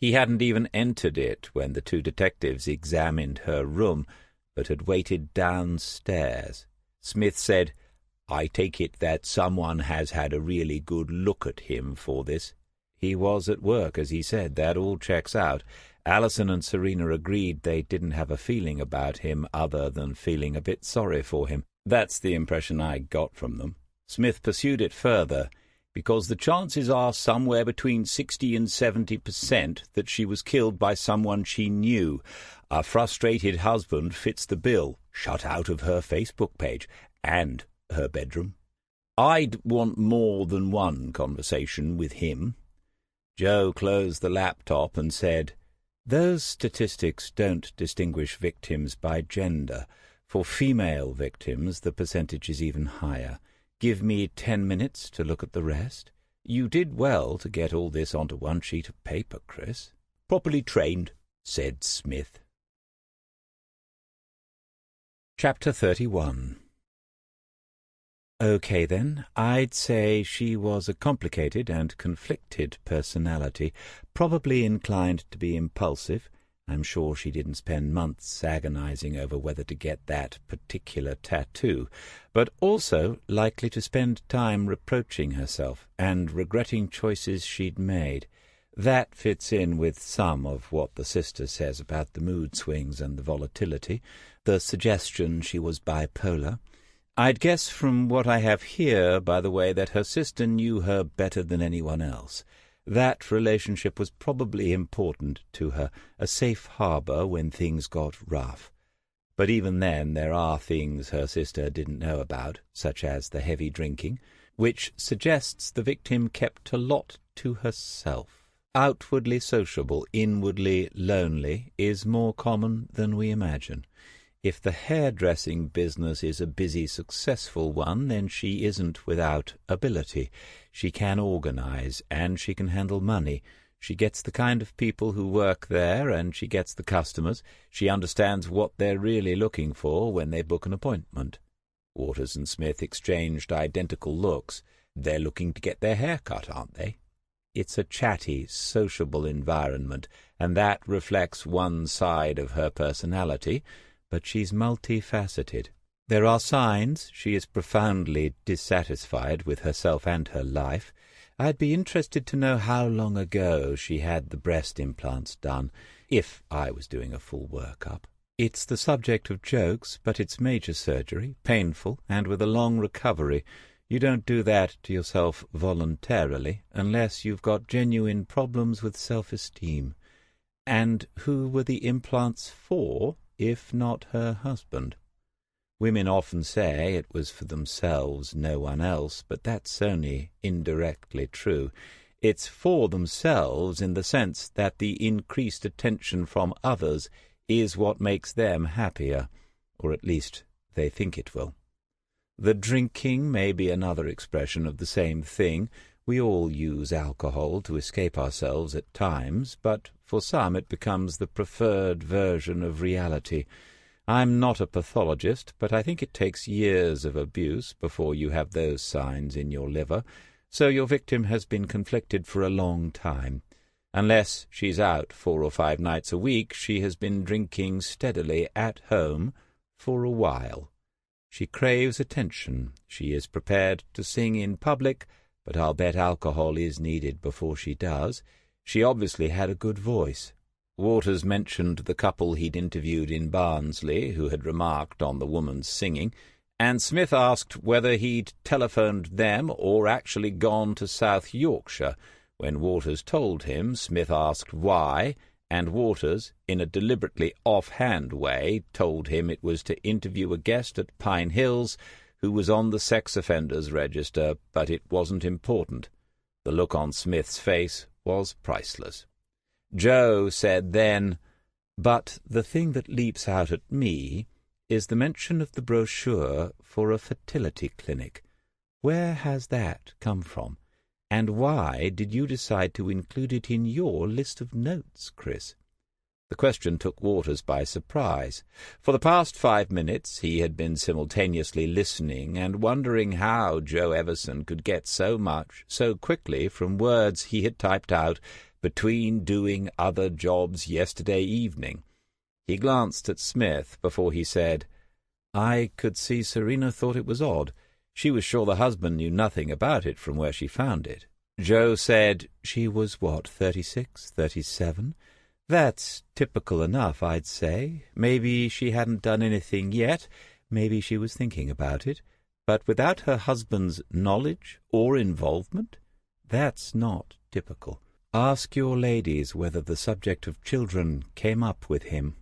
He hadn't even entered it when the two detectives examined her room, but had waited downstairs. Smith said, "I take it that someone has had a really good look at him for this." "He was at work, as he said. That all checks out." Alison and Serena agreed they didn't have a feeling about him other than feeling a bit sorry for him. That's the impression I got from them. Smith pursued it further, "because the chances are somewhere between 60 and 70% that she was killed by someone she knew. A frustrated husband fits the bill, shut out of her Facebook page and her bedroom. I'd want more than one conversation with him." Joe closed the laptop and said, "Those statistics don't distinguish victims by gender. For female victims, the percentage is even higher. Give me 10 minutes to look at the rest. You did well to get all this onto one sheet of paper, Chris." "Properly trained," said Smith. Chapter 31. "Okay, then. I'd say she was a complicated and conflicted personality, probably inclined to be impulsive. I'm sure she didn't spend months agonizing over whether to get that particular tattoo, but also likely to spend time reproaching herself and regretting choices she'd made. That fits in with some of what the sister says about the mood swings and the volatility, the suggestion she was bipolar. I'd guess from what I have here, by the way, that her sister knew her better than anyone else. That relationship was probably important to her, a safe harbour when things got rough. But even then there are things her sister didn't know about, such as the heavy drinking, which suggests the victim kept a lot to herself. Outwardly sociable, inwardly lonely, is more common than we imagine. If the hairdressing business is a busy, successful one, then she isn't without ability. She can organize, and she can handle money. She gets the kind of people who work there, and she gets the customers. She understands what they're really looking for when they book an appointment. Waters and Smith exchanged identical looks. They're looking to get their hair cut, aren't they? It's a chatty, sociable environment, and that reflects one side of her personality, but she's multifaceted. There are signs she is profoundly dissatisfied with herself and her life. I'd be interested to know how long ago she had the breast implants done, if I was doing a full workup. It's the subject of jokes, but it's major surgery, painful, and with a long recovery. You don't do that to yourself voluntarily, unless you've got genuine problems with self-esteem. And who were the implants for, if not her husband? Women often say it was for themselves, no one else, but that's only indirectly true. It's for themselves in the sense that the increased attention from others is what makes them happier, or at least they think it will. The drinking may be another expression of the same thing. We all use alcohol to escape ourselves at times, but for some it becomes the preferred version of reality. I'm not a pathologist, but I think it takes years of abuse before you have those signs in your liver, so your victim has been conflicted for a long time. Unless she's out 4 or 5 nights a week, she has been drinking steadily at home for a while. She craves attention. She is prepared to sing in public, but I'll bet alcohol is needed before she does. She obviously had a good voice. Waters mentioned the couple he'd interviewed in Barnsley, who had remarked on the woman's singing, and Smith asked whether he'd telephoned them or actually gone to South Yorkshire. When Waters told him, Smith asked why, and Waters, in a deliberately off-hand way, told him it was to interview a guest at Pine Hills who was on the sex offenders register, but it wasn't important. The look on Smith's face was priceless. Joe said then, "But the thing that leaps out at me is the mention of the brochure for a fertility clinic. Where has that come from? And why did you decide to include it in your list of notes, Chris?" The question took Waters by surprise. For the past 5 minutes he had been simultaneously listening and wondering how Joe Everson could get so much so quickly from words he had typed out between doing other jobs yesterday evening. He glanced at Smith before he said, "I could see Serena thought it was odd. She was sure the husband knew nothing about it from where she found it." Joe said, "She was, 36, 37? That's typical enough, I'd say. Maybe she hadn't done anything yet. Maybe she was thinking about it. But without her husband's knowledge or involvement, that's not typical. Ask your ladies whether the subject of children came up with him."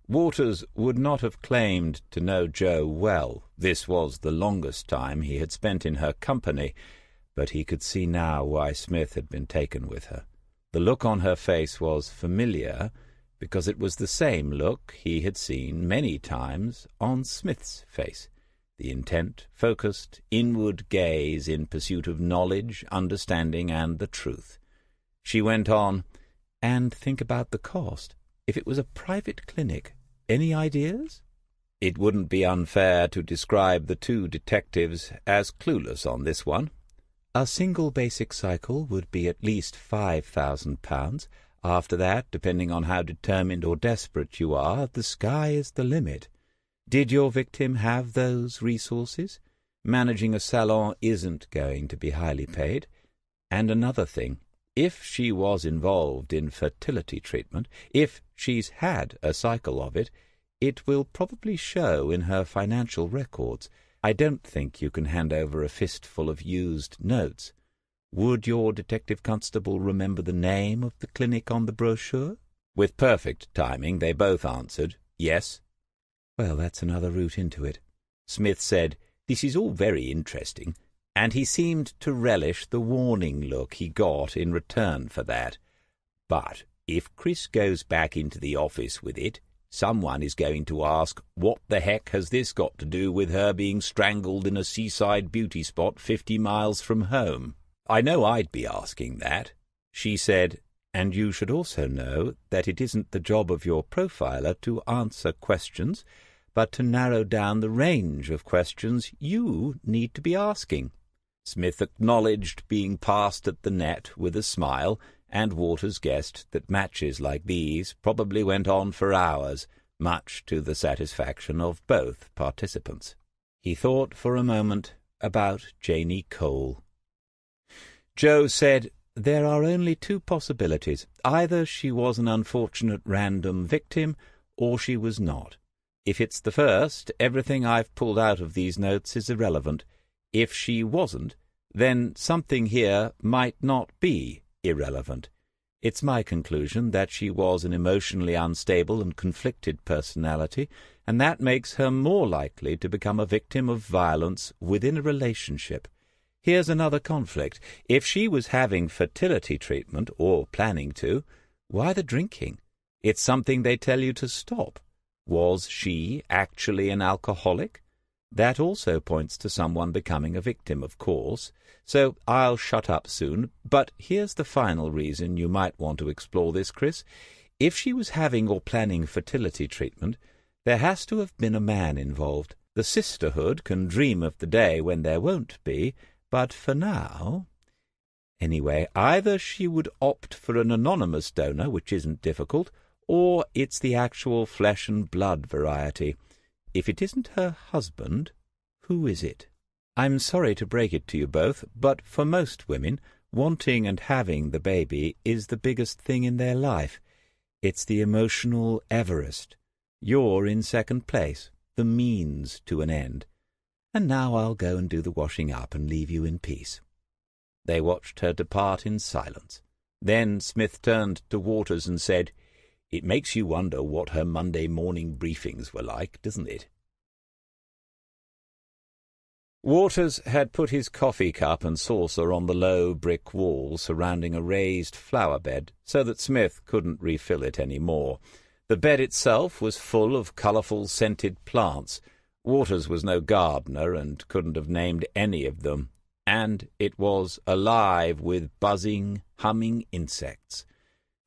Waters would not have claimed to know Jo well. This was the longest time he had spent in her company, but he could see now why Smith had been taken with her. The look on her face was familiar, because it was the same look he had seen many times on Smith's face. The intent, focused, inward gaze in pursuit of knowledge, understanding, and the truth. She went on, "And think about the cost. If it was a private clinic, any ideas?" It wouldn't be unfair to describe the two detectives as clueless on this one. "A single basic cycle would be at least £5,000. After that, depending on how determined or desperate you are, the sky is the limit. Did your victim have those resources? Managing a salon isn't going to be highly paid. And another thing, if she was involved in fertility treatment, if she's had a cycle of it, it will probably show in her financial records. I don't think you can hand over a fistful of used notes. Would your detective constable remember the name of the clinic on the brochure? With perfect timing, they both answered, yes. Well, that's another route into it. Smith said, this is all very interesting, and he seemed to relish the warning look he got in return for that. But if Chris goes back into the office with it, someone is going to ask, what the heck has this got to do with her being strangled in a seaside beauty spot 50 miles from home? I know I'd be asking that. She said, and you should also know that it isn't the job of your profiler to answer questions, but to narrow down the range of questions you need to be asking. Smith acknowledged being passed at the net with a smile, and Waters guessed that matches like these probably went on for hours, much to the satisfaction of both participants. He thought for a moment about Janie Cole. Joe said, there are only two possibilities. Either she was an unfortunate random victim, or she was not. If it's the first, everything I've pulled out of these notes is irrelevant. If she wasn't, then something here might not be irrelevant. It's my conclusion that she was an emotionally unstable and conflicted personality, and that makes her more likely to become a victim of violence within a relationship. Here's another conflict. If she was having fertility treatment, or planning to, why the drinking? It's something they tell you to stop. Was she actually an alcoholic? That also points to someone becoming a victim, of course. So I'll shut up soon. But here's the final reason you might want to explore this, Chris. If she was having or planning fertility treatment, there has to have been a man involved. The sisterhood can dream of the day when there won't be, but for now... Anyway, either she would opt for an anonymous donor, which isn't difficult, or it's the actual flesh-and-blood variety. If it isn't her husband, who is it? I'm sorry to break it to you both, but for most women, wanting and having the baby is the biggest thing in their life. It's the emotional Everest. You're in second place, the means to an end. And now I'll go and do the washing up and leave you in peace. They watched her depart in silence. Then Smith turned to Waters and said, It makes you wonder what her Monday morning briefings were like, doesn't it? Waters had put his coffee cup and saucer on the low brick wall surrounding a raised flower bed so that Smith couldn't refill it any more. The bed itself was full of colourful scented plants. Waters was no gardener and couldn't have named any of them, and it was alive with buzzing, humming insects.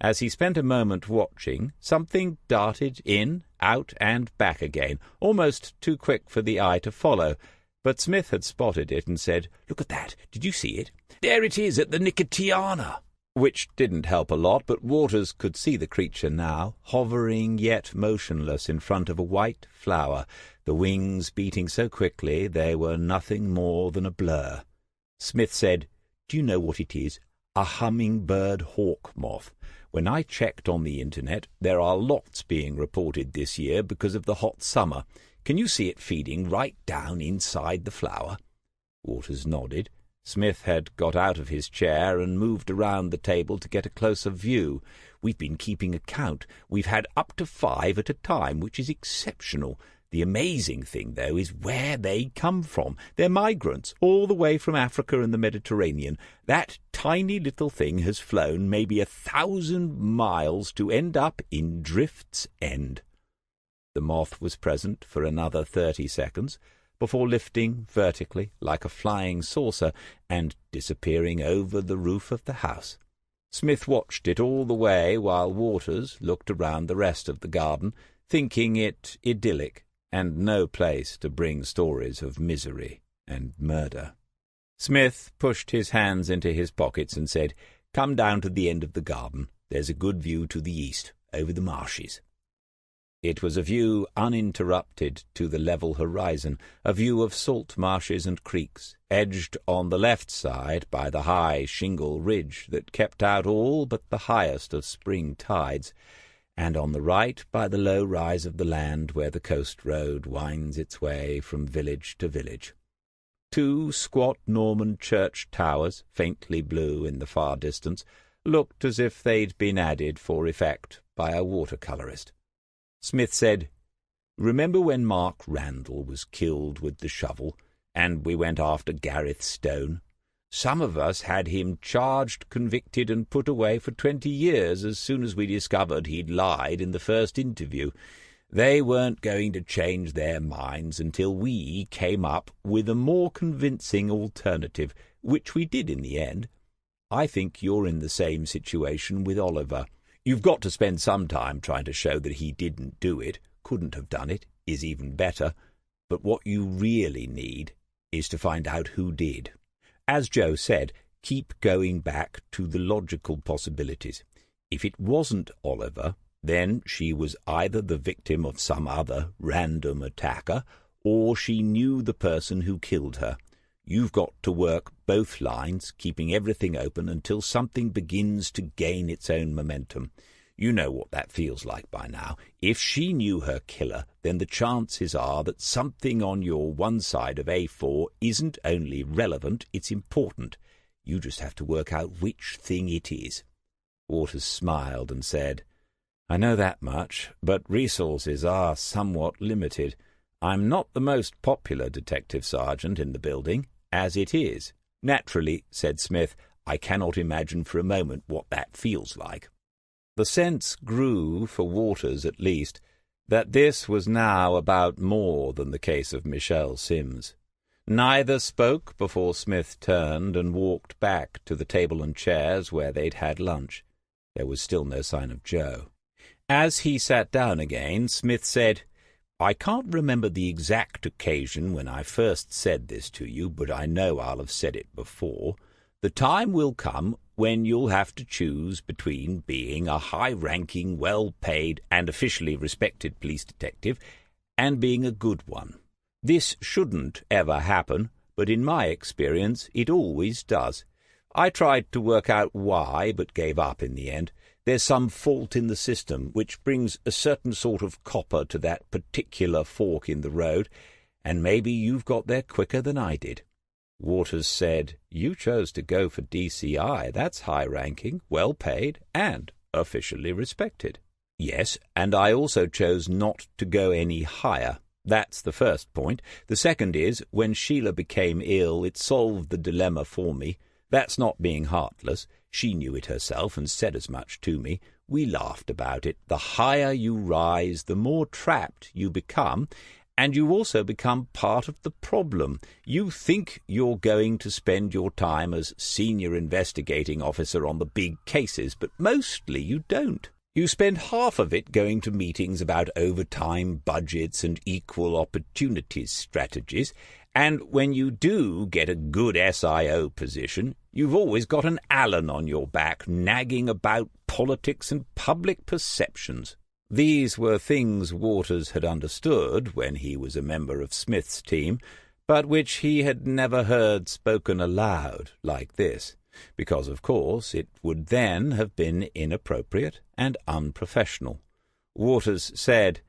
As he spent a moment watching, something darted in, out, and back again, almost too quick for the eye to follow. But Smith had spotted it and said, "Look at that! Did you see it? There it is at the Nicotiana!" Which didn't help a lot, but Waters could see the creature now, hovering yet motionless in front of a white flower, the wings beating so quickly they were nothing more than a blur. Smith said, "Do you know what it is? A hummingbird hawk moth. When I checked on the internet, there are lots being reported this year because of the hot summer. Can you see it feeding right down inside the flower?" Waters nodded. Smith had got out of his chair and moved around the table to get a closer view. "We've been keeping a count. We've had up to 5 at a time, which is exceptional. The amazing thing, though, is where they come from. They're migrants, all the way from Africa and the Mediterranean. That tiny little thing has flown maybe 1,000 miles to end up in Drift's End." The moth was present for another 30 seconds, before lifting vertically like a flying saucer and disappearing over the roof of the house. Smith watched it all the way while Waters looked around the rest of the garden, thinking it idyllic and no place to bring stories of misery and murder. Smith pushed his hands into his pockets and said, "Come down to the end of the garden. There's a good view to the east, over the marshes." It was a view uninterrupted to the level horizon, a view of salt marshes and creeks, edged on the left side by the high shingle ridge that kept out all but the highest of spring tides, and on the right by the low rise of the land where the coast road winds its way from village to village. 2 squat Norman church towers, faintly blue in the far distance, looked as if they'd been added for effect by a watercolourist. Smith said, "Remember when Mark Randall was killed with the shovel, and we went after Gareth Stone? Some of us had him charged, convicted, and put away for 20 years as soon as we discovered he'd lied in the first interview. They weren't going to change their minds until we came up with a more convincing alternative, which we did in the end. I think you're in the same situation with Oliver. You've got to spend some time trying to show that he didn't do it, couldn't have done it, is even better. But what you really need is to find out who did. As Joe said, keep going back to the logical possibilities. If it wasn't Oliver, then she was either the victim of some other random attacker, or she knew the person who killed her. You've got to work both lines, keeping everything open until something begins to gain its own momentum. You know what that feels like by now. If she knew her killer, then the chances are that something on your one side of A4 isn't only relevant, it's important. You just have to work out which thing it is." Waters smiled and said, "I know that much, but resources are somewhat limited. I'm not the most popular detective sergeant in the building, as it is." "Naturally," said Smith, "I cannot imagine for a moment what that feels like." The sense grew, for Waters at least, that this was now about more than the case of Michelle Sims. Neither spoke before Smith turned and walked back to the table and chairs where they'd had lunch. There was still no sign of Joe. As he sat down again, Smith said, "I can't remember the exact occasion when I first said this to you, but I know I'll have said it before. The time will come when you'll have to choose between being a high-ranking, well-paid, and officially respected police detective and being a good one. This shouldn't ever happen, but in my experience it always does. I tried to work out why, but gave up in the end. There's some fault in the system which brings a certain sort of copper to that particular fork in the road, and maybe you've got there quicker than I did." Waters said, "You chose to go for DCI. That's high-ranking, well-paid, and officially respected." "Yes, and I also chose not to go any higher. That's the first point. The second is, when Sheila became ill, it solved the dilemma for me. That's not being heartless. She knew it herself and said as much to me. We laughed about it. The higher you rise, the more trapped you become, and you also become part of the problem. You think you're going to spend your time as senior investigating officer on the big cases, but mostly you don't. You spend half of it going to meetings about overtime budgets and equal opportunities strategies, and when you do get a good SIO position, you've always got an Allen on your back nagging about politics and public perceptions. These were things Waters had understood when he was a member of Smith's team, but which he had never heard spoken aloud like this, because, of course, it would then have been inappropriate and unprofessional. Waters said,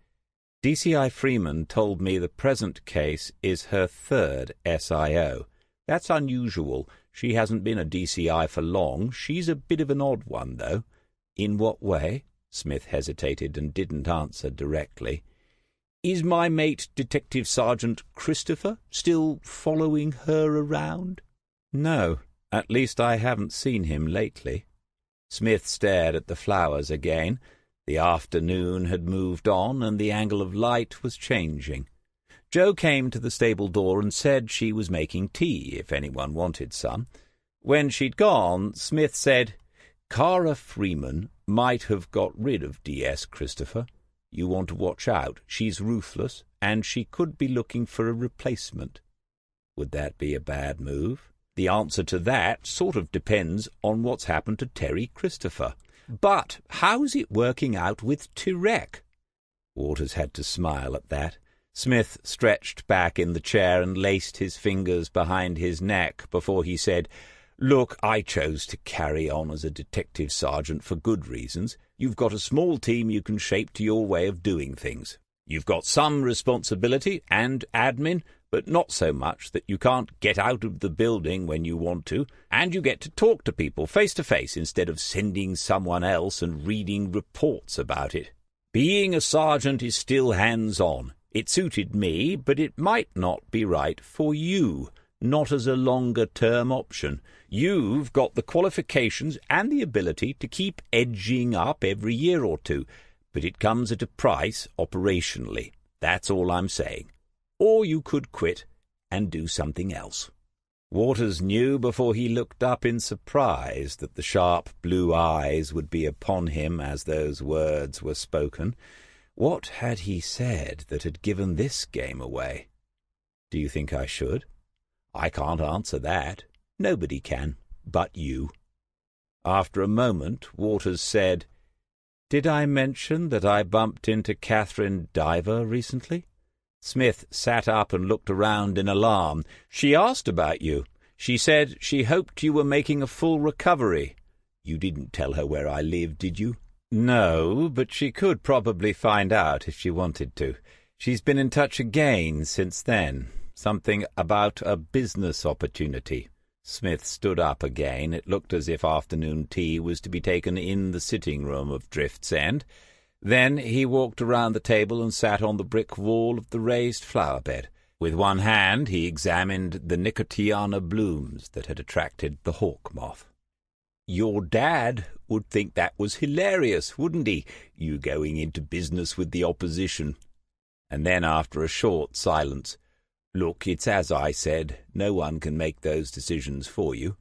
"DCI Freeman told me the present case is her third SIO. That's unusual. She hasn't been a DCI for long. She's a bit of an odd one, though." "In what way?" Smith hesitated and didn't answer directly. "Is my mate Detective Sergeant Christopher still following her around?" "No, at least I haven't seen him lately." Smith stared at the flowers again. The afternoon had moved on, and the angle of light was changing. Joe came to the stable door and said she was making tea if anyone wanted some. When she'd gone, Smith said, "Cara Freeman might have got rid of DS Christopher. You want to watch out. She's ruthless, and she could be looking for a replacement." "Would that be a bad move?" "The answer to that sort of depends on what's happened to Terry Christopher. But how's it working out with Tyrek?" Waters had to smile at that. Smith stretched back in the chair and laced his fingers behind his neck before he said, "Look, I chose to carry on as a detective sergeant for good reasons. You've got a small team you can shape to your way of doing things. You've got some responsibility and admin, but not so much that you can't get out of the building when you want to, and you get to talk to people face to face instead of sending someone else and reading reports about it. Being a sergeant is still hands-on. It suited me, but it might not be right for you, not as a longer-term option. You've got the qualifications and the ability to keep edging up every year or two, but it comes at a price operationally. That's all I'm saying. Or you could quit and do something else." Waters knew before he looked up in surprise that the sharp blue eyes would be upon him as those words were spoken. What had he said that had given this game away? "Do you think I should?" "I can't answer that. Nobody can, but you." After a moment, Waters said, "Did I mention that I bumped into Catherine Diver recently?" Smith sat up and looked around in alarm. "She asked about you. She said she hoped you were making a full recovery. You didn't tell her where I lived, did you?" "No, but she could probably find out if she wanted to. She's been in touch again since then. Something about a business opportunity." Smith stood up again. It looked as if afternoon tea was to be taken in the sitting-room of Drift's End. Then he walked around the table and sat on the brick wall of the raised flower-bed. With one hand he examined the nicotiana blooms that had attracted the hawk moth. "Your dad would think that was hilarious, wouldn't he, you going into business with the opposition?" And then, after a short silence, "Look, it's as I said. No one can make those decisions for you.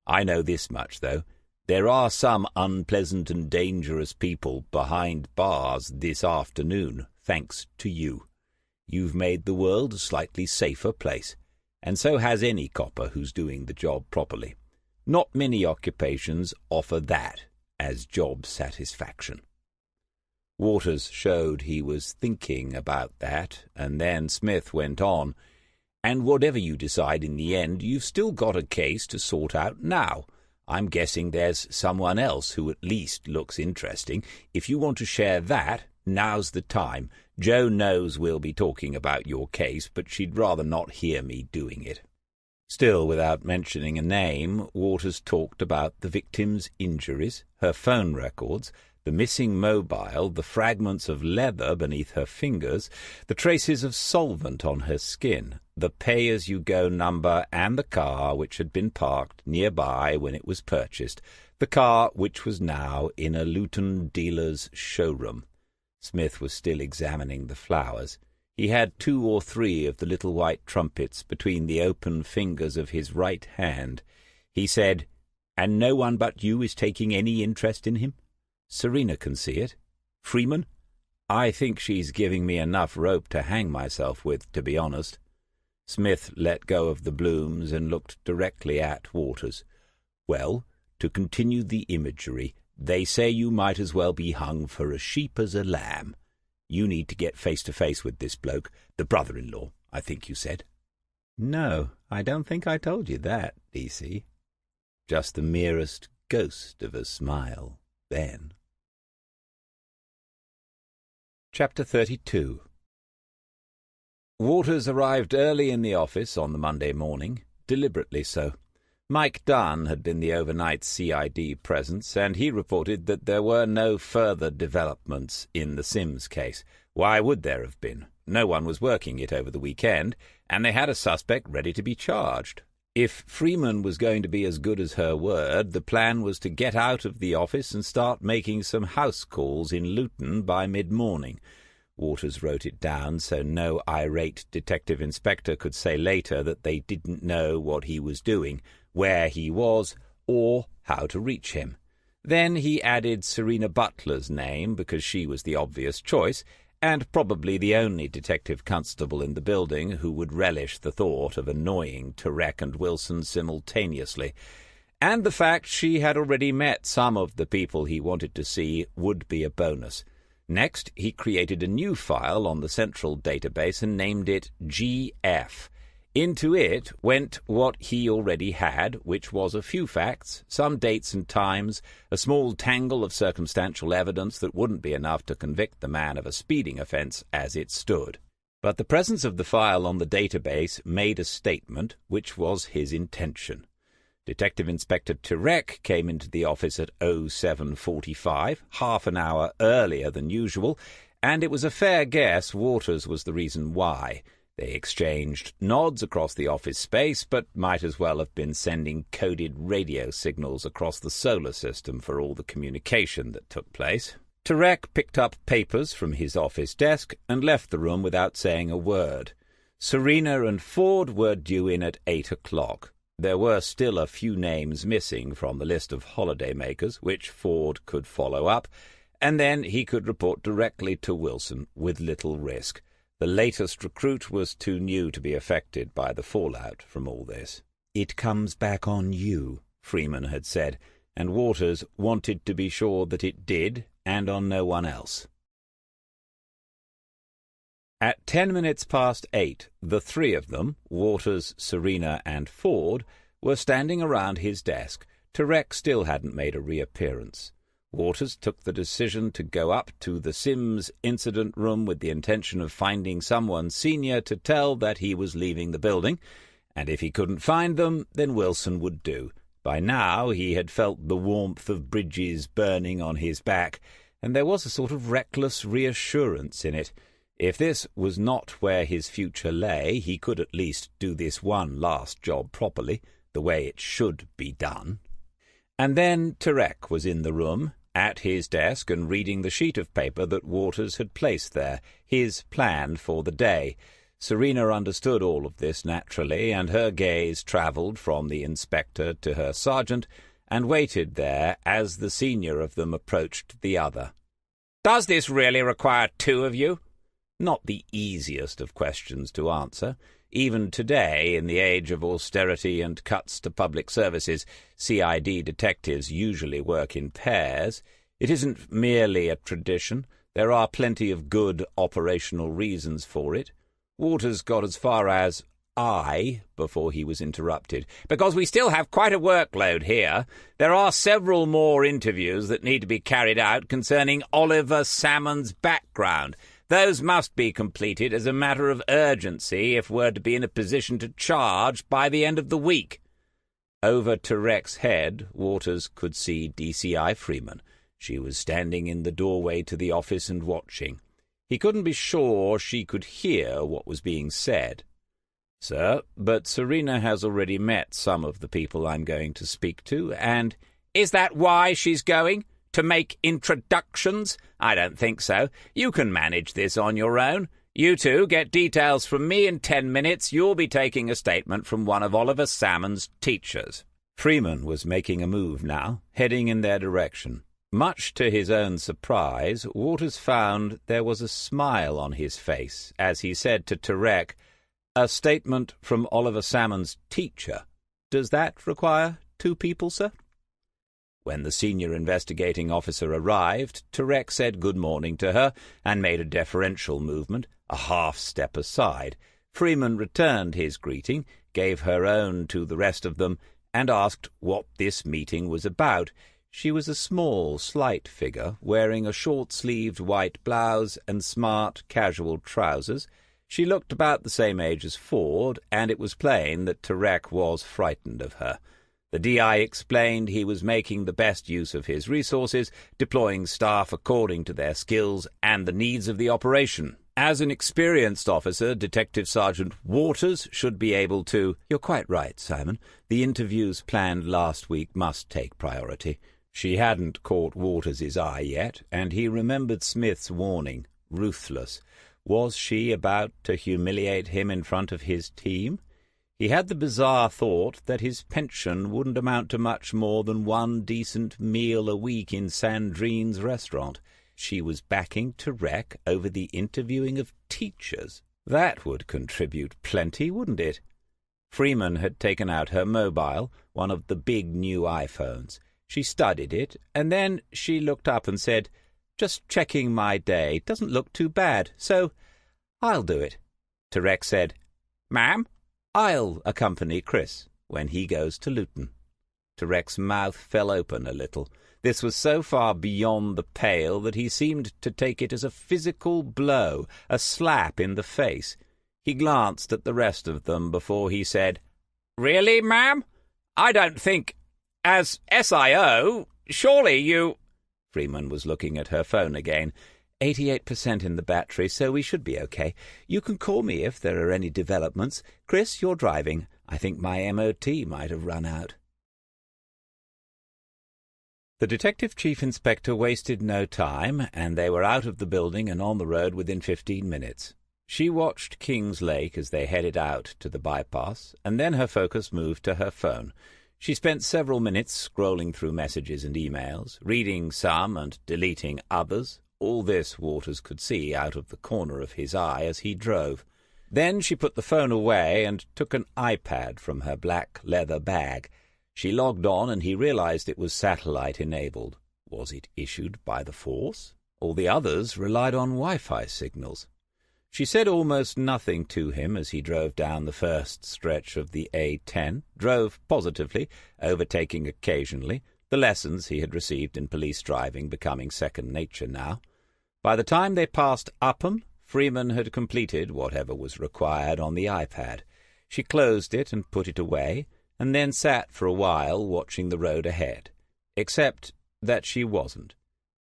I know this much, though. There are some unpleasant and dangerous people behind bars this afternoon, thanks to you. You've made the world a slightly safer place, and so has any copper who's doing the job properly. Not many occupations offer that as job satisfaction." Waters showed he was thinking about that, and then Smith went on, "And whatever you decide in the end, you've still got a case to sort out now. I'm guessing there's someone else who at least looks interesting. If you want to share that, now's the time. Jo knows we'll be talking about your case, but she'd rather not hear me doing it." Still without mentioning a name, Waters talked about the victim's injuries, her phone records, the missing mobile, the fragments of leather beneath her fingers, the traces of solvent on her skin, the pay-as-you-go number, and the car which had been parked nearby when it was purchased, the car which was now in a Luton dealer's showroom. Smith was still examining the flowers. He had 2 or 3 of the little white trumpets between the open fingers of his right hand. He said, "And no one but you is taking any interest in him? Serena can see it. Freeman? I think she's giving me enough rope to hang myself with, to be honest." Smith let go of the blooms and looked directly at Waters. "Well, to continue the imagery, they say you might as well be hung for a sheep as a lamb. You need to get face-to-face with this bloke, the brother-in-law, I think you said." "No, I don't think I told you that, DC." Just the merest ghost of a smile then. Chapter 32. Waters arrived early in the office on the Monday morning, deliberately so. Mike Dunn had been the overnight CID presence, and he reported that there were no further developments in the Sims case. Why would there have been? No one was working it over the weekend, and they had a suspect ready to be charged. If Freeman was going to be as good as her word, the plan was to get out of the office and start making some house calls in Luton by mid-morning. Waters wrote it down so no irate detective inspector could say later that they didn't know what he was doing, where he was, or how to reach him. Then he added Serena Butler's name because she was the obvious choice, and probably the only detective constable in the building who would relish the thought of annoying Turek and Wilson simultaneously. And the fact she had already met some of the people he wanted to see would be a bonus. Next, he created a new file on the central database and named it GF. Into it went what he already had, which was a few facts, some dates and times, a small tangle of circumstantial evidence that wouldn't be enough to convict the man of a speeding offence as it stood. But the presence of the file on the database made a statement which was his intention. Detective Inspector Turek came into the office at 07:45, half an hour earlier than usual, and it was a fair guess Waters was the reason why. They exchanged nods across the office space, but might as well have been sending coded radio signals across the solar system for all the communication that took place. Turek picked up papers from his office desk and left the room without saying a word. Serena and Ford were due in at 8 o'clock. There were still a few names missing from the list of holidaymakers, which Ford could follow up, and then he could report directly to Wilson with little risk. The latest recruit was too new to be affected by the fallout from all this. "It comes back on you," Freeman had said, and Waters wanted to be sure that it did, and on no one else. At 10 minutes past 8, the three of them, Waters, Serena, and Ford, were standing around his desk. Turek still hadn't made a reappearance. Waters took the decision to go up to the Sims incident room with the intention of finding someone senior to tell that he was leaving the building, and if he couldn't find them, then Wilson would do. By now he had felt the warmth of bridges burning on his back, and there was a sort of reckless reassurance in it. If this was not where his future lay, he could at least do this one last job properly, the way it should be done. And then Turek was in the room, at his desk and reading the sheet of paper that Waters had placed there, his plan for the day. Serena understood all of this naturally, and her gaze travelled from the inspector to her sergeant, and waited there as the senior of them approached the other. "Does this really require two of you?" Not the easiest of questions to answer. Even today, in the age of austerity and cuts to public services, CID detectives usually work in pairs. It isn't merely a tradition. There are plenty of good operational reasons for it. Waters got as far as "I" before he was interrupted. "Because we still have quite a workload here. There are several more interviews that need to be carried out concerning Oliver Salmon's background. Those must be completed as a matter of urgency if we're to be in a position to charge by the end of the week." Over Turek's head, Waters could see DCI Freeman. She was standing in the doorway to the office and watching. He couldn't be sure she could hear what was being said. "Sir, but Serena has already met some of the people I'm going to speak to, and—" "Is that why she's going? To make introductions? I don't think so. You can manage this on your own. You two get details from me in 10 minutes. You'll be taking a statement from one of Oliver Salmon's teachers." Freeman was making a move now, heading in their direction. Much to his own surprise, Waters found there was a smile on his face as he said to Turek, "A statement from Oliver Salmon's teacher. Does that require two people, sir?" When the senior investigating officer arrived, Turek said good morning to her and made a deferential movement, a half-step aside. Freeman returned his greeting, gave her own to the rest of them, and asked what this meeting was about. She was a small, slight figure, wearing a short-sleeved white blouse and smart, casual trousers. She looked about the same age as Ford, and it was plain that Turek was frightened of her. The DI explained he was making the best use of his resources, deploying staff according to their skills and the needs of the operation. As an experienced officer, Detective Sergeant Waters should be able to— "You're quite right, Simon. The interviews planned last week must take priority." She hadn't caught Waters' eye yet, and he remembered Smith's warning, ruthless. Was she about to humiliate him in front of his team? He had the bizarre thought that his pension wouldn't amount to much more than one decent meal a week in Sandrine's restaurant. She was backing Turek over the interviewing of teachers. That would contribute plenty, wouldn't it? Freeman had taken out her mobile, one of the big new iPhones. She studied it, and then she looked up and said, "Just checking my day. Doesn't look too bad, so I'll do it." Tarek said, "Ma'am, I'll accompany Chris when he goes to Luton." Tarek's mouth fell open a little. This was so far beyond the pale that he seemed to take it as a physical blow, a slap in the face. He glanced at the rest of them before he said, "Really, ma'am? I don't think... As SIO, surely you—" Freeman was looking at her phone again. 88% in the battery, so we should be okay. You can call me if there are any developments. Chris, you're driving. I think my MOT might have run out." The Detective Chief Inspector wasted no time, and they were out of the building and on the road within 15 minutes. She watched Kings Lake as they headed out to the bypass, and then her focus moved to her phone. She spent several minutes scrolling through messages and emails, reading some and deleting others. All this Waters could see out of the corner of his eye as he drove. Then she put the phone away and took an iPad from her black leather bag. She logged on, and he realized it was satellite-enabled. Was it issued by the Force? All the others relied on Wi-Fi signals. She said almost nothing to him as he drove down the first stretch of the A10, drove positively, overtaking occasionally, the lessons he had received in police driving becoming second nature now. By the time they passed Upham, Freeman had completed whatever was required on the iPad. She closed it and put it away, and then sat for a while watching the road ahead, except that she wasn't.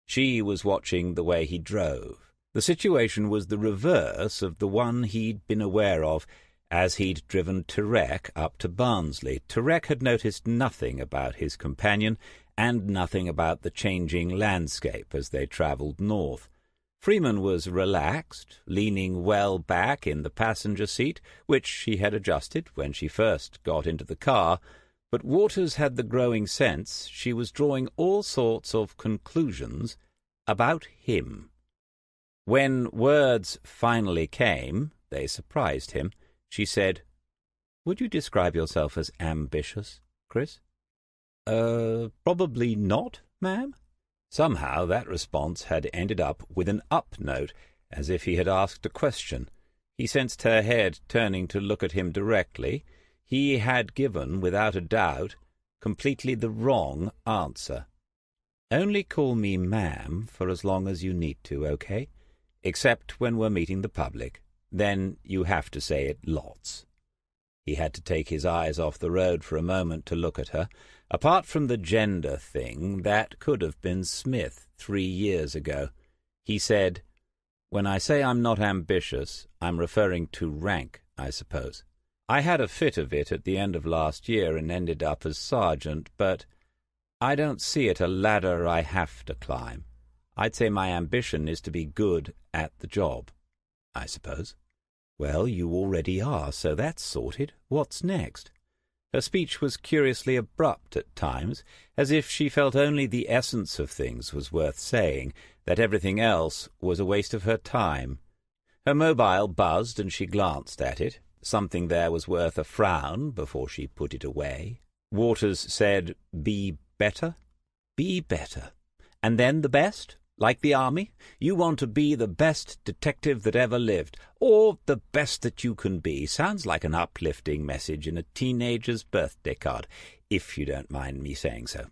She was watching the way he drove. The situation was the reverse of the one he'd been aware of as he'd driven Tarek up to Barnsley. Tarek had noticed nothing about his companion and nothing about the changing landscape as they travelled north. Freeman was relaxed, leaning well back in the passenger seat, which she had adjusted when she first got into the car, but Waters had the growing sense she was drawing all sorts of conclusions about him. When words finally came, they surprised him. She said, "Would you describe yourself as ambitious, Chris?" Probably not, ma'am." Somehow that response had ended up with an up note, as if he had asked a question. He sensed her head turning to look at him directly. He had given, without a doubt, completely the wrong answer. "Only call me ma'am for as long as you need to, okay? Except when we're meeting the public. Then you have to say it lots." He had to take his eyes off the road for a moment to look at her. Apart from the gender thing, that could have been Smith 3 years ago. He said, "When I say I'm not ambitious, I'm referring to rank, I suppose. I had a fit of it at the end of last year and ended up as sergeant, but I don't see it a ladder I have to climb. I'd say my ambition is to be good at the job, I suppose." "Well, you already are, so that's sorted. What's next?" Her speech was curiously abrupt at times, as if she felt only the essence of things was worth saying, that everything else was a waste of her time. Her mobile buzzed, and she glanced at it. Something there was worth a frown before she put it away. Waters said, "Be better?" "Be better. And then the best? Like the army? You want to be the best detective that ever lived, or the best that you can be." Sounds like an uplifting message in a teenager's birthday card, if you don't mind me saying so.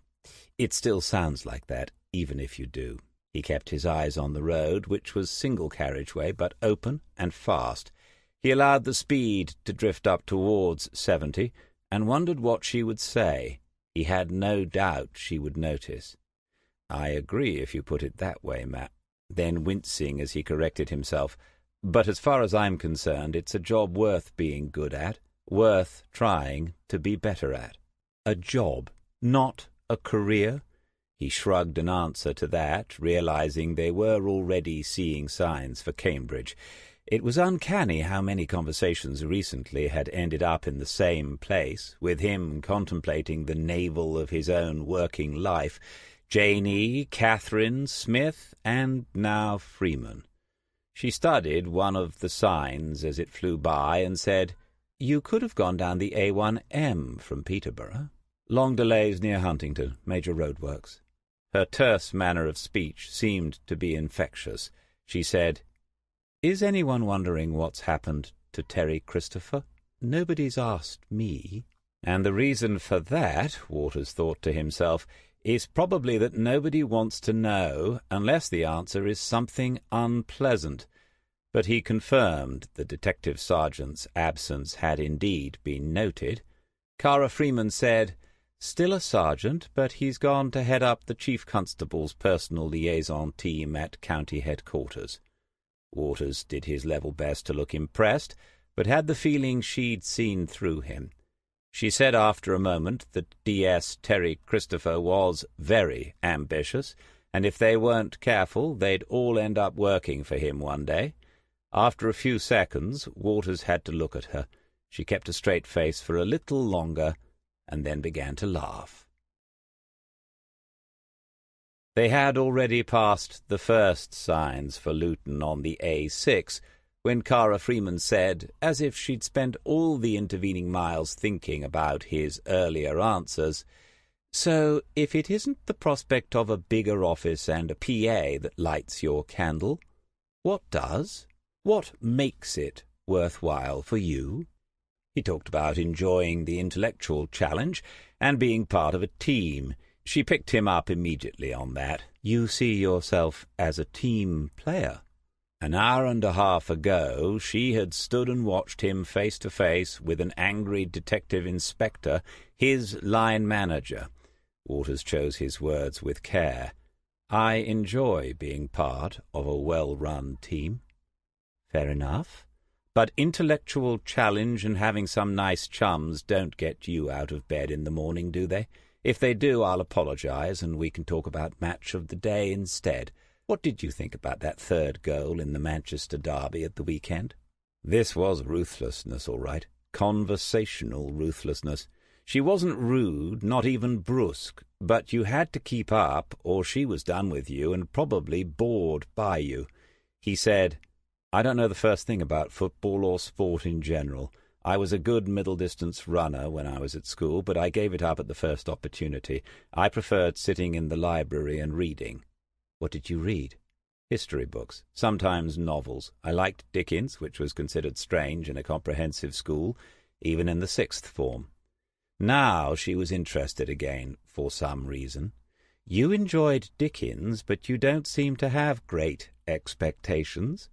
It still sounds like that, even if you do. He kept his eyes on the road, which was single carriageway, but open and fast. He allowed the speed to drift up towards 70, and wondered what she would say. He had no doubt she would notice. "I agree if you put it that way, Matt." Then wincing as he corrected himself, "But as far as I'm concerned, it's a job worth being good at, worth trying to be better at." A job, not a career? He shrugged an answer to that, realizing they were already seeing signs for Cambridge. It was uncanny how many conversations recently had ended up in the same place, with him contemplating the navel of his own working life. Janie, Catherine, Smith, and now Freeman. She studied one of the signs as it flew by and said, You could have gone down the A1M from Peterborough. Long delays near Huntington, major roadworks. Her terse manner of speech seemed to be infectious. She said, "Is anyone wondering what's happened to Terry Christopher? Nobody's asked me." And the reason for that, Waters thought to himself, is probably that nobody wants to know unless the answer is something unpleasant. But he confirmed the detective sergeant's absence had indeed been noted. Cara Freeman said, "Still a sergeant, but he's gone to head up the chief constable's personal liaison team at county headquarters." Waters did his level best to look impressed, but had the feeling she'd seen through him. She said after a moment that DS Terry Christopher was very ambitious, and if they weren't careful, they'd all end up working for him one day. After a few seconds, Waters had to look at her. She kept a straight face for a little longer, and then began to laugh. They had already passed the first signs for Luton on the A6, when Cara Freeman said, as if she'd spent all the intervening miles thinking about his earlier answers, "So, if it isn't the prospect of a bigger office and a PA that lights your candle, what does? What makes it worthwhile for you?" He talked about enjoying the intellectual challenge and being part of a team. She picked him up immediately on that. "You see yourself as a team player?" An hour and a half ago she had stood and watched him face to face with an angry detective inspector, his line manager. Waters chose his words with care. "I enjoy being part of a well-run team." "Fair enough. But intellectual challenge and having some nice chums don't get you out of bed in the morning, do they? If they do, I'll apologize, and we can talk about match of the day instead. What did you think about that third goal in the Manchester derby at the weekend?" This was ruthlessness, all right. Conversational ruthlessness. She wasn't rude, not even brusque, but you had to keep up, or she was done with you and probably bored by you. He said, "I don't know the first thing about football or sport in general. I was a good middle-distance runner when I was at school, but I gave it up at the first opportunity. I preferred sitting in the library and reading." "What did you read?" "History books, sometimes novels. I liked Dickens, which was considered strange in a comprehensive school, even in the sixth form." Now she was interested again, for some reason. "You enjoyed Dickens, but you don't seem to have great expectations.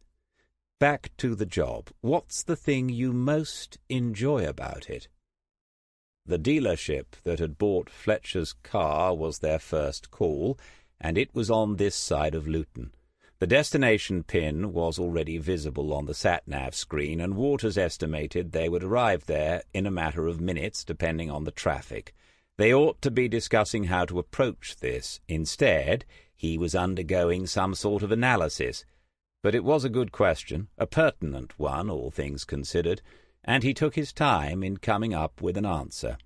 Back to the job. What's the thing you most enjoy about it?" The dealership that had bought Fletcher's car was their first call, and it was on this side of Luton. The destination pin was already visible on the sat-nav screen, and Waters estimated they would arrive there in a matter of minutes, depending on the traffic. They ought to be discussing how to approach this. Instead, he was undergoing some sort of analysis. But it was a good question, a pertinent one, all things considered, and he took his time in coming up with an answer.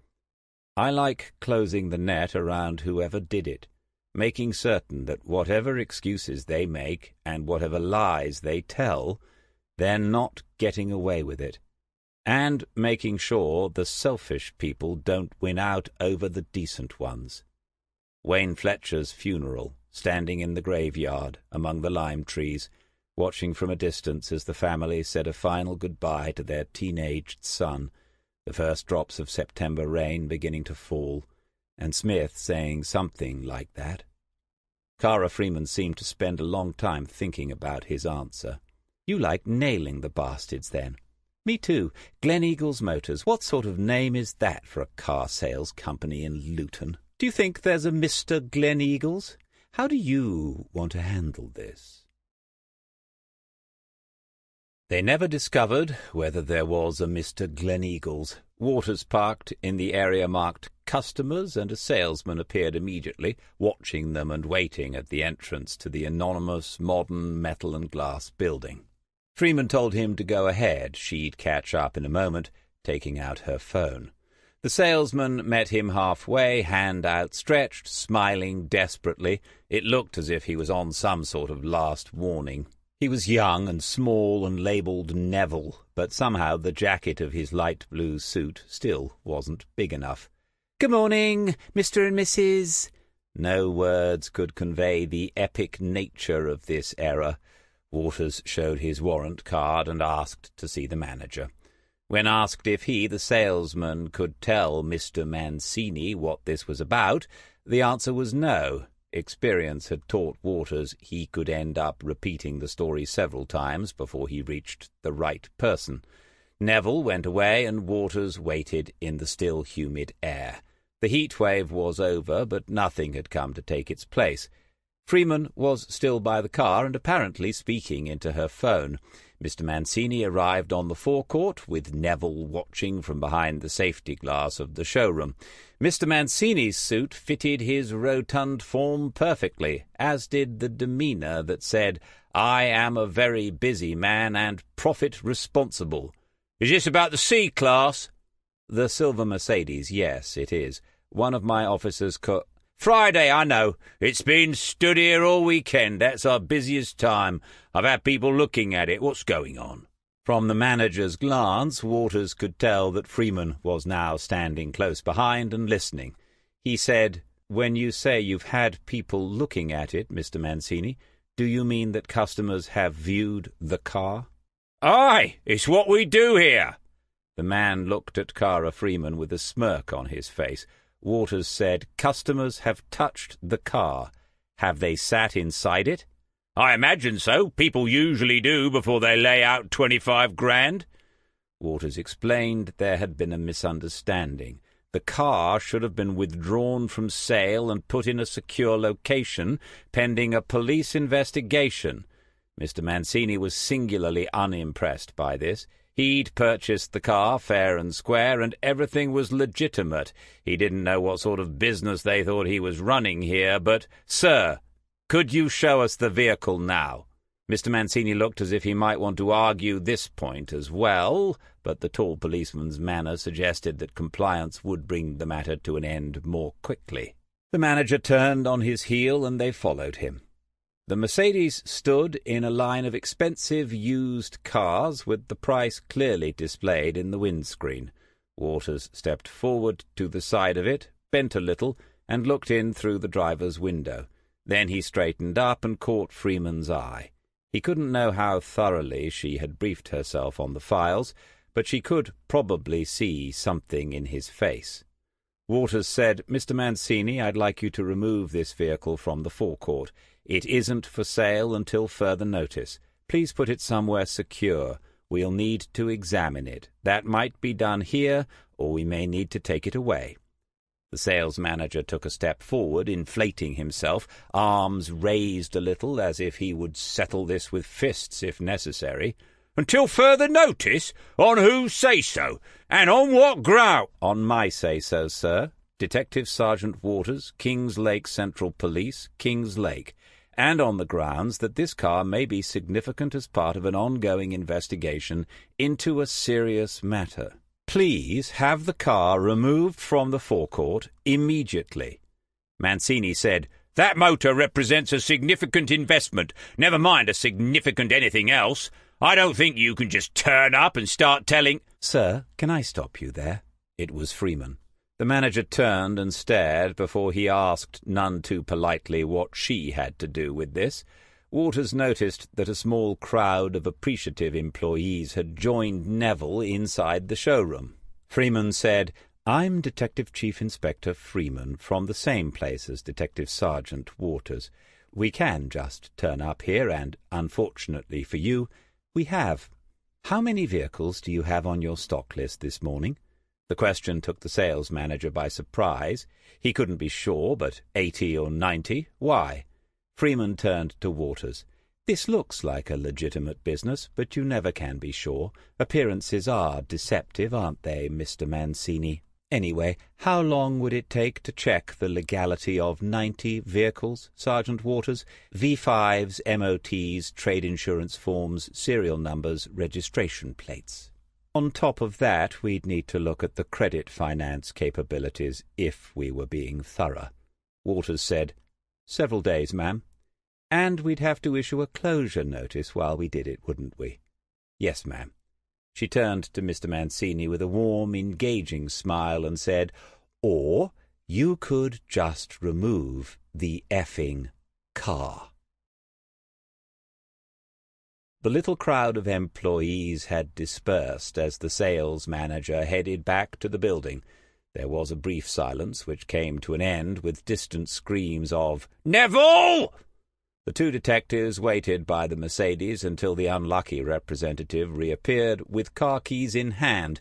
"I like closing the net around whoever did it, making certain that whatever excuses they make and whatever lies they tell, they're not getting away with it, and making sure the selfish people don't win out over the decent ones." Wayne Fletcher's funeral, standing in the graveyard among the lime trees, watching from a distance as the family said a final goodbye to their teenaged son, the first drops of September rain beginning to fall, and Smith saying something like that. Cara Freeman seemed to spend a long time thinking about his answer. "You like nailing the bastards, then?" "Me too. Gleneagles Motors. What sort of name is that for a car sales company in Luton? Do you think there's a Mr. Gleneagles? How do you want to handle this?" They never discovered whether there was a Mr. Gleneagles. Waters parked in the area marked "Customers," and a salesman appeared immediately, watching them and waiting at the entrance to the anonymous modern metal and glass building. Freeman told him to go ahead. She'd catch up in a moment, taking out her phone. The salesman met him halfway, hand outstretched, smiling desperately. It looked as if he was on some sort of last warning. He was young and small and labelled Neville, but somehow the jacket of his light blue suit still wasn't big enough. "Good morning, Mr. and Mrs." No words could convey the epic nature of this error. Waters showed his warrant card and asked to see the manager. When asked if he, the salesman, could tell Mr. Mancini what this was about, the answer was no. Experience had taught Waters he could end up repeating the story several times before he reached the right person. Neville went away, and Waters waited in the still humid air. The heat wave was over, but nothing had come to take its place. Freeman was still by the car and apparently speaking into her phone. Mr. Mancini arrived on the forecourt, with Neville watching from behind the safety glass of the showroom. Mr. Mancini's suit fitted his rotund form perfectly, as did the demeanour that said, "I am a very busy man and profit responsible." "Is this about the C-class?" "The silver Mercedes, yes, it is. One of my officers Friday, I know. It's been stood here all weekend. That's our busiest time. I've had people looking at it. What's going on?" From the manager's glance, Waters could tell that Freeman was now standing close behind and listening. He said, "When you say you've had people looking at it, Mr. Mancini, do you mean that customers have viewed the car?" "Aye, it's what we do here." The man looked at Cara Freeman with a smirk on his face. Waters said, "Customers have touched the car. Have they sat inside it?" "I imagine so. People usually do before they lay out 25 grand. Waters explained there had been a misunderstanding. The car should have been withdrawn from sale and put in a secure location, pending a police investigation. Mr. Mancini was singularly unimpressed by this. He'd purchased the car fair and square, and everything was legitimate. He didn't know what sort of business they thought he was running here, but, "Sir, could you show us the vehicle now?" Mr. Mancini looked as if he might want to argue this point as well, but the tall policeman's manner suggested that compliance would bring the matter to an end more quickly. The manager turned on his heel, and they followed him. The Mercedes stood in a line of expensive used cars, with the price clearly displayed in the windscreen. Waters stepped forward to the side of it, bent a little, and looked in through the driver's window. Then he straightened up and caught Freeman's eye. He couldn't know how thoroughly she had briefed herself on the files, but she could probably see something in his face. Waters said, "Mr. Mancini, I'd like you to remove this vehicle from the forecourt. It isn't for sale until further notice. Please put it somewhere secure. We'll need to examine it. That might be done here, or we may need to take it away." The sales manager took a step forward, inflating himself, arms raised a little as if he would settle this with fists if necessary. "Until further notice? On whose say-so? And on what ground?" "On my say-so, sir. Detective Sergeant Waters, Kings Lake Central Police, Kings Lake, and on the grounds that this car may be significant as part of an ongoing investigation into a serious matter. Please have the car removed from the forecourt immediately." Mancini said, "That motor represents a significant investment, never mind a significant anything else. I don't think you can just turn up and start telling—" "Sir, can I stop you there?" It was Freeman. The manager turned and stared before he asked, none too politely, what she had to do with this. Waters noticed that a small crowd of appreciative employees had joined Neville inside the showroom. Freeman said, "I'm Detective Chief Inspector Freeman, from the same place as Detective Sergeant Waters. We can just turn up here, and, unfortunately for you, we have. How many vehicles do you have on your stock list this morning?" The question took the sales manager by surprise. He couldn't be sure, but 80 or 90. Why? Freeman turned to Waters. "This looks like a legitimate business, but you never can be sure. Appearances are deceptive, aren't they, Mr. Mancini? Anyway, how long would it take to check the legality of 90 vehicles, Sergeant Waters? V5s, MOTs, trade insurance forms, serial numbers, registration plates. On top of that, we'd need to look at the credit finance capabilities if we were being thorough." Waters said, "Several days, ma'am." And we'd have to issue a closure notice while we did it, wouldn't we? Yes, ma'am. She turned to Mr. Mancini with a warm, engaging smile and said, or you could just remove the effing car. The little crowd of employees had dispersed as the sales manager headed back to the building. There was a brief silence, which came to an end with distant screams of, "Neville!" The two detectives waited by the Mercedes until the unlucky representative reappeared with car keys in hand.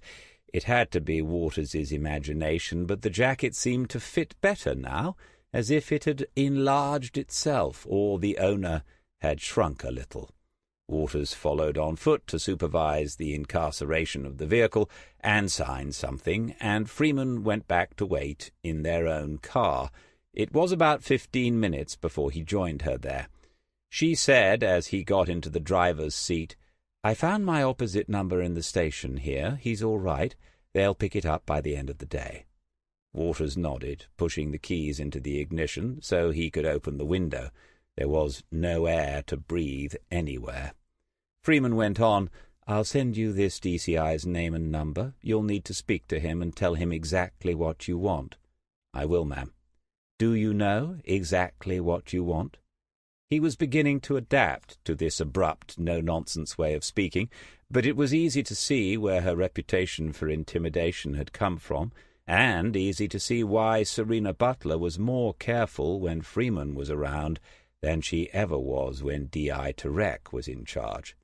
It had to be Waters's imagination, but the jacket seemed to fit better now, as if it had enlarged itself, or the owner had shrunk a little. Waters followed on foot to supervise the incarceration of the vehicle and sign something, and Freeman went back to wait in their own car. It was about 15 minutes before he joined her there. She said, as he got into the driver's seat, "I found my opposite number in the station here. He's all right. They'll pick it up by the end of the day." Waters nodded, pushing the keys into the ignition so he could open the window. There was no air to breathe anywhere. Freeman went on, "I'll send you this DCI's name and number. You'll need to speak to him and tell him exactly what you want." "I will, ma'am." "Do you know exactly what you want?" He was beginning to adapt to this abrupt, no-nonsense way of speaking, but it was easy to see where her reputation for intimidation had come from, and easy to see why Serena Butler was more careful when Freeman was around than she ever was when D.I. Tarek was in charge.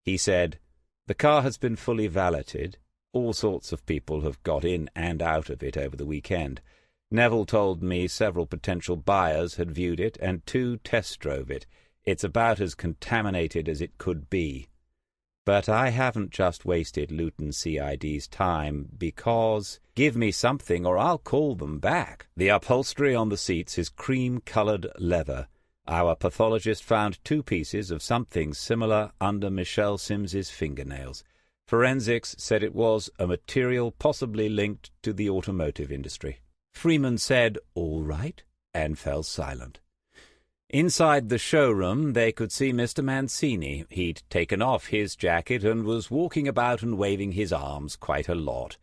He said, "The car has been fully valeted. All sorts of people have got in and out of it over the weekend. Neville told me several potential buyers had viewed it, and 2 test drove it. It's about as contaminated as it could be. But I haven't just wasted Luton CID's time, because give me something or I'll call them back. The upholstery on the seats is cream-coloured leather. Our pathologist found 2 pieces of something similar under Michelle Sims's fingernails. Forensics said it was a material possibly linked to the automotive industry." Freeman said, "All right," and fell silent. Inside the showroom they could see Mr. Mancini. He'd taken off his jacket and was walking about and waving his arms quite a lot.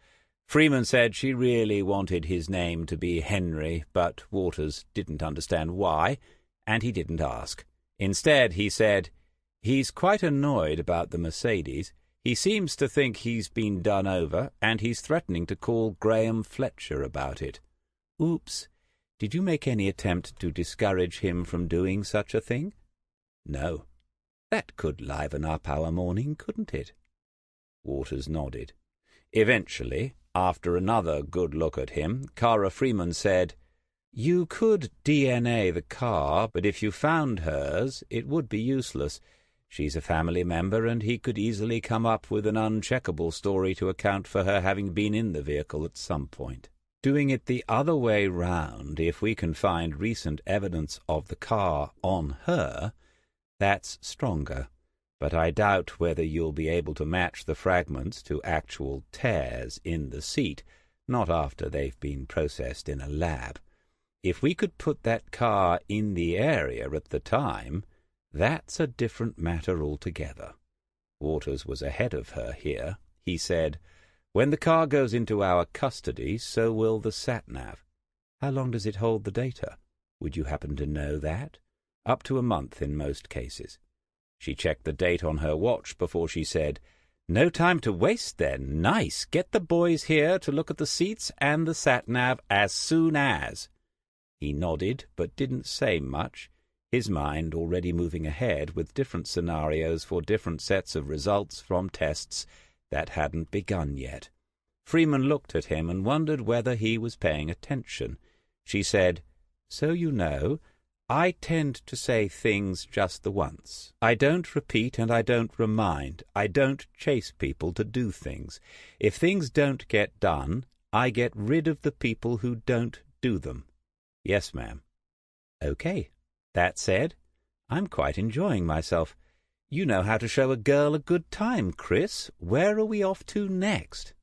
Freeman said she really wanted his name to be Henry, but Waters didn't understand why, and he didn't ask. Instead, he said, "He's quite annoyed about the Mercedes. He seems to think he's been done over, and he's threatening to call Graham Fletcher about it." "Oops. Did you make any attempt to discourage him from doing such a thing?" "No." "That could liven up our morning, couldn't it?" Waters nodded. Eventually, after another good look at him, Cara Freeman said, "You could DNA the car, but if you found hers, it would be useless. She's a family member, and he could easily come up with an uncheckable story to account for her having been in the vehicle at some point. Doing it the other way round, if we can find recent evidence of the car on her, that's stronger. But I doubt whether you'll be able to match the fragments to actual tears in the seat, not after they've been processed in a lab. If we could put that car in the area at the time, that's a different matter altogether." Waters was ahead of her here. He said, "When the car goes into our custody, so will the sat-nav. How long does it hold the data? Would you happen to know that?" "Up to a month in most cases." She checked the date on her watch before she said, "No time to waste then. Nice. Get the boys here to look at the seats and the sat-nav as soon as." He nodded, but didn't say much, his mind already moving ahead with different scenarios for different sets of results from tests that hadn't begun yet. Freeman looked at him and wondered whether he was paying attention. She said, "So you know, I tend to say things just the once. I don't repeat and I don't remind. I don't chase people to do things. If things don't get done, I get rid of the people who don't do them." "Yes, ma'am." "Okay. That said, I'm quite enjoying myself. You know how to show a girl a good time, Chris. Where are we off to next?"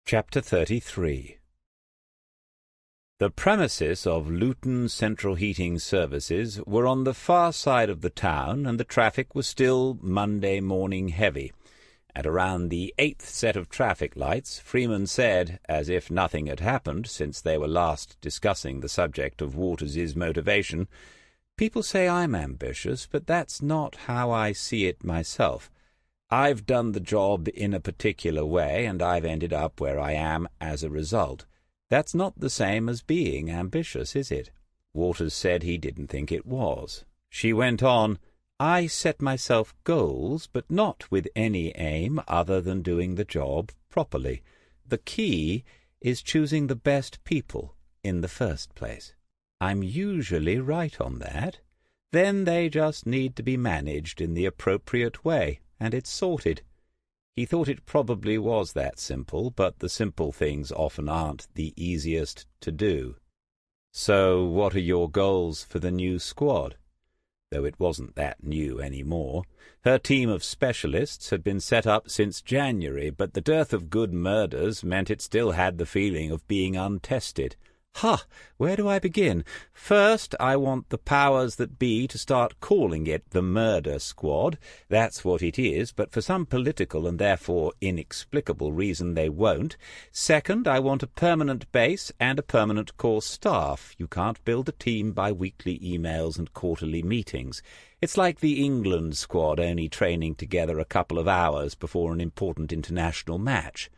Chapter 33 The premises of Luton Central Heating Services were on the far side of the town, and the traffic was still Monday morning heavy. At around the 8th set of traffic lights, Freeman said, as if nothing had happened since they were last discussing the subject of Waters's motivation, "People say I'm ambitious, but that's not how I see it myself. I've done the job in a particular way, and I've ended up where I am as a result. That's not the same as being ambitious, is it?" Waters said he didn't think it was. She went on, "I set myself goals, but not with any aim other than doing the job properly. The key is choosing the best people in the first place. I'm usually right on that. Then they just need to be managed in the appropriate way, and it's sorted." He thought it probably was that simple, but the simple things often aren't the easiest to do. "So what are your goals for the new squad?" Though it wasn't that new any more. Her team of specialists had been set up since January, but the dearth of good murders meant it still had the feeling of being untested. Where do I begin? First, I want the powers that be to start calling it the Murder Squad. That's what it is, but for some political and therefore inexplicable reason they won't. Second, I want a permanent base and a permanent core staff. You can't build a team by weekly emails and quarterly meetings. It's like the England squad only training together a couple of hours before an important international match.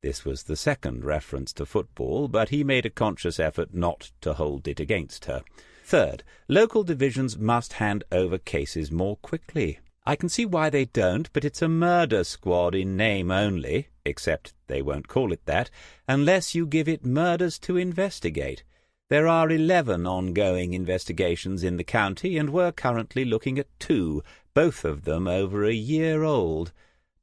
This was the second reference to football, but he made a conscious effort not to hold it against her. Third, local divisions must hand over cases more quickly. I can see why they don't, but it's a murder squad in name only, except they won't call it that, unless you give it murders to investigate. There are 11 ongoing investigations in the county, and we're currently looking at 2, both of them over a year old.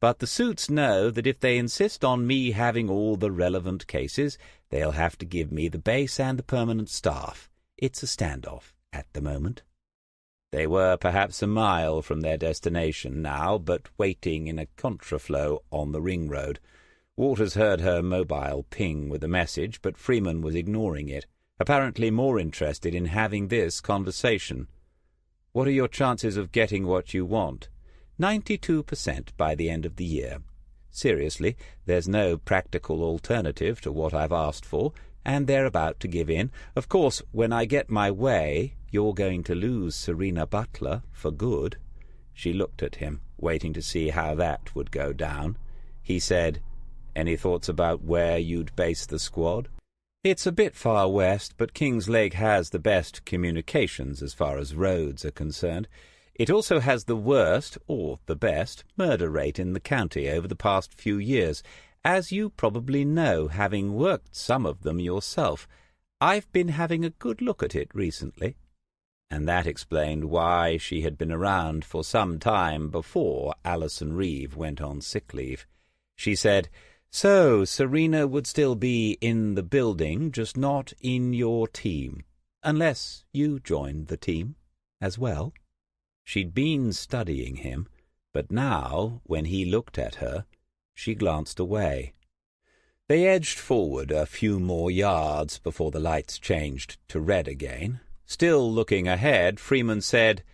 But the suits know that if they insist on me having all the relevant cases, they'll have to give me the base and the permanent staff. It's a standoff at the moment. They were perhaps a mile from their destination now, but waiting in a contraflow on the ring road. Waters heard her mobile ping with a message, but Freeman was ignoring it, apparently more interested in having this conversation. "What are your chances of getting what you want?" 92% by the end of the year. Seriously, there's no practical alternative to what I've asked for, and they're about to give in. Of course, when I get my way, you're going to lose Serena Butler for good. She looked at him, waiting to see how that would go down. He said, "Any thoughts about where you'd base the squad?" "It's a bit far west, but Kingslegg has the best communications as far as roads are concerned. It also has the worst, or the best, murder rate in the county over the past few years, as you probably know, having worked some of them yourself. I've been having a good look at it recently." And that explained why she had been around for some time before Alison Reeve went on sick leave. She said, "So Serena would still be in the building, just not in your team, unless you joined the team as well." She'd been studying him, but now, when he looked at her, she glanced away. They edged forward a few more yards before the lights changed to red again. Still looking ahead, Freeman said,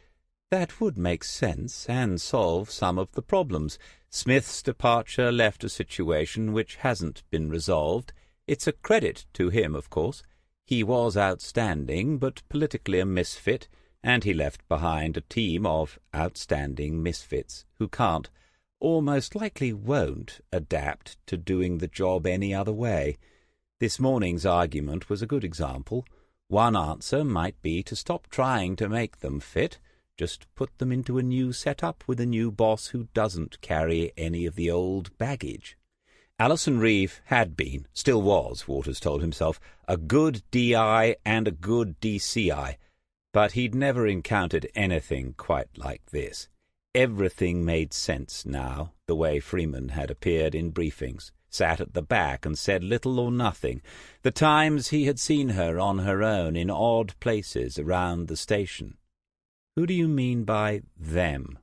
"That would make sense and solve some of the problems. Smith's departure left a situation which hasn't been resolved. It's a credit to him, of course. He was outstanding, but politically a misfit, and he left behind a team of outstanding misfits who can't, or most likely won't, adapt to doing the job any other way. This morning's argument was a good example. One answer might be to stop trying to make them fit, just put them into a new setup with a new boss who doesn't carry any of the old baggage." Alison Reeve had been, still was, Waters told himself, a good DI and a good DCI, but he'd never encountered anything quite like this. Everything made sense now, the way Freeman had appeared in briefings, sat at the back and said little or nothing, the times he had seen her on her own in odd places around the station. "Who do you mean by them?"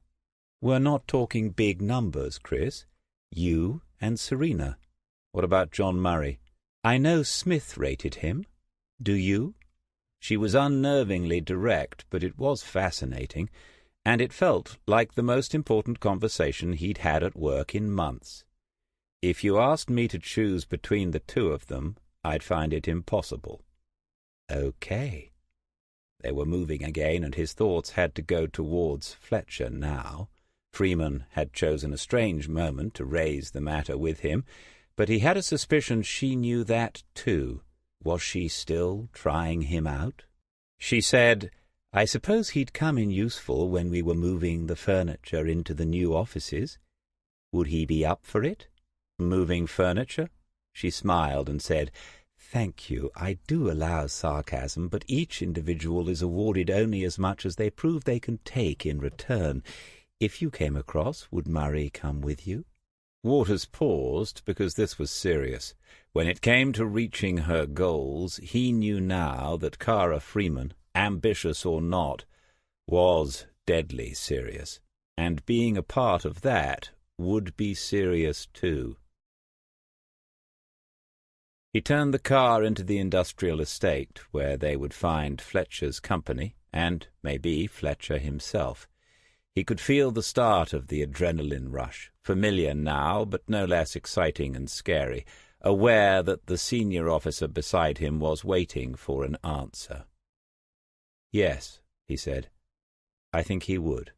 "We're not talking big numbers, Chris. You and Serena." "What about John Murray?" "I know Smith rated him. Do you?" She was unnervingly direct, but it was fascinating, and it felt like the most important conversation he'd had at work in months. If you asked me to choose between the two of them, I'd find it impossible. Okay. They were moving again, and his thoughts had to go towards Fletcher now. Freeman had chosen a strange moment to raise the matter with him, but he had a suspicion she knew that too. Was she still trying him out? She said, "I suppose he'd come in useful when we were moving the furniture into the new offices. Would he be up for it? Moving furniture?" She smiled and said, "Thank you. I do allow sarcasm, but each individual is awarded only as much as they prove they can take in return. If you came across, would Murray come with you?" Waters paused, because this was serious. When it came to reaching her goals, he knew now that Cara Freeman, ambitious or not, was deadly serious, and being a part of that would be serious too. He turned the car into the industrial estate, where they would find Fletcher's company, and, maybe, Fletcher himself. He could feel the start of the adrenaline rush, familiar now, but no less exciting and scary, aware that the senior officer beside him was waiting for an answer. "Yes," he said. "I think he would."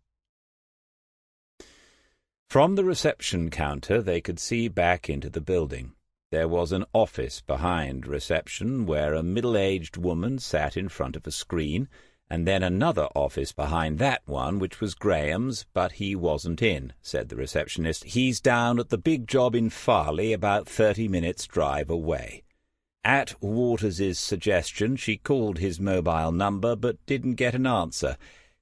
From the reception counter they could see back into the building. There was an office behind reception where a middle-aged woman sat in front of a screen, and then another office behind that one, which was Graham's, but he wasn't in, said the receptionist. "He's down at the big job in Farley, about 30 minutes' drive away." At Waters's suggestion, she called his mobile number, but didn't get an answer.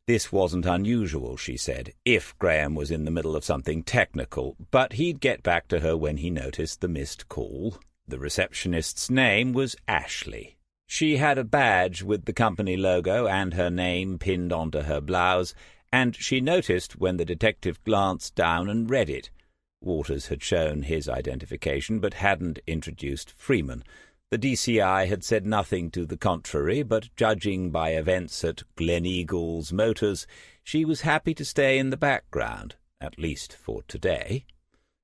This wasn't unusual, she said, if Graham was in the middle of something technical, but he'd get back to her when he noticed the missed call. The receptionist's name was Ashley. She had a badge with the company logo and her name pinned onto her blouse, and she noticed when the detective glanced down and read it. Waters had shown his identification, but hadn't introduced Freeman. The DCI had said nothing to the contrary, but judging by events at Gleneagles Motors, she was happy to stay in the background, at least for today.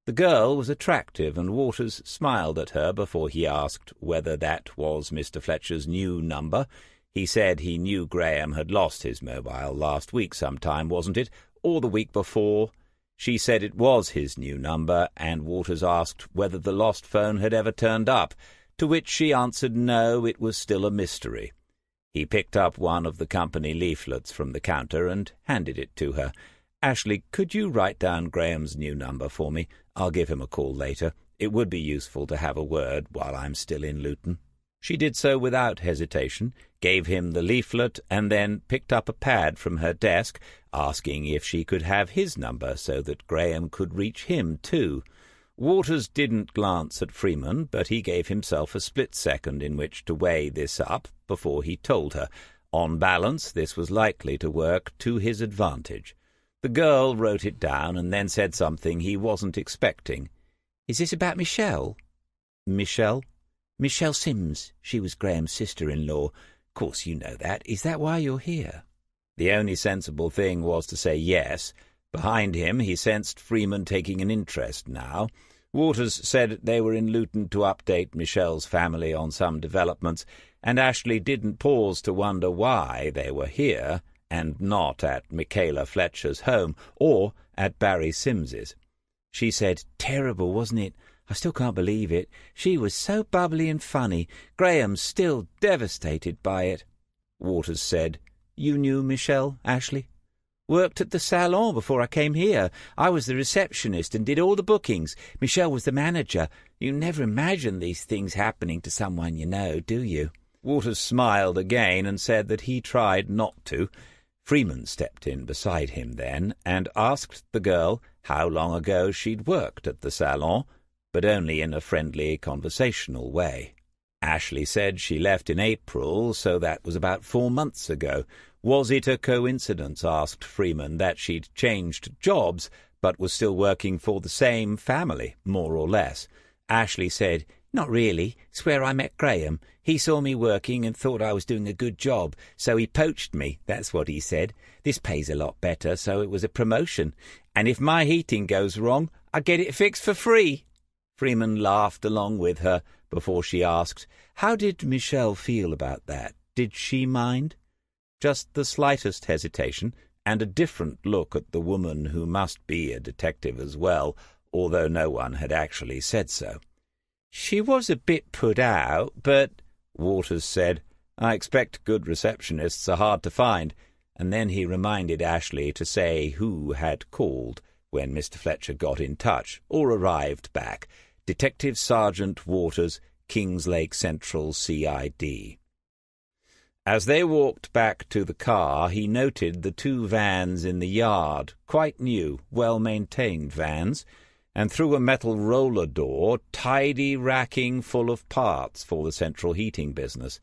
The girl was attractive, and Waters smiled at her before he asked whether that was Mr. Fletcher's new number. He said he knew Graham had lost his mobile last week sometime, wasn't it? Or the week before? She said it was his new number, and Waters asked whether the lost phone had ever turned up, to which she answered no, it was still a mystery. He picked up one of the company leaflets from the counter and handed it to her. "Ashley, could you write down Graham's new number for me? I'll give him a call later. It would be useful to have a word while I'm still in Luton." She did so without hesitation, gave him the leaflet, and then picked up a pad from her desk, asking if she could have his number so that Graham could reach him too. Waters didn't glance at Freeman, but he gave himself a split second in which to weigh this up before he told her. On balance, this was likely to work to his advantage. The girl wrote it down and then said something he wasn't expecting. "Is this about Michelle?" "Michelle?" "Michelle Sims. She was Graham's sister-in-law. Course you know that. Is that why you're here?" The only sensible thing was to say yes. Behind him he sensed Freeman taking an interest now. Waters said they were in Luton to update Michelle's family on some developments, and Ashley didn't pause to wonder why they were here, and not at Michaela Fletcher's home, or at Barry Sims's. She said, "Terrible, wasn't it? I still can't believe it. She was so bubbly and funny. Graham's still devastated by it." Waters said, "You knew Michelle, Ashley?" "Worked at the salon before I came here. I was the receptionist and did all the bookings. Michelle was the manager. You never imagine these things happening to someone you know, do you?" Waters smiled again and said that he tried not to. Freeman stepped in beside him then and asked the girl how long ago she'd worked at the salon, but only in a friendly, conversational way. Ashley said she left in April, so that was about 4 months ago. Was it a coincidence, asked Freeman, that she'd changed jobs, but was still working for the same family, more or less? Ashley said, "Not really. It's where I met Graham. He saw me working and thought I was doing a good job, so he poached me. That's what he said. This pays a lot better, so it was a promotion. And if my heating goes wrong, I get it fixed for free." Freeman laughed along with her before she asked, "How did Michelle feel about that? Did she mind?" Just the slightest hesitation, and a different look at the woman who must be a detective as well, although no one had actually said so. "She was a bit put out, but," Waters said, "I expect good receptionists are hard to find." And then he reminded Ashley to say who had called when Mr. Fletcher got in touch, or arrived back. Detective Sergeant Waters, Kingslake Central CID. As they walked back to the car, he noted the 2 vans in the yard, quite new, well-maintained vans, and through a metal roller door, tidy racking full of parts for the central heating business.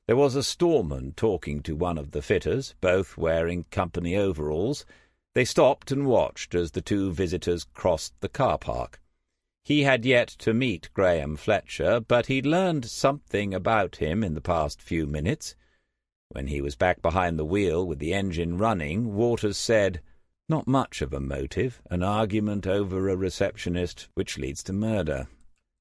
There was a storeman talking to one of the fitters, both wearing company overalls. They stopped and watched as the 2 visitors crossed the car park. He had yet to meet Graham Fletcher, but he'd learned something about him in the past few minutes. When he was back behind the wheel with the engine running, Waters said, "Not much of a motive, an argument over a receptionist which leads to murder."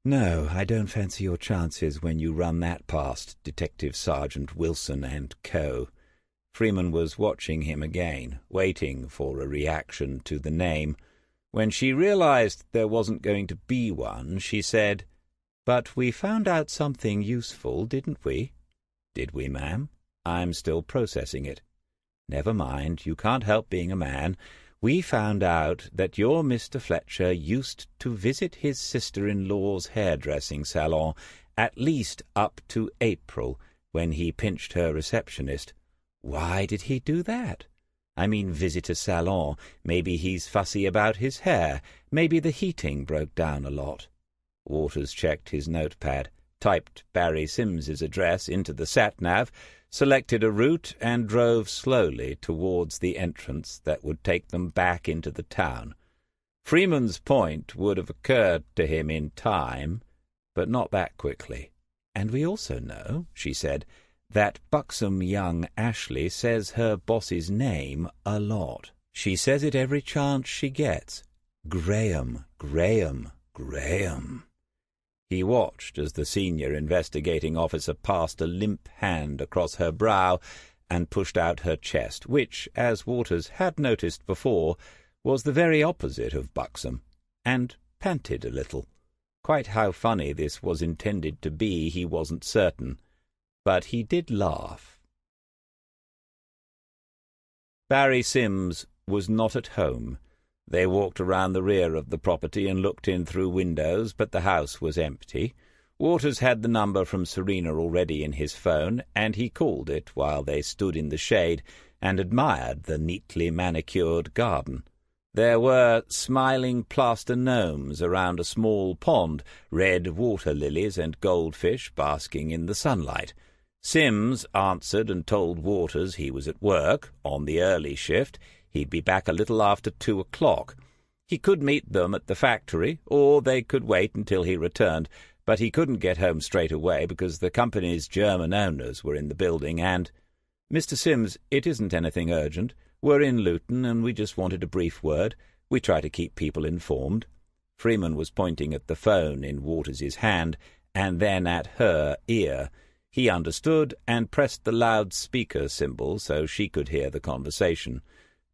"No, I don't fancy your chances when you run that past Detective Sergeant Wilson and Co." Freeman was watching him again, waiting for a reaction to the name. When she realized there wasn't going to be one, she said, "But we found out something useful, didn't we?" "Did we, ma'am? I'm still processing it." "Never mind, you can't help being a man. We found out that your Mr. Fletcher used to visit his sister-in-law's hairdressing salon at least up to April, when he pinched her receptionist." "Why did he do that?" "I mean visit a salon. Maybe he's fussy about his hair. Maybe the heating broke down a lot." Waters checked his notepad, typed Barry Sims's address into the sat-nav, selected a route, and drove slowly towards the entrance that would take them back into the town. Freeman's point would have occurred to him in time, but not that quickly. "And we also know," she said, "that buxom young Ashley says her boss's name a lot. She says it every chance she gets. Graham, Graham, Graham." He watched as the senior investigating officer passed a limp hand across her brow and pushed out her chest, which, as Waters had noticed before, was the very opposite of buxom, and panted a little. Quite how funny this was intended to be he wasn't certain, but he did laugh. Barry Sims was not at home. They walked around the rear of the property and looked in through windows, but the house was empty. Waters had the number from Serena already in his phone, and he called it while they stood in the shade and admired the neatly manicured garden. There were smiling plaster gnomes around a small pond, red water lilies and goldfish basking in the sunlight. Sims answered and told Waters he was at work, on the early shift. He'd be back a little after 2:00. He could meet them at the factory, or they could wait until he returned, but he couldn't get home straight away because the company's German owners were in the building and— "Mr. Sims, it isn't anything urgent. We're in Luton, and we just wanted a brief word. We try to keep people informed." Freeman was pointing at the phone in Waters's hand, and then at her ear. He understood and pressed the loudspeaker symbol so she could hear the conversation.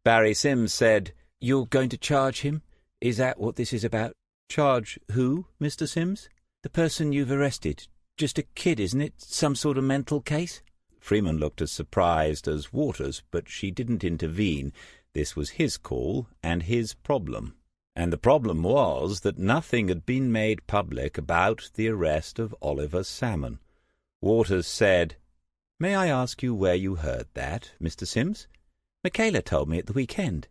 Barry Sims said, "You're going to charge him? Is that what this is about?" "Charge who, Mr. Sims?" "The person you've arrested. Just a kid, isn't it? Some sort of mental case?" Freeman looked as surprised as Waters, but she didn't intervene. This was his call and his problem. And the problem was that nothing had been made public about the arrest of Oliver Salmon. Waters said, "May I ask you where you heard that, Mr. Sims?" "Michaela told me at the weekend."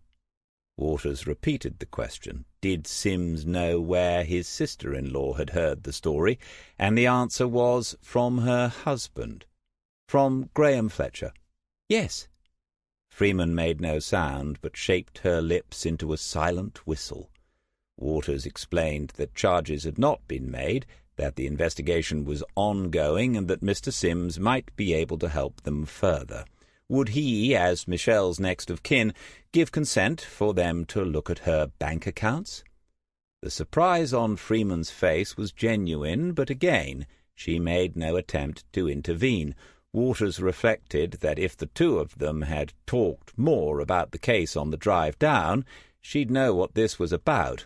Waters repeated the question. Did Sims know where his sister-in-law had heard the story? And the answer was from her husband. "From Graham Fletcher." "Yes." Freeman made no sound, but shaped her lips into a silent whistle. Waters explained that charges had not been made, that the investigation was ongoing and that Mr. Sims might be able to help them further. Would he, as Michelle's next of kin, give consent for them to look at her bank accounts? The surprise on Freeman's face was genuine, but again she made no attempt to intervene. Waters reflected that if the two of them had talked more about the case on the drive down, she'd know what this was about.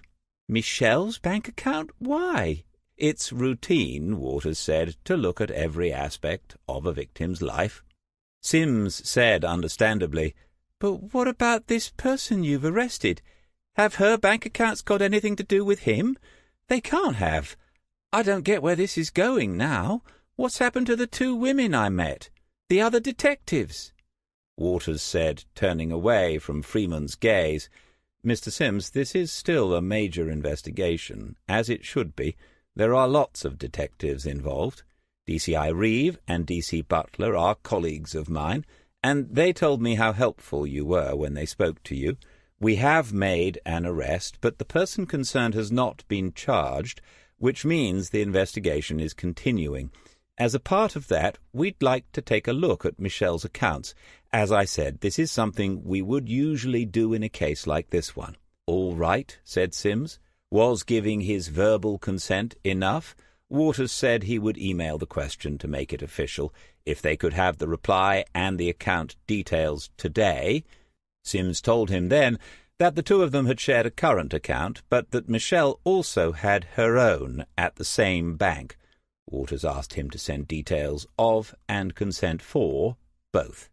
Michelle's bank account? Why? It's routine, Waters said, to look at every aspect of a victim's life. Sims said understandably, "But what about this person you've arrested? Have her bank accounts got anything to do with him? They can't have. I don't get where this is going now. What's happened to the two women I met? The other detectives?" Waters said, turning away from Freeman's gaze, "Mr. Sims, this is still a major investigation, as it should be. There are lots of detectives involved. DCI Reeve and DC Butler are colleagues of mine, and they told me how helpful you were when they spoke to you. We have made an arrest, but the person concerned has not been charged, which means the investigation is continuing. As a part of that, we'd like to take a look at Michelle's accounts. As I said, this is something we would usually do in a case like this one." "All right," said Sims. Was giving his verbal consent enough? Waters said he would email the question to make it official. If they could have the reply and the account details today. Sims told him then that the two of them had shared a current account, but that Michelle also had her own at the same bank. Waters asked him to send details of and consent for both.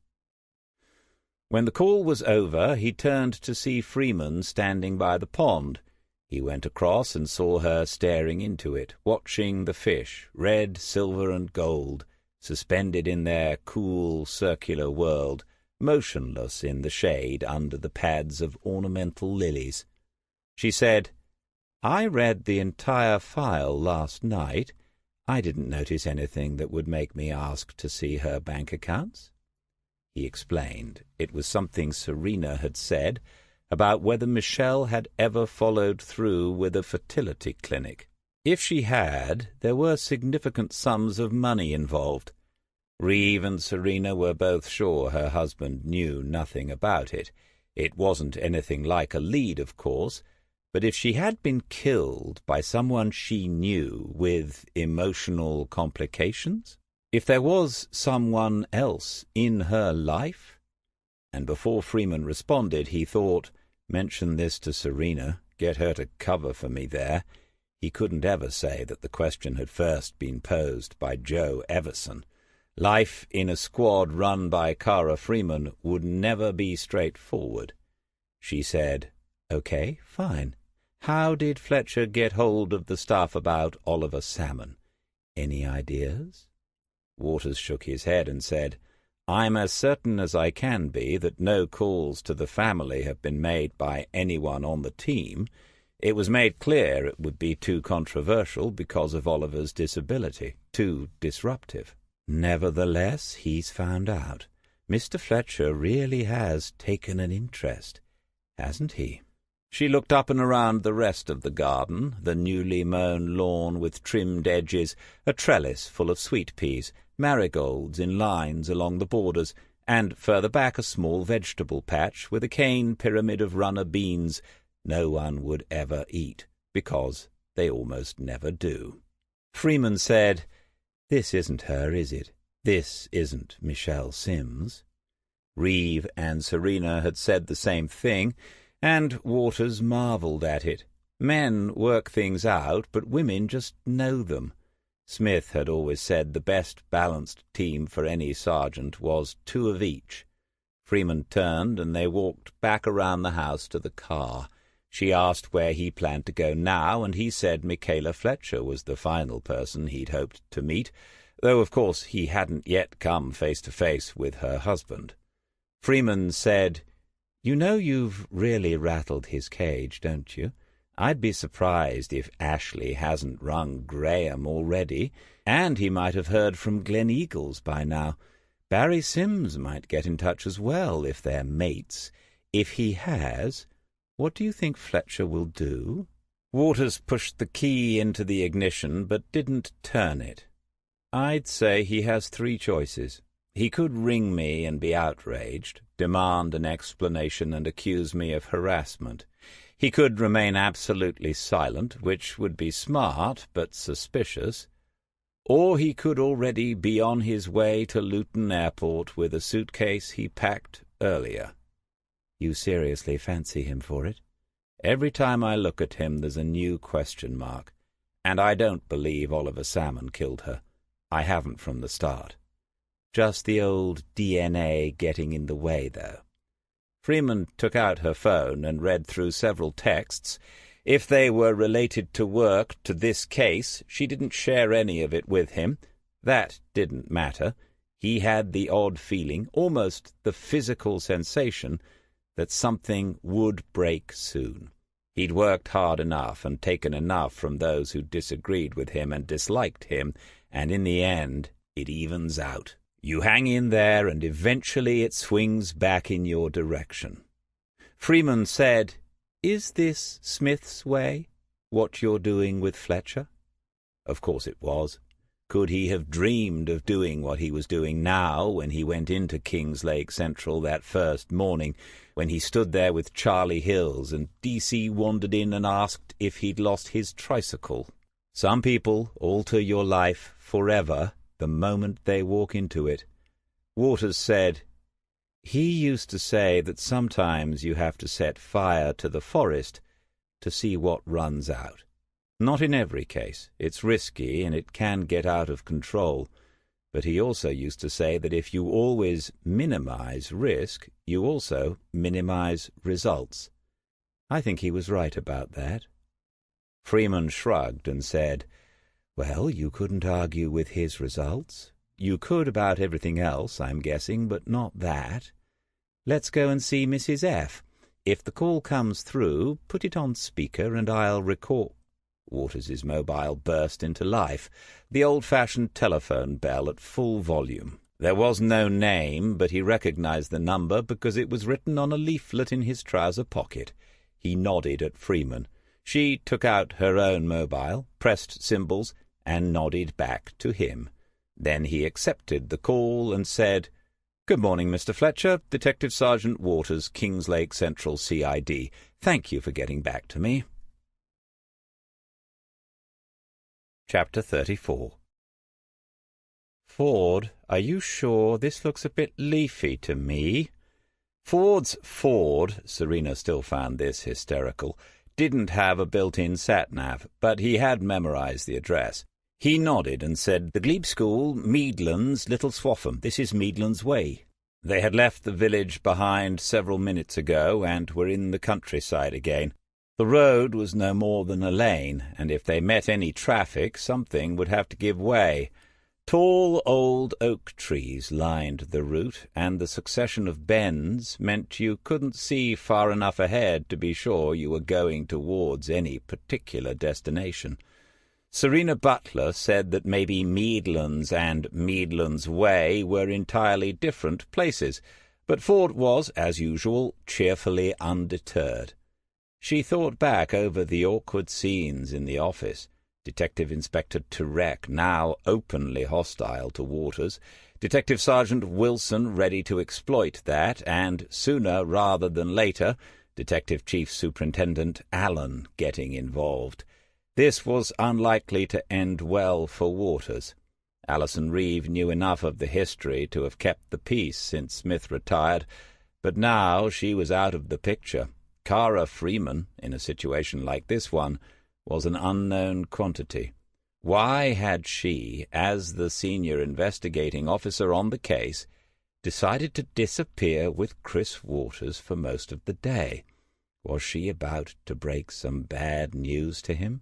When the call was over, he turned to see Freeman standing by the pond. He went across and saw her staring into it, watching the fish, red, silver, and gold, suspended in their cool, circular world, motionless in the shade under the pads of ornamental lilies. She said, "I read the entire file last night. I didn't notice anything that would make me ask to see her bank accounts." He explained. It was something Serena had said about whether Michelle had ever followed through with a fertility clinic. If she had, there were significant sums of money involved. Reeve and Serena were both sure her husband knew nothing about it. It wasn't anything like a lead, of course, but if she had been killed by someone she knew with emotional complications, if there was someone else in her life. And before Freeman responded, he thought, mention this to Serena, get her to cover for me there. He couldn't ever say that the question had first been posed by Joe Everson. Life in a squad run by Cara Freeman would never be straightforward. She said, "Okay, fine. How did Fletcher get hold of the stuff about Oliver Salmon? Any ideas?" Waters shook his head and said, "I'm as certain as I can be that no calls to the family have been made by anyone on the team. It was made clear it would be too controversial because of Oliver's disability, too disruptive. Nevertheless, he's found out. Mr. Fletcher really has taken an interest, hasn't he?" She looked up and around the rest of the garden, the newly mown lawn with trimmed edges, a trellis full of sweet peas, marigolds in lines along the borders, and further back a small vegetable patch with a cane pyramid of runner beans no one would ever eat, because they almost never do. Freeman said, "This isn't her, is it? This isn't Michelle Sims." Reeve and Serena had said the same thing, and Waters marvelled at it. Men work things out, but women just know them. Smith had always said the best balanced team for any sergeant was two of each. Freeman turned, and they walked back around the house to the car. She asked where he planned to go now, and he said Michaela Fletcher was the final person he'd hoped to meet, though of course he hadn't yet come face-to-face with her husband. Freeman said, "You know you've really rattled his cage, don't you? I'd be surprised if Ashley hasn't rung Graham already, and he might have heard from Glen Eagles by now. Barry Sims might get in touch as well, if they're mates. If he has, what do you think Fletcher will do?" Waters pushed the key into the ignition but didn't turn it. "I'd say he has three choices. He could ring me and be outraged, demand an explanation and accuse me of harassment. He could remain absolutely silent, which would be smart but suspicious. Or he could already be on his way to Luton Airport with a suitcase he packed earlier." "You seriously fancy him for it?" "Every time I look at him there's a new question mark. And I don't believe Oliver Salmon killed her. I haven't from the start. Just the old DNA getting in the way, though." Freeman took out her phone and read through several texts. If they were related to work, to this case, she didn't share any of it with him. That didn't matter. He had the odd feeling, almost the physical sensation, that something would break soon. He'd worked hard enough and taken enough from those who disagreed with him and disliked him, and in the end it evens out. You hang in there, and eventually it swings back in your direction. Freeman said, "Is this Smith's way, what you're doing with Fletcher?" Of course it was. Could he have dreamed of doing what he was doing now when he went into Kingslake Central that first morning, when he stood there with Charlie Hills and DC wandered in and asked if he'd lost his tricycle? Some people alter your life forever the moment they walk into it. Waters said, "He used to say that sometimes you have to set fire to the forest to see what runs out. Not in every case. It's risky and it can get out of control. But he also used to say that if you always minimize risk, you also minimize results." I think he was right about that. Freeman shrugged and said, "Well, you couldn't argue with his results. You could about everything else, I'm guessing, but not that. Let's go and see Mrs. F. If the call comes through, put it on speaker and I'll record." Waters's mobile burst into life, the old-fashioned telephone bell at full volume. There was no name, but he recognized the number because it was written on a leaflet in his trouser pocket. He nodded at Freeman. She took out her own mobile, pressed symbols, and nodded back to him. Then he accepted the call and said, "Good morning, Mr. Fletcher. Detective Sergeant Waters, Kingslake Central CID. Thank you for getting back to me." Chapter 34. "Ford, are you sure this looks a bit leafy to me?" Ford's Ford, Serena still found this hysterical, didn't have a built-in sat-nav, but he had memorized the address. He nodded and said, "The Glebe School, Meadlands, Little Swaffham. This is Meadlands Way." They had left the village behind several minutes ago and were in the countryside again. The road was no more than a lane, and if they met any traffic, something would have to give way. Tall old oak trees lined the route, and the succession of bends meant you couldn't see far enough ahead to be sure you were going towards any particular destination. Serena Butler said that maybe Meadlands and Meadlands Way were entirely different places, but Ford was, as usual, cheerfully undeterred. She thought back over the awkward scenes in the office. Detective Inspector Turek now openly hostile to Waters, Detective Sergeant Wilson ready to exploit that, and, sooner rather than later, Detective Chief Superintendent Allen getting involved. This was unlikely to end well for Waters. Alison Reeve knew enough of the history to have kept the peace since Smith retired, but now she was out of the picture. Cara Freeman, in a situation like this one, was an unknown quantity. Why had she, as the senior investigating officer on the case, decided to disappear with Chris Waters for most of the day? Was she about to break some bad news to him?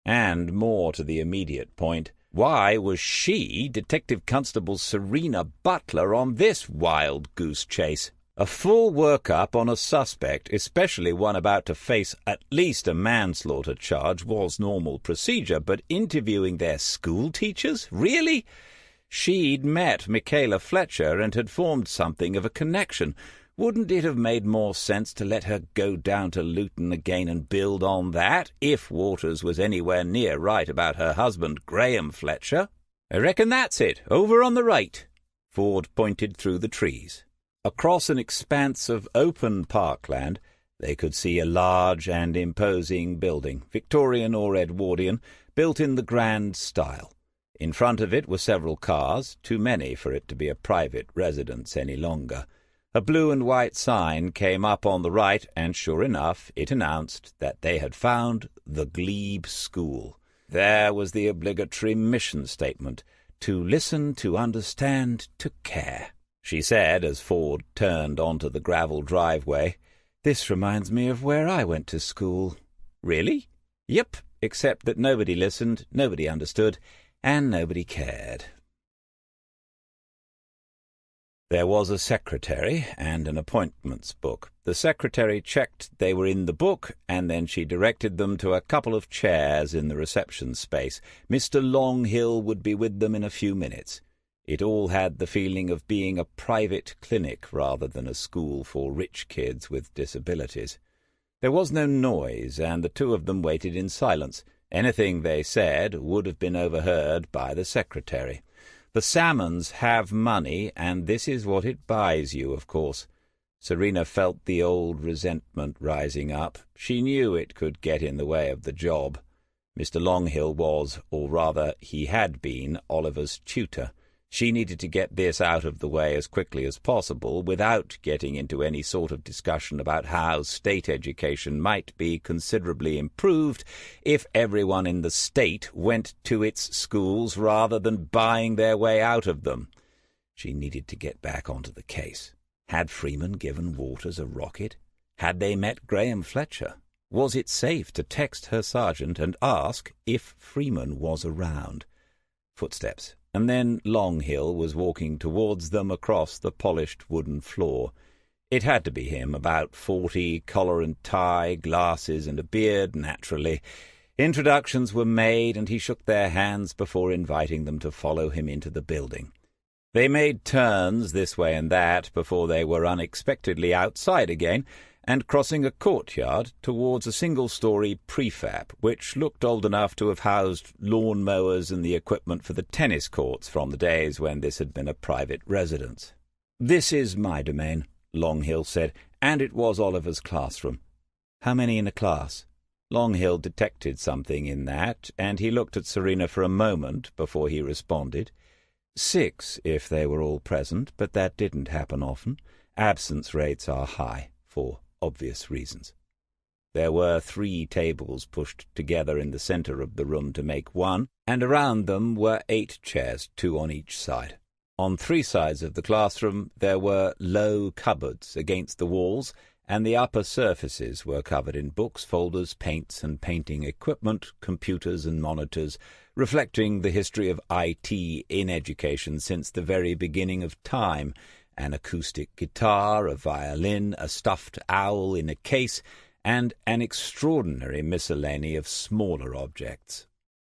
And, more to the immediate point, why was she, Detective Constable Serena Butler, on this wild-goose chase? A full workup on a suspect, especially one about to face at least a manslaughter charge, was normal procedure, but interviewing their school teachers? Really? She'd met Michaela Fletcher and had formed something of a connection. Wouldn't it have made more sense to let her go down to Luton again and build on that, if Waters was anywhere near right about her husband, Graham Fletcher? I reckon that's it, over on the right. Ford pointed through the trees. Across an expanse of open parkland, they could see a large and imposing building, Victorian or Edwardian, built in the grand style. In front of it were several cars, too many for it to be a private residence any longer. A blue and white sign came up on the right, and sure enough it announced that they had found the Glebe School. There was the obligatory mission statement, to listen, to understand, to care. She said, as Ford turned onto the gravel driveway, "This reminds me of where I went to school." "Really?" "Yep, except that nobody listened, nobody understood, and nobody cared." There was a secretary and an appointments book. The secretary checked they were in the book, and then she directed them to a couple of chairs in the reception space. Mr. Longhill would be with them in a few minutes. It all had the feeling of being a private clinic rather than a school for rich kids with disabilities. There was no noise, and the two of them waited in silence. Anything they said would have been overheard by the secretary. The Salmons have money, and this is what it buys you, of course. Serena felt the old resentment rising up. She knew it could get in the way of the job. Mr. Longhill was, or rather he had been, Oliver's tutor. She needed to get this out of the way as quickly as possible without getting into any sort of discussion about how state education might be considerably improved if everyone in the state went to its schools rather than buying their way out of them. She needed to get back onto the case. Had Freeman given Waters a rocket? Had they met Graham Fletcher? Was it safe to text her sergeant and ask if Freeman was around? Footsteps. And then Longhill was walking towards them across the polished wooden floor. It had to be him, about 40, collar and tie, glasses and a beard, naturally. Introductions were made, and he shook their hands before inviting them to follow him into the building. They made turns this way and that before they were unexpectedly outside again, and crossing a courtyard towards a single-story prefab, which looked old enough to have housed lawn-mowers and the equipment for the tennis courts from the days when this had been a private residence. "This is my domain," Longhill said, and it was Oliver's classroom. "How many in a class?" Longhill detected something in that, and he looked at Serena for a moment before he responded. 6, if they were all present, but that didn't happen often. Absence rates are high, for obvious reasons. There were 3 tables pushed together in the centre of the room to make one, and around them were 8 chairs, 2 on each side. On 3 sides of the classroom there were low cupboards against the walls, and the upper surfaces were covered in books, folders, paints and painting equipment, computers and monitors, reflecting the history of IT in education since the very beginning of time. An acoustic guitar, a violin, a stuffed owl in a case, and an extraordinary miscellany of smaller objects.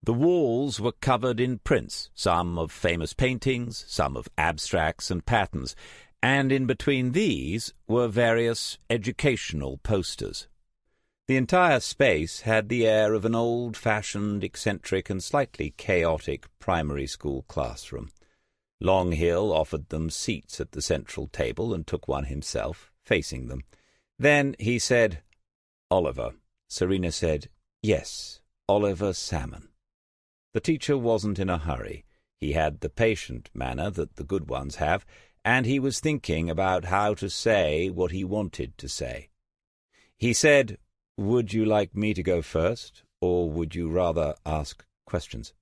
The walls were covered in prints, some of famous paintings, some of abstracts and patterns, and in between these were various educational posters. The entire space had the air of an old-fashioned, eccentric and slightly chaotic primary school classroom. Longhill offered them seats at the central table and took one himself, facing them. Then he said, "Oliver." Serena said, "Yes, Oliver Salmon." The teacher wasn't in a hurry. He had the patient manner that the good ones have, and he was thinking about how to say what he wanted to say. He said, "Would you like me to go first, or would you rather ask questions?"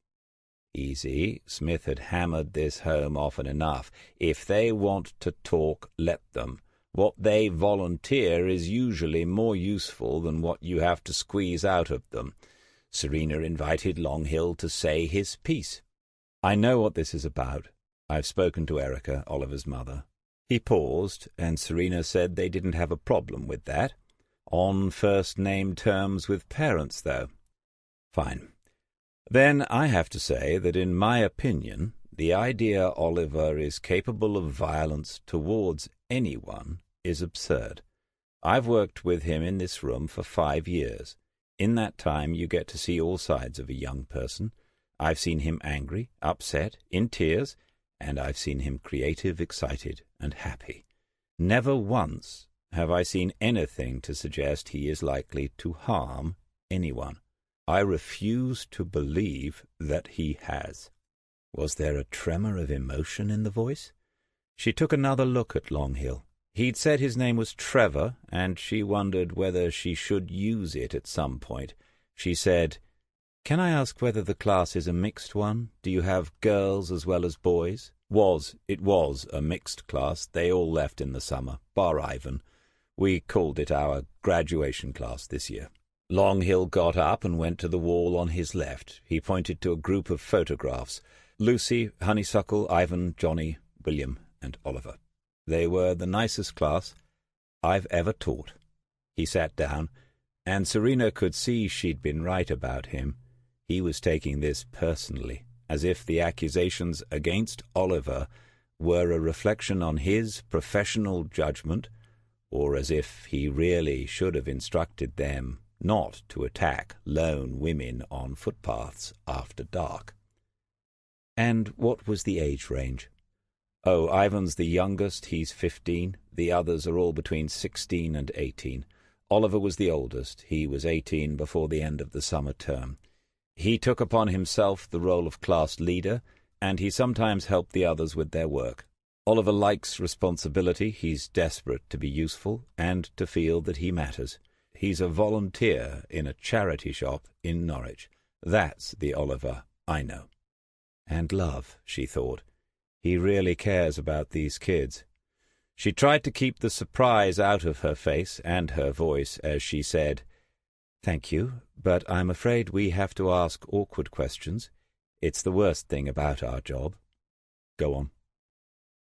Easy. Smith had hammered this home often enough. If they want to talk, let them. What they volunteer is usually more useful than what you have to squeeze out of them. Serena invited Longhill to say his piece. "I know what this is about. I've spoken to Erica, Oliver's mother." He paused, and Serena said they didn't have a problem with that. On first-name terms with parents, though. Fine. Then I have to say that, in my opinion, the idea Oliver is capable of violence towards anyone is absurd. I've worked with him in this room for 5 years. In that time you get to see all sides of a young person. I've seen him angry, upset, in tears, and I've seen him creative, excited, and happy. Never once have I seen anything to suggest he is likely to harm anyone. I refuse to believe that he has." Was there a tremor of emotion in the voice? She took another look at Longhill. He'd said his name was Trevor, and she wondered whether she should use it at some point. She said, "Can I ask whether the class is a mixed one? Do you have girls as well as boys?" It was a mixed class. They all left in the summer, bar Ivan. We called it our graduation class this year. Longhill got up and went to the wall on his left. He pointed to a group of photographs: Lucy, Honeysuckle, Ivan, Johnny, William, and Oliver. They were the nicest class I've ever taught. He sat down, and Serena could see she'd been right about him. He was taking this personally, as if the accusations against Oliver were a reflection on his professional judgment, or as if he really should have instructed them not to attack lone women on footpaths after dark. And what was the age range? Oh, Ivan's the youngest, he's 15. The others are all between 16 and 18. Oliver was the oldest. He was 18 before the end of the summer term. He took upon himself the role of class leader, and he sometimes helped the others with their work. Oliver likes responsibility. He's desperate to be useful and to feel that he matters. He's a volunteer in a charity shop in Norwich. That's the Oliver I know. And love, she thought. He really cares about these kids. She tried to keep the surprise out of her face and her voice as she said, "Thank you, but I'm afraid we have to ask awkward questions. It's the worst thing about our job." "Go on."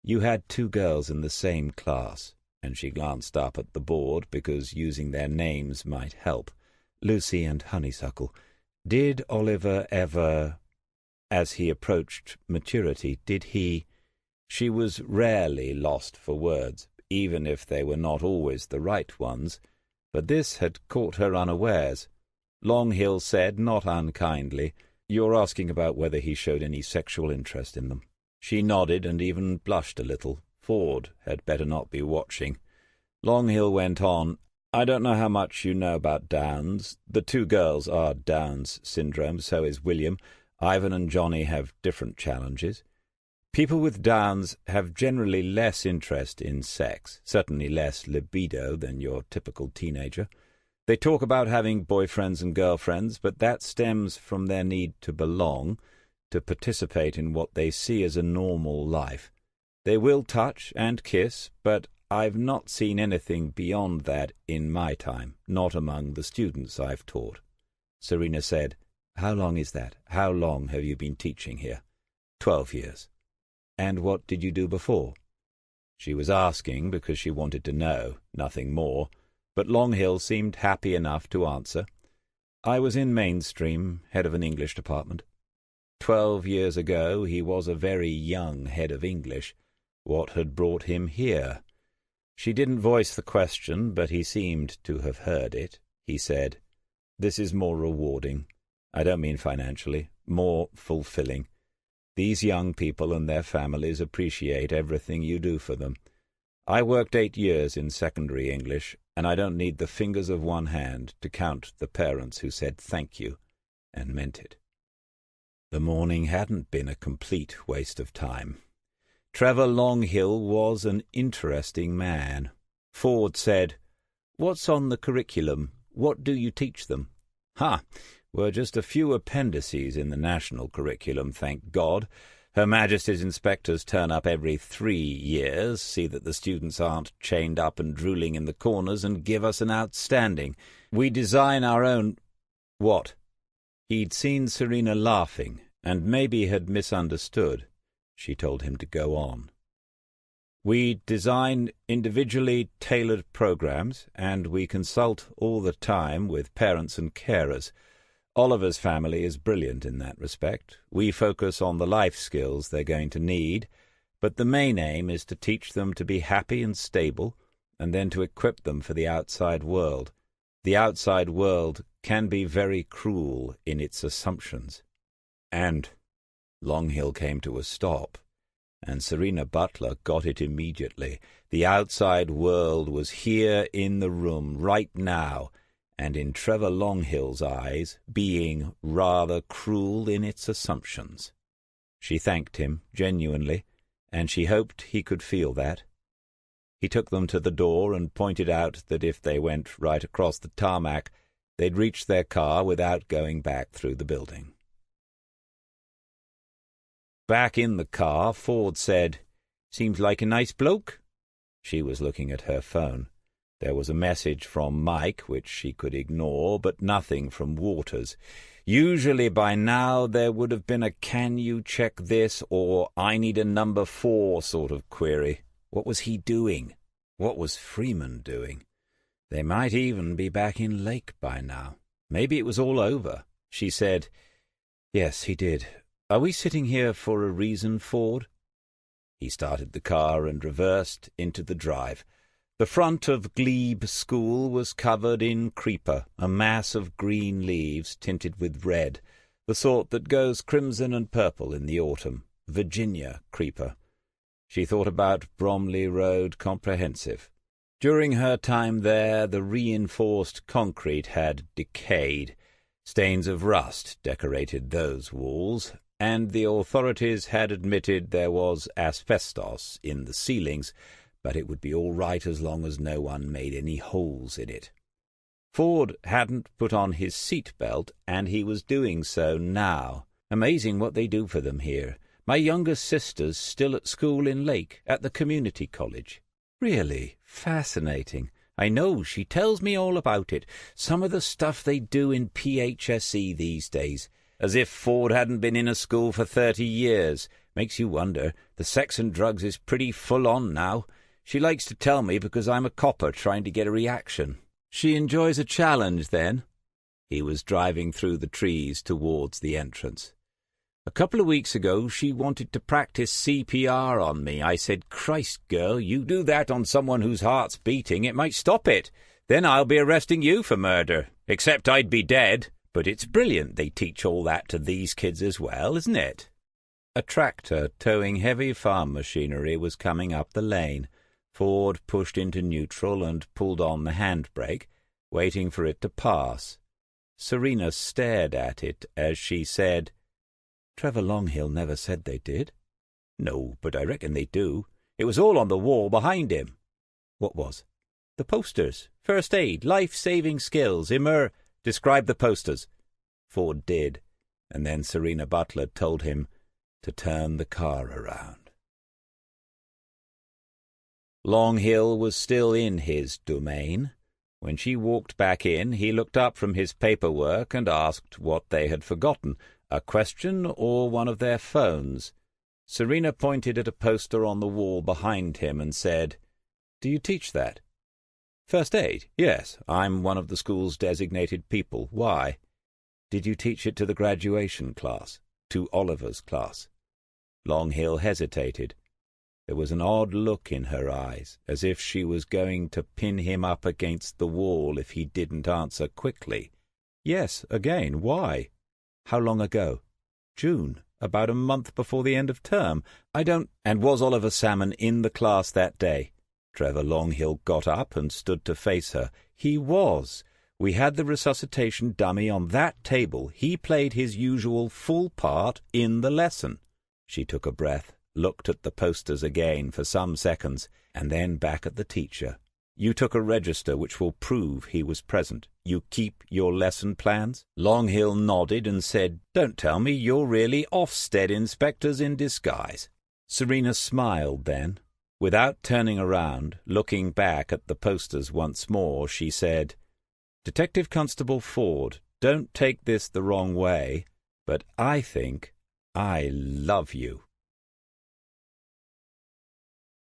"You had 2 girls in the same class," and she glanced up at the board because using their names might help. "Lucy and Honeysuckle. Did Oliver ever, as he approached maturity, did he—" She was rarely lost for words, even if they were not always the right ones, but this had caught her unawares. Longhill said, not unkindly, "You're asking about whether he showed any sexual interest in them." She nodded and even blushed a little. Ford had better not be watching. Longhill went on, "I don't know how much you know about Downs. The 2 girls are Downs syndrome, so is William. Ivan and Johnny have different challenges. People with Downs have generally less interest in sex, certainly less libido than your typical teenager. They talk about having boyfriends and girlfriends, but that stems from their need to belong, to participate in what they see as a normal life. They will touch and kiss, but I've not seen anything beyond that in my time, not among the students I've taught." Serena said, "How long is that? How long have you been teaching here?" 12 years. "And what did you do before?" She was asking because she wanted to know, nothing more, but Longhill seemed happy enough to answer. "I was in mainstream, head of an English department. 12 years ago he was a very young head of English. What had brought him here?" She didn't voice the question, but he seemed to have heard it. He said, "This is more rewarding. I don't mean financially, more fulfilling. These young people and their families appreciate everything you do for them. I worked 8 years in secondary English, and I don't need the fingers of one hand to count the parents who said thank you and meant it." The morning hadn't been a complete waste of time. Trevor Longhill was an interesting man. Ford said, "What's on the curriculum? What do you teach them?" "Ha! We're just a few appendices in the national curriculum, thank God. Her Majesty's inspectors turn up every 3 years, see that the students aren't chained up and drooling in the corners, and give us an outstanding. We design our own—" "What?" He'd seen Serena laughing, and maybe had misunderstood. She told him to go on. "We design individually tailored programs, and we consult all the time with parents and carers. Oliver's family is brilliant in that respect. We focus on the life skills they're going to need, but the main aim is to teach them to be happy and stable, and then to equip them for the outside world. The outside world can be very cruel in its assumptions. And Longhill came to a stop, and Serena Butler got it immediately. The outside world was here in the room right now, and in Trevor Longhill's eyes, being rather cruel in its assumptions. She thanked him genuinely, and she hoped he could feel that. He took them to the door and pointed out that if they went right across the tarmac, they'd reach their car without going back through the building. Back in the car, Ford said, "Seems like a nice bloke." She was looking at her phone. There was a message from Mike, which she could ignore, but nothing from Waters. Usually by now there would have been a "can you check this" or "I need a number 4" sort of query. What was he doing? What was Freeman doing? They might even be back in Lake by now. Maybe it was all over. She said, "Yes, he did. Are we sitting here for a reason, Ford?" He started the car and reversed into the drive. The front of Glebe School was covered in creeper, a mass of green leaves tinted with red, the sort that goes crimson and purple in the autumn, Virginia creeper. She thought about Bromley Road Comprehensive. During her time there, the reinforced concrete had decayed. Stains of rust decorated those walls, and the authorities had admitted there was asbestos in the ceilings, but it would be all right as long as no one made any holes in it. Ford hadn't put on his seat belt, and he was doing so now. Amazing what they do for them here. My younger sister's still at school in Lake, at the community college. Really fascinating. I know, she tells me all about it. Some of the stuff they do in PHSE these days. As if Ford hadn't been in a school for 30 years. Makes you wonder. The sex and drugs is pretty full on now. She likes to tell me because I'm a copper trying to get a reaction. She enjoys a challenge, then. He was driving through the trees towards the entrance. A couple of weeks ago she wanted to practice CPR on me. I said, "Christ, girl, you do that on someone whose heart's beating, it might stop it. Then I'll be arresting you for murder. Except I'd be dead. But it's brilliant they teach all that to these kids as well, isn't it?" A tractor towing heavy farm machinery was coming up the lane. Ford pushed into neutral and pulled on the handbrake, waiting for it to pass. Serena stared at it as she said, "Trevor Longhill never said they did." "No, but I reckon they do. It was all on the wall behind him." "What was?" "The posters. First aid, life-saving skills, Describe the posters." Ford did, and then Serena Butler told him to turn the car around. Longhill was still in his domain. When she walked back in, he looked up from his paperwork and asked what they had forgotten, a question or one of their phones. Serena pointed at a poster on the wall behind him and said, "Do you teach that?" "First aid? Yes, I'm one of the school's designated people. Why?" "Did you teach it to the graduation class? To Oliver's class?" Longhill hesitated. There was an odd look in her eyes, as if she was going to pin him up against the wall if he didn't answer quickly. "Yes, again. Why?" "How long ago?" "June, about a month before the end of term. I don't—" "And was Oliver Salmon in the class that day?" Trevor Longhill got up and stood to face her. "He was. We had the resuscitation dummy on that table. He played his usual full part in the lesson." She took a breath, looked at the posters again for some seconds, and then back at the teacher. "You took a register which will prove he was present. You keep your lesson plans?" Longhill nodded and said, "Don't tell me you're really Ofsted inspectors in disguise." Serena smiled then. Without turning around, looking back at the posters once more, she said, "Detective Constable Ford, don't take this the wrong way, but I think I love you."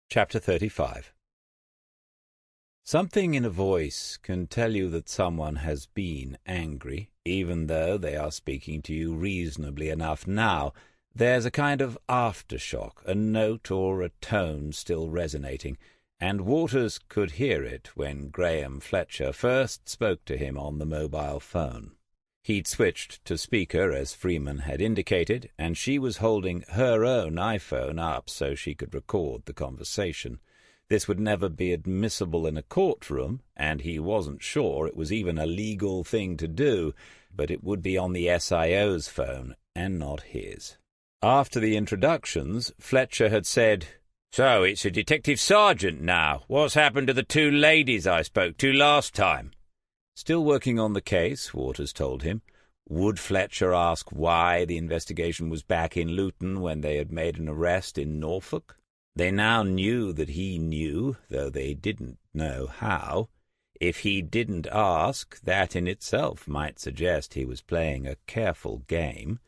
Chapter 35. Something in a voice can tell you that someone has been angry, even though they are speaking to you reasonably enough now. There's a kind of aftershock, a note or a tone still resonating, and Waters could hear it when Graham Fletcher first spoke to him on the mobile phone. He'd switched to speaker, as Freeman had indicated, and she was holding her own iPhone up so she could record the conversation. This would never be admissible in a courtroom, and he wasn't sure it was even a legal thing to do, but it would be on the SIO's phone, and not his. After the introductions, Fletcher had said, "So it's a detective sergeant now. What's happened to the two ladies I spoke to last time?" Still working on the case, Waters told him. Would Fletcher ask why the investigation was back in Luton when they had made an arrest in Norfolk? They now knew that he knew, though they didn't know how. If he didn't ask, that in itself might suggest he was playing a careful game.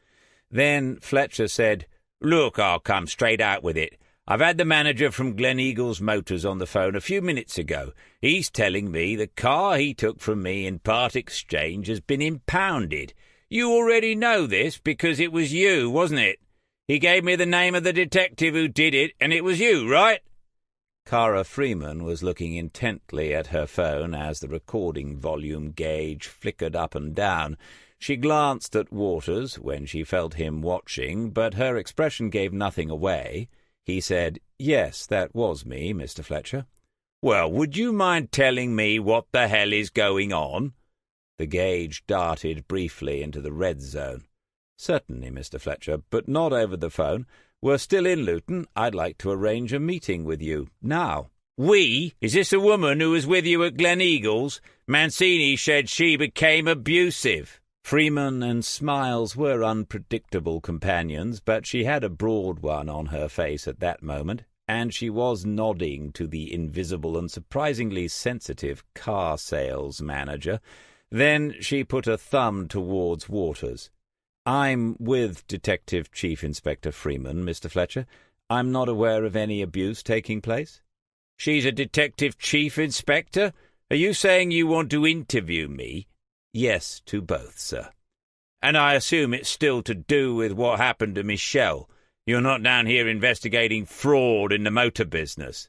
Then Fletcher said, "Look, I'll come straight out with it. I've had the manager from Gleneagles Motors on the phone a few minutes ago. He's telling me the car he took from me in part exchange has been impounded. You already know this because it was you, wasn't it? He gave me the name of the detective who did it, and it was you, right?" Cara Freeman was looking intently at her phone as the recording volume gauge flickered up and down. She glanced at Waters when she felt him watching, but her expression gave nothing away. He said, "Yes, that was me, Mr. Fletcher." "Well, would you mind telling me what the hell is going on?" The gauge darted briefly into the red zone. "Certainly, Mr. Fletcher, but not over the phone. We're still in Luton. I'd like to arrange a meeting with you, now." "We? Is this a woman who was with you at Gleneagles? Mancini said she became abusive." Freeman and Smiles were unpredictable companions, but she had a broad one on her face at that moment, and she was nodding to the invisible and surprisingly sensitive car sales manager. Then she put a thumb towards Waters. "I'm with Detective Chief Inspector Freeman, Mr. Fletcher. I'm not aware of any abuse taking place." "She's a Detective Chief Inspector? Are you saying you want to interview me?" "Yes, to both, sir." "And I assume it's still to do with what happened to Michelle. You're not down here investigating fraud in the motor business."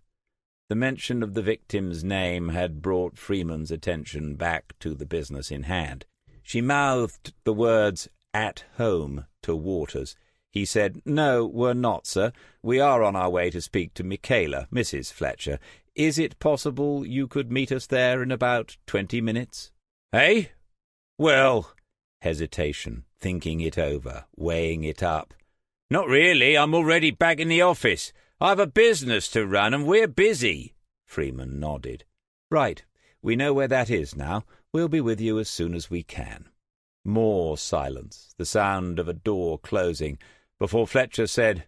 The mention of the victim's name had brought Freeman's attention back to the business in hand. She mouthed the words, "at home," to Waters. He said, "No, we're not, sir. We are on our way to speak to Michaela, Mrs. Fletcher. Is it possible you could meet us there in about 20 minutes? "Eh? Well," hesitation, thinking it over, weighing it up. "Not really. I'm already back in the office. I've a business to run, and we're busy." Freeman nodded. "Right. We know where that is now. We'll be with you as soon as we can." More silence, the sound of a door closing, before Fletcher said,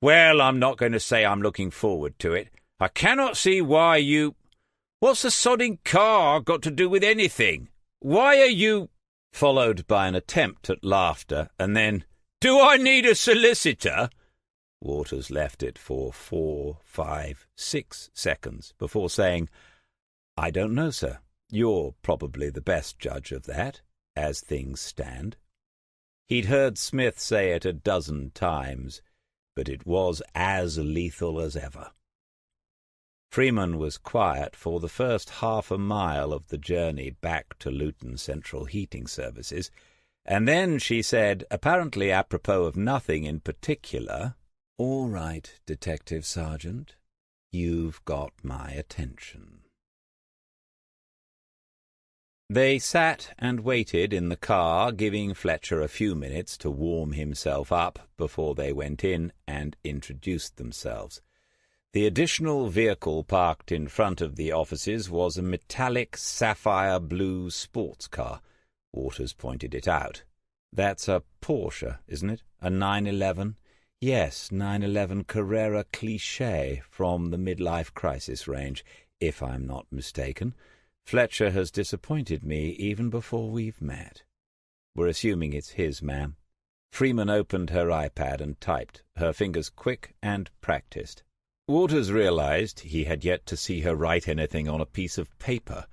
"Well, I'm not going to say I'm looking forward to it. I cannot see why you... What's the sodding car got to do with anything? Why are you—" followed by an attempt at laughter, and then, "Do I need a solicitor?" Waters left it for 4, 5, 6 seconds before saying, "I don't know, sir. You're probably the best judge of that, as things stand." He'd heard Smith say it a dozen times, but it was as lethal as ever. Freeman was quiet for the first half a mile of the journey back to Luton Central Heating Services, and then she said, apparently apropos of nothing in particular, "All right, Detective Sergeant, you've got my attention." They sat and waited in the car, giving Fletcher a few minutes to warm himself up before they went in and introduced themselves. The additional vehicle parked in front of the offices was a metallic sapphire blue sports car. Waters pointed it out. "That's a Porsche, isn't it? A 911? "Yes, 911 Carrera Cliché from the midlife crisis range, if I'm not mistaken. Fletcher has disappointed me even before we've met." "We're assuming it's his, ma'am." Freeman opened her iPad and typed, her fingers quick and practiced. Waters realized he had yet to see her write anything on a piece of paper.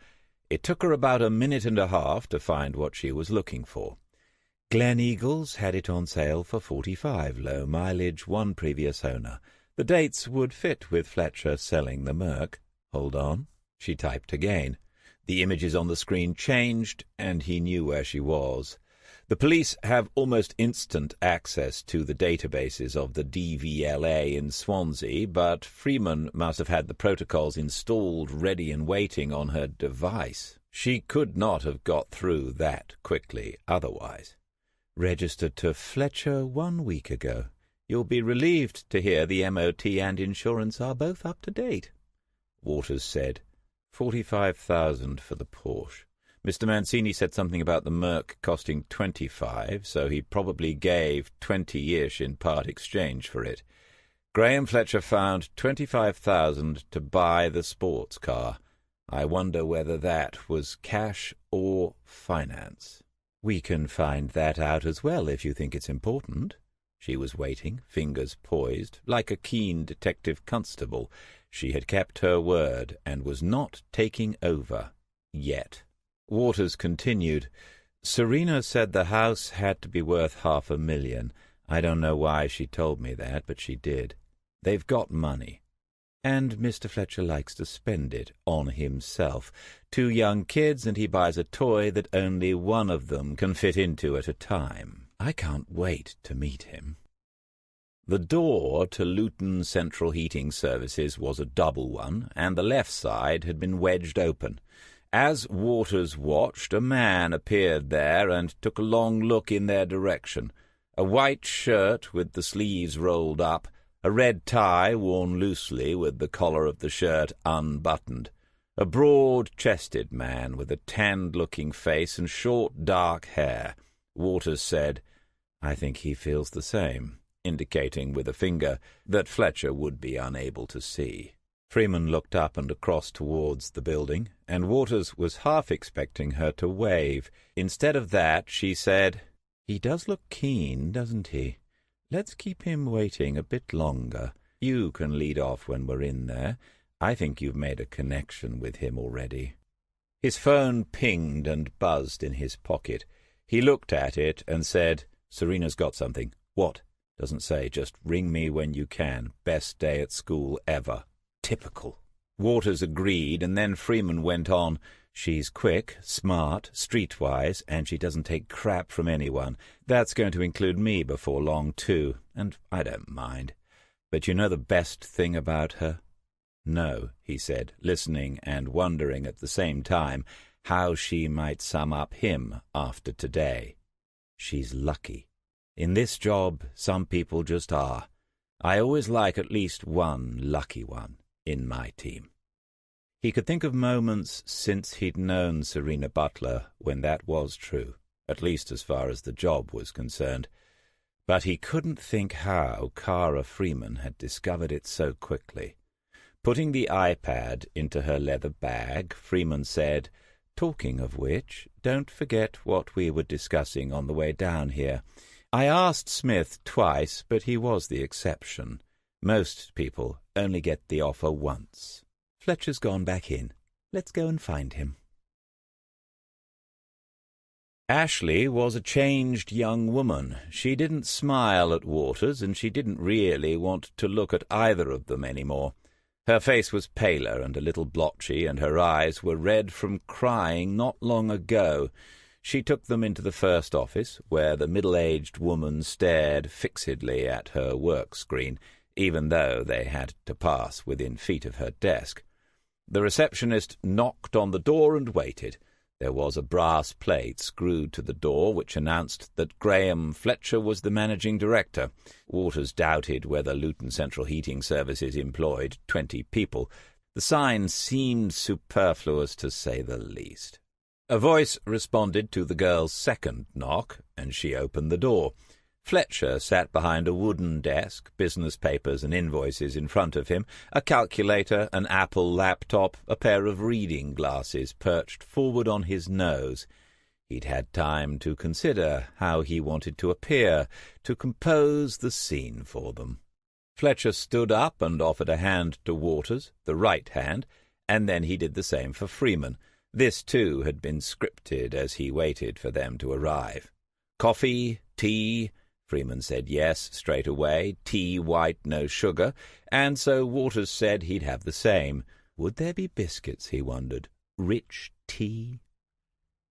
It took her about a minute and a half to find what she was looking for. Gleneagles had it on sale for 45, low mileage, one previous owner. The dates would fit with Fletcher selling the Merc. Hold on. She typed again. The images on the screen changed, and he knew where she was. The police have almost instant access to the databases of the DVLA in Swansea, but Freeman must have had the protocols installed ready and waiting on her device. She could not have got through that quickly otherwise. Registered to Fletcher 1 week ago. You'll be relieved to hear the MOT and insurance are both up to date. Waters said, 45,000 for the Porsche. Mr. Mancini said something about the Merc costing 25, so he probably gave 20-ish in part exchange for it. Graham Fletcher found 25,000 to buy the sports car. I wonder whether that was cash or finance. We can find that out as well if you think it's important. She was waiting, fingers poised, like a keen detective constable. She had kept her word and was not taking over yet. Waters continued, Serena said the house had to be worth $500,000. I don't know why she told me that, but she did. They've got money. And Mr. Fletcher likes to spend it on himself. 2 young kids, and he buys a toy that only one of them can fit into at a time. I can't wait to meet him. The door to Luton Central Heating Services was a double one, and the left side had been wedged open. As Waters watched, a man appeared there and took a long look in their direction. A white shirt with the sleeves rolled up, a red tie worn loosely with the collar of the shirt unbuttoned. A broad-chested man with a tanned-looking face and short, dark hair. Waters said, I think he feels the same, indicating with a finger that Fletcher would be unable to see. Freeman looked up and across towards the building, and Waters was half expecting her to wave. Instead of that, she said, He does look keen, doesn't he? Let's keep him waiting a bit longer. You can lead off when we're in there. I think you've made a connection with him already. His phone pinged and buzzed in his pocket. He looked at it and said, Serena's got something. What? Doesn't say, just ring me when you can. Best day at school ever. Typical. Waters agreed, and then Freeman went on, She's quick, smart, streetwise, and she doesn't take crap from anyone. That's going to include me before long, too, and I don't mind. But you know the best thing about her? No, he said, listening and wondering at the same time how she might sum up him after today. She's lucky. In this job, some people just are. I always like at least one lucky one in my team. He could think of moments since he'd known Serena Butler when that was true, at least as far as the job was concerned. But he couldn't think how Cara Freeman had discovered it so quickly. Putting the iPad into her leather bag, Freeman said, Talking of which, don't forget what we were discussing on the way down here. I asked Smith twice, but he was the exception. Most people only get the offer once. Fletcher's gone back in. Let's go and find him. Ashley was a changed young woman. She didn't smile at Waters, and she didn't really want to look at either of them any more. Her face was paler and a little blotchy, and her eyes were red from crying not long ago. She took them into the first office, where the middle-aged woman stared fixedly at her work screen, even though they had to pass within feet of her desk. The receptionist knocked on the door and waited. There was a brass plate screwed to the door which announced that Graham Fletcher was the managing director. Waters doubted whether Luton Central Heating Services employed 20 people. The sign seemed superfluous, to say the least. A voice responded to the girl's second knock, and she opened the door. Fletcher sat behind a wooden desk, business papers and invoices in front of him, a calculator, an Apple laptop, a pair of reading glasses perched forward on his nose. He'd had time to consider how he wanted to appear, to compose the scene for them. Fletcher stood up and offered a hand to Waters, the right hand, and then he did the same for Freeman. This, too, had been scripted as he waited for them to arrive. Coffee, tea. Freeman said yes straight away, tea white, no sugar, and so Waters said he'd have the same. Would there be biscuits, he wondered? Rich tea?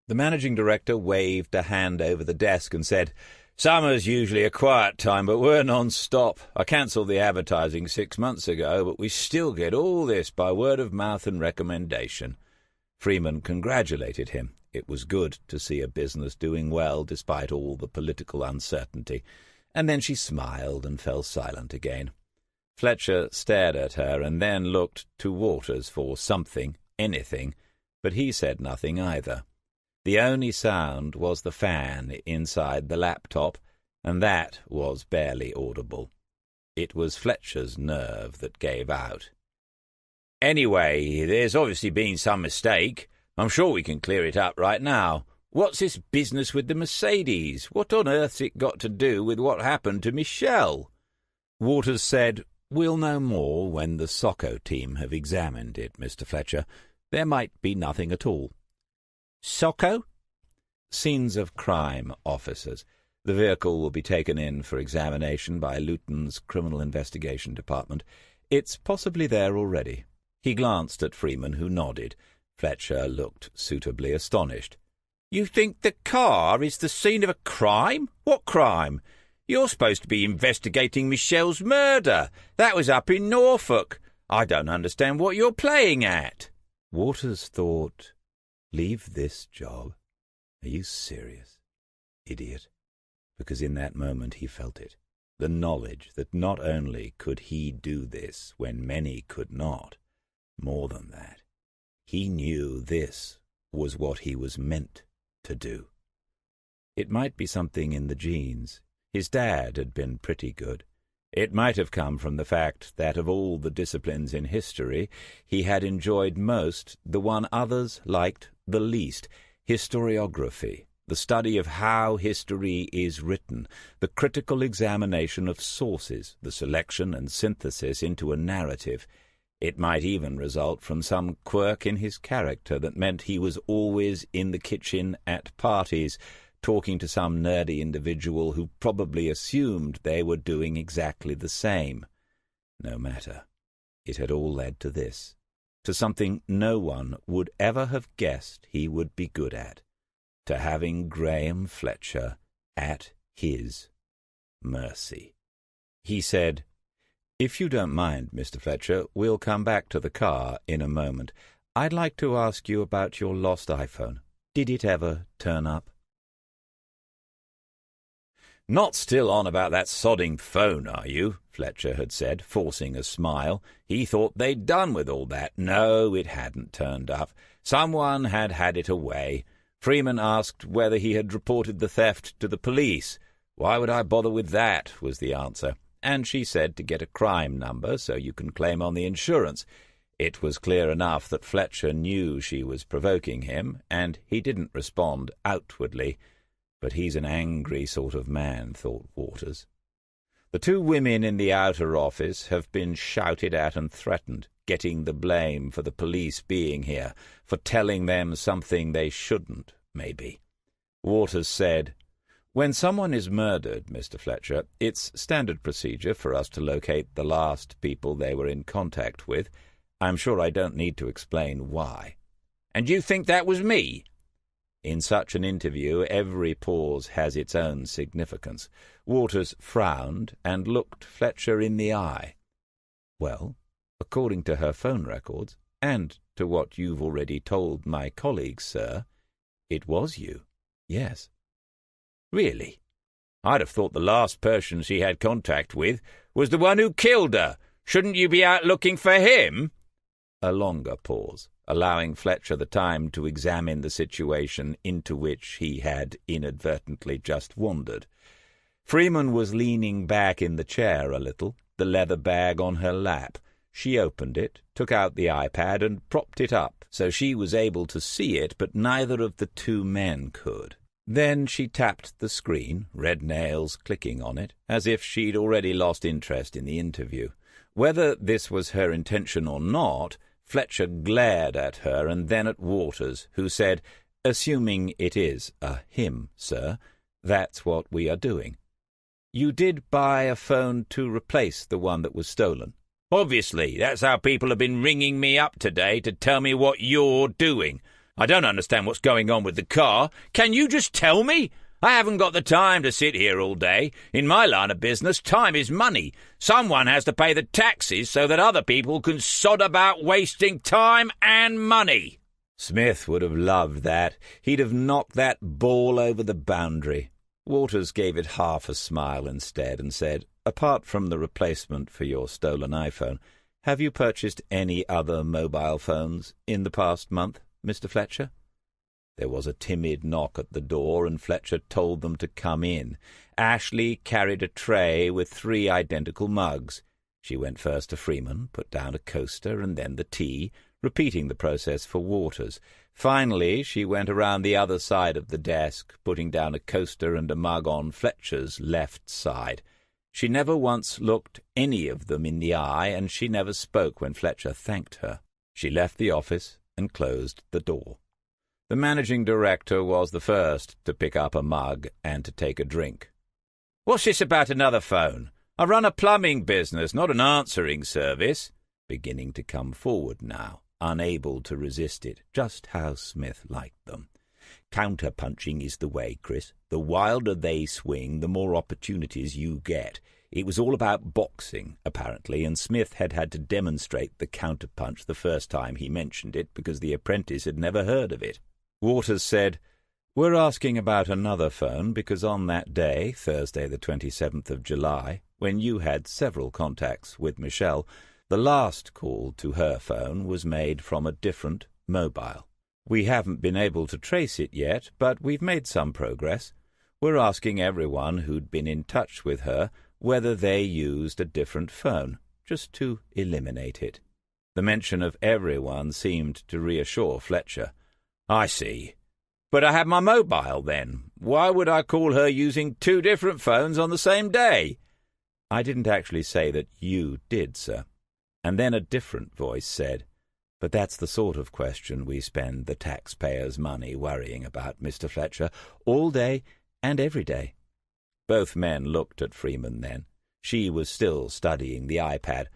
The managing director waved a hand over the desk and said, "Summer's usually a quiet time, but we're non-stop. I cancelled the advertising 6 months ago, but we still get all this by word of mouth and recommendation." Freeman congratulated him. It was good to see a business doing well despite all the political uncertainty. And then she smiled and fell silent again. Fletcher stared at her and then looked to Waters for something, anything, but he said nothing either. The only sound was the fan inside the laptop, and that was barely audible. It was Fletcher's nerve that gave out. "Anyway, there's obviously been some mistake. I'm sure we can clear it up right now. What's this business with the Mercedes? What on earth's it got to do with what happened to Michelle?" Waters said, "We'll know more when the Socko team have examined it, Mr. Fletcher. There might be nothing at all." "Socko?" "Scenes of crime officers. The vehicle will be taken in for examination by Luton's Criminal Investigation Department. It's possibly there already." He glanced at Freeman, who nodded. Fletcher looked suitably astonished. "You think the car is the scene of a crime? What crime? You're supposed to be investigating Michelle's murder. That was up in Norfolk. I don't understand what you're playing at." Waters thought, "Leave this job? Are you serious? Idiot." Because in that moment he felt it. The knowledge that not only could he do this when many could not, more than that, he knew this was what he was meant to do. It might be something in the genes. His dad had been pretty good. It might have come from the fact that of all the disciplines in history, he had enjoyed most the one others liked the least, historiography, the study of how history is written, the critical examination of sources, the selection and synthesis into a narrative. It might even result from some quirk in his character that meant he was always in the kitchen at parties, talking to some nerdy individual who probably assumed they were doing exactly the same. No matter. It had all led to this, to something no one would ever have guessed he would be good at, to having Graham Fletcher at his mercy. He said, "If you don't mind, Mr. Fletcher, we'll come back to the car in a moment. I'd like to ask you about your lost iPhone. Did it ever turn up?" "Not still on about that sodding phone, are you?" Fletcher had said, forcing a smile. He thought they'd done with all that. No, it hadn't turned up. Someone had had it away. Freeman asked whether he had reported the theft to the police. "Why would I bother with that?" was the answer. And she said to get a crime number so you can claim on the insurance. It was clear enough that Fletcher knew she was provoking him, and he didn't respond outwardly. But he's an angry sort of man, thought Waters. The two women in the outer office have been shouted at and threatened, getting the blame for the police being here, for telling them something they shouldn't, maybe. Waters said, "When someone is murdered, Mr. Fletcher, it's standard procedure for us to locate the last people they were in contact with. I'm sure I don't need to explain why." "And you think that was me?" In such an interview, every pause has its own significance. Waters frowned and looked Fletcher in the eye. "Well, according to her phone records, and to what you've already told my colleagues, sir, it was you. Yes." "Really? I'd have thought the last person she had contact with was the one who killed her. Shouldn't you be out looking for him?" A longer pause, allowing Fletcher the time to examine the situation into which he had inadvertently just wandered. Freeman was leaning back in the chair a little, the leather bag on her lap. She opened it, took out the iPad, and propped it up, so she was able to see it, but neither of the two men could. Then she tapped the screen, red nails clicking on it, as if she'd already lost interest in the interview. Whether this was her intention or not, Fletcher glared at her and then at Waters, who said, "Assuming it is a him, sir, that's what we are doing. You did buy a phone to replace the one that was stolen. Obviously, that's how people have been ringing me up today to tell me what you're doing. I don't understand what's going on with the car. Can you just tell me? I haven't got the time to sit here all day. In my line of business, time is money. Someone has to pay the taxes so that other people can sod about wasting time and money." Smith would have loved that. He'd have knocked that ball over the boundary. Waters gave it half a smile instead and said, "Apart from the replacement for your stolen iPhone, have you purchased any other mobile phones in the past month, Mr. Fletcher?" There was a timid knock at the door, and Fletcher told them to come in. Ashley carried a tray with 3 identical mugs. She went first to Freeman, put down a coaster and then the tea, repeating the process for Waters. Finally, she went around the other side of the desk, putting down a coaster and a mug on Fletcher's left side. She never once looked any of them in the eye, and she never spoke when Fletcher thanked her. She left the office and closed the door. The managing director was the first to pick up a mug and to take a drink. "What's this about another phone? I run a plumbing business, not an answering service." Beginning to come forward now, unable to resist it, just how Smith liked them. "Counter-punching is the way, Chris. The wilder they swing, the more opportunities you get." It was all about boxing, apparently, and Smith had had to demonstrate the counter-punch the first time he mentioned it because the apprentice had never heard of it. Waters said, "We're asking about another phone because on that day, Thursday the 27th of July, when you had several contacts with Michelle, the last call to her phone was made from a different mobile. We haven't been able to trace it yet, but we've made some progress. We're asking everyone who'd been in touch with her whether they used a different phone, just to eliminate it." The mention of everyone seemed to reassure Fletcher. "I see. But I have my mobile, then. Why would I call her using 2 different phones on the same day?" "I didn't actually say that you did, sir." And then a different voice said, "But that's the sort of question we spend the taxpayers' money worrying about, Mr. Fletcher, all day and every day." Both men looked at Freeman then. She was still studying the iPad.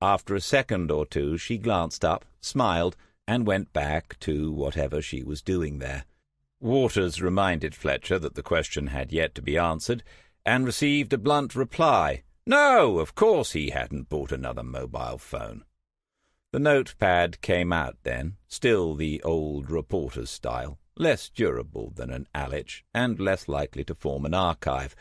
After a second or two she glanced up, smiled, and went back to whatever she was doing there. Waters reminded Fletcher that the question had yet to be answered, and received a blunt reply. No, of course he hadn't bought another mobile phone. The notepad came out then, still the old reporter's style, less durable than an Alich, and less likely to form an archive,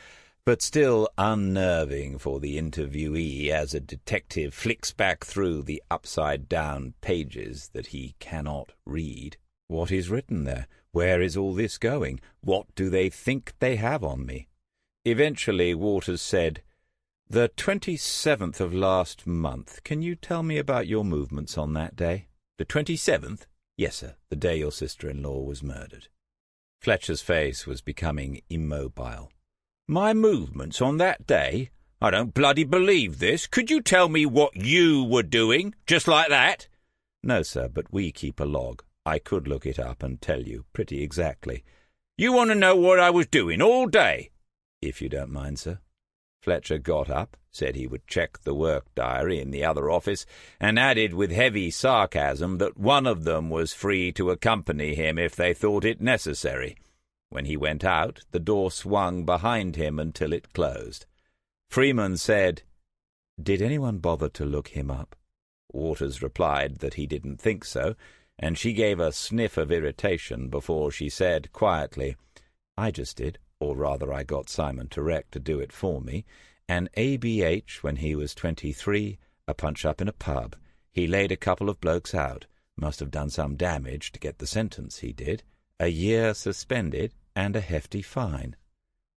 but still unnerving for the interviewee as a detective flicks back through the upside-down pages that he cannot read. What is written there? Where is all this going? What do they think they have on me? Eventually Waters said, "The 27th of last month. Can you tell me about your movements on that day?" "The 27th? "Yes, sir, the day your sister-in-law was murdered." Fletcher's face was becoming immobile. "My movements on that day? I don't bloody believe this. Could you tell me what you were doing, just like that?" "No, sir, but we keep a log. I could look it up and tell you pretty exactly." "You want to know what I was doing all day?" "If you don't mind, sir." Fletcher got up, said he would check the work diary in the other office, and added with heavy sarcasm that one of them was free to accompany him if they thought it necessary. When he went out, the door swung behind him until it closed. Freeman said, "Did anyone bother to look him up?" Waters replied that he didn't think so, and she gave a sniff of irritation before she said quietly, "I just did, or rather I got Simon Turek to do it for me. An ABH when he was 23, a punch-up in a pub. He laid a couple of blokes out. Must have done some damage to get the sentence he did. A year suspended and a hefty fine."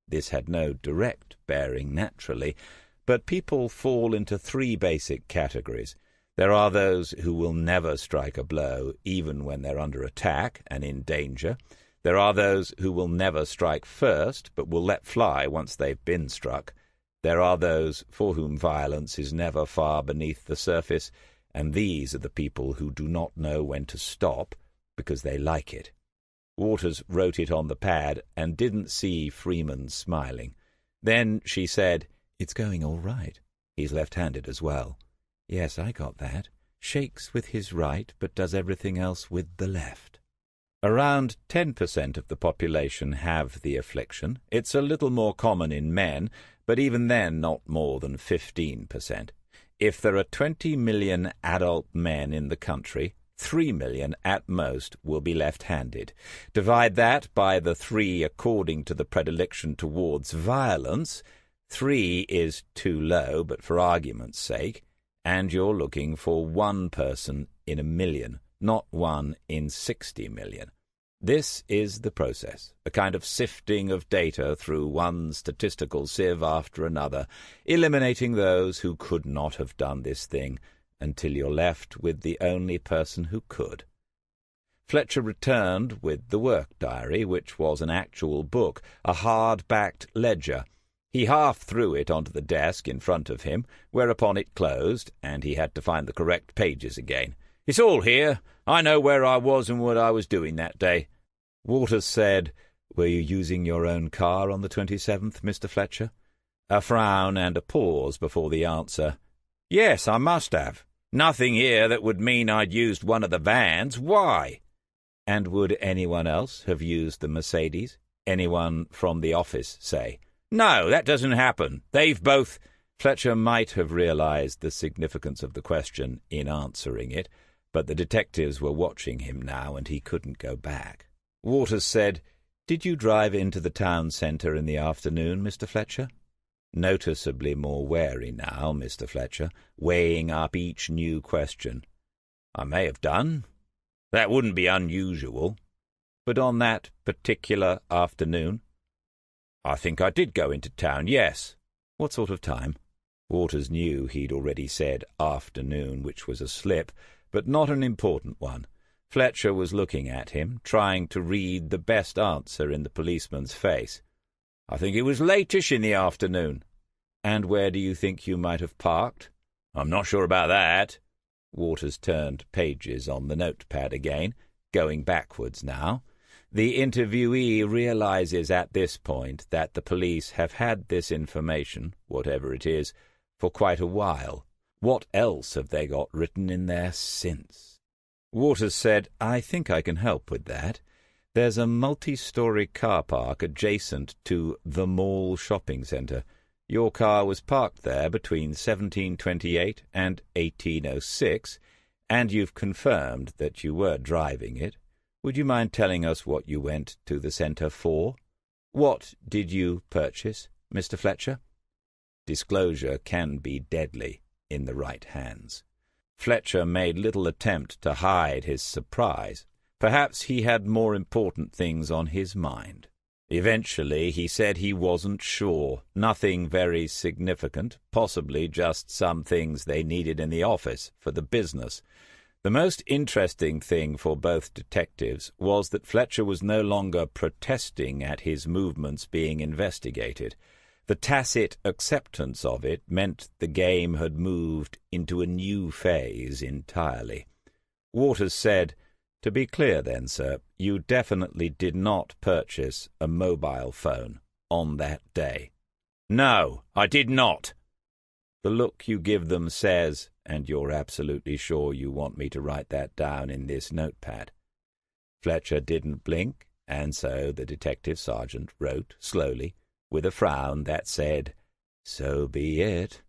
This had no direct bearing, naturally, but people fall into 3 basic categories. There are those who will never strike a blow, even when they're under attack and in danger. There are those who will never strike first, but will let fly once they've been struck. There are those for whom violence is never far beneath the surface, and these are the people who do not know when to stop because they like it. Waters wrote it on the pad and didn't see Freeman smiling. Then she said, "It's going all right. He's left-handed as well. Yes, I got that. Shakes with his right, but does everything else with the left. Around 10% of the population have the affliction. It's a little more common in men, but even then not more than 15%. If there are 20 million adult men in the country, 3 million at most will be left-handed. Divide that by the 3 according to the predilection towards violence. 3 is too low, but for argument's sake, and you're looking for 1 person in a million, not 1 in 60 million. This is the process, a kind of sifting of data through one statistical sieve after another, eliminating those who could not have done this thing, until you're left with the only person who could. Fletcher returned with the work diary, which was an actual book, a hard-backed ledger. He half threw it onto the desk in front of him, whereupon it closed, and he had to find the correct pages again. "It's all here. I know where I was and what I was doing that day." Waters said, "Were you using your own car on the 27th, Mr. Fletcher?" A frown and a pause before the answer. "Yes, I must have. Nothing here that would mean I'd used one of the vans. Why?" "And would anyone else have used the Mercedes? Anyone from the office, say?" "No, that doesn't happen. They've both—" Fletcher might have realized the significance of the question in answering it, but the detectives were watching him now, and he couldn't go back. Waters said, "Did you drive into the town centre in the afternoon, Mr. Fletcher?" Noticeably more wary now, Mr. Fletcher, weighing up each new question. "I may have done. That wouldn't be unusual. But on that particular afternoon?" "I think I did go into town, yes." "What sort of time?" Waters knew he'd already said afternoon, which was a slip, but not an important one. Fletcher was looking at him, trying to read the best answer in the policeman's face. "I think it was latish in the afternoon." "And where do you think you might have parked?" "I'm not sure about that." Waters turned pages on the notepad again, going backwards now. The interviewee realizes at this point that the police have had this information, whatever it is, for quite a while. What else have they got written in there since? Waters said, "I think I can help with that. There's a multi-story car park adjacent to the Mall shopping centre. Your car was parked there between 1728 and 1806, and you've confirmed that you were driving it. Would you mind telling us what you went to the centre for? What did you purchase, Mr. Fletcher?" Disclosure can be deadly in the right hands. Fletcher made little attempt to hide his surprise. Perhaps he had more important things on his mind. Eventually he said he wasn't sure. Nothing very significant, possibly just some things they needed in the office for the business. The most interesting thing for both detectives was that Fletcher was no longer protesting at his movements being investigated. The tacit acceptance of it meant the game had moved into a new phase entirely. Waters said, "To be clear then, sir, you definitely did not purchase a mobile phone on that day." "No, I did not." "The look you give them says, and you're absolutely sure you want me to write that down in this notepad?" Fletcher didn't blink, and so the detective sergeant wrote slowly, with a frown that said, "So be it."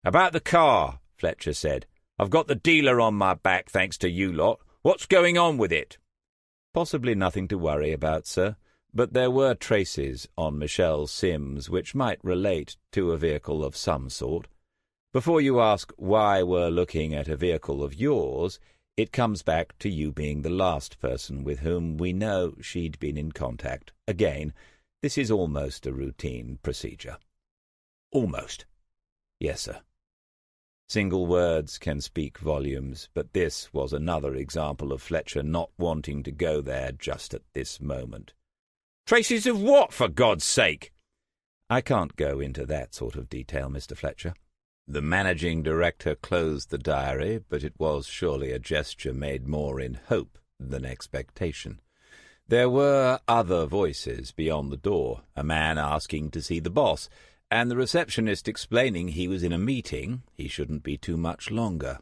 "About the car," Fletcher said. "I've got the dealer on my back, thanks to you lot. What's going on with it?" "Possibly nothing to worry about, sir, but there were traces on Michelle Sims which might relate to a vehicle of some sort. Before you ask why we're looking at a vehicle of yours, it comes back to you being the last person with whom we know she'd been in contact. Again, this is almost a routine procedure." "Almost?" "Yes, sir." Single words can speak volumes, but this was another example of Fletcher not wanting to go there just at this moment. "Traces of what, for God's sake?" "I can't go into that sort of detail, Mr. Fletcher." The managing director closed the diary, but it was surely a gesture made more in hope than expectation. There were other voices beyond the door, a man asking to see the boss, and the receptionist explaining he was in a meeting, he shouldn't be too much longer.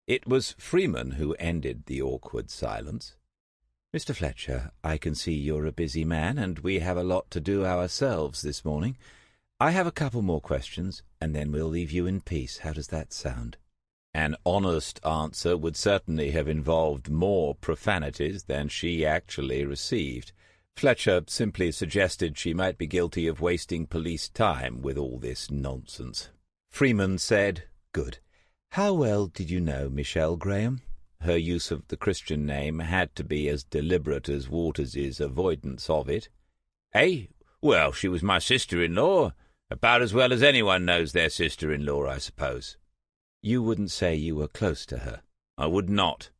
It was Freeman who ended the awkward silence. "Mr. Fletcher, I can see you're a busy man, and we have a lot to do ourselves this morning. I have a couple more questions, and then we'll leave you in peace. How does that sound?" An honest answer would certainly have involved more profanities than she actually received. Fletcher simply suggested she might be guilty of wasting police time with all this nonsense. Freeman said, "Good. How well did you know Michelle Graham?" Her use of the Christian name had to be as deliberate as Waters's avoidance of it. "Eh? Well, she was my sister-in-law. About as well as anyone knows their sister-in-law, I suppose." "You wouldn't say you were close to her?" "I would not."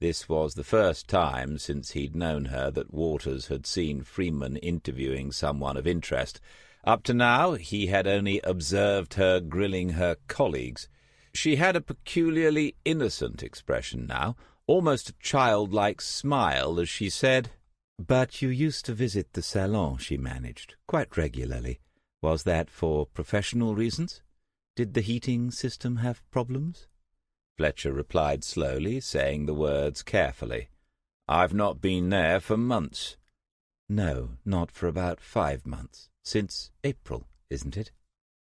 This was the first time since he'd known her that Waters had seen Freeman interviewing someone of interest. Up to now he had only observed her grilling her colleagues. She had a peculiarly innocent expression now, almost a childlike smile as she said, "But you used to visit the salon," she managed, "quite regularly. Was that for professional reasons? Did the heating system have problems?" Fletcher replied slowly, saying the words carefully. "I've not been there for months." "No, not for about 5 months. Since April, isn't it?"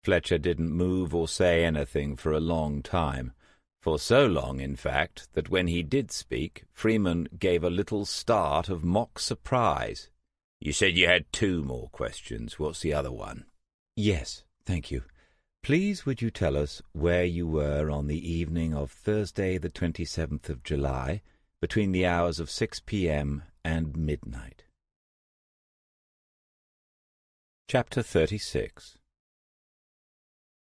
Fletcher didn't move or say anything for a long time. For so long, in fact, that when he did speak, Freeman gave a little start of mock surprise. "You said you had 2 more questions. What's the other one?" "Yes, thank you. Please would you tell us where you were on the evening of Thursday the 27th of July, between the hours of 6 p.m. and midnight?" Chapter 36.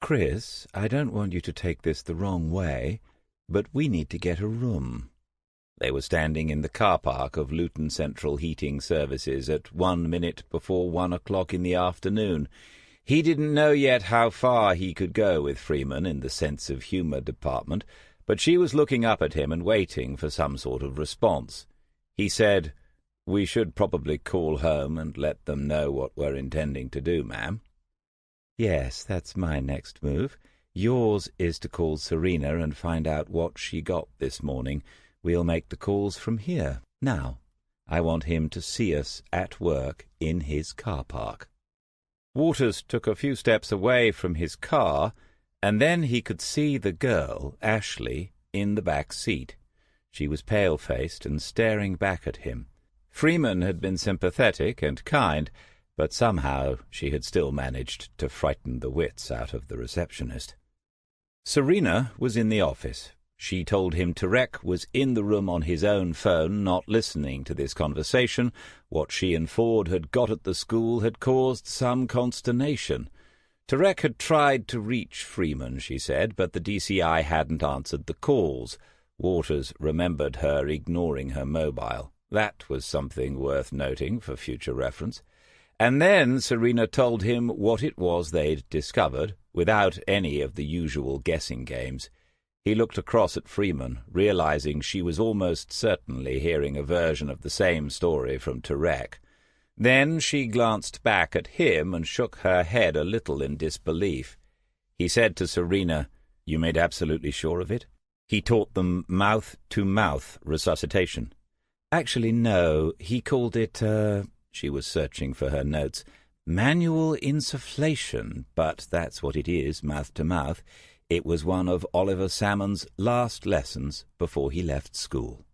"Chris, I don't want you to take this the wrong way, but we need to get a room." They were standing in the car park of Luton Central Heating Services at 1 minute before 1 o'clock in the afternoon. He didn't know yet how far he could go with Freeman in the sense of humour department, but she was looking up at him and waiting for some sort of response. He said, "We should probably call home and let them know what we're intending to do, ma'am." "Yes, that's my next move. Yours is to call Serena and find out what she got this morning. We'll make the calls from here. Now, I want him to see us at work in his car park." Waters took a few steps away from his car, and then he could see the girl, Ashley, in the back seat. She was pale-faced and staring back at him. Freeman had been sympathetic and kind, but somehow she had still managed to frighten the wits out of the receptionist. Serena was in the office. She told him Tarek was in the room on his own phone, not listening to this conversation. What she and Ford had got at the school had caused some consternation. Tarek had tried to reach Freeman, she said, but the DCI hadn't answered the calls. Waters remembered her ignoring her mobile. That was something worth noting for future reference. And then Serena told him what it was they'd discovered, without any of the usual guessing games. He looked across at Freeman, realizing she was almost certainly hearing a version of the same story from Tarek. Then she glanced back at him and shook her head a little in disbelief. He said to Serena, "You made absolutely sure of it?" He taught them mouth-to-mouth resuscitation. "Actually, no. He called it, she was searching for her notes, manual insufflation, but that's what it is, mouth-to-mouth. It was one of Oliver Salmon's last lessons before he left school."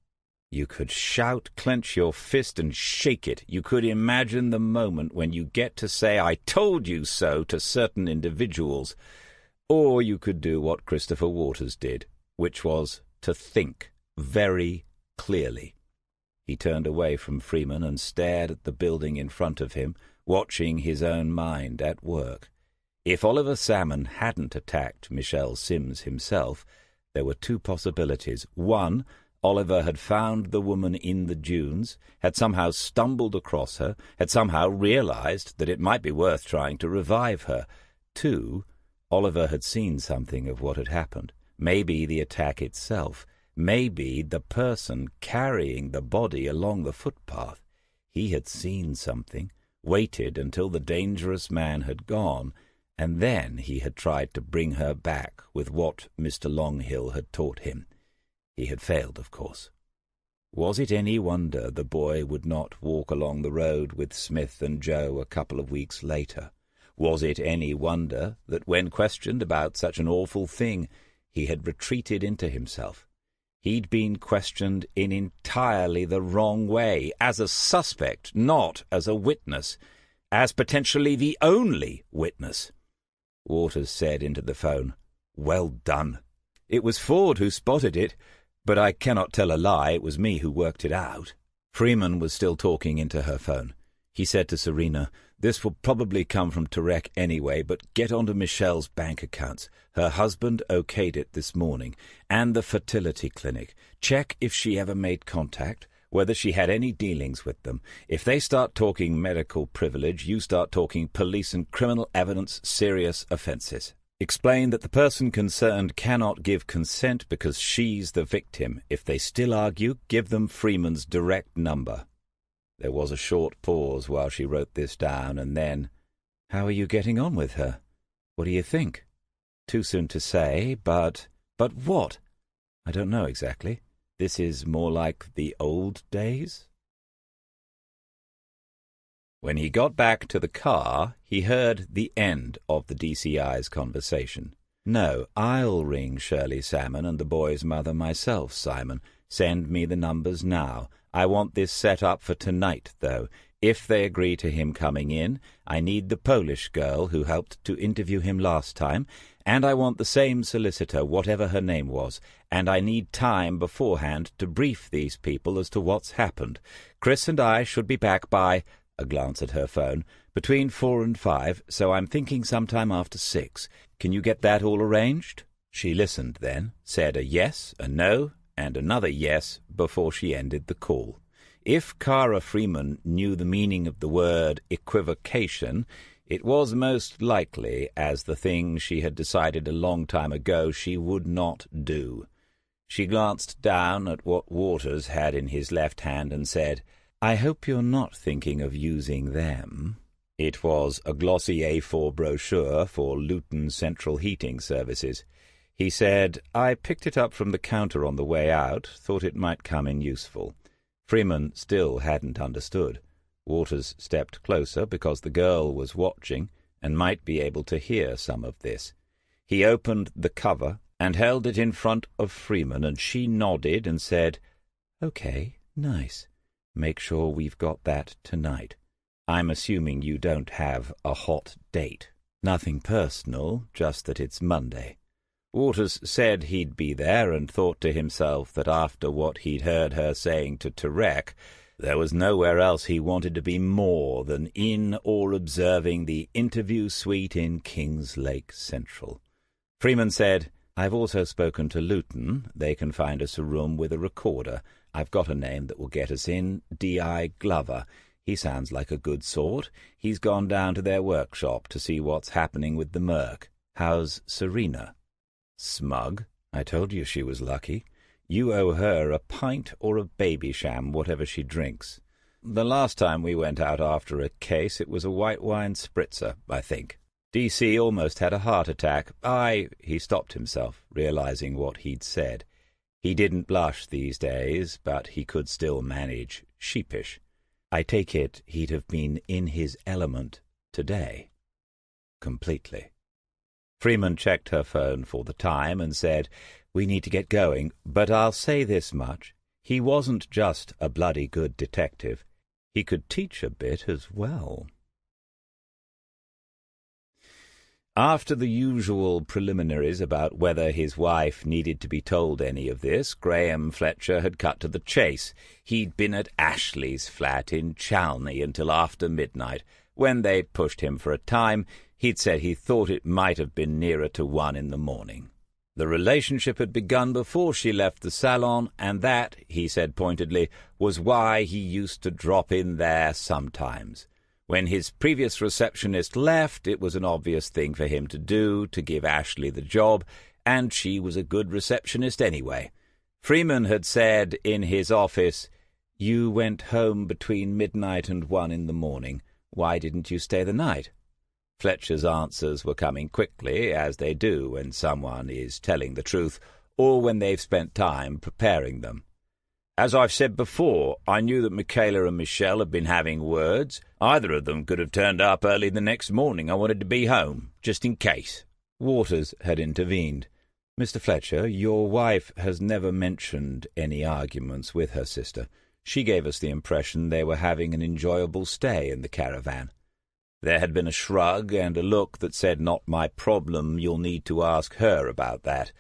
You could shout, clench your fist, and shake it. You could imagine the moment when you get to say, "I told you so," to certain individuals. Or you could do what Christopher Waters did, which was to think very clearly. He turned away from Freeman and stared at the building in front of him, watching his own mind at work. If Oliver Salmon hadn't attacked Michelle Sims himself, there were 2 possibilities. One, Oliver had found the woman in the dunes, had somehow stumbled across her, had somehow realized that it might be worth trying to revive her. 2, Oliver had seen something of what had happened. Maybe the attack itself. Maybe the person carrying the body along the footpath. He had seen something, waited until the dangerous man had gone, And then he had tried to bring her back with what Mr. Longhill had taught him. He had failed, of course. Was it any wonder the boy would not walk along the road with Smith and Joe a couple of weeks later? Was it any wonder that when questioned about such an awful thing, he had retreated into himself? He'd been questioned in entirely the wrong way, as a suspect, not as a witness, as potentially the only witness. Waters said into the phone, "Well done. It was Ford who spotted it, but I cannot tell a lie, it was me who worked it out." Freeman was still talking into her phone. He said to Serena, "This will probably come from Tarek anyway, but get onto Michelle's bank accounts. Her husband okayed it this morning. And the fertility clinic. Check if she ever made contact, whether she had any dealings with them. If they start talking medical privilege, you start talking police and criminal evidence, serious offences. Explain that the person concerned cannot give consent because she's the victim. If they still argue, give them Freeman's direct number." There was a short pause while she wrote this down, and then, "How are you getting on with her? What do you think?" "Too soon to say, but..." "But what?" "I don't know exactly. This is more like the old days." When he got back to the car, he heard the end of the DCI's conversation. "No, I'll ring Shirley Salmon and the boy's mother myself, Simon. Send me the numbers now. I want this set up for tonight, though. If they agree to him coming in, I need the Polish girl who helped to interview him last time, and I want the same solicitor, whatever her name was, and I need time beforehand to brief these people as to what's happened. Chris and I should be back by," a glance at her phone, "between 4 and 5, so I'm thinking sometime after 6. Can you get that all arranged?" She listened then, said a yes, a no, and another yes before she ended the call. If Cara Freeman knew the meaning of the word equivocation, it was most likely as the thing she had decided a long time ago she would not do. She glanced down at what Waters had in his left hand and said, "I hope you're not thinking of using them." It was a glossy A4 brochure for Luton Central Heating Services. He said, "I picked it up from the counter on the way out, thought it might come in useful." Freeman still hadn't understood. Waters stepped closer because the girl was watching and might be able to hear some of this. He opened the cover and held it in front of Freeman, and she nodded and said, "Okay, nice. Make sure we've got that tonight. I'm assuming you don't have a hot date. Nothing personal, just that it's Monday." Waters said he'd be there, and thought to himself that after what he'd heard her saying to Tarek, there was nowhere else he wanted to be more than in or observing the interview suite in Kings Lake Central. Freeman said, "I've also spoken to Luton. They can find us a room with a recorder. I've got a name that will get us in, D.I. Glover. He sounds like a good sort. He's gone down to their workshop to see what's happening with the Merc. How's Serena?" "Smug. I told you she was lucky. You owe her a pint or a Babycham, whatever she drinks. The last time we went out after a case it was a white wine spritzer, I think. DC almost had a heart attack. He stopped himself, realizing what he'd said. He didn't blush these days, but he could still manage sheepish. I take it he'd have been in his element today. Completely. Freeman checked her phone for the time and said, "We need to get going, but I'll say this much. He wasn't just a bloody good detective. He could teach a bit as well." After the usual preliminaries about whether his wife needed to be told any of this, Graham Fletcher had cut to the chase. He'd been at Ashley's flat in Chalney until after midnight. When they'd pushed him for a time, he'd said he thought it might have been nearer to 1 in the morning. The relationship had begun before she left the salon, and that, he said pointedly, was why he used to drop in there sometimes. When his previous receptionist left, it was an obvious thing for him to do, to give Ashley the job, and she was a good receptionist anyway. Freeman had said in his office, "You went home between midnight and 1 in the morning. Why didn't you stay the night?" Fletcher's answers were coming quickly, as they do when someone is telling the truth, or when they've spent time preparing them. "As I've said before, I knew that Michaela and Michelle had been having words. Either of them could have turned up early the next morning. I wanted to be home, just in case." Waters had intervened. "Mr. Fletcher, your wife has never mentioned any arguments with her sister. She gave us the impression they were having an enjoyable stay in the caravan." There had been a shrug and a look that said, "Not my problem, you'll need to ask her about that."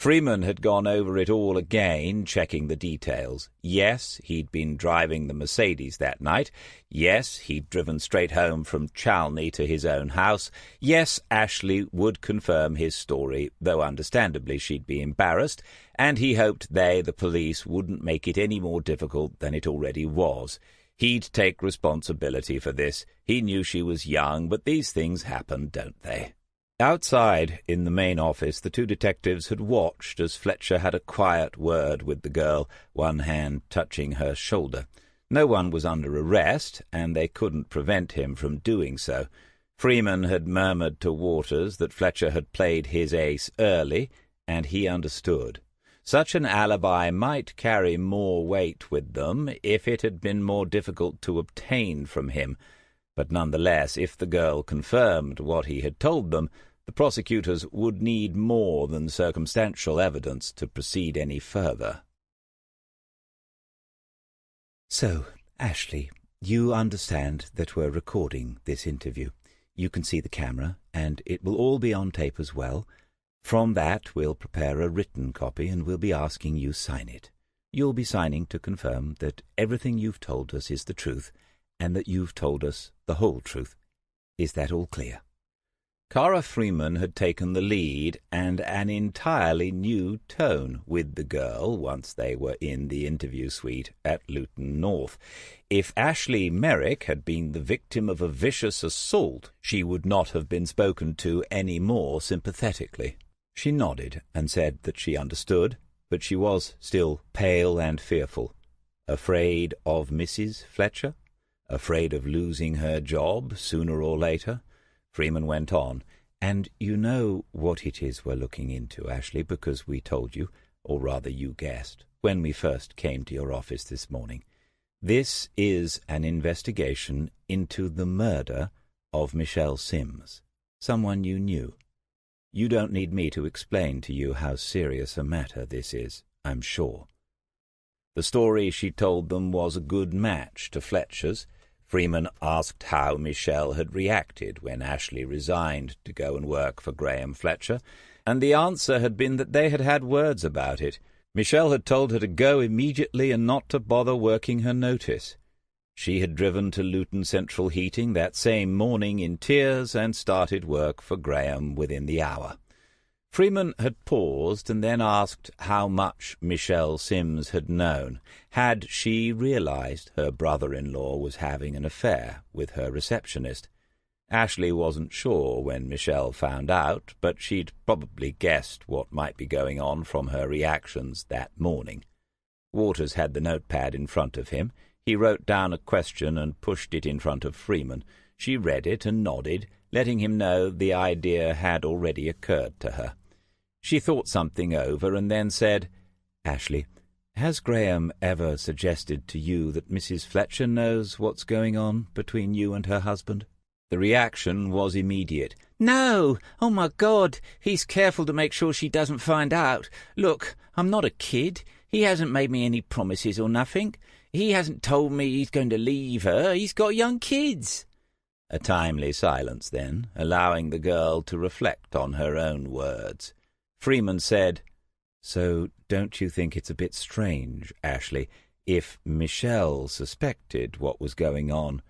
Freeman had gone over it all again, checking the details. Yes, he'd been driving the Mercedes that night. Yes, he'd driven straight home from Chalney to his own house. Yes, Ashley would confirm his story, though understandably she'd be embarrassed, and he hoped they, the police, wouldn't make it any more difficult than it already was. He'd take responsibility for this. He knew she was young, but these things happen, don't they? Outside, in the main office, the two detectives had watched as Fletcher had a quiet word with the girl, one hand touching her shoulder. No one was under arrest, and they couldn't prevent him from doing so. Freeman had murmured to Waters that Fletcher had played his ace early, and he understood. Such an alibi might carry more weight with them if it had been more difficult to obtain from him, but nonetheless, if the girl confirmed what he had told them, the prosecutors would need more than circumstantial evidence to proceed any further. "So, Ashley, you understand that we're recording this interview. You can see the camera, and it will all be on tape as well. From that, we'll prepare a written copy, and we'll be asking you sign it. You'll be signing to confirm that everything you've told us is the truth, and that you've told us the whole truth. Is that all clear?" Cara Freeman had taken the lead, and an entirely new tone with the girl once they were in the interview suite at Luton North. If Ashley Merrick had been the victim of a vicious assault, she would not have been spoken to any more sympathetically. She nodded and said that she understood, but she was still pale and fearful. Afraid of Mrs. Fletcher? Afraid of losing her job sooner or later? Freeman went on, "And you know what it is we're looking into, Ashley, because we told you, or rather you guessed, when we first came to your office this morning. This is an investigation into the murder of Michelle Sims, someone you knew. You don't need me to explain to you how serious a matter this is, I'm sure." The story she told them was a good match to Fletcher's. Freeman asked how Michelle had reacted when Ashley resigned to go and work for Graham Fletcher, and the answer had been that they had had words about it. Michelle had told her to go immediately and not to bother working her notice. She had driven to Luton Central Heating that same morning in tears and started work for Graham within the hour. Freeman had paused and then asked how much Michelle Sims had known. Had she realized her brother-in-law was having an affair with her receptionist? Ashley wasn't sure when Michelle found out, but she'd probably guessed what might be going on from her reactions that morning. Waters had the notepad in front of him. He wrote down a question and pushed it in front of Freeman. She read it and nodded, letting him know the idea had already occurred to her. She thought something over and then said, "Ashley, has Graham ever suggested to you that Mrs. Fletcher knows what's going on between you and her husband?" The reaction was immediate. "No! Oh, my God! He's careful to make sure she doesn't find out. Look, I'm not a kid. He hasn't made me any promises or nothing. He hasn't told me he's going to leave her. He's got young kids." A timely silence then, allowing the girl to reflect on her own words. Freeman said, "So don't you think it's a bit strange, Ashley, if Michelle suspected what was going on,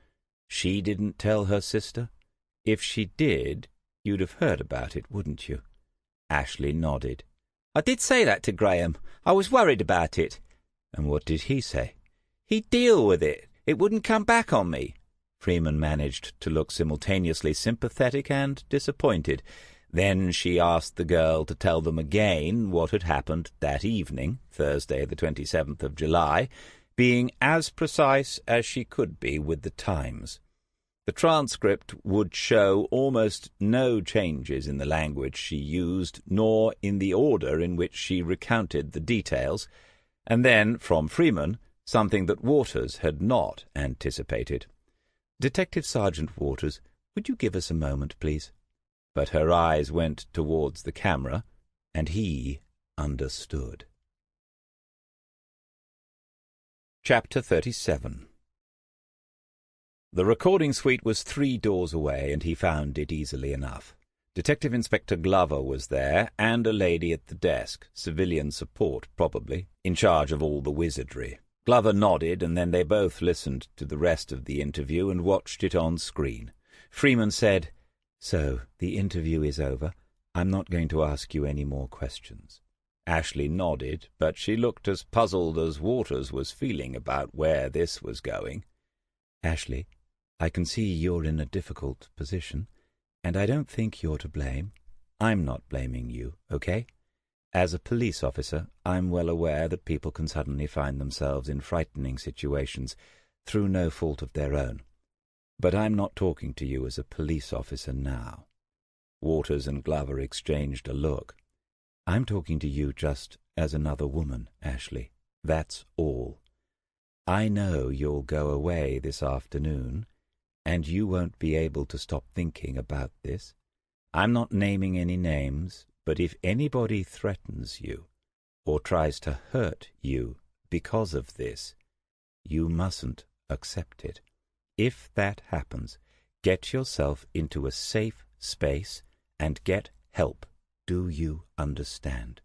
she didn't tell her sister? If she did, you'd have heard about it, wouldn't you?" Ashley nodded. "I did say that to Graham. I was worried about it." "And what did he say?" "He'd deal with it. It wouldn't come back on me." Freeman managed to look simultaneously sympathetic and disappointed. Then she asked the girl to tell them again what had happened that evening, Thursday the 27th of July, being as precise as she could be with the times. The transcript would show almost no changes in the language she used, nor in the order in which she recounted the details, and then, from Freeman, something that Waters had not anticipated. "Detective Sergeant Waters, would you give us a moment, please?" But her eyes went towards the camera, and he understood. Chapter 37. The recording suite was 3 doors away, and he found it easily enough. Detective Inspector Glover was there, and a lady at the desk, civilian support probably, in charge of all the wizardry. Glover nodded, and then they both listened to the rest of the interview and watched it on screen. Freeman said, "So, the interview is over. I'm not going to ask you any more questions." Ashley nodded, but she looked as puzzled as Waters was feeling about where this was going. "Ashley, I can see you're in a difficult position, and I don't think you're to blame. I'm not blaming you, okay? As a police officer, I'm well aware that people can suddenly find themselves in frightening situations through no fault of their own. But I'm not talking to you as a police officer now." Waters and Glover exchanged a look. "I'm talking to you just as another woman, Ashley. That's all. I know you'll go away this afternoon, and you won't be able to stop thinking about this. I'm not naming any names, but if anybody threatens you or tries to hurt you because of this, you mustn't accept it. If that happens, get yourself into a safe space and get help. Do you understand?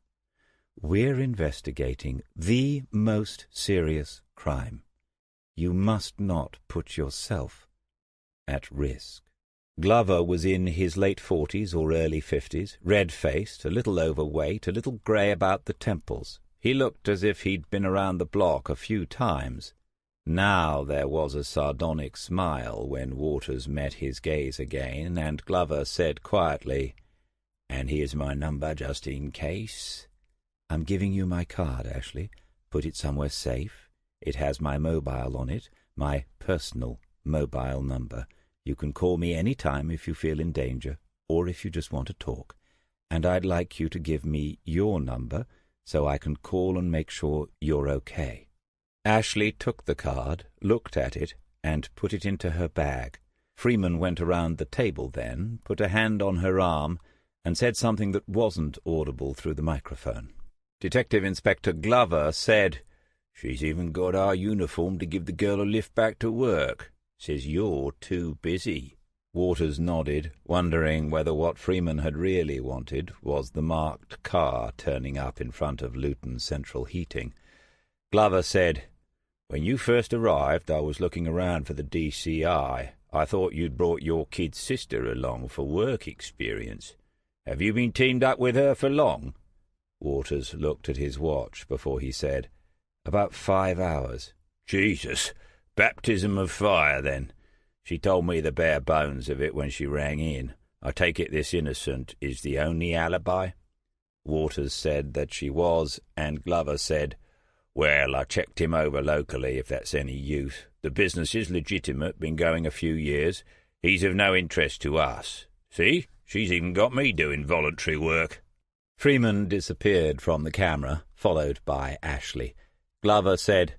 We're investigating the most serious crime. You must not put yourself at risk." Glover was in his late 40s or early 50s, red-faced, a little overweight, a little grey about the temples. He looked as if he'd been around the block a few times. Now there was a sardonic smile when Waters met his gaze again, and Glover said quietly, "And here's my number just in case." "I'm giving you my card, Ashley. Put it somewhere safe. It has my mobile on it, my personal mobile number. You can call me any time if you feel in danger, or if you just want to talk. And I'd like you to give me your number so I can call and make sure you're okay." Ashley took the card, looked at it, and put it into her bag. Freeman went around the table then, put a hand on her arm, and said something that wasn't audible through the microphone. Detective Inspector Glover said, "She's even got our uniform to give the girl a lift back to work. Says you're too busy." Waters nodded, wondering whether what Freeman had really wanted was the marked car turning up in front of Luton's Central Heating. Glover said, "When you first arrived, I was looking around for the DCI. I thought you'd brought your kid sister along for work experience. Have you been teamed up with her for long?" Waters looked at his watch before he said, "About 5 hours." "Jesus! Baptism of fire, then. She told me the bare bones of it when she rang in. I take it this innocent is the only alibi?" Waters said that she was, and Glover said, "Well, I checked him over locally, if that's any use. The business is legitimate, been going a few years. He's of no interest to us. See, she's even got me doing voluntary work." Freeman disappeared from the camera, followed by Ashley. Glover said,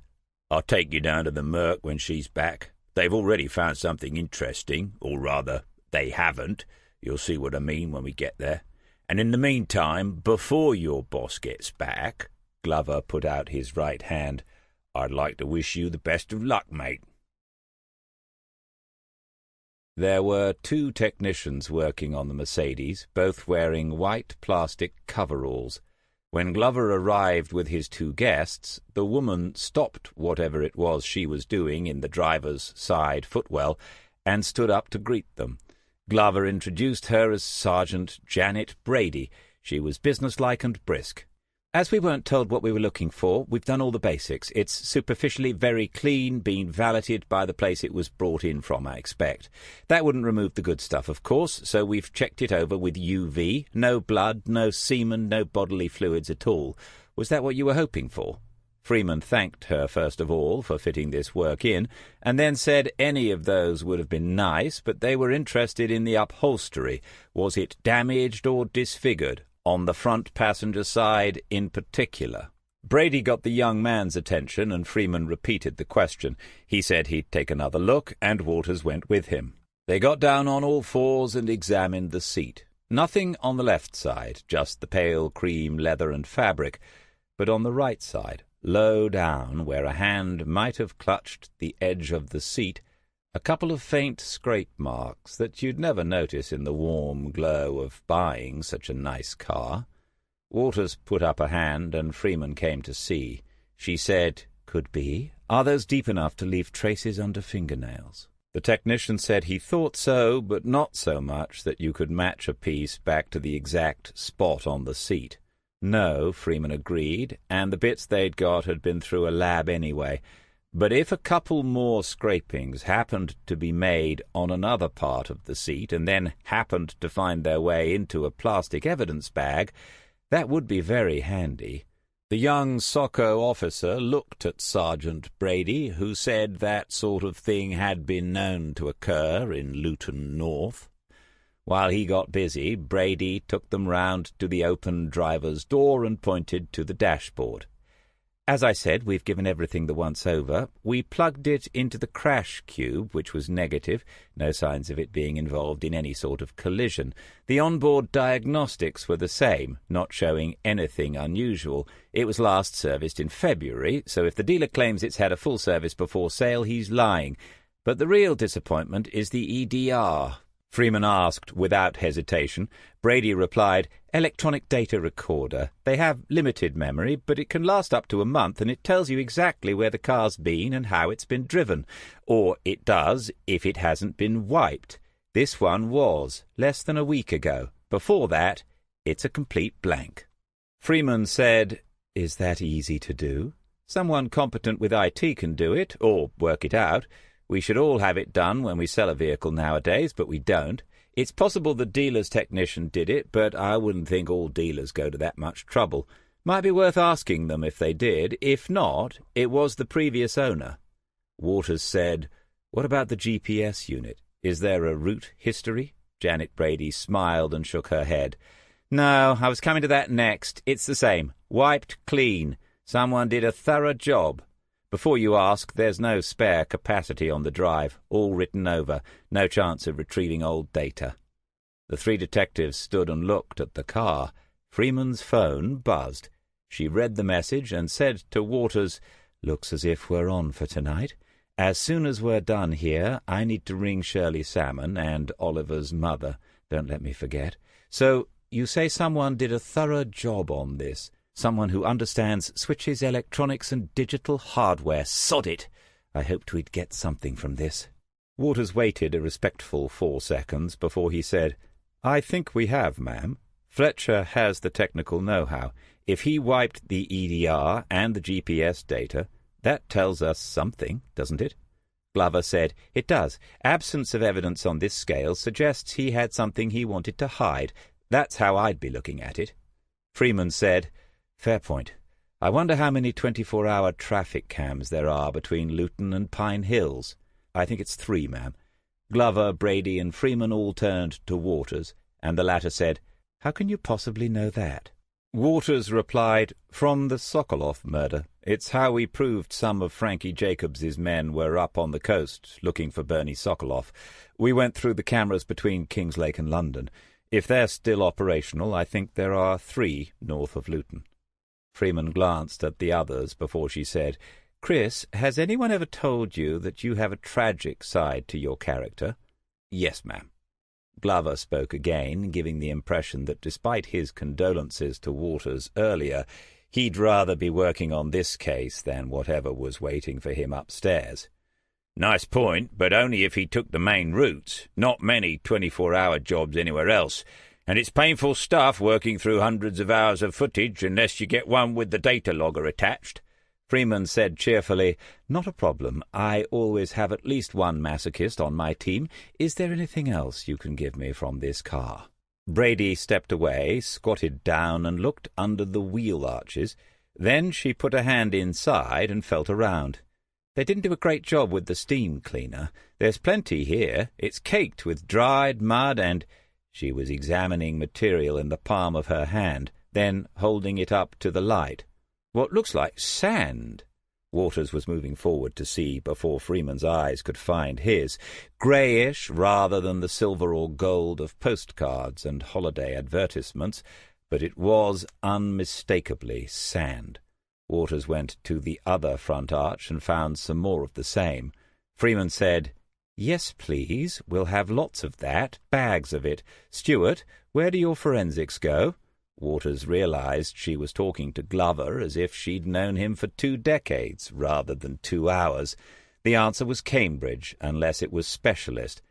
"I'll take you down to the Merc when she's back. They've already found something interesting, or rather, they haven't. You'll see what I mean when we get there. And in the meantime, before your boss gets back," Glover put out his right hand, "I'd like to wish you the best of luck, mate." There were 2 technicians working on the Mercedes, both wearing white plastic coveralls. When Glover arrived with his 2 guests, the woman stopped whatever it was she was doing in the driver's side footwell and stood up to greet them. Glover introduced her as Sergeant Janet Brady. She was businesslike and brisk. "As we weren't told what we were looking for, we've done all the basics. It's superficially very clean, been valeted by the place it was brought in from, I expect. That wouldn't remove the good stuff, of course, so we've checked it over with UV. No blood, no semen, no bodily fluids at all. Was that what you were hoping for?" Freeman thanked her first of all for fitting this work in, and then said any of those would have been nice, but they were interested in the upholstery. Was it damaged or disfigured, on the front passenger side in particular? Brady got the young man's attention, and Freeman repeated the question. He said he'd take another look, and Waters went with him. They got down on all fours and examined the seat. Nothing on the left side, just the pale cream leather and fabric, but on the right side, low down, where a hand might have clutched the edge of the seat, a couple of faint scrape marks that you'd never notice in the warm glow of buying such a nice car. Waters put up a hand, and Freeman came to see. She said, "Could be. Are those deep enough to leave traces under fingernails?" The technician said he thought so, but not so much that you could match a piece back to the exact spot on the seat. No, Freeman agreed, and the bits they'd got had been through a lab anyway. But if a couple more scrapings happened to be made on another part of the seat and then happened to find their way into a plastic evidence bag, that would be very handy. The young SOCO officer looked at Sergeant Brady, who said that sort of thing had been known to occur in Luton North. While he got busy, Brady took them round to the open driver's door and pointed to the dashboard. "As I said, we've given everything the once-over. We plugged it into the crash cube, which was negative, no signs of it being involved in any sort of collision. The onboard diagnostics were the same, not showing anything unusual. It was last serviced in February, so if the dealer claims it's had a full service before sale, he's lying. But the real disappointment is the EDR." Freeman asked without hesitation. Brady replied, "Electronic data recorder. They have limited memory, but it can last up to a month, and it tells you exactly where the car's been and how it's been driven. Or it does if it hasn't been wiped. This one was, less than a week ago. Before that, it's a complete blank." Freeman said, "Is that easy to do? Someone competent with IT can do it, or work it out. We should all have it done when we sell a vehicle nowadays, but we don't. It's possible the dealer's technician did it, but I wouldn't think all dealers go to that much trouble. Might be worth asking them if they did. If not, it was the previous owner." Waters said, "What about the GPS unit? Is there a route history?" Janet Brady smiled and shook her head. "No, I was coming to that next. It's the same. Wiped clean. Someone did a thorough job. Before you ask, there's no spare capacity on the drive, all written over, no chance of retrieving old data." The three detectives stood and looked at the car. Freeman's phone buzzed. She read the message and said to Waters, "Looks as if we're on for tonight. As soon as we're done here, I need to ring Shirley Salmon and Oliver's mother. Don't let me forget. So, you say someone did a thorough job on this. Someone who understands switches, electronics, and digital hardware. Sod it! I hoped we'd get something from this." Waters waited a respectful 4 seconds before he said, "I think we have, ma'am. Fletcher has the technical know-how. If he wiped the EDR and the GPS data, that tells us something, doesn't it?" Glover said, "It does. Absence of evidence on this scale suggests he had something he wanted to hide. That's how I'd be looking at it." Freeman said, "Fair point. I wonder how many 24-hour traffic cams there are between Luton and Pine Hills." "I think it's 3, ma'am." Glover, Brady, and Freeman all turned to Waters, and the latter said, "How can you possibly know that?" Waters replied, "From the Sokoloff murder. It's how we proved some of Frankie Jacobs's men were up on the coast looking for Bernie Sokoloff. We went through the cameras between Kingslake and London. If they're still operational, I think there are 3 north of Luton." Freeman glanced at the others before she said, "Chris, has anyone ever told you that you have a tragic side to your character?" "Yes, ma'am." Glover spoke again, giving the impression that despite his condolences to Waters earlier, he'd rather be working on this case than whatever was waiting for him upstairs. "Nice point, but only if he took the main routes. Not many 24-hour jobs anywhere else. And it's painful stuff working through hundreds of hours of footage unless you get one with the data logger attached." Freeman said cheerfully, "Not a problem. I always have at least one masochist on my team. Is there anything else you can give me from this car?" Brady stepped away, squatted down, and looked under the wheel arches. Then she put a hand inside and felt around. They didn't do a great job with the steam cleaner. There's plenty here. It's caked with dried mud and— She was examining material in the palm of her hand, then holding it up to the light. What looks like sand. Waters was moving forward to see before Freeman's eyes could find his, greyish rather than the silver or gold of postcards and holiday advertisements, but it was unmistakably sand. Waters went to the other front arch and found some more of the same. Freeman said, "Yes, please, we'll have lots of that, bags of it. Stuart, where do your forensics go?" Waters realized she was talking to Glover as if she'd known him for 2 decades rather than 2 hours. The answer was Cambridge, unless it was specialist.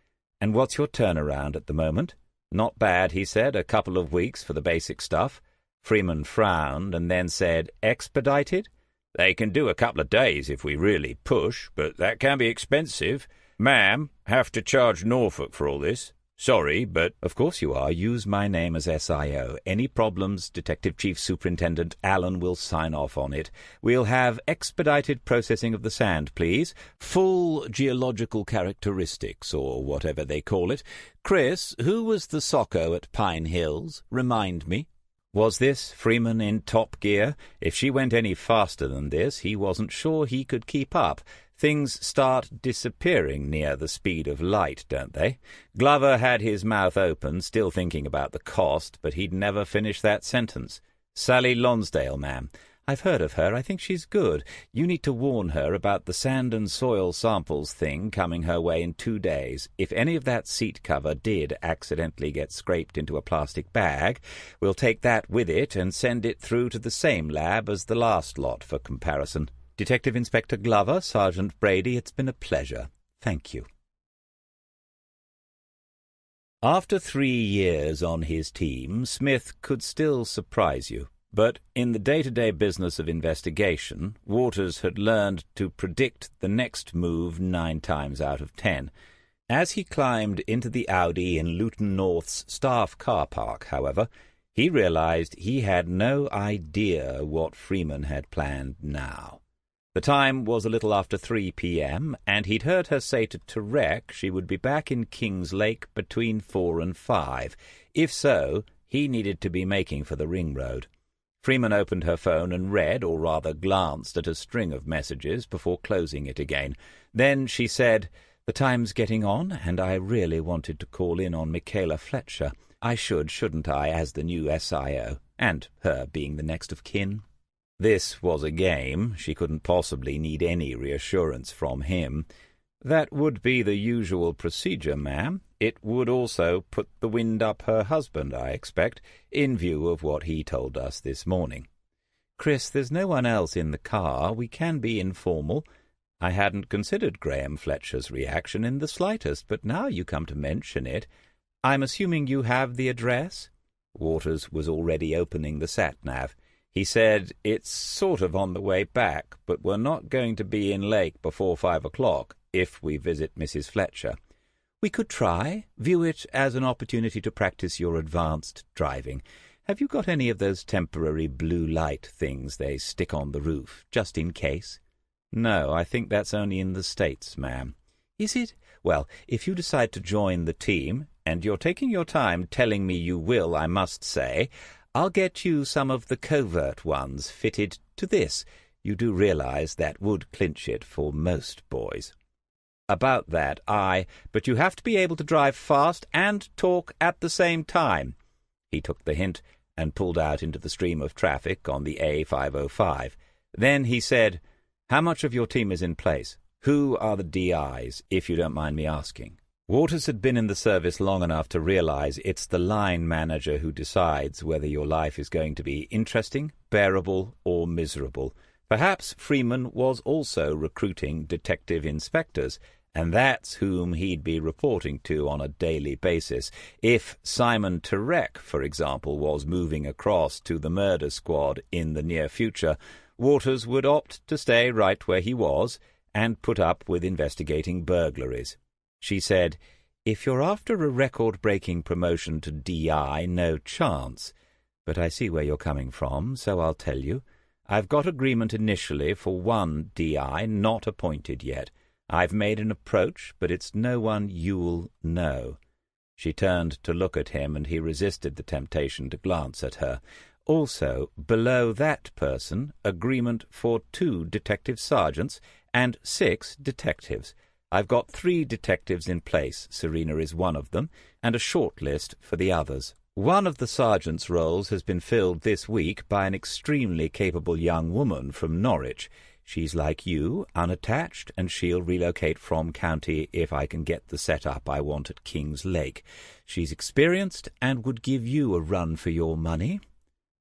"And what's your turnaround at the moment?" "Not bad," he said, "a couple of weeks for the basic stuff." Freeman frowned and then said, "Expedited?" "They can do a couple of days if we really push, but that can be expensive. Ma'am, have to charge Norfolk for all this. Sorry, but—" "Of course you are. Use my name as SIO. Any problems, Detective Chief Superintendent Allen will sign off on it. We'll have expedited processing of the sand, please. Full geological characteristics, or whatever they call it. Chris, who was the socko at Pine Hills? Remind me." Was this Freeman in top gear? If she went any faster than this, he wasn't sure he could keep up. Things start disappearing near the speed of light, don't they? Glover had his mouth open, still thinking about the cost, but he'd never finish that sentence. "Sally Lonsdale, ma'am. I've heard of her. I think she's good. You need to warn her about the sand and soil samples thing coming her way in 2 days. If any of that seat cover did accidentally get scraped into a plastic bag, we'll take that with it and send it through to the same lab as the last lot for comparison. Detective Inspector Glover, Sergeant Brady, it's been a pleasure. Thank you." After 3 years on his team, Smith could still surprise you. But in the day-to-day business of investigation, Waters had learned to predict the next move 9 times out of 10. As he climbed into the Audi in Luton North's staff car park, however, he realized he had no idea what Freeman had planned now. The time was a little after 3 p.m., and he'd heard her say to Tarek she would be back in Kings Lake between 4 and 5. If so, he needed to be making for the ring road. Freeman opened her phone and read, or rather glanced at a string of messages before closing it again. Then she said, "The time's getting on, and I really wanted to call in on Michaela Fletcher. I shouldn't I, as the new SIO, and her being the next of kin?" This was a game. She couldn't possibly need any reassurance from him. "That would be the usual procedure, ma'am. It would also put the wind up her husband, I expect, in view of what he told us this morning." "Chris, there's no one else in the car. We can be informal. I hadn't considered Graham Fletcher's reaction in the slightest, but now you come to mention it. I'm assuming you have the address?" Waters was already opening the sat-nav. He said, "It's sort of on the way back, but we're not going to be in Lake before 5 o'clock, if we visit Mrs. Fletcher." "We could try. View it as an opportunity to practice your advanced driving. Have you got any of those temporary blue light things they stick on the roof, just in case?" "No, I think that's only in the States, ma'am." "Is it? Well, if you decide to join the team, and you're taking your time telling me you will, I must say, I'll get you some of the covert ones fitted to this. You do realize that would clinch it for most boys." "About that, but you have to be able to drive fast and talk at the same time." He took the hint and pulled out into the stream of traffic on the A505. Then he said, "How much of your team is in place? Who are the DIs, if you don't mind me asking?" Waters had been in the service long enough to realize it's the line manager who decides whether your life is going to be interesting, bearable, or miserable. Perhaps Freeman was also recruiting detective inspectors, and that's whom he'd be reporting to on a daily basis. If Simon Tarek, for example, was moving across to the murder squad in the near future, Waters would opt to stay right where he was and put up with investigating burglaries. She said, "If you're after a record-breaking promotion to DI, no chance. But I see where you're coming from, so I'll tell you. I've got agreement initially for one DI not appointed yet. I've made an approach, but it's no one you'll know." She turned to look at him, and he resisted the temptation to glance at her. "Also, below that person, agreement for 2 detective sergeants and 6 detectives. I've got 3 detectives in place, Serena is one of them, and a short list for the others. One of the sergeant's roles has been filled this week by an extremely capable young woman from Norwich. She's like you, unattached, and she'll relocate from county if I can get the set-up I want at King's Lake. She's experienced and would give you a run for your money."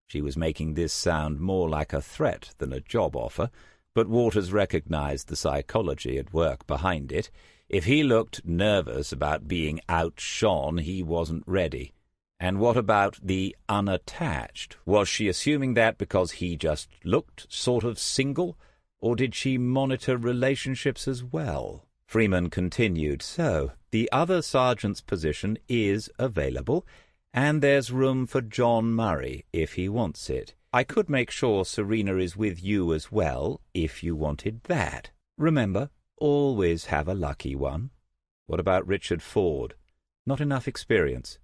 She was making this sound more like a threat than a job offer, but Waters recognized the psychology at work behind it. If he looked nervous about being outshone, he wasn't ready. And what about the unattached? Was she assuming that because he just looked sort of single, or did she monitor relationships as well? Freeman continued, "So, the other sergeant's position is available, and there's room for John Murray if he wants it. I could make sure Serena is with you as well, if you wanted that. Remember, always have a lucky one." What about Richard Ford? Not enough experience.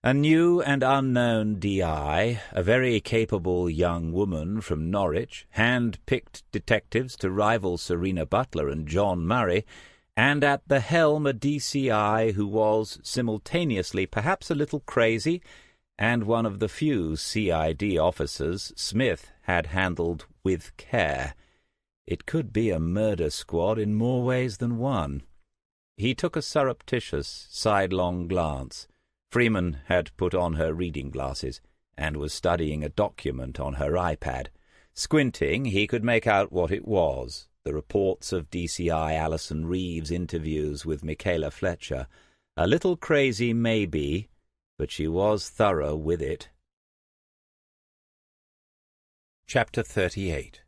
A new and unknown DI, a very capable young woman from Norwich, hand-picked detectives to rival Serena Butler and John Murray, and at the helm a DCI who was, simultaneously, perhaps a little crazy, and one of the few CID officers Smith had handled with care. It could be a murder squad in more ways than one. He took a surreptitious, sidelong glance. Freeman had put on her reading glasses and was studying a document on her iPad. Squinting, he could make out what it was, the reports of DCI Alison Reeves' interviews with Michaela Fletcher. A little crazy, maybe, but she was thorough with it. Chapter 38.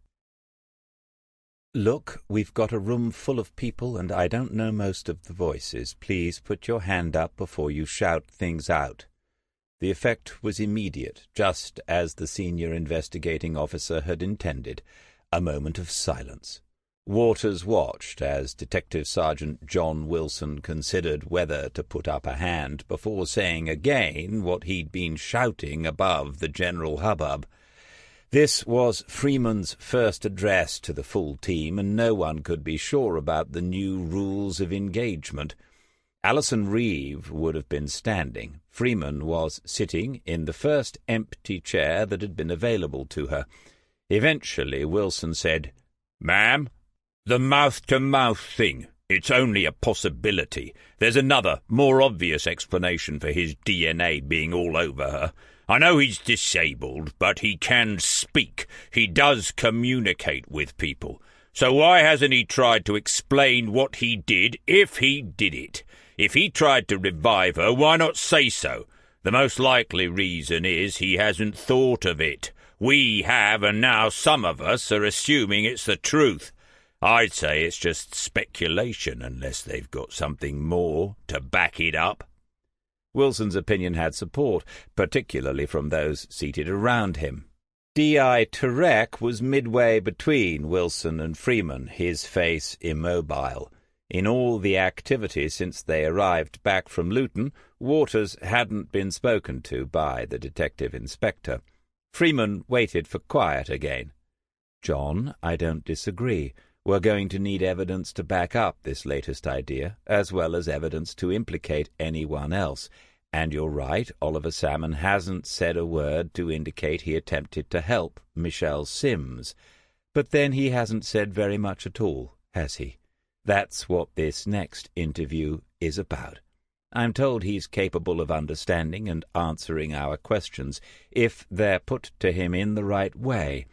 "Look, we've got a room full of people, and I don't know most of the voices. Please put your hand up before you shout things out." The effect was immediate, just as the senior investigating officer had intended. A moment of silence. Waters watched as Detective Sergeant John Wilson considered whether to put up a hand before saying again what he'd been shouting above the general hubbub. This was Freeman's first address to the full team, and no one could be sure about the new rules of engagement. Alison Reeve would have been standing. Freeman was sitting in the first empty chair that had been available to her. Eventually Wilson said, "Ma'am, the mouth-to-mouth thing. It's only a possibility. There's another, more obvious explanation for his DNA being all over her. I know he's disabled, but he can speak. He does communicate with people. So why hasn't he tried to explain what he did if he did it? If he tried to revive her, why not say so? The most likely reason is he hasn't thought of it. We have, and now some of us are assuming it's the truth. I'd say it's just speculation unless they've got something more to back it up." Wilson's opinion had support, particularly from those seated around him. D.I. Turek was midway between Wilson and Freeman, his face immobile. In all the activity since they arrived back from Luton, Waters hadn't been spoken to by the detective inspector. Freeman waited for quiet again. "John, I don't disagree. We're going to need evidence to back up this latest idea, as well as evidence to implicate anyone else. And you're right, Oliver Salmon hasn't said a word to indicate he attempted to help Michelle Sims. But then he hasn't said very much at all, has he? That's what this next interview is about. I'm told he's capable of understanding and answering our questions, if they're put to him in the right way.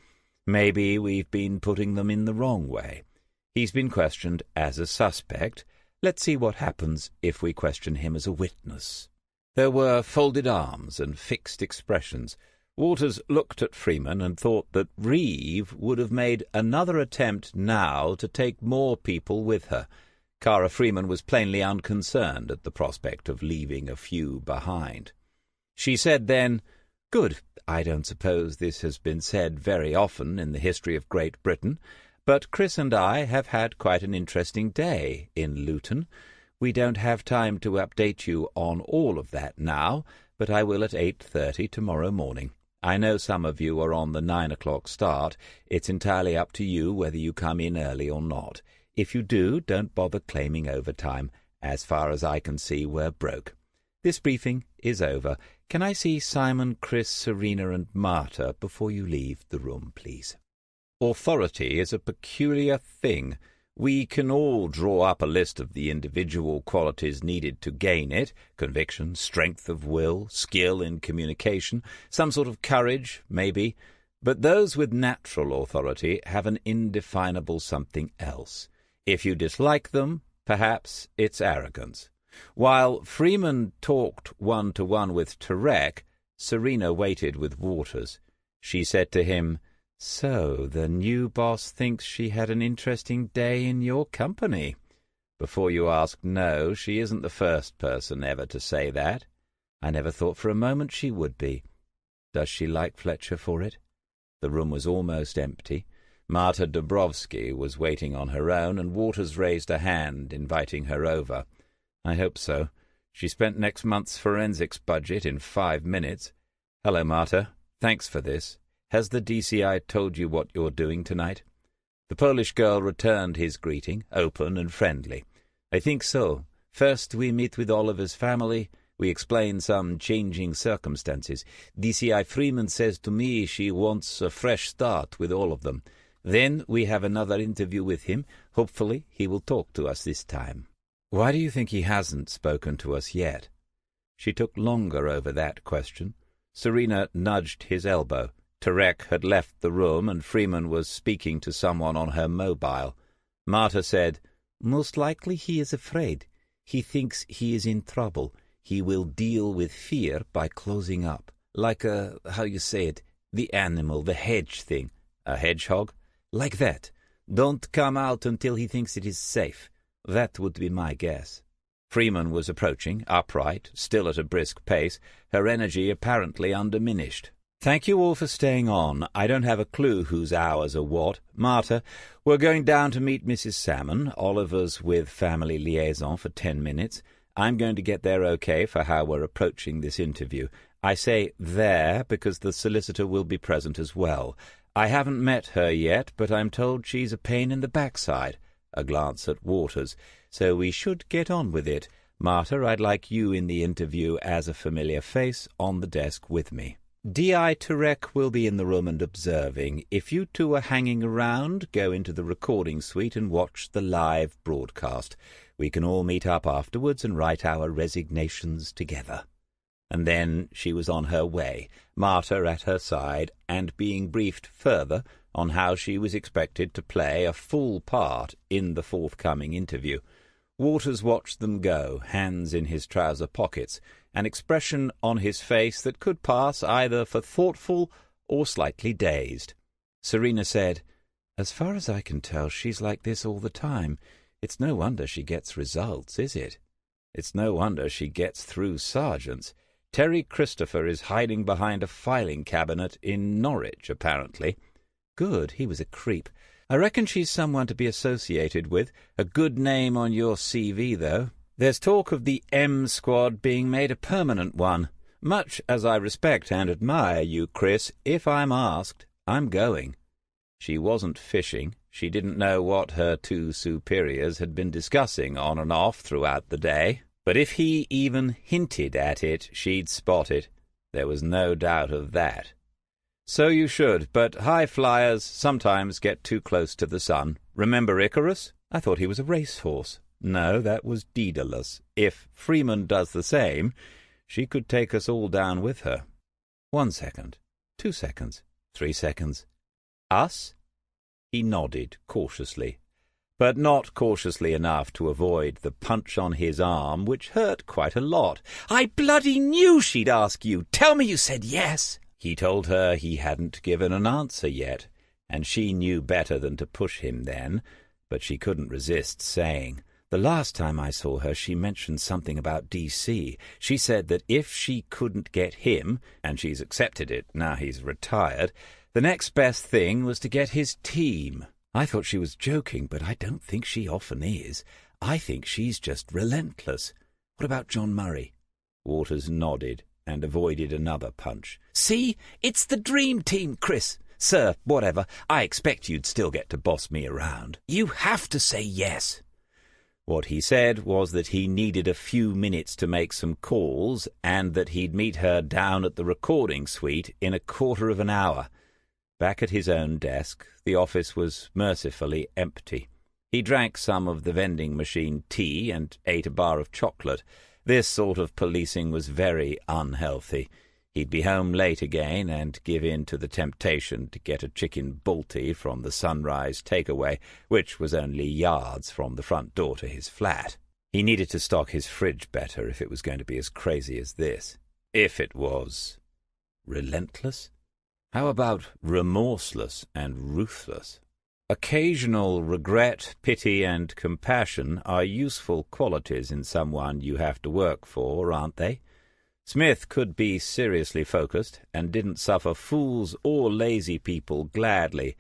Maybe we've been putting them in the wrong way. He's been questioned as a suspect. Let's see what happens if we question him as a witness." There were folded arms and fixed expressions. Waters looked at Freeman and thought that Reeve would have made another attempt now to take more people with her. Cara Freeman was plainly unconcerned at the prospect of leaving a few behind. She said then, Good. I don't suppose this has been said very often in the history of Great Britain, but Chris and I have had quite an interesting day in Luton. We don't have time to update you on all of that now, but I will at 8:30 tomorrow morning. I know some of you are on the 9 o'clock start. It's entirely up to you whether you come in early or not. If you do, don't bother claiming overtime. As far as I can see, we're broke. This briefing is over. Can I see Simon, Chris, Serena, and Marta before you leave the room, please? Authority is a peculiar thing. We can all draw up a list of the individual qualities needed to gain it: conviction, strength of will, skill in communication, some sort of courage, maybe. But those with natural authority have an indefinable something else. If you dislike them, perhaps it's arrogance. While Freeman talked one-to-one with Tarek, Serena waited with Waters. She said to him, "So the new boss thinks she had an interesting day in your company." Before you ask, no, she isn't the first person ever to say that. I never thought for a moment she would be. Does she like Fletcher for it? The room was almost empty. Marta Dubrovsky was waiting on her own, and Waters raised a hand, inviting her over. I hope so. She spent next month's forensics budget in 5 minutes. Hello, Marta. Thanks for this. Has the DCI told you what you're doing tonight? The Polish girl returned his greeting, open and friendly. I think so. First we meet with Oliver's family. We explain some changing circumstances. DCI Freeman says to me she wants a fresh start with all of them. Then we have another interview with him. Hopefully he will talk to us this time. Why do you think he hasn't spoken to us yet? She took longer over that question. Serena nudged his elbow. Tarek had left the room, and Freeman was speaking to someone on her mobile. Marta said, "Most likely he is afraid. He thinks he is in trouble. He will deal with fear by closing up. Like how you say it, the animal, the hedge thing." A hedgehog? Like that. Don't come out until he thinks it is safe. That would be my guess. Freeman was approaching, upright, still at a brisk pace, her energy apparently undiminished. "Thank you all for staying on. I don't have a clue whose hours are what. Marta, we're going down to meet Mrs. Salmon. Oliver's with family liaison for 10 minutes. I'm going to get there okay for how we're approaching this interview. I say there because the solicitor will be present as well. I haven't met her yet, but I'm told she's a pain in the backside." A glance at Waters. "So we should get on with it. Marta, I'd like you in the interview as a familiar face on the desk with me. D.I. Tarek will be in the room and observing. If you two are hanging around, go into the recording suite and watch the live broadcast. We can all meet up afterwards and write our resignations together." And then she was on her way, Marta at her side, and being briefed further on how she was expected to play a full part in the forthcoming interview. Waters watched them go, hands in his trouser pockets, an expression on his face that could pass either for thoughtful or slightly dazed. Serena said, "As far as I can tell, she's like this all the time. It's no wonder she gets results, is it? It's no wonder she gets through sergeants. Terry Christopher is hiding behind a filing cabinet in Norwich, apparently. Good, he was a creep. I reckon she's someone to be associated with. A good name on your CV, though. There's talk of the M Squad being made a permanent one. Much as I respect and admire you, Chris, if I'm asked, I'm going." She wasn't fishing. She didn't know what her two superiors had been discussing on and off throughout the day. But if he even hinted at it, she'd spot it. There was no doubt of that. "So you should, but high flyers sometimes get too close to the sun. Remember Icarus? I thought he was a racehorse. No, that was Daedalus. If Freeman does the same, she could take us all down with her." 1 second, 2 seconds, 3 seconds. "Us?" He nodded cautiously, but not cautiously enough to avoid the punch on his arm, which hurt quite a lot. "I bloody knew she'd ask you. Tell me you said yes." He told her he hadn't given an answer yet, and she knew better than to push him then, but she couldn't resist saying, The last time I saw her, she mentioned something about D.C. She said that if she couldn't get him, and she's accepted it now he's retired, the next best thing was to get his team. I thought she was joking, but I don't think she often is. I think she's just relentless. What about John Murray?" Waters nodded and avoided another punch. "See? It's the dream team, Chris. Sir, whatever. I expect you'd still get to boss me around. You have to say yes." What he said was that he needed a few minutes to make some calls and that he'd meet her down at the recording suite in a quarter of an hour. Back at his own desk, the office was mercifully empty. He drank some of the vending machine tea and ate a bar of chocolate. This sort of policing was very unhealthy. He'd be home late again and give in to the temptation to get a chicken balti from the Sunrise takeaway, which was only yards from the front door to his flat. He needed to stock his fridge better if it was going to be as crazy as this. If it was relentless? How about remorseless and ruthless? Occasional regret, pity, and compassion are useful qualities in someone you have to work for, aren't they? Smith could be seriously focused and didn't suffer fools or lazy people gladly,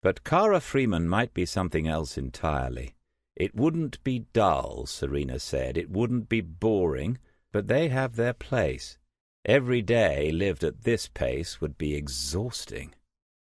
but Cara Freeman might be something else entirely. It wouldn't be dull, Serena said. It wouldn't be boring, but they have their place. Every day lived at this pace would be exhausting.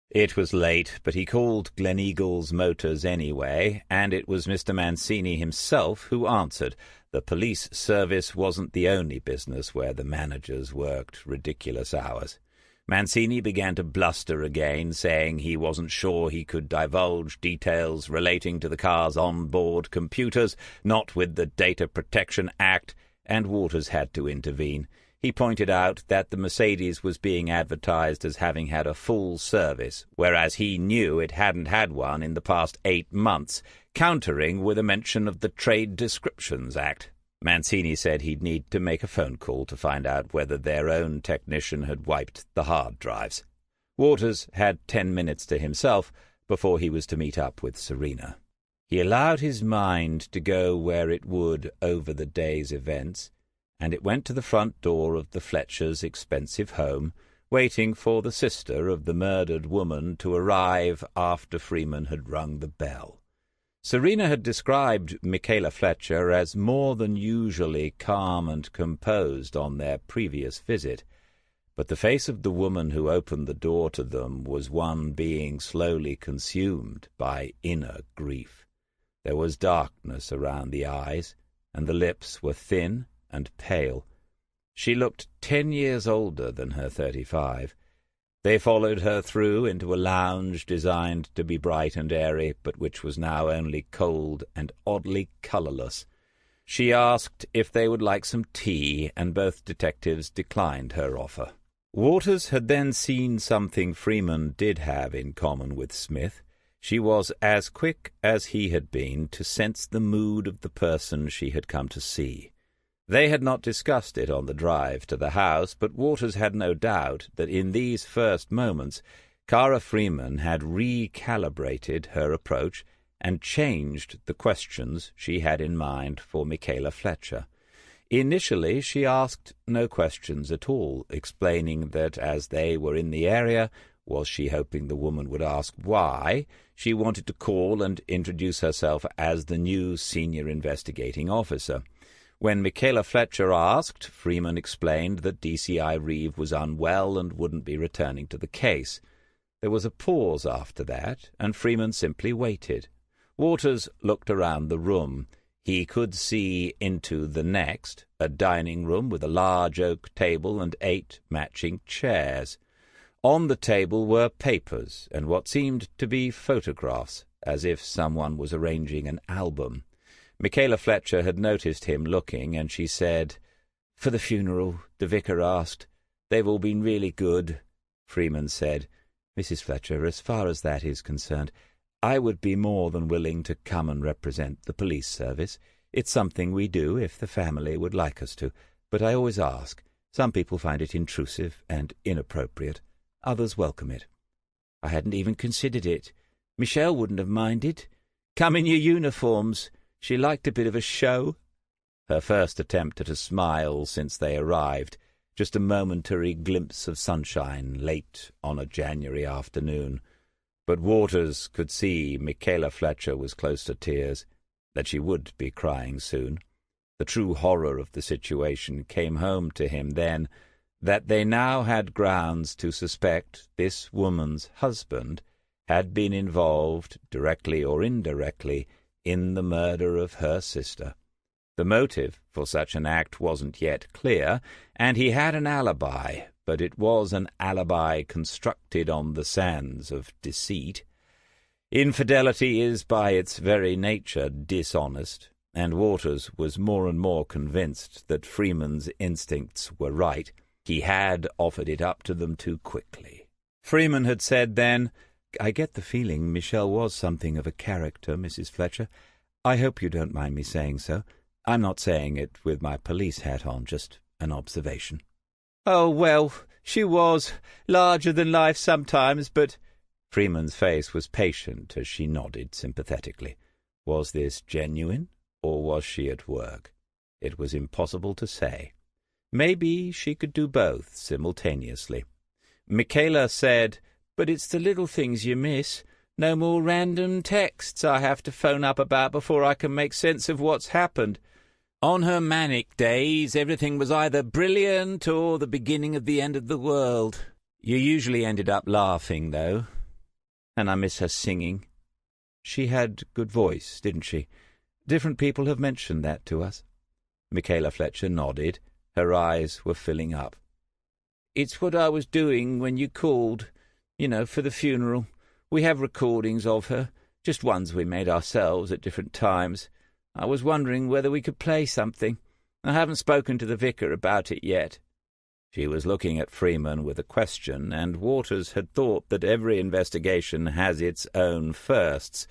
It was late, but he called Gleneagles Motors anyway, and it was Mr. Mancini himself who answered. The police service wasn't the only business where the managers worked ridiculous hours. Mancini began to bluster again, saying he wasn't sure he could divulge details relating to the car's on-board computers, not with the Data Protection Act, and Waters had to intervene. He pointed out that the Mercedes was being advertised as having had a full service, whereas he knew it hadn't had one in the past 8 months, countering with a mention of the Trade Descriptions Act. Mancini said he'd need to make a phone call to find out whether their own technician had wiped the hard drives. Waters had 10 minutes to himself before he was to meet up with Serena. He allowed his mind to go where it would over the day's events, and it went to the front door of the Fletchers' expensive home, waiting for the sister of the murdered woman to arrive after Freeman had rung the bell. Serena had described Michaela Fletcher as more than usually calm and composed on their previous visit, but the face of the woman who opened the door to them was one being slowly consumed by inner grief. There was darkness around the eyes, and the lips were thin and pale. She looked 10 years older than her 35. They followed her through into a lounge designed to be bright and airy, but which was now only cold and oddly colourless. She asked if they would like some tea, and both detectives declined her offer. Waters had then seen something Freeman did have in common with Smith. She was as quick as he had been to sense the mood of the person she had come to see. They had not discussed it on the drive to the house, but Waters had no doubt that in these first moments Cara Freeman had recalibrated her approach and changed the questions she had in mind for Michaela Fletcher. Initially she asked no questions at all, explaining that as they were in the area, was she hoping the woman would ask why, she wanted to call and introduce herself as the new senior investigating officer. When Michaela Fletcher asked, Freeman explained that DCI Reeve was unwell and wouldn't be returning to the case. There was a pause after that, and Freeman simply waited. Waters looked around the room. He could see into the next, a dining room with a large oak table and 8 matching chairs. On the table were papers and what seemed to be photographs, as if someone was arranging an album. Michaela Fletcher had noticed him looking, and she said, "For the funeral?" the vicar asked. "They've all been really good." Freeman said, "Mrs. Fletcher, as far as that is concerned, I would be more than willing to come and represent the police service. It's something we do if the family would like us to, but I always ask. Some people find it intrusive and inappropriate. Others welcome it." "I hadn't even considered it. Michelle wouldn't have minded. Come in your uniforms. She liked a bit of a show. Her first attempt at a smile since they arrived, just a momentary glimpse of sunshine late on a January afternoon. But Waters could see Michaela Fletcher was close to tears, that she would be crying soon. The true horror of the situation came home to him then, that they now had grounds to suspect this woman's husband had been involved, directly or indirectly, in the murder of her sister. The motive for such an act wasn't yet clear, and he had an alibi, but it was an alibi constructed on the sands of deceit. Infidelity is by its very nature dishonest, and Waters was more and more convinced that Freeman's instincts were right. He had offered it up to them too quickly. Freeman had said then, "I get the feeling Michelle was something of a character, Mrs. Fletcher. I hope you don't mind me saying so. I'm not saying it with my police hat on, just an observation." "Oh, well, she was larger than life sometimes, but—" Freeman's face was patient as she nodded sympathetically. Was this genuine, or was she at work? It was impossible to say. Maybe she could do both simultaneously. Michaela said, "But it's the little things you miss. No more random texts I have to phone up about before I can make sense of what's happened. On her manic days, everything was either brilliant or the beginning of the end of the world. You usually ended up laughing, though. And I miss her singing. She had good voice, didn't she? Different people have mentioned that to us." Michaela Fletcher nodded. Her eyes were filling up. "It's what I was doing when you called, for the funeral. We have recordings of her, just ones we made ourselves at different times. I was wondering whether we could play something. I haven't spoken to the vicar about it yet." She was looking at Freeman with a question, and Waters had thought that every investigation has its own firsts.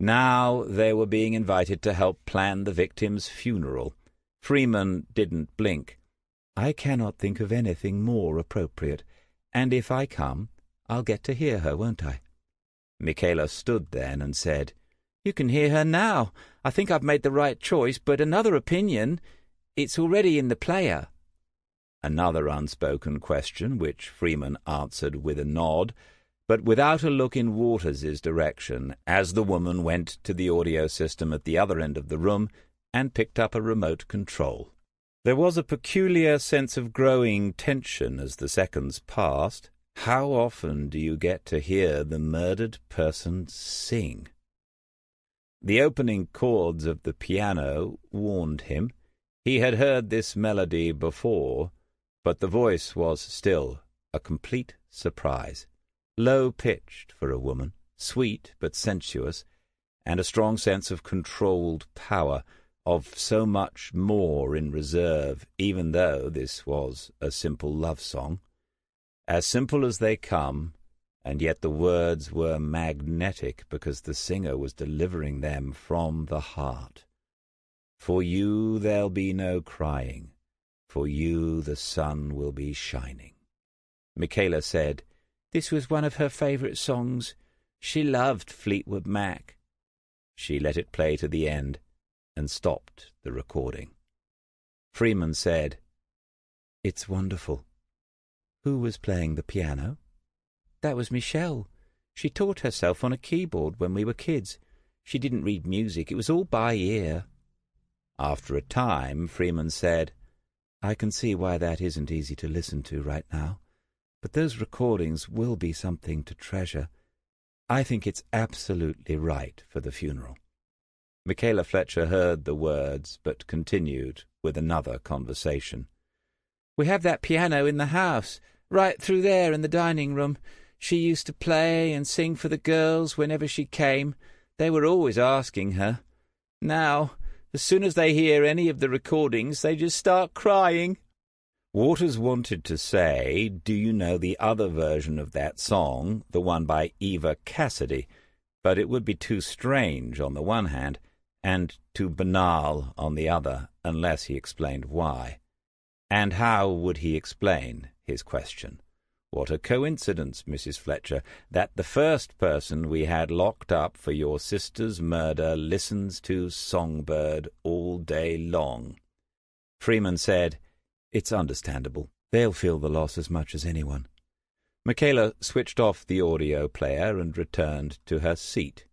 Now they were being invited to help plan the victim's funeral. Freeman didn't blink. "I cannot think of anything more appropriate, and if I come, I'll get to hear her, won't I?" Michaela stood then and said, "You can hear her now. I think I've made the right choice, but another opinion. It's already in the player." Another unspoken question, which Freeman answered with a nod, but without a look in Waters's direction, as the woman went to the audio system at the other end of the room and picked up a remote control. There was a peculiar sense of growing tension as the seconds passed. How often do you get to hear the murdered person sing? The opening chords of the piano warned him. He had heard this melody before, but the voice was still a complete surprise. Low-pitched for a woman, sweet but sensuous, and a strong sense of controlled power, of so much more in reserve, even though this was a simple love song. As simple as they come, and yet the words were magnetic because the singer was delivering them from the heart. "For you there'll be no crying, for you the sun will be shining." Michaela said, "This was one of her favourite songs. She loved Fleetwood Mac." She let it play to the end and stopped the recording. Freeman said, "It's wonderful. Who was playing the piano?" "That was Michelle. She taught herself on a keyboard when we were kids. She didn't read music. It was all by ear." After a time, Freeman said, "I can see why that isn't easy to listen to right now, but those recordings will be something to treasure. I think it's absolutely right for the funeral." Michaela Fletcher heard the words, but continued with another conversation. "We have that piano in the house, right through there in the dining room. She used to play and sing for the girls whenever she came. They were always asking her. Now, as soon as they hear any of the recordings, they just start crying." Waters wanted to say, "Do you know the other version of that song, the one by Eva Cassidy?" But it would be too strange on the one hand, and too banal on the other, unless he explained why. And how would he explain his question? What a coincidence, Mrs. Fletcher, that the first person we had locked up for your sister's murder listens to Songbird all day long." Freeman said, "It's understandable. They'll feel the loss as much as anyone." Michaela switched off the audio player and returned to her seat.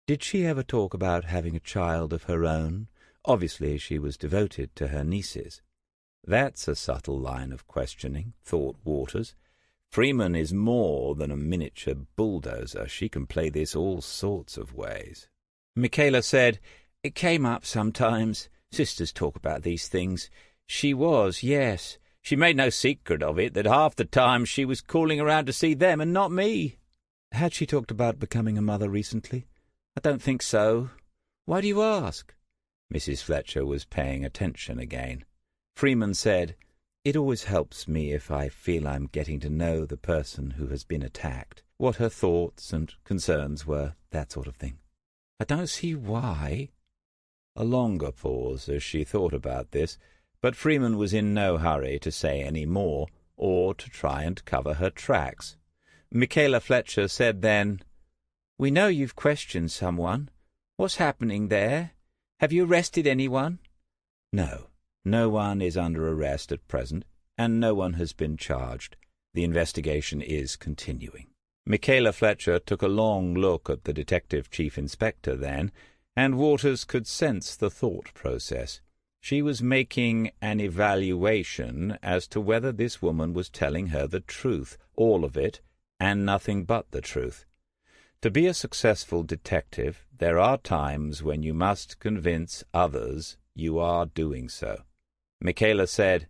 Did she ever talk about having a child of her own? Obviously she was devoted to her nieces. That's a subtle line of questioning, thought Waters. Freeman is more than a miniature bulldozer. She can play this all sorts of ways. Michaela said, "It came up sometimes. Sisters talk about these things. She was, yes. She made no secret of it, that half the time she was calling around to see them and not me." Had she talked about becoming a mother recently? "I don't think so. Why do you ask?" Mrs. Fletcher was paying attention again. Freeman said, "It always helps me if I feel I'm getting to know the person who has been attacked, what her thoughts and concerns were, that sort of thing." "I don't see why." A longer pause as she thought about this, but Freeman was in no hurry to say any more, or to try and cover her tracks. Michaela Fletcher said then, "We know you've questioned someone. What's happening there? Have you arrested anyone?" "No. No one is under arrest at present, and no one has been charged. The investigation is continuing." Michaela Fletcher took a long look at the Detective Chief Inspector then, and Waters could sense the thought process. She was making an evaluation as to whether this woman was telling her the truth, all of it, and nothing but the truth. To be a successful detective, there are times when you must convince others you are doing so. Michaela said,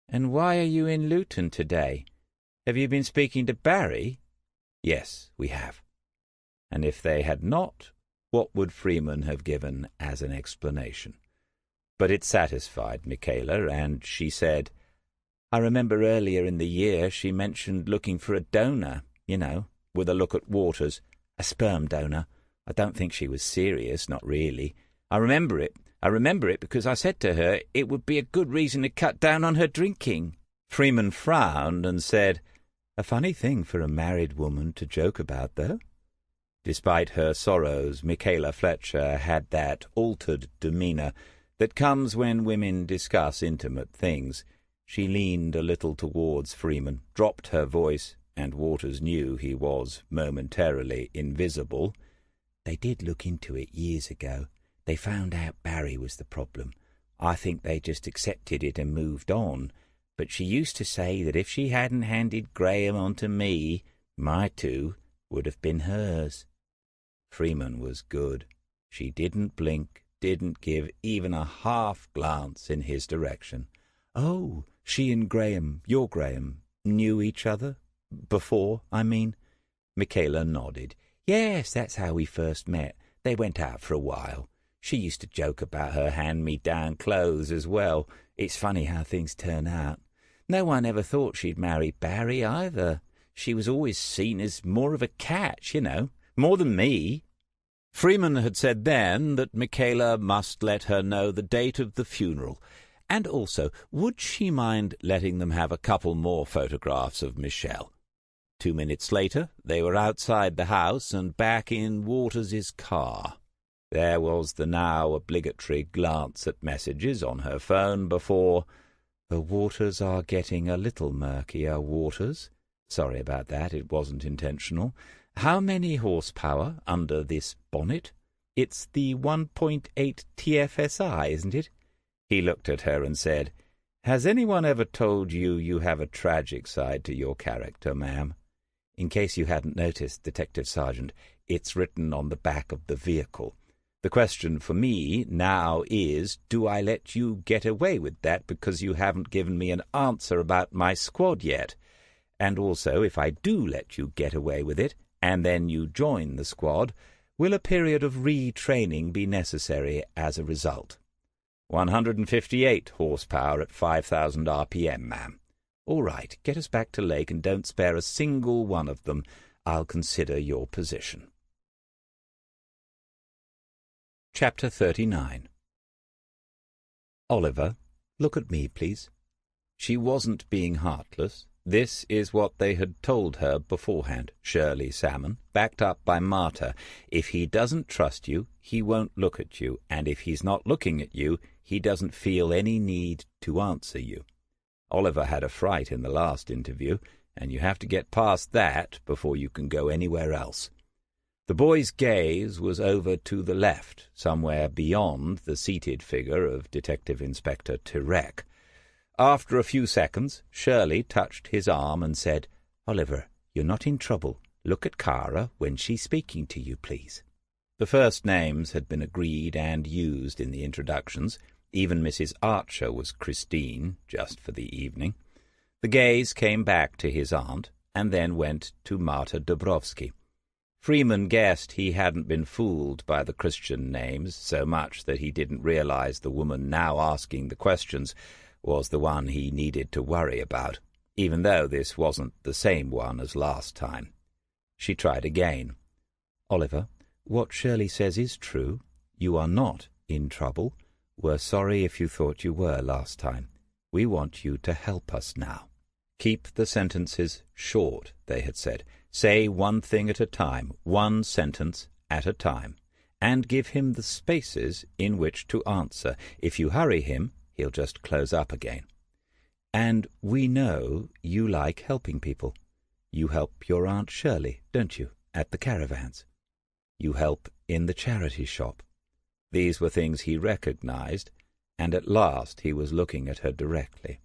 "And why are you in Luton today? Have you been speaking to Barry?" "Yes, we have." And if they had not, what would Freeman have given as an explanation? But it satisfied Michaela, and she said, "I remember earlier in the year she mentioned looking for a donor, with a look at Waters, a sperm donor. I don't think she was serious, not really. I remember it because I said to her it would be a good reason to cut down on her drinking." Freeman frowned and said, "A funny thing for a married woman to joke about, though." Despite her sorrows, Michaela Fletcher had that altered demeanour that comes when women discuss intimate things. She leaned a little towards Freeman, dropped her voice, and Waters knew he was momentarily invisible. "They did look into it years ago. They found out Barry was the problem. I think they just accepted it and moved on. But she used to say that if she hadn't handed Graham on to me, my two would have been hers." Freeman was good. She didn't blink, didn't give even a half glance in his direction. "Oh, she and Graham, your Graham, knew each other? Before, I mean?" Michaela nodded. "Yes, that's how we first met. They went out for a while. She used to joke about her hand-me-down clothes as well. It's funny how things turn out. No one ever thought she'd marry Barry either. She was always seen as more of a catch, more than me." Freeman had said then that Michaela must let her know the date of the funeral, and also, would she mind letting them have a couple more photographs of Michelle? 2 minutes later, they were outside the house and back in Waters's car. There was the now obligatory glance at messages on her phone before, "The waters are getting a little murkier, Waters. Sorry about that, it wasn't intentional. How many horsepower under this bonnet? It's the 1.8 TFSI, isn't it?" He looked at her and said, "Has anyone ever told you you have a tragic side to your character, ma'am? In case you hadn't noticed, Detective Sergeant, it's written on the back of the vehicle. The question for me now is, do I let you get away with that because you haven't given me an answer about my squad yet? And also, if I do let you get away with it, and then you join the squad, will a period of retraining be necessary as a result?" 158 horsepower at 5,000 RPM, ma'am. "All right, get us back to Lake and don't spare a single one of them. I'll consider your position." Chapter 39. "Oliver, look at me, please." She wasn't being heartless. This is what they had told her beforehand, Shirley Salmon, backed up by Marta. If he doesn't trust you, he won't look at you, and if he's not looking at you, he doesn't feel any need to answer you. Oliver had a fright in the last interview, and you have to get past that before you can go anywhere else. The boy's gaze was over to the left, somewhere beyond the seated figure of Detective Inspector Tirek. After a few seconds, Shirley touched his arm and said, "Oliver, you're not in trouble. Look at Kara when she's speaking to you, please." The first names had been agreed and used in the introductions. Even Mrs. Archer was Christine, just for the evening. The gaze came back to his aunt, and then went to Marta Dubrovsky. Freeman guessed he hadn't been fooled by the Christian names so much that he didn't realize the woman now asking the questions was the one he needed to worry about, even though this wasn't the same one as last time. She tried again. "Oliver, what Shirley says is true. You are not in trouble. We're sorry if you thought you were last time. We want you to help us now." "Keep the sentences short," they had said. "Say one thing at a time, one sentence at a time, and give him the spaces in which to answer. If you hurry him, he'll just close up again. And we know you like helping people. You help your Aunt Shirley, don't you, at the caravans? You help in the charity shop." These were things he recognized, and at last he was looking at her directly.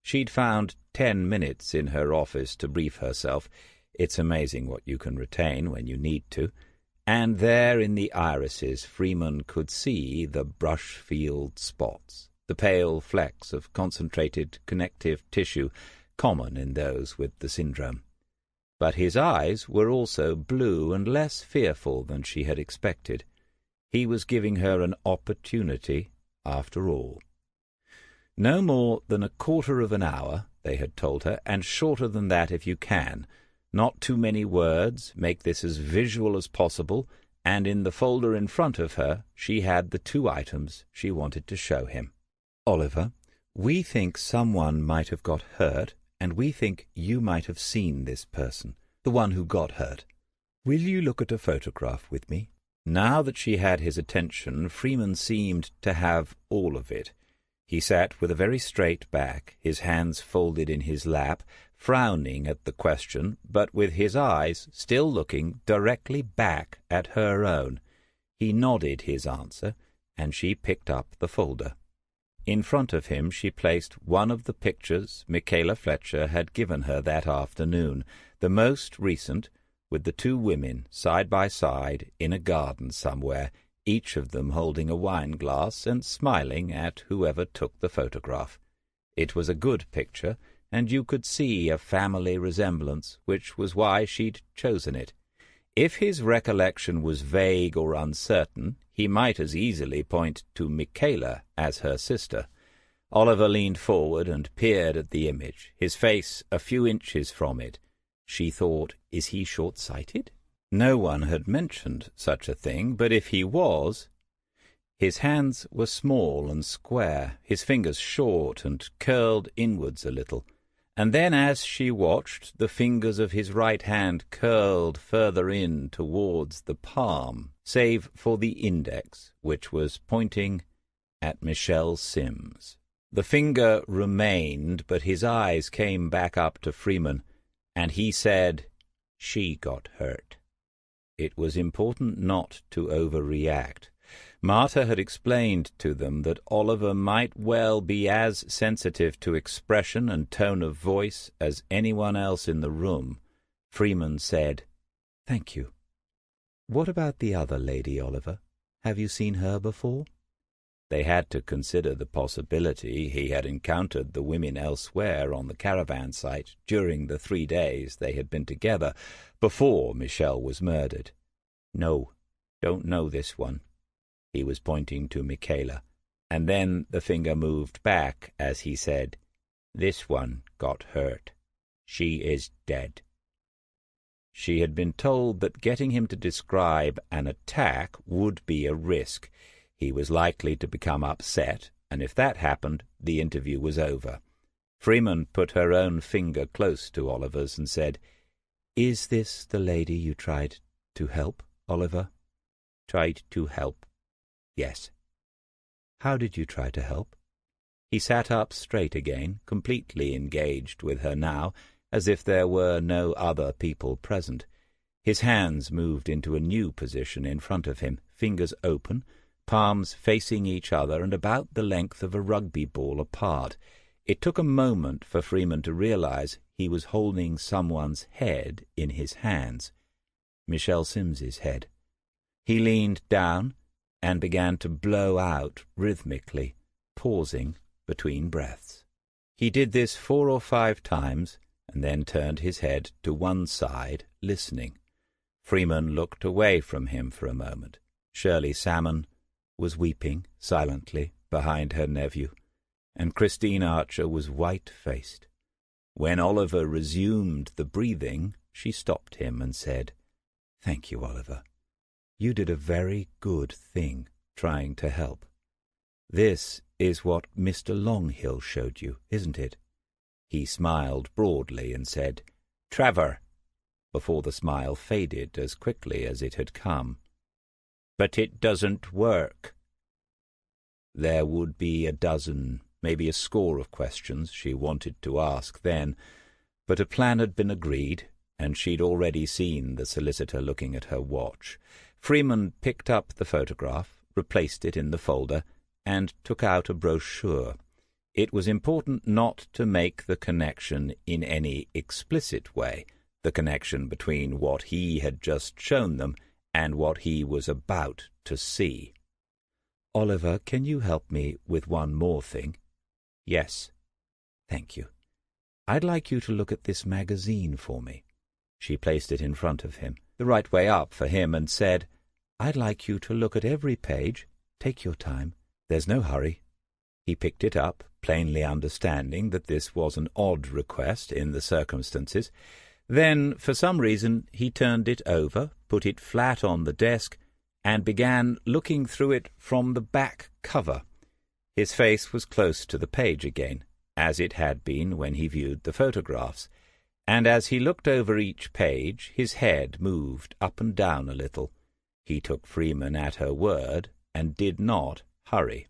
She'd found 10 minutes in her office to brief herself. It's amazing what you can retain when you need to. And there in the irises Freeman could see the brush-field spots, the pale flecks of concentrated connective tissue common in those with the syndrome. But his eyes were also blue and less fearful than she had expected. He was giving her an opportunity after all. No more than a quarter of an hour, they had told her, and shorter than that if you can. Not too many words, make this as visual as possible, and in the folder in front of her she had the 2 items she wanted to show him. "Oliver, we think someone might have got hurt, and we think you might have seen this person, the one who got hurt. Will you look at a photograph with me?" Now that she had his attention, Freeman seemed to have all of it. He sat with a very straight back, his hands folded in his lap, frowning at the question, but with his eyes still looking directly back at her own. He nodded his answer, and she picked up the folder. In front of him she placed one of the pictures Michaela Fletcher had given her that afternoon, the most recent, with the 2 women side by side in a garden somewhere, each of them holding a wine-glass and smiling at whoever took the photograph. It was a good picture, and you could see a family resemblance, which was why she'd chosen it. If his recollection was vague or uncertain, he might as easily point to Michaela as her sister. Oliver leaned forward and peered at the image, his face a few inches from it. She thought, is he short-sighted? No one had mentioned such a thing, but if he was... His hands were small and square, his fingers short and curled inwards a little, and then as she watched, the fingers of his right hand curled further in towards the palm, save for the index, which was pointing at Michelle Sims. The finger remained, but his eyes came back up to Freeman, and he said, "She got hurt." It was important not to overreact. Marta had explained to them that Oliver might well be as sensitive to expression and tone of voice as anyone else in the room. Freeman said, "Thank you. What about the other lady, Oliver? Have you seen her before?" They had to consider the possibility he had encountered the women elsewhere on the caravan site during the 3 days they had been together before Michelle was murdered. "No, don't know this one." He was pointing to Michaela, and then the finger moved back as he said, "This one got hurt. She is dead." She had been told that getting him to describe an attack would be a risk. He was likely to become upset, and if that happened, the interview was over. Freeman put her own finger close to Oliver's and said, "Is this the lady you tried to help, Oliver?" "Tried to help? Yes." "How did you try to help?" He sat up straight again, completely engaged with her now, as if there were no other people present. His hands moved into a new position in front of him, fingers open, palms facing each other and about the length of a rugby ball apart. It took a moment for Freeman to realize he was holding someone's head in his hands. Michelle Sims's head. He leaned down and began to blow out rhythmically, pausing between breaths. He did this 4 or 5 times and then turned his head to one side, listening. Freeman looked away from him for a moment. Shirley Salmon was weeping silently behind her nephew, and Christine Archer was white-faced. When Oliver resumed the breathing, she stopped him and said, "Thank you, Oliver. You did a very good thing trying to help. This is what Mr. Longhill showed you, isn't it?" He smiled broadly and said, "Trevor," before the smile faded as quickly as it had come. "But it doesn't work." There would be a dozen, maybe a score of questions she wanted to ask then, but a plan had been agreed, and she'd already seen the solicitor looking at her watch. Freeman picked up the photograph, replaced it in the folder, and took out a brochure. It was important not to make the connection in any explicit way, the connection between what he had just shown them and what he was about to see. "Oliver, can you help me with one more thing?" "Yes." "Thank you. I'd like you to look at this magazine for me." She placed it in front of him, the right way up for him, and said, "I'd like you to look at every page. Take your time. There's no hurry." He picked it up, plainly understanding that this was an odd request in the circumstances. Then, for some reason, he turned it over, put it flat on the desk, and began looking through it from the back cover. His face was close to the page again, as it had been when he viewed the photographs, and as he looked over each page his head moved up and down a little. He took Freeman at her word and did not hurry.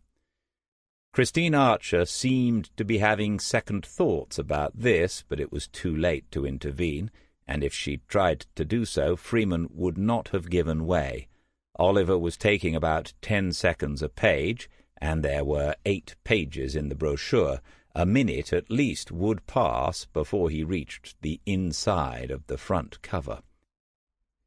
Christine Archer seemed to be having second thoughts about this, but it was too late to intervene, and if she'd tried to do so, Freeman would not have given way. Oliver was taking about 10 seconds a page, and there were 8 pages in the brochure. A minute at least would pass before he reached the inside of the front cover.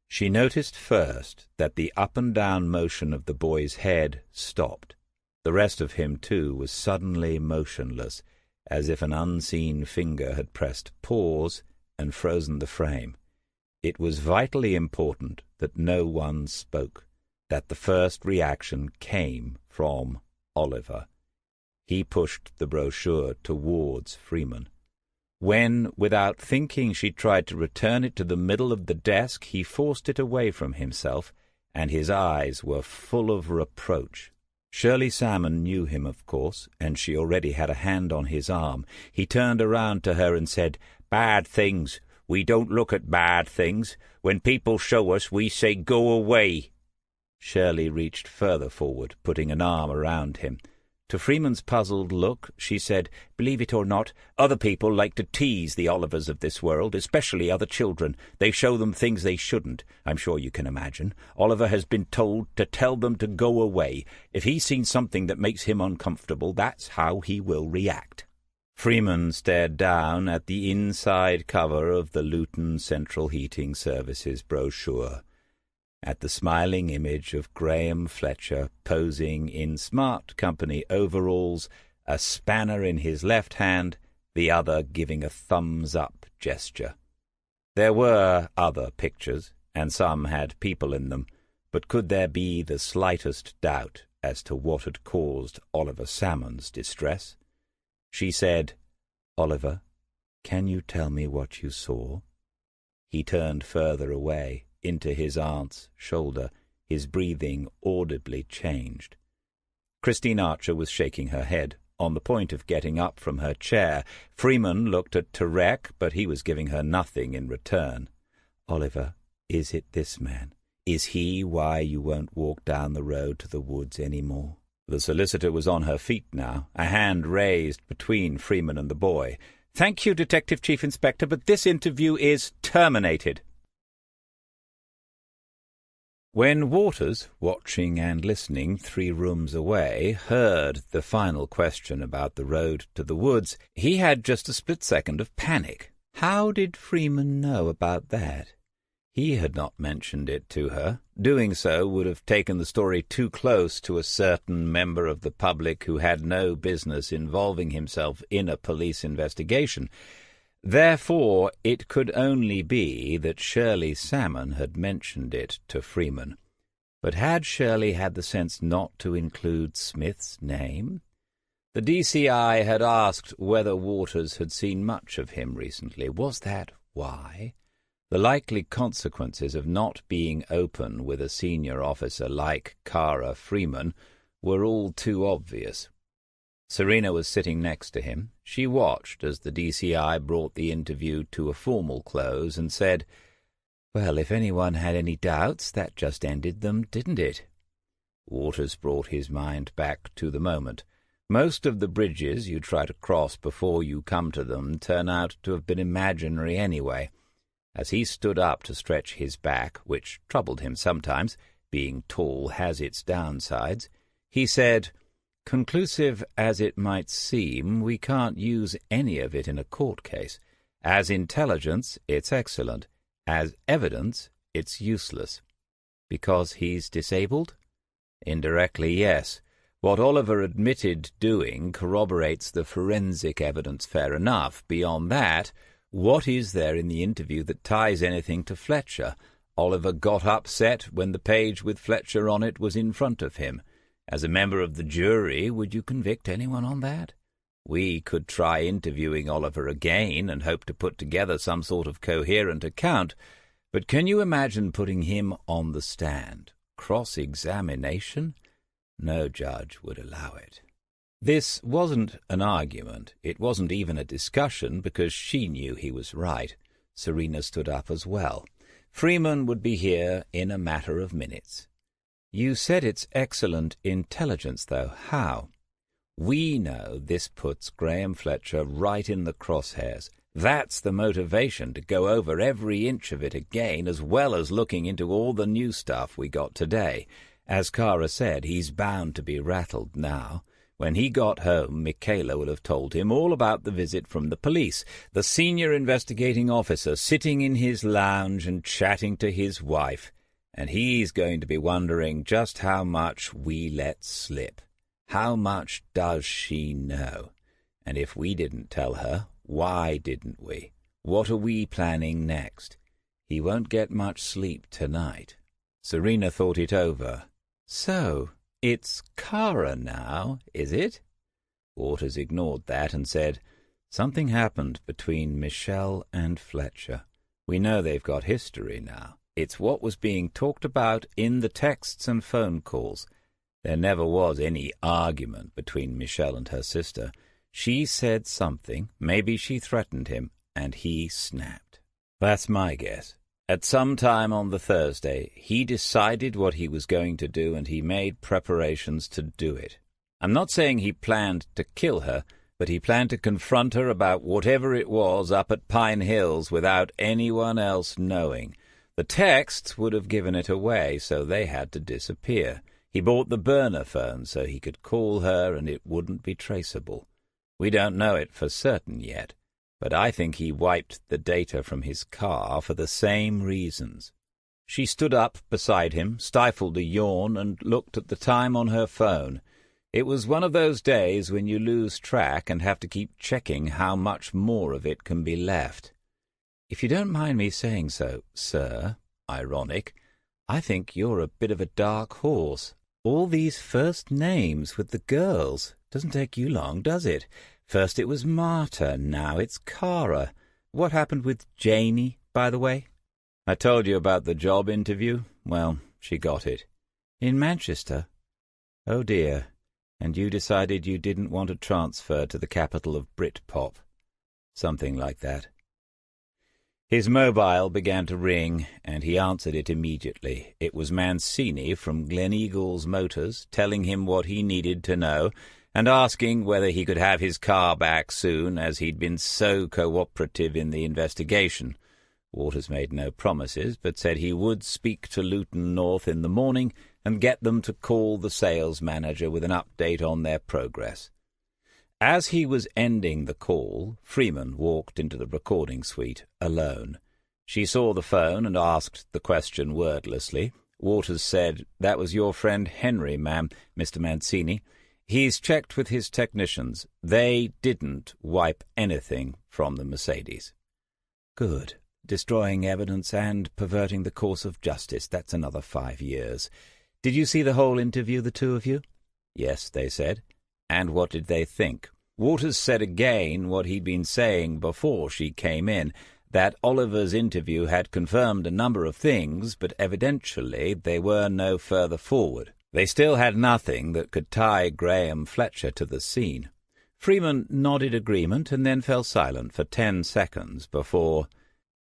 She noticed first that the up-and-down motion of the boy's head stopped. The rest of him, too, was suddenly motionless, as if an unseen finger had pressed pause and frozen the frame. It was vitally important that no one spoke, that the first reaction came from Oliver. He pushed the brochure towards Freeman. When, without thinking, she tried to return it to the middle of the desk, he forced it away from himself, and his eyes were full of reproach. Shirley Salmon knew him, of course, and she already had a hand on his arm. He turned around to her and said, "Bad things. We don't look at bad things. When people show us, we say, 'Go away.'" Shirley reached further forward, putting an arm around him. To Freeman's puzzled look, she said, "Believe it or not, other people like to tease the Olivers of this world, especially other children. They show them things they shouldn't. I'm sure you can imagine. Oliver has been told to tell them to go away. If he's seen something that makes him uncomfortable, that's how he will react." Freeman stared down at the inside cover of the Luton Central Heating Services brochure, at the smiling image of Graham Fletcher posing in smart company overalls, a spanner in his left hand, the other giving a thumbs-up gesture. There were other pictures, and some had people in them, but could there be the slightest doubt as to what had caused Oliver Salmon's distress? She said, "Oliver, can you tell me what you saw?" He turned further away, into his aunt's shoulder. His breathing audibly changed. Christine Archer was shaking her head, on the point of getting up from her chair. Freeman looked at Tarek, but he was giving her nothing in return. "Oliver, is it this man? Is he why you won't walk down the road to the woods any more?" The solicitor was on her feet now, a hand raised between Freeman and the boy. "Thank you, Detective Chief Inspector, but this interview is terminated." When Waters, watching and listening 3 rooms away, heard the final question about the road to the woods, he had just a split second of panic. How did Freeman know about that? He had not mentioned it to her. Doing so would have taken the story too close to a certain member of the public who had no business involving himself in a police investigation. Therefore, it could only be that Shirley Salmon had mentioned it to Freeman. But had Shirley had the sense not to include Smith's name? The DCI had asked whether Waters had seen much of him recently. Was that why? The likely consequences of not being open with a senior officer like Kara Freeman were all too obvious. Serena was sitting next to him. She watched as the DCI brought the interview to a formal close and said, "Well, if anyone had any doubts, that just ended them, didn't it?" Waters brought his mind back to the moment. Most of the bridges you try to cross before you come to them turn out to have been imaginary anyway. As he stood up to stretch his back, which troubled him sometimes, being tall has its downsides, he said, "Conclusive as it might seem, we can't use any of it in a court case. As intelligence, it's excellent. As evidence, it's useless." Because he's disabled? Indirectly, yes. What Oliver admitted doing corroborates the forensic evidence fair enough. Beyond that, what is there in the interview that ties anything to Fletcher? Oliver got upset when the page with Fletcher on it was in front of him. As a member of the jury, would you convict anyone on that? We could try interviewing Oliver again and hope to put together some sort of coherent account, but can you imagine putting him on the stand? Cross-examination? No judge would allow it. This wasn't an argument. It wasn't even a discussion, because she knew he was right. Serena stood up as well. Freeman would be here in a matter of minutes. "You said it's excellent intelligence, though. How?" "We know this puts Graham Fletcher right in the crosshairs. That's the motivation, to go over every inch of it again, as well as looking into all the new stuff we got today. As Kara said, he's bound to be rattled now. When he got home, Michaela will have told him all about the visit from the police, the senior investigating officer sitting in his lounge and chatting to his wife, and he's going to be wondering just how much we let slip. How much does she know? And if we didn't tell her, why didn't we? What are we planning next? He won't get much sleep tonight." Serena thought it over. "So, it's Kara now, is it?" Waters ignored that and said, "Something happened between Michelle and Fletcher. We know they've got history now. It's what was being talked about in the texts and phone calls. There never was any argument between Michelle and her sister. She said something, maybe she threatened him, and he snapped. That's my guess. At some time on the Thursday, he decided what he was going to do, and he made preparations to do it. I'm not saying he planned to kill her, but he planned to confront her about whatever it was up at Pine Hills without anyone else knowing. The texts would have given it away, so they had to disappear. He bought the burner phone so he could call her and it wouldn't be traceable. We don't know it for certain yet, but I think he wiped the data from his car for the same reasons. She stood up beside him, stifled a yawn, and looked at the time on her phone. It was one of those days when you lose track and have to keep checking how much more of it can be left. If you don't mind me saying so, sir, ironic, I think you're a bit of a dark horse. All these first names with the girls. Doesn't take you long, does it? First it was Marta, now it's Kara. What happened with Janie, by the way? I told you about the job interview. Well, she got it. In Manchester? Oh, dear. and you decided you didn't want to transfer to the capital of Britpop. Something like that. His mobile began to ring, and he answered it immediately. It was Mancini from Gleneagles Motors, telling him what he needed to know, and asking whether he could have his car back soon, as he'd been so cooperative in the investigation. Waters made no promises, but said he would speak to Luton North in the morning and get them to call the sales manager with an update on their progress. As he was ending the call, Freeman walked into the recording suite alone. She saw the phone and asked the question wordlessly. Waters said, "That was your friend Henry, ma'am, Mr. Mancini. He's checked with his technicians. They didn't wipe anything from the Mercedes." "Good. Destroying evidence and perverting the course of justice. That's another 5 years. Did you see the whole interview, the two of you?" "Yes," they said. "And what did they think?" Waters said again what he'd been saying before she came in, that Oliver's interview had confirmed a number of things, but evidentially they were no further forward. They still had nothing that could tie Graham Fletcher to the scene. Freeman nodded agreement and then fell silent for 10 seconds before,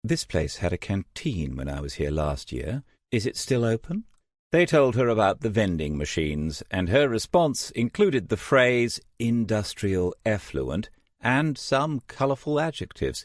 "This place had a canteen when I was here last year. Is it still open?" They told her about the vending machines, and her response included the phrase industrial effluent and some colourful adjectives.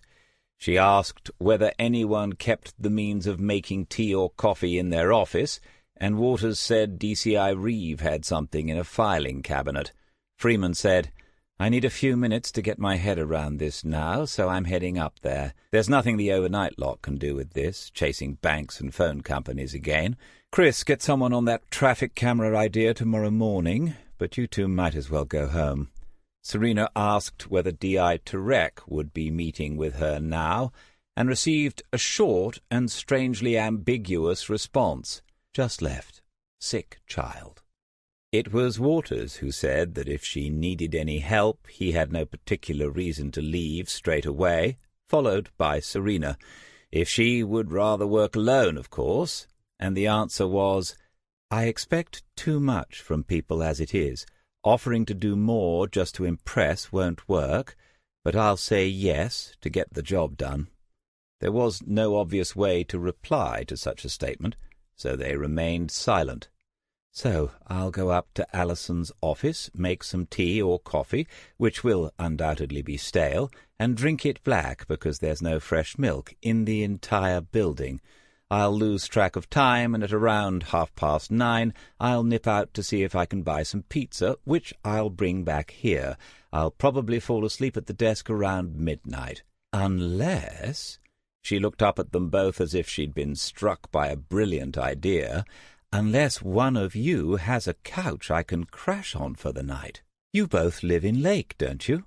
She asked whether anyone kept the means of making tea or coffee in their office, and Waters said DCI Reeve had something in a filing cabinet. Freeman said, "I need a few minutes to get my head around this now, so I'm heading up there. There's nothing the overnight lot can do with this, chasing banks and phone companies again. Chris, get someone on that traffic camera idea tomorrow morning, but you two might as well go home." Serena asked whether D.I. Turek would be meeting with her now, and received a short and strangely ambiguous response. "Just left. Sick child." It was Waters who said that if she needed any help, he had no particular reason to leave straight away, followed by Serena. If she would rather work alone, of course, and the answer was, "I expect too much from people as it is. Offering to do more just to impress won't work, but I'll say yes to get the job done." There was no obvious way to reply to such a statement, so they remained silent. "So I'll go up to Allison's office, make some tea or coffee, which will undoubtedly be stale, and drink it black because there's no fresh milk in the entire building. I'll lose track of time, and at around 9:30 I'll nip out to see if I can buy some pizza, which I'll bring back here. I'll probably fall asleep at the desk around midnight. Unless—" she looked up at them both as if she'd been struck by a brilliant idea— "unless one of you has a couch I can crash on for the night. You both live in Lake, don't you?"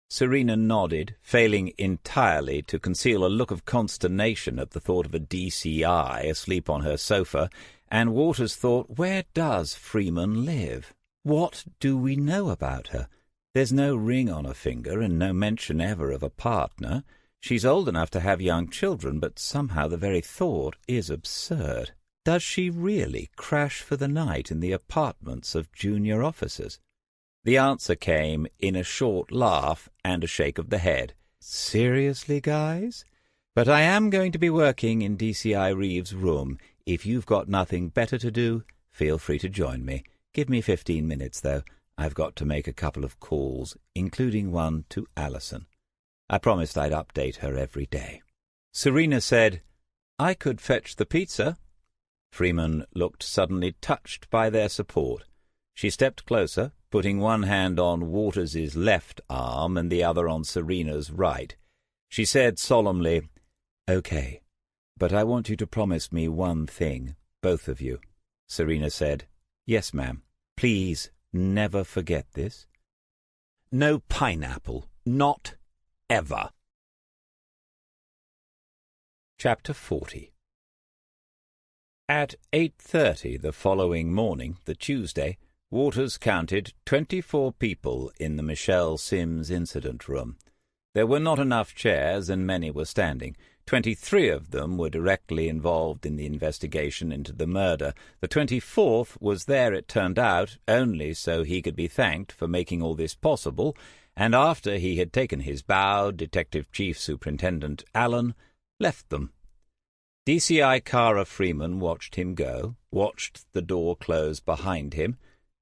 Serena nodded, failing entirely to conceal a look of consternation at the thought of a DCI asleep on her sofa, and Waters thought, where does Freeman live? What do we know about her? There's no ring on her finger and no mention ever of a partner. She's old enough to have young children, but somehow the very thought is absurd. Does she really crash for the night in the apartments of junior officers? The answer came in a short laugh and a shake of the head. "Seriously, guys? But I am going to be working in DCI Reeve's room. If you've got nothing better to do, feel free to join me. Give me 15 minutes, though. I've got to make a couple of calls, including one to Allison. I promised I'd update her every day." Serena said, "I could fetch the pizza." Freeman looked suddenly touched by their support. She stepped closer, putting one hand on Waters's left arm and the other on Serena's right. She said solemnly, "Okay, but I want you to promise me one thing, both of you." Serena said, "Yes, ma'am. Please never forget this." "No pineapple. Not ever." Chapter 40. At 8:30 the following morning, the Tuesday, Waters counted 24 people in the Michelle Sims incident room. There were not enough chairs, and many were standing. 23 of them were directly involved in the investigation into the murder. The 24th was there, it turned out, only so he could be thanked for making all this possible, and after he had taken his bow, Detective Chief Superintendent Allen left them. DCI Cara Freeman watched him go, watched the door close behind him,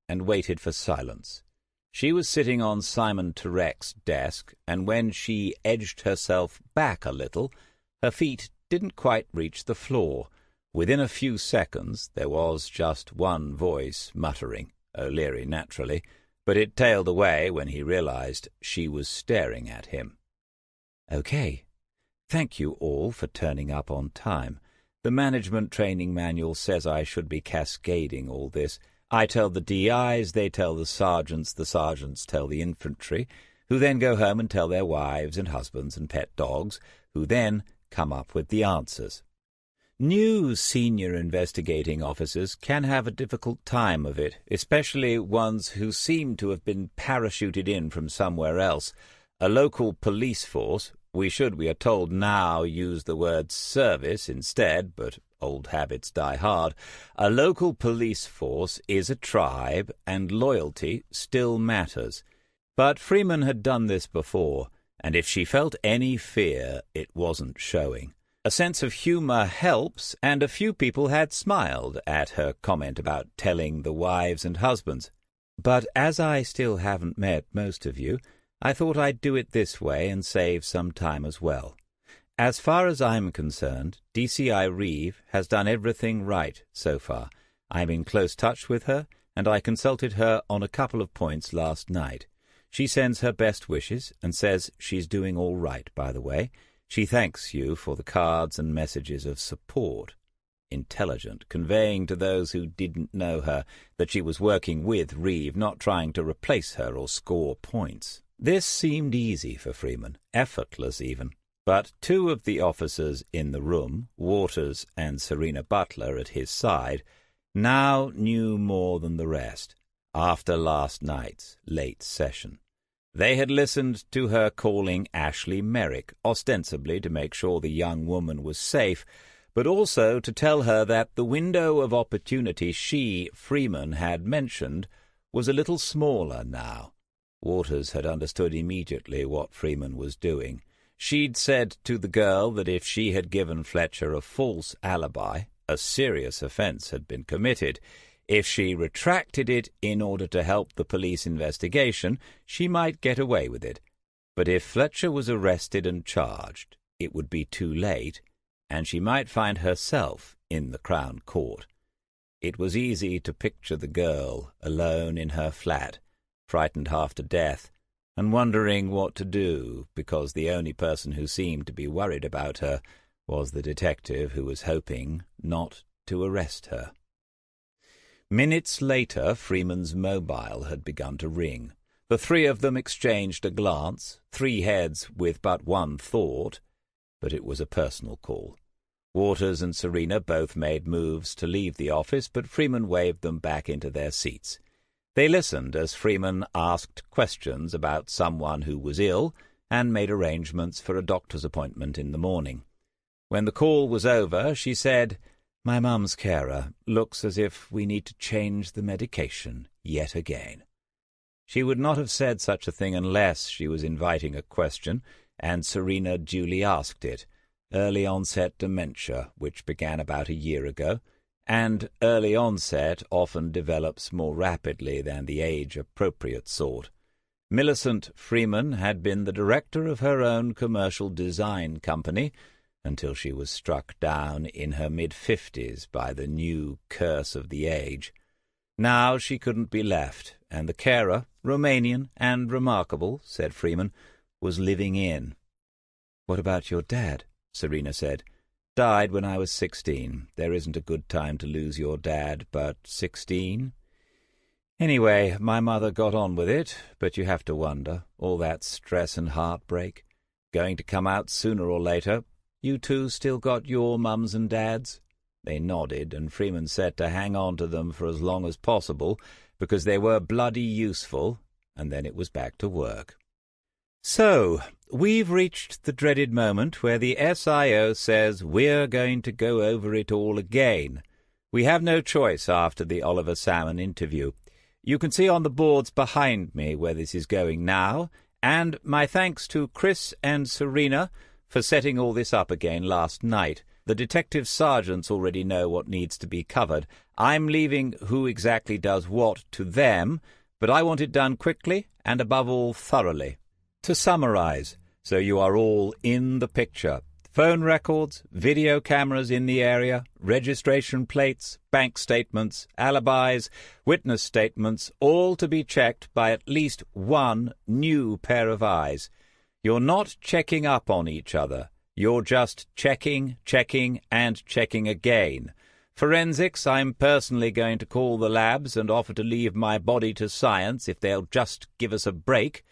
and waited for silence. She was sitting on Simon Turek's desk, and when she edged herself back a little, her feet didn't quite reach the floor. Within a few seconds there was just one voice muttering, O'Leary naturally, but it tailed away when he realized she was staring at him. "Okay. Thank you all for turning up on time. The management training manual says I should be cascading all this. I tell the DIs, they tell the sergeants tell the infantry, who then go home and tell their wives and husbands and pet dogs, who then come up with the answers. New senior investigating officers can have a difficult time of it, especially ones who seem to have been parachuted in from somewhere else. A local police force, we are told now, use the word service instead, but old habits die hard. A local police force is a tribe, and loyalty still matters. But Freeman had done this before, and if she felt any fear, it wasn't showing. A sense of humour helps, and a few people had smiled at her comment about telling the wives and husbands. But as I still haven't met most of you, I thought I'd do it this way and save some time as well. As far as I'm concerned, DCI Reeve has done everything right so far. I'm in close touch with her, and I consulted her on a couple of points last night. She sends her best wishes and says she's doing all right, by the way. She thanks you for the cards and messages of support. Intelligent, conveying to those who didn't know her that she was working with Reeve, not trying to replace her or score points. This seemed easy for Freeman, effortless even. But two of the officers in the room, Waters and Serena Butler at his side, now knew more than the rest, after last night's late session. They had listened to her calling Ashley Merrick, ostensibly to make sure the young woman was safe, but also to tell her that the window of opportunity she, Freeman, had mentioned was a little smaller now. Waters had understood immediately what Freeman was doing. She'd said to the girl that if she had given Fletcher a false alibi, a serious offence had been committed. If she retracted it in order to help the police investigation, she might get away with it. But if Fletcher was arrested and charged, it would be too late, and she might find herself in the Crown Court. It was easy to picture the girl alone in her flat, frightened half to death, and wondering what to do, because the only person who seemed to be worried about her was the detective who was hoping not to arrest her. Minutes later, Freeman's mobile had begun to ring. The three of them exchanged a glance, three heads with but one thought, but it was a personal call. Waters and Serena both made moves to leave the office, but Freeman waved them back into their seats. They listened as Freeman asked questions about someone who was ill and made arrangements for a doctor's appointment in the morning. When the call was over, she said, "My mum's carer. Looks as if we need to change the medication yet again." She would not have said such a thing unless she was inviting a question, and Serena duly asked it. Early onset dementia, which began about a year ago, and early onset often develops more rapidly than the age-appropriate sort. Millicent Freeman had been the director of her own commercial design company until she was struck down in her mid-50s by the new curse of the age. Now she couldn't be left, and the carer, Romanian and remarkable, said Freeman, was living in. "What about your dad?" Serena said. "Died when I was 16. There isn't a good time to lose your dad, but 16? Anyway, my mother got on with it, but you have to wonder, all that stress and heartbreak, going to come out sooner or later. You two still got your mums and dads?" They nodded, and Freeman said to hang on to them for as long as possible, because they were bloody useful, and then it was back to work. So, we've reached the dreaded moment where the SIO says we're going to go over it all again. We have no choice after the Oliver Salmon interview. You can see on the boards behind me where this is going now, and my thanks to Chris and Serena for setting all this up again last night. The detective sergeants already know what needs to be covered. I'm leaving who exactly does what to them, but I want it done quickly and above all thoroughly. To summarize, so you are all in the picture: phone records, video cameras in the area, registration plates, bank statements, alibis, witness statements, all to be checked by at least one new pair of eyes. You're not checking up on each other. You're just checking, and checking again. Forensics, I'm personally going to call the labs and offer to leave my body to science if they'll just give us a break.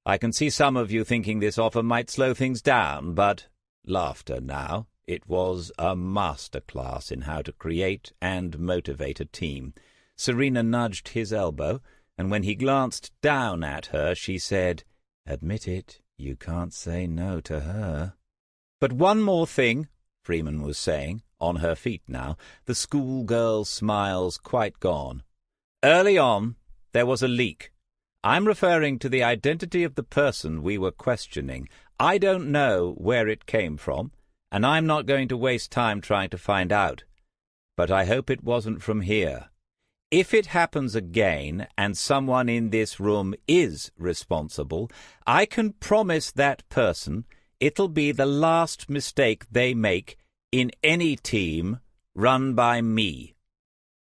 I can see some of you thinking this offer might slow things down, but laughter now. It was a masterclass in how to create and motivate a team. Serena nudged his elbow, and when he glanced down at her, she said, "Admit it, you can't say no to her." "But one more thing," Freeman was saying, on her feet now, the schoolgirl smiles quite gone. "Early on, there was a leak. I'm referring to the identity of the person we were questioning. I don't know where it came from, and I'm not going to waste time trying to find out. But I hope it wasn't from here. If it happens again and someone in this room is responsible, I can promise that person it'll be the last mistake they make in any team run by me."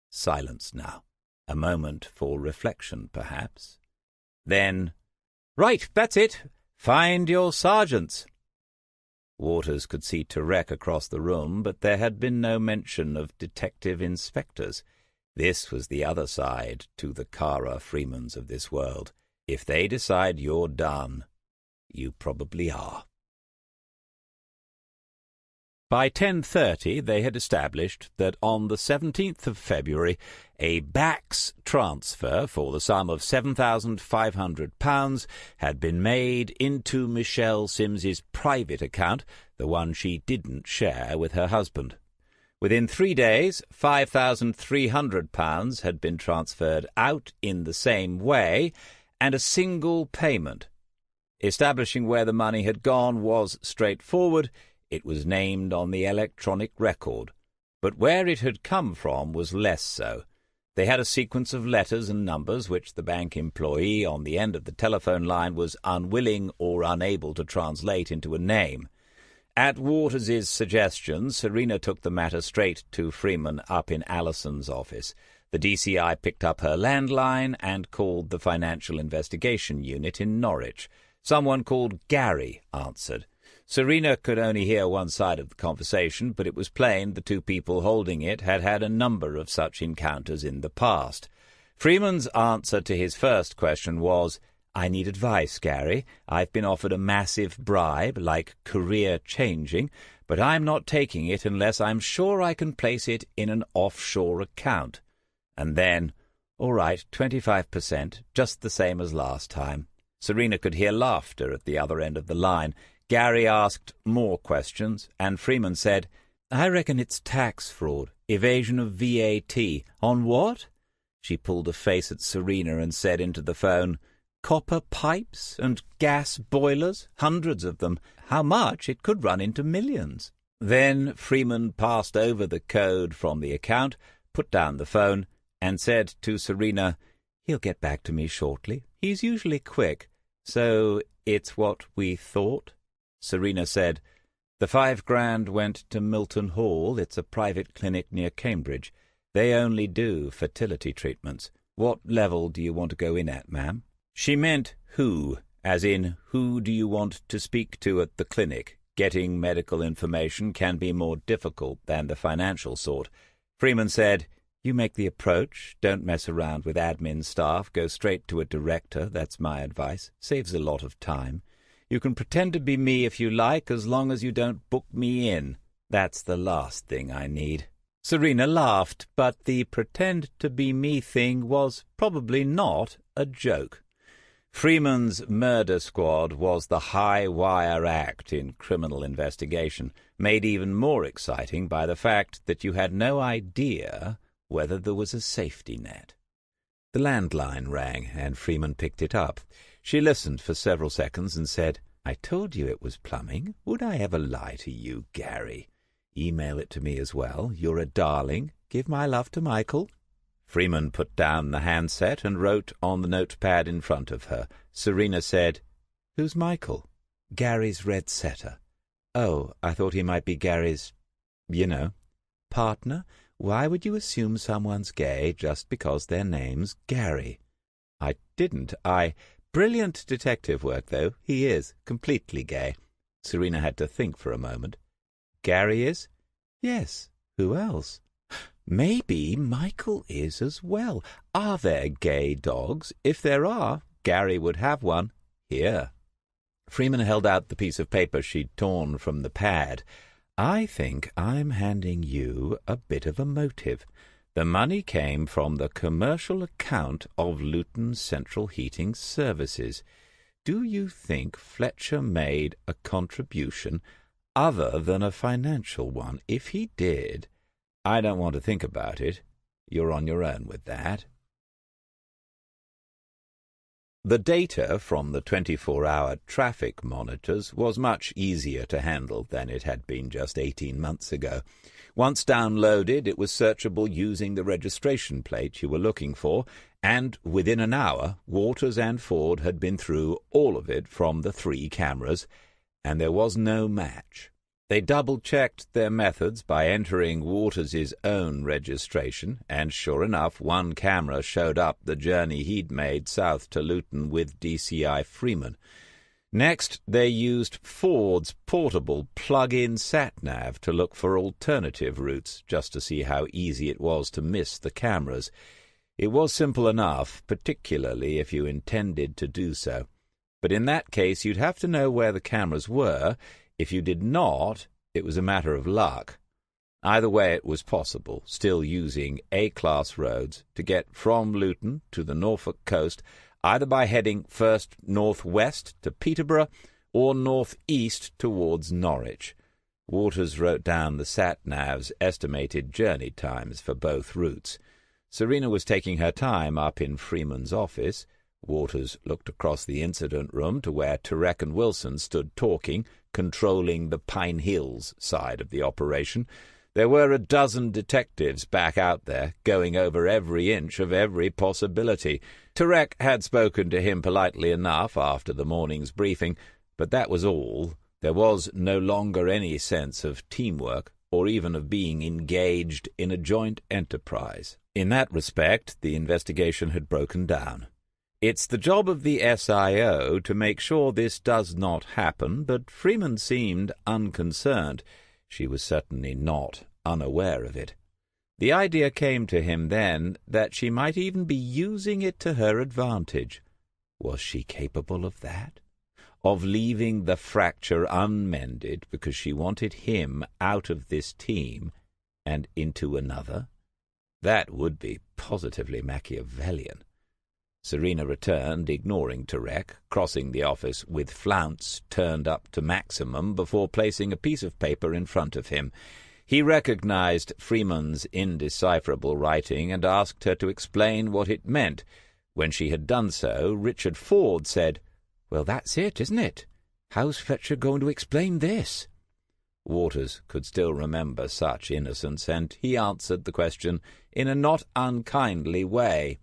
Silence now. A moment for reflection, perhaps. Then, "Right, that's it. Find your sergeants." Waters could see Turek across the room, but there had been no mention of detective inspectors. This was the other side to the Kara Freemans of this world. If they decide you're done, you probably are. By 10:30 they had established that on the 17th of February a BACS transfer for the sum of £7,500 had been made into Michelle Sims's private account, the one she didn't share with her husband. Within 3 days, £5,300 had been transferred out in the same way, and a single payment. Establishing where the money had gone was straightforward. It was named on the electronic record, but where it had come from was less so. They had a sequence of letters and numbers which the bank employee on the end of the telephone line was unwilling or unable to translate into a name. At Waters's suggestion, Serena took the matter straight to Freeman up in Allison's office. The DCI picked up her landline and called the Financial Investigation Unit in Norwich. Someone called Gary answered. Serena could only hear one side of the conversation, but it was plain the two people holding it had had a number of such encounters in the past. Freeman's answer to his first question was, "I need advice, Gary. I've been offered a massive bribe, like career-changing, but I'm not taking it unless I'm sure I can place it in an offshore account." And then, "All right, 25%, just the same as last time." Serena could hear laughter at the other end of the line. Gary asked more questions, and Freeman said, "I reckon it's tax fraud, evasion of VAT. On what?" She pulled a face at Serena and said into the phone, "Copper pipes and gas boilers, hundreds of them. How much? It could run into millions." Then Freeman passed over the code from the account, put down the phone, and said to Serena, "He'll get back to me shortly. He's usually quick. So it's what we thought?" Serena said, "The £5,000 went to Milton Hall. It's a private clinic near Cambridge. They only do fertility treatments. What level do you want to go in at, ma'am?" She meant who, as in who do you want to speak to at the clinic. Getting medical information can be more difficult than the financial sort. Freeman said, "You make the approach. Don't mess around with admin staff. Go straight to a director. That's my advice. Saves a lot of time. You can pretend to be me if you like, as long as you don't book me in. That's the last thing I need." Serena laughed, but the pretend to be me thing was probably not a joke. Freeman's murder squad was the high-wire act in criminal investigation, made even more exciting by the fact that you had no idea whether there was a safety net. The landline rang, and Freeman picked it up. She listened for several seconds and said, "I told you it was plumbing. Would I ever lie to you, Gary? Email it to me as well. You're a darling. Give my love to Michael." Freeman put down the handset and wrote on the notepad in front of her. Serena said, "Who's Michael?" "Gary's red setter." "Oh, I thought he might be Gary's, partner. Why would you assume someone's gay just because their name's Gary?" "I didn't. Brilliant detective work, though. He is completely gay." Serena had to think for a moment. "Gary is?" "Yes. Who else?" "Maybe Michael is as well. Are there gay dogs? If there are, Gary would have one. Here." Freeman held out the piece of paper she'd torn from the pad. "I think I'm handing you a bit of a motive. The money came from the commercial account of Luton Central Heating Services. Do you think Fletcher made a contribution other than a financial one? If he did, I don't want to think about it. You're on your own with that." The data from the 24-hour traffic monitors was much easier to handle than it had been just 18 months ago. Once downloaded, it was searchable using the registration plate you were looking for, and within an hour, Waters and Ford had been through all of it from the 3 cameras, and there was no match. They double-checked their methods by entering Waters's own registration, and sure enough, one camera showed up the journey he'd made south to Luton with DCI Freeman. Next, they used Ford's portable plug-in sat-nav to look for alternative routes, just to see how easy it was to miss the cameras. It was simple enough, particularly if you intended to do so. But in that case, you'd have to know where the cameras were. If you did not, it was a matter of luck. Either way, it was possible, still using A-class roads, to get from Luton to the Norfolk coast, either by heading first northwest to Peterborough or northeast towards Norwich. Waters wrote down the sat-nav's estimated journey times for both routes. Serena was taking her time up in Freeman's office. Waters looked across the incident room to where Turek and Wilson stood talking, controlling the Pine Hills side of the operation. There were a dozen detectives back out there, going over every inch of every possibility. Turek had spoken to him politely enough after the morning's briefing, but that was all. There was no longer any sense of teamwork, or even of being engaged in a joint enterprise. In that respect, the investigation had broken down. It's the job of the SIO to make sure this does not happen, but Freeman seemed unconcerned. She was certainly not unaware of it. The idea came to him then that she might even be using it to her advantage. Was she capable of that? Of leaving the fracture unmended because she wanted him out of this team and into another? That would be positively Machiavellian. Serena returned, ignoring Turek, crossing the office with flounce turned up to maximum before placing a piece of paper in front of him. He recognized Freeman's indecipherable writing and asked her to explain what it meant. When she had done so, Richard Ford said, "Well, that's it, isn't it? How's Fletcher going to explain this?" Waters could still remember such innocence, and he answered the question in a not unkindly way.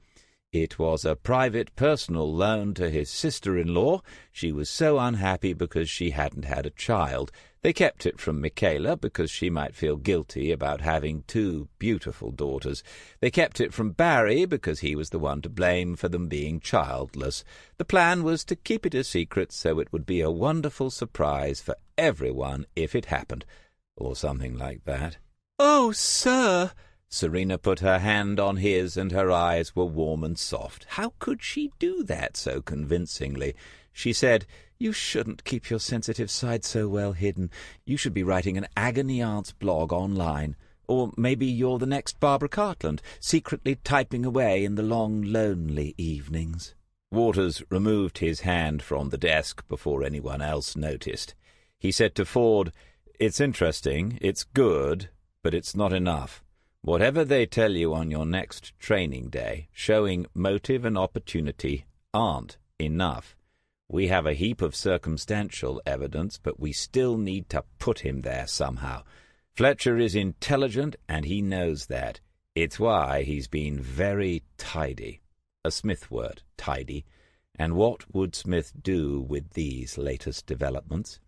It was a private personal loan to his sister-in-law. She was so unhappy because she hadn't had a child. They kept it from Michaela because she might feel guilty about having 2 beautiful daughters. They kept it from Barry because he was the one to blame for them being childless. The plan was to keep it a secret so it would be a wonderful surprise for everyone if it happened, or something like that. "Oh, sir!" Serena put her hand on his, and her eyes were warm and soft. How could she do that so convincingly? She said, "You shouldn't keep your sensitive side so well hidden. You should be writing an agony aunt's blog online. Or maybe you're the next Barbara Cartland, secretly typing away in the long, lonely evenings." Waters removed his hand from the desk before anyone else noticed. He said to Ford, "It's interesting, it's good, but it's not enough. Whatever they tell you on your next training day, showing motive and opportunity aren't enough. We have a heap of circumstantial evidence, but we still need to put him there somehow. Fletcher is intelligent, and he knows that. It's why he's been very tidy." A Smith word, tidy. And what would Smith do with these latest developments?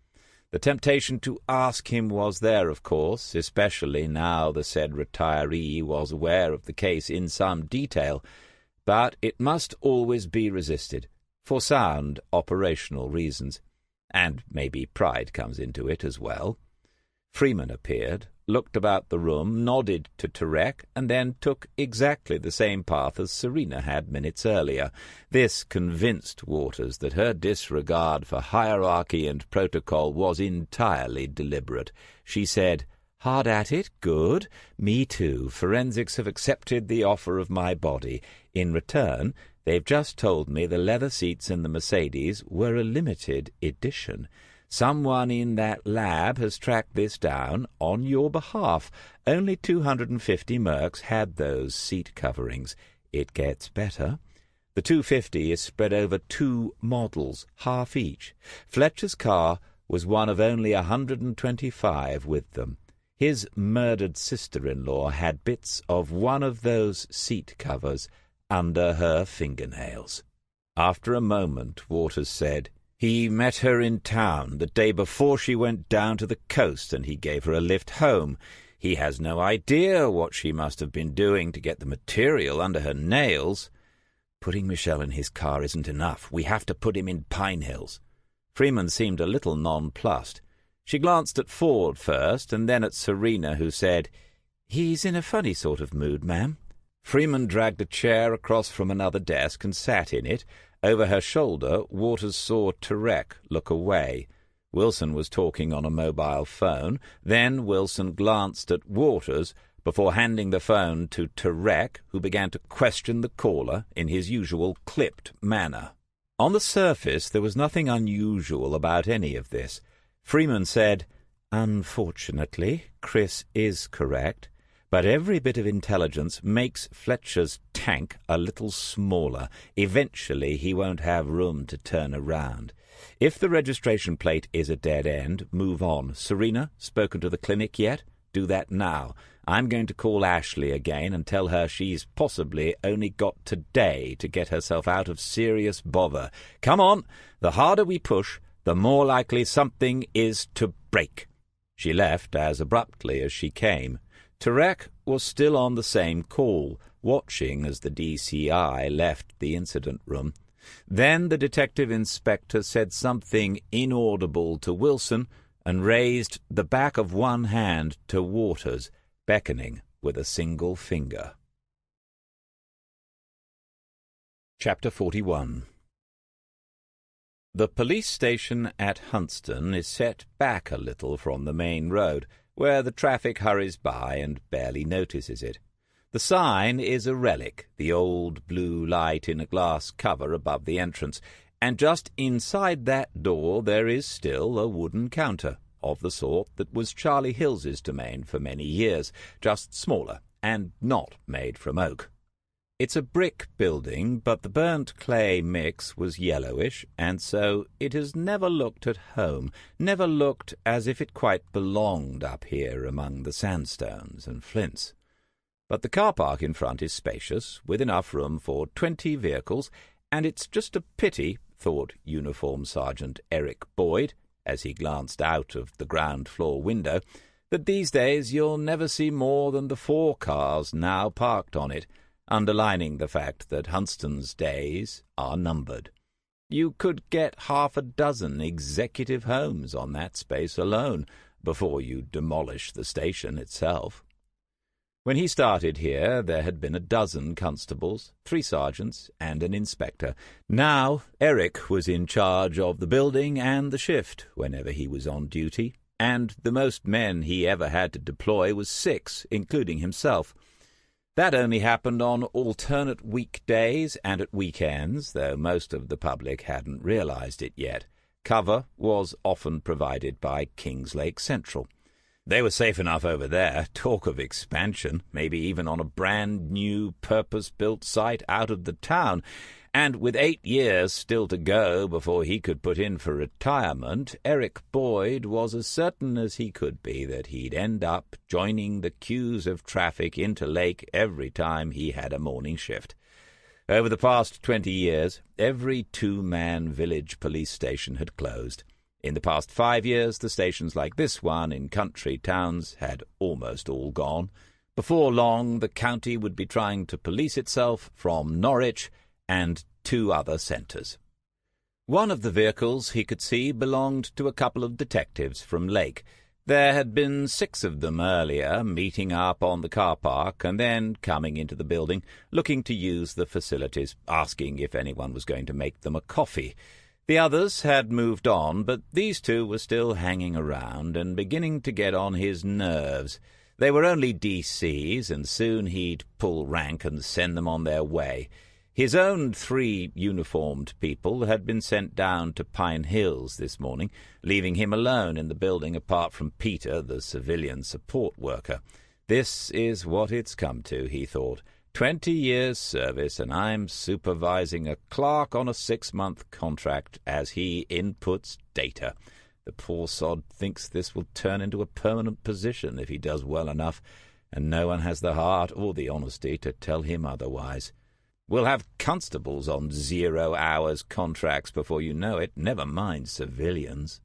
The temptation to ask him was there, of course, especially now the said retiree was aware of the case in some detail, but it must always be resisted, for sound operational reasons, and maybe pride comes into it as well. Freeman appeared, looked about the room, nodded to Turek, and then took exactly the same path as Serena had minutes earlier. This convinced Waters that her disregard for hierarchy and protocol was entirely deliberate. She said, "Hard at it? Good. Me too. Forensics have accepted the offer of my body. In return, they've just told me the leather seats in the Mercedes were a limited edition. Someone in that lab has tracked this down on your behalf. Only 250 Mercs had those seat coverings. It gets better. The 250 is spread over 2 models, half each. Fletcher's car was one of only 125 with them. His murdered sister-in-law had bits of one of those seat covers under her fingernails." After a moment, Waters said, "He met her in town the day before she went down to the coast, and he gave her a lift home. He has no idea what she must have been doing to get the material under her nails. Putting Michelle in his car isn't enough. We have to put him in Pine Hills." Freeman seemed a little nonplussed. She glanced at Ford first, and then at Serena, who said, "He's in a funny sort of mood, ma'am." Freeman dragged a chair across from another desk and sat in it. Over her shoulder, Waters saw Turek look away. Wilson was talking on a mobile phone. Then Wilson glanced at Waters before handing the phone to Turek, who began to question the caller in his usual clipped manner. On the surface, there was nothing unusual about any of this. Freeman said, "Unfortunately, Chris is correct. But every bit of intelligence makes Fletcher's tank a little smaller. Eventually he won't have room to turn around. If the registration plate is a dead end, move on. Serena, spoken to the clinic yet? Do that now. I'm going to call Ashley again and tell her she's possibly only got today to get herself out of serious bother. Come on! The harder we push, the more likely something is to break." She left as abruptly as she came. Turek was still on the same call, watching as the DCI left the incident room. Then the detective inspector said something inaudible to Wilson and raised the back of one hand to Waters, beckoning with a single finger. Chapter 41. The police station at Huntston is set back a little from the main road, where the traffic hurries by and barely notices it. The sign is a relic, the old blue light in a glass cover above the entrance, and just inside that door there is still a wooden counter, of the sort that was Charlie Hills's domain for many years, just smaller and not made from oak. It's a brick building, but the burnt clay mix was yellowish, and so it has never looked at home, never looked as if it quite belonged up here among the sandstones and flints. But the car park in front is spacious, with enough room for 20 vehicles, and it's just a pity, thought Uniform Sergeant Eric Boyd, as he glanced out of the ground-floor window, that these days you'll never see more than the 4 cars now parked on it, underlining the fact that Huntston's days are numbered. You could get 6 executive homes on that space alone before you demolish the station itself. When he started here, there had been 12 constables, 3 sergeants, and an inspector. Now Eric was in charge of the building and the shift whenever he was on duty, and the most men he ever had to deploy was 6, including himself. That only happened on alternate weekdays and at weekends, though most of the public hadn't realized it yet. Cover was often provided by Kingslake Central. They were safe enough over there. Talk of expansion, maybe even on a brand-new, purpose-built site out of the town. And with 8 years still to go before he could put in for retirement, Eric Boyd was as certain as he could be that he'd end up joining the queues of traffic into Lake every time he had a morning shift. Over the past 20 years, every two-man village police station had closed. In the past 5 years, the stations like this one in country towns had almost all gone. Before long, the county would be trying to police itself from Norwich and 2 other centres. One of the vehicles he could see belonged to a couple of detectives from Lake. There had been 6 of them earlier, meeting up on the car park and then coming into the building, looking to use the facilities, asking if anyone was going to make them a coffee. The others had moved on, but these 2 were still hanging around and beginning to get on his nerves. They were only DCs, and soon he'd pull rank and send them on their way. His own 3 uniformed people had been sent down to Pine Hills this morning, leaving him alone in the building apart from Peter, the civilian support worker. This is what it's come to, he thought. 20 years' service, and I'm supervising a clerk on a 6-month contract as he inputs data. The poor sod thinks this will turn into a permanent position if he does well enough, and no one has the heart or the honesty to tell him otherwise. We'll have constables on 0 hours contracts before you know it, never mind civilians.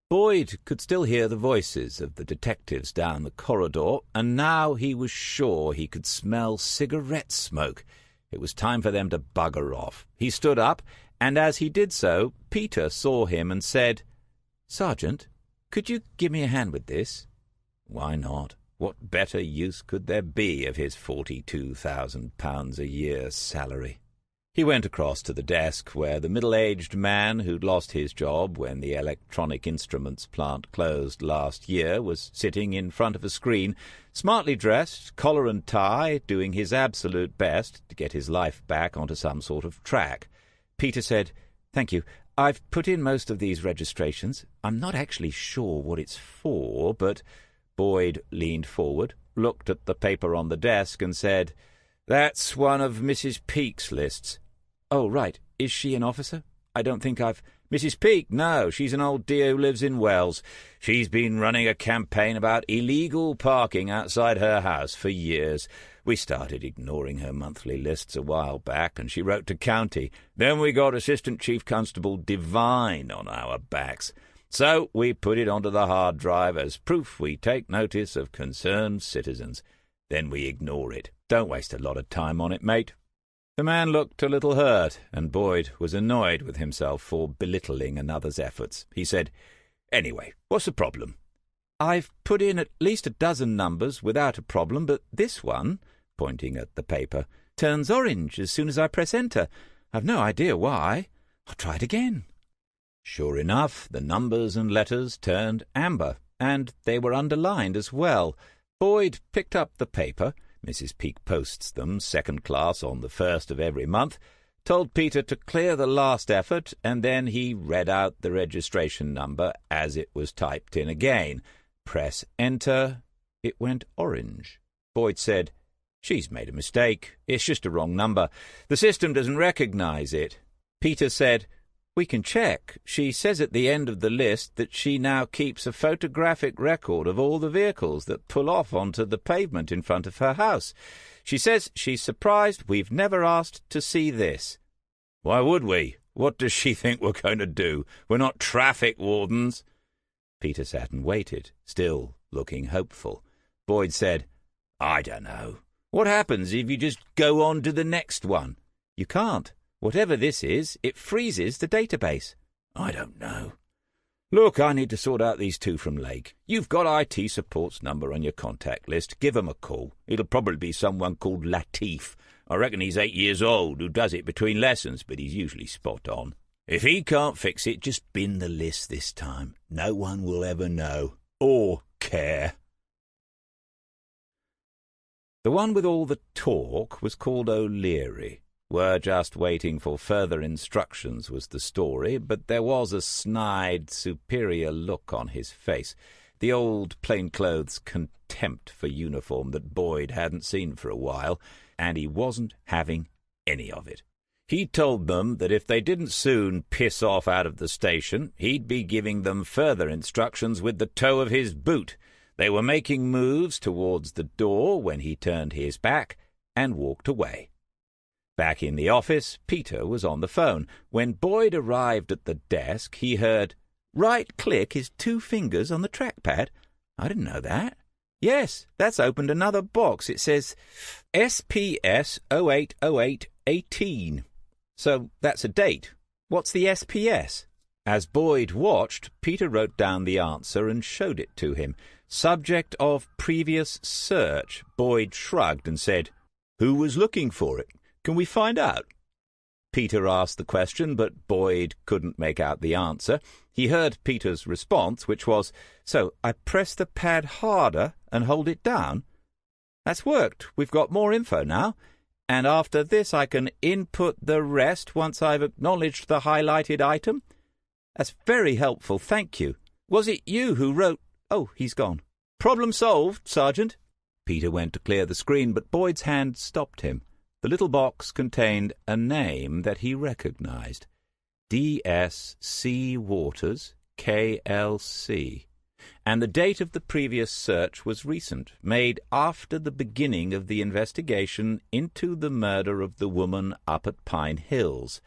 Boyd could still hear the voices of the detectives down the corridor, and now he was sure he could smell cigarette smoke. It was time for them to bugger off. He stood up, and as he did so, Peter saw him and said, "Sergeant, could you give me a hand with this?" Why not? What better use could there be of his £42,000 a year salary? He went across to the desk where the middle-aged man who'd lost his job when the electronic instruments plant closed last year was sitting in front of a screen, smartly dressed, collar and tie, doing his absolute best to get his life back onto some sort of track. Peter said, "Thank you. I've put in most of these registrations. I'm not actually sure what it's for, but—" Boyd leaned forward, looked at the paper on the desk and said, "That's one of Mrs. Peake's lists." "Oh, right. Is she an officer? I don't think I've—" "Mrs. Peake? No, she's an old dear who lives in Wells. She's been running a campaign about illegal parking outside her house for years. We started ignoring her monthly lists a while back, and she wrote to county. Then we got Assistant Chief Constable Devine on our backs. So we put it onto the hard drive as proof we take notice of concerned citizens. Then we ignore it. Don't waste a lot of time on it, mate." The man looked a little hurt, and Boyd was annoyed with himself for belittling another's efforts. He said, "Anyway, what's the problem?" "I've put in at least a dozen numbers without a problem, but this one," pointing at the paper, "turns orange as soon as I press enter. I've no idea why. I'll try it again." Sure enough, the numbers and letters turned amber, and they were underlined as well. Boyd picked up the paper. Mrs. Peake posts them second class on the 1st of every month, told Peter to clear the last effort, and then he read out the registration number as it was typed in again. Press enter. It went orange. Boyd said, "She's made a mistake. It's just a wrong number. The system doesn't recognize it." Peter said, "We can check. She says at the end of the list that she now keeps a photographic record of all the vehicles that pull off onto the pavement in front of her house. She says she's surprised we've never asked to see this." "Why would we? What does she think we're going to do? We're not traffic wardens." Peter sat and waited, still looking hopeful. Boyd said, "I don't know. What happens if you just go on to the next one?" "You can't. Whatever this is, it freezes the database." "I don't know. Look, I need to sort out these 2 from Lake. You've got IT support's number on your contact list. Give 'em a call. It'll probably be someone called Latif. I reckon he's 8 years old, who does it between lessons, but he's usually spot on. If he can't fix it, just bin the list this time. No one will ever know or care." The one with all the talk was called O'Leary. We're just waiting for further instructions was the story, but there was a snide, superior look on his face, the old plainclothes contempt for uniform that Boyd hadn't seen for a while, and he wasn't having any of it. He told them that if they didn't soon piss off out of the station, he'd be giving them further instructions with the toe of his boot. They were making moves towards the door when he turned his back and walked away. Back in the office, Peter was on the phone. When Boyd arrived at the desk, he heard, "Right-click is 2 fingers on the trackpad. I didn't know that. Yes, that's opened another box. It says SPS 080818. So that's a date. What's the SPS?" As Boyd watched, Peter wrote down the answer and showed it to him. Subject of previous search. Boyd shrugged and said, "Who was looking for it? Can we find out?" Peter asked the question, but Boyd couldn't make out the answer. He heard Peter's response, which was, "So I press the pad harder and hold it down? That's worked. We've got more info now. And after this I can input the rest once I've acknowledged the highlighted item? That's very helpful, thank you. Was it you who wrote—" "Oh, he's gone. Problem solved, Sergeant." Peter went to clear the screen, but Boyd's hand stopped him. The little box contained a name that he recognized. D.S.C. Waters, K.L.C. And the date of the previous search was recent, made after the beginning of the investigation into the murder of the woman up at Pine Hills.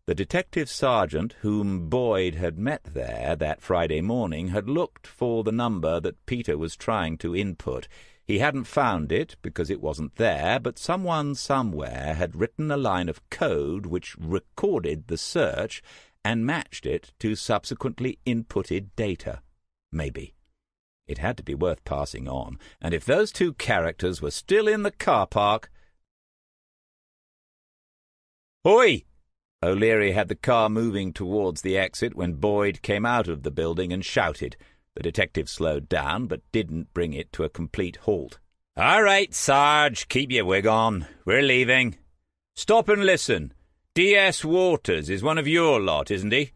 The detective sergeant whom Boyd had met there that Friday morning had looked for the number that Peter was trying to input. He hadn't found it because it wasn't there, but someone somewhere had written a line of code which recorded the search and matched it to subsequently inputted data. Maybe. It had to be worth passing on, and if those 2 characters were still in the car park— "Hoi!" O'Leary had the car moving towards the exit when Boyd came out of the building and shouted. The detective slowed down, but didn't bring it to a complete halt. "All right, Sarge, keep your wig on. We're leaving. Stop and listen. D.S. Waters is one of your lot, isn't he?"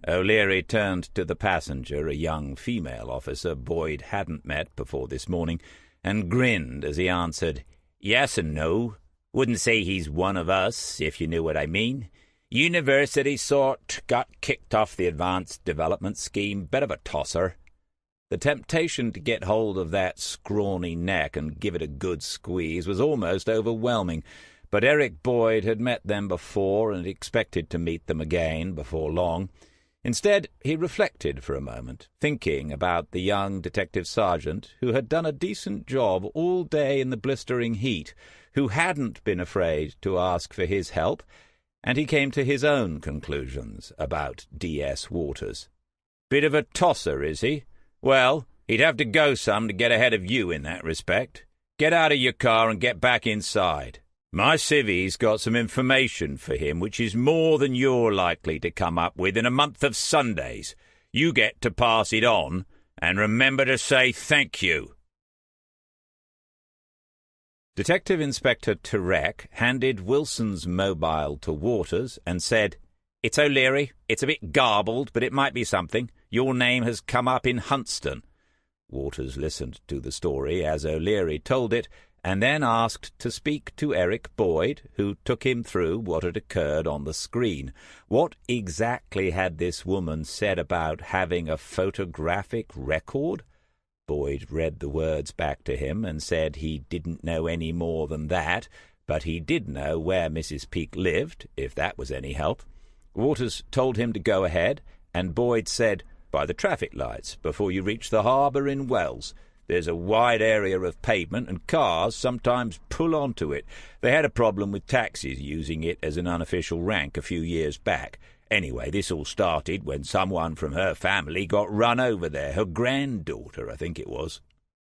O'Leary turned to the passenger, a young female officer Boyd hadn't met before this morning, and grinned as he answered, "Yes and no. Wouldn't say he's one of us, if you knew what I mean. University sort, got kicked off the advanced development scheme, bit of a tosser." The temptation to get hold of that scrawny neck and give it a good squeeze was almost overwhelming, but Eric Boyd had met them before and expected to meet them again before long. Instead, he reflected for a moment, thinking about the young detective sergeant who had done a decent job all day in the blistering heat, who hadn't been afraid to ask for his help, and he came to his own conclusions about D.S. Waters. "Bit of a tosser, is he? Well, he'd have to go some to get ahead of you in that respect. Get out of your car and get back inside. My civvy's got some information for him which is more than you're likely to come up with in a month of Sundays. You get to pass it on, and remember to say thank you." Detective Inspector Turek handed Wilson's mobile to Waters and said, "It's O'Leary. It's a bit garbled, but it might be something. Your name has come up in Huntston." Waters listened to the story as O'Leary told it, and then asked to speak to Eric Boyd, who took him through what had occurred on the screen. What exactly had this woman said about having a photographic record? Boyd read the words back to him and said he didn't know any more than that, but he did know where Mrs. Peake lived, if that was any help. Waters told him to go ahead, and Boyd said, "By the traffic lights, before you reach the harbour in Wells. There's a wide area of pavement, and cars sometimes pull onto it. They had a problem with taxis using it as an unofficial rank a few years back. Anyway, this all started when someone from her family got run over there, her granddaughter, I think it was."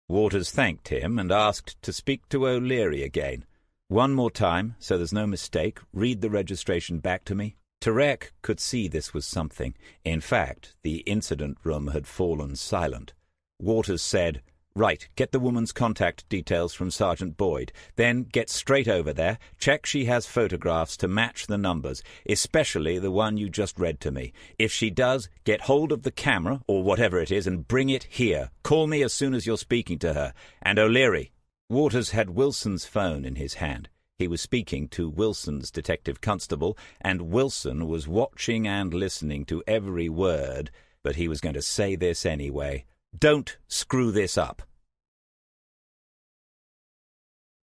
Waters thanked him and asked to speak to O'Leary again. "One more time, so there's no mistake, read the registration back to me." Turek could see this was something. In fact, the incident room had fallen silent. Waters said, Right, get the woman's contact details from Sergeant Boyd. Then get straight over there, check she has photographs to match the numbers, especially the one you just read to me. If she does, get hold of the camera, or whatever it is, and bring it here. Call me as soon as you're speaking to her. And O'Leary. Waters had Wilson's phone in his hand. He was speaking to Wilson's detective constable, and Wilson was watching and listening to every word, but he was going to say this anyway. Don't screw this up.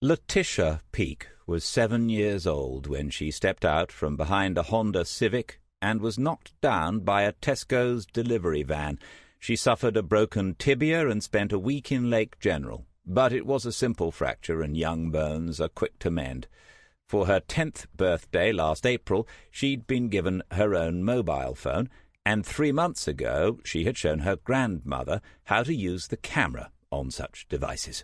Letitia Peake was 7 years old when she stepped out from behind a Honda Civic and was knocked down by a Tesco's delivery van. She suffered a broken tibia and spent a week in Lake General, but it was a simple fracture and young bones are quick to mend. For her 10th birthday last April, she'd been given her own mobile phone, and 3 months ago she had shown her grandmother how to use the camera on such devices.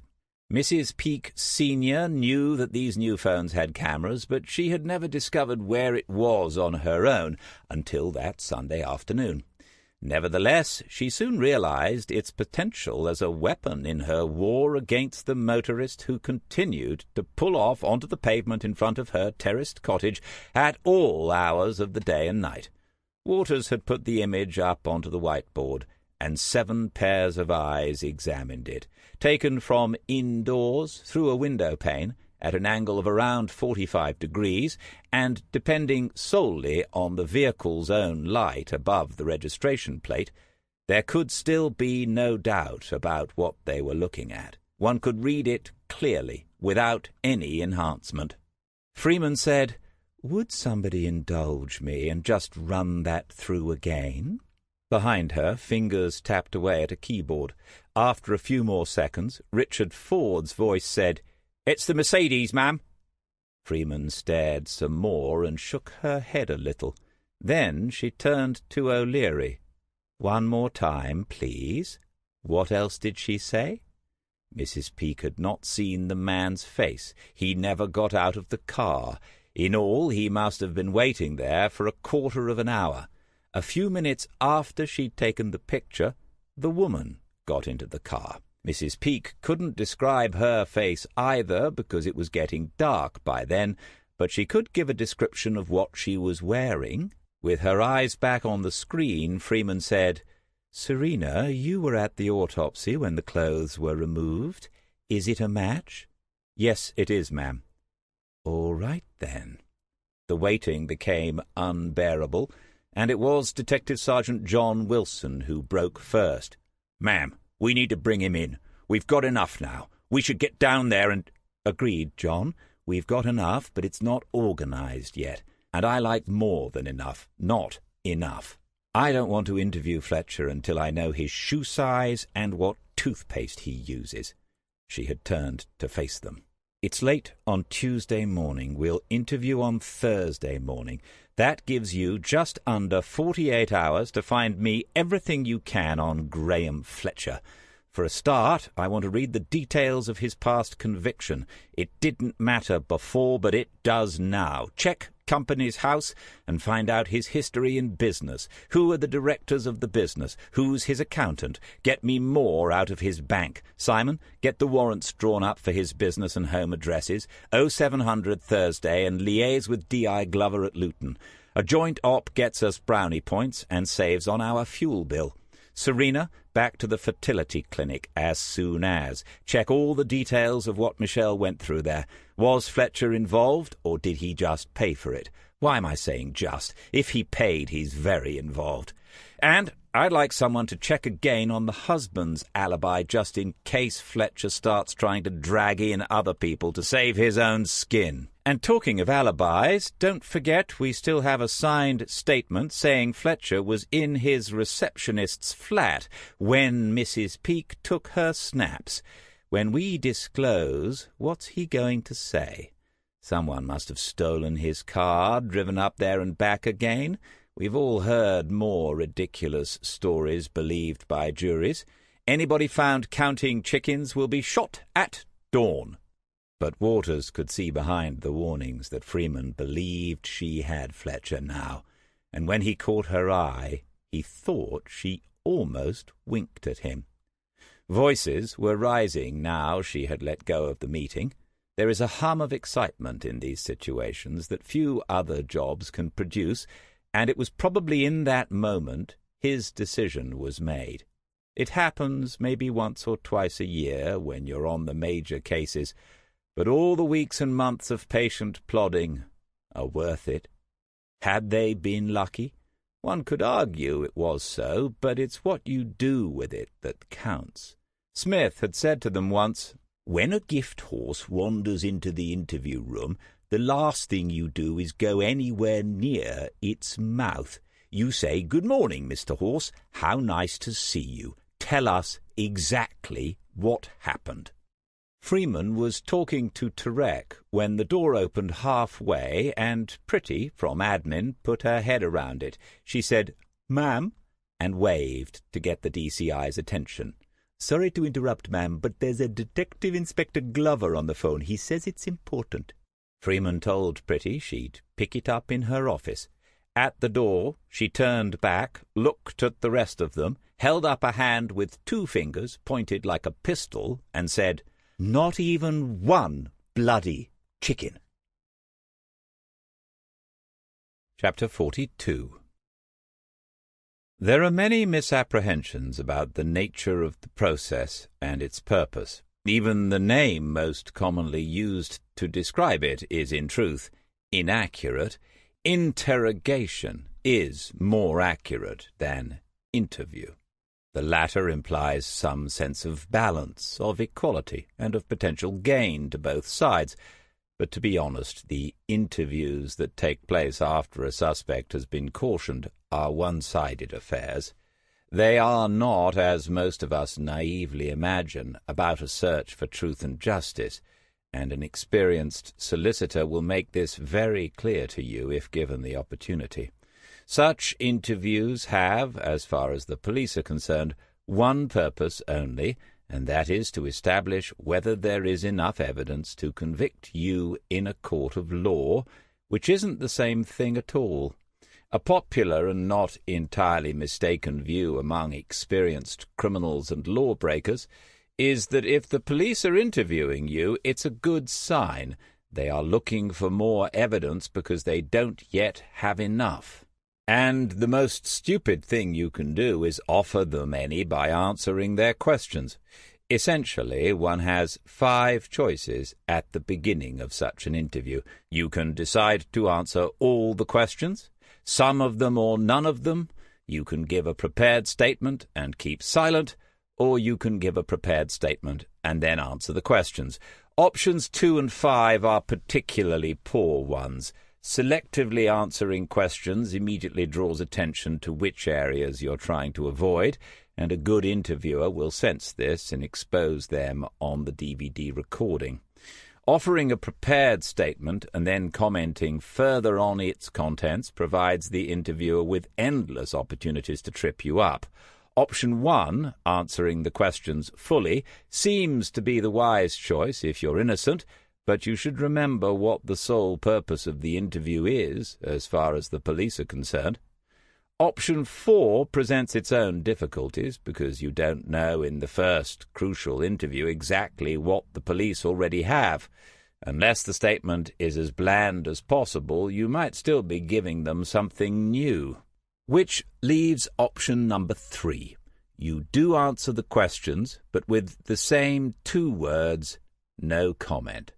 Mrs. Peake Sr. knew that these new phones had cameras, but she had never discovered where it was on her own until that Sunday afternoon. Nevertheless, she soon realized its potential as a weapon in her war against the motorist who continued to pull off onto the pavement in front of her terraced cottage at all hours of the day and night. Waters had put the image up onto the whiteboard, and 7 pairs of eyes examined it, taken from indoors through a window pane at an angle of around 45 degrees, and depending solely on the vehicle's own light above the registration plate, there could still be no doubt about what they were looking at. One could read it clearly, without any enhancement. Freeman said, "Would somebody indulge me and just run that through again?" Behind her, fingers tapped away at a keyboard. After a few more seconds, Richard Ford's voice said, "It's the Mercedes, ma'am." Freeman stared some more and shook her head a little. Then she turned to O'Leary. "One more time, please. What else did she say?" Mrs. Peake had not seen the man's face. He never got out of the car. In all, he must have been waiting there for a quarter of an hour. A few minutes after she'd taken the picture, the woman got into the car. Mrs. Peake couldn't describe her face either, because it was getting dark by then, but she could give a description of what she was wearing. With her eyes back on the screen, Freeman said, "Serena, you were at the autopsy when the clothes were removed. Is it a match?" "Yes, it is, ma'am." "All right, then." The waiting became unbearable, and it was Detective Sergeant John Wilson who broke first. "Ma'am, we need to bring him in. We've got enough now. We should get down there and—" "Agreed, John. We've got enough, but it's not organized yet. And I like more than enough, not enough. I don't want to interview Fletcher until I know his shoe size and what toothpaste he uses." She had turned to face them. "It's late on Tuesday morning. We'll interview on Thursday morning. That gives you just under 48 hours to find me everything you can on Graham Fletcher. For a start, I want to read the details of his past conviction. It didn't matter before, but it does now. Check company's house and find out his history in business. Who are the directors of the business? Who's his accountant? Get me more out of his bank. Simon, get the warrants drawn up for his business and home addresses. 0700 Thursday, and liaise with D.I. Glover at Luton. A joint op gets us brownie points and saves on our fuel bill. Serena, back to the fertility clinic as soon as. Check all the details of what Michelle went through there. Was Fletcher involved, or did he just pay for it? Why am I saying just? If he paid, he's very involved. And I'd like someone to check again on the husband's alibi, just in case Fletcher starts trying to drag in other people to save his own skin. And talking of alibis, don't forget we still have a signed statement saying Fletcher was in his receptionist's flat when Mrs. Peake took her snaps. When we disclose, what's he going to say? Someone must have stolen his car, driven up there and back again. We've all heard more ridiculous stories believed by juries. Anybody found counting chickens will be shot at dawn. But Waters could see behind the warnings that Freeman believed she had Fletcher now, and when he caught her eye, he thought she almost winked at him. Voices were rising now she had let go of the meeting. There is a hum of excitement in these situations that few other jobs can produce, and it was probably in that moment his decision was made. It happens maybe once or twice a year when you're on the major cases, but all the weeks and months of patient plodding are worth it. Had they been lucky? One could argue it was so, but it's what you do with it that counts. Smith had said to them once, "When a gift horse wanders into the interview room, the last thing you do is go anywhere near its mouth. You say, 'Good morning, Mr. Horse. How nice to see you. Tell us exactly what happened.'" Freeman was talking to Tarek when the door opened halfway and Pretty, from admin, put her head around it. She said, "Ma'am," and waved to get the DCI's attention. "Sorry to interrupt, ma'am, but there's a Detective Inspector Glover on the phone. He says it's important." Freeman told Pretty she'd pick it up in her office. At the door, she turned back, looked at the rest of them, held up a hand with 2 fingers pointed like a pistol, and said, "Not even one bloody chicken." Chapter 42. There are many misapprehensions about the nature of the process and its purpose. Even the name most commonly used to describe it is, in truth, inaccurate. Interrogation is more accurate than interview. The latter implies some sense of balance, of equality, and of potential gain to both sides. But to be honest, the interviews that take place after a suspect has been cautioned are one-sided affairs. They are not, as most of us naively imagine, about a search for truth and justice, and an experienced solicitor will make this very clear to you if given the opportunity. Such interviews have, as far as the police are concerned, one purpose only, and that is to establish whether there is enough evidence to convict you in a court of law, which isn't the same thing at all. A popular and not entirely mistaken view among experienced criminals and lawbreakers is that if the police are interviewing you, it's a good sign. They are looking for more evidence because they don't yet have enough. And the most stupid thing you can do is offer them any by answering their questions. Essentially, one has 5 choices at the beginning of such an interview. You can decide to answer all the questions, some of them or none of them. You can give a prepared statement and keep silent, or you can give a prepared statement and then answer the questions. Options 2 and 5 are particularly poor ones. Selectively answering questions immediately draws attention to which areas you're trying to avoid, and a good interviewer will sense this and expose them on the DVD recording. Offering a prepared statement and then commenting further on its contents provides the interviewer with endless opportunities to trip you up. Option 1, answering the questions fully, seems to be the wise choice if you're innocent, but you should remember what the sole purpose of the interview is, as far as the police are concerned. Option 4 presents its own difficulties because you don't know in the first crucial interview exactly what the police already have. Unless the statement is as bland as possible, you might still be giving them something new. Which leaves option number 3. You do answer the questions, but with the same 2 words, no comment.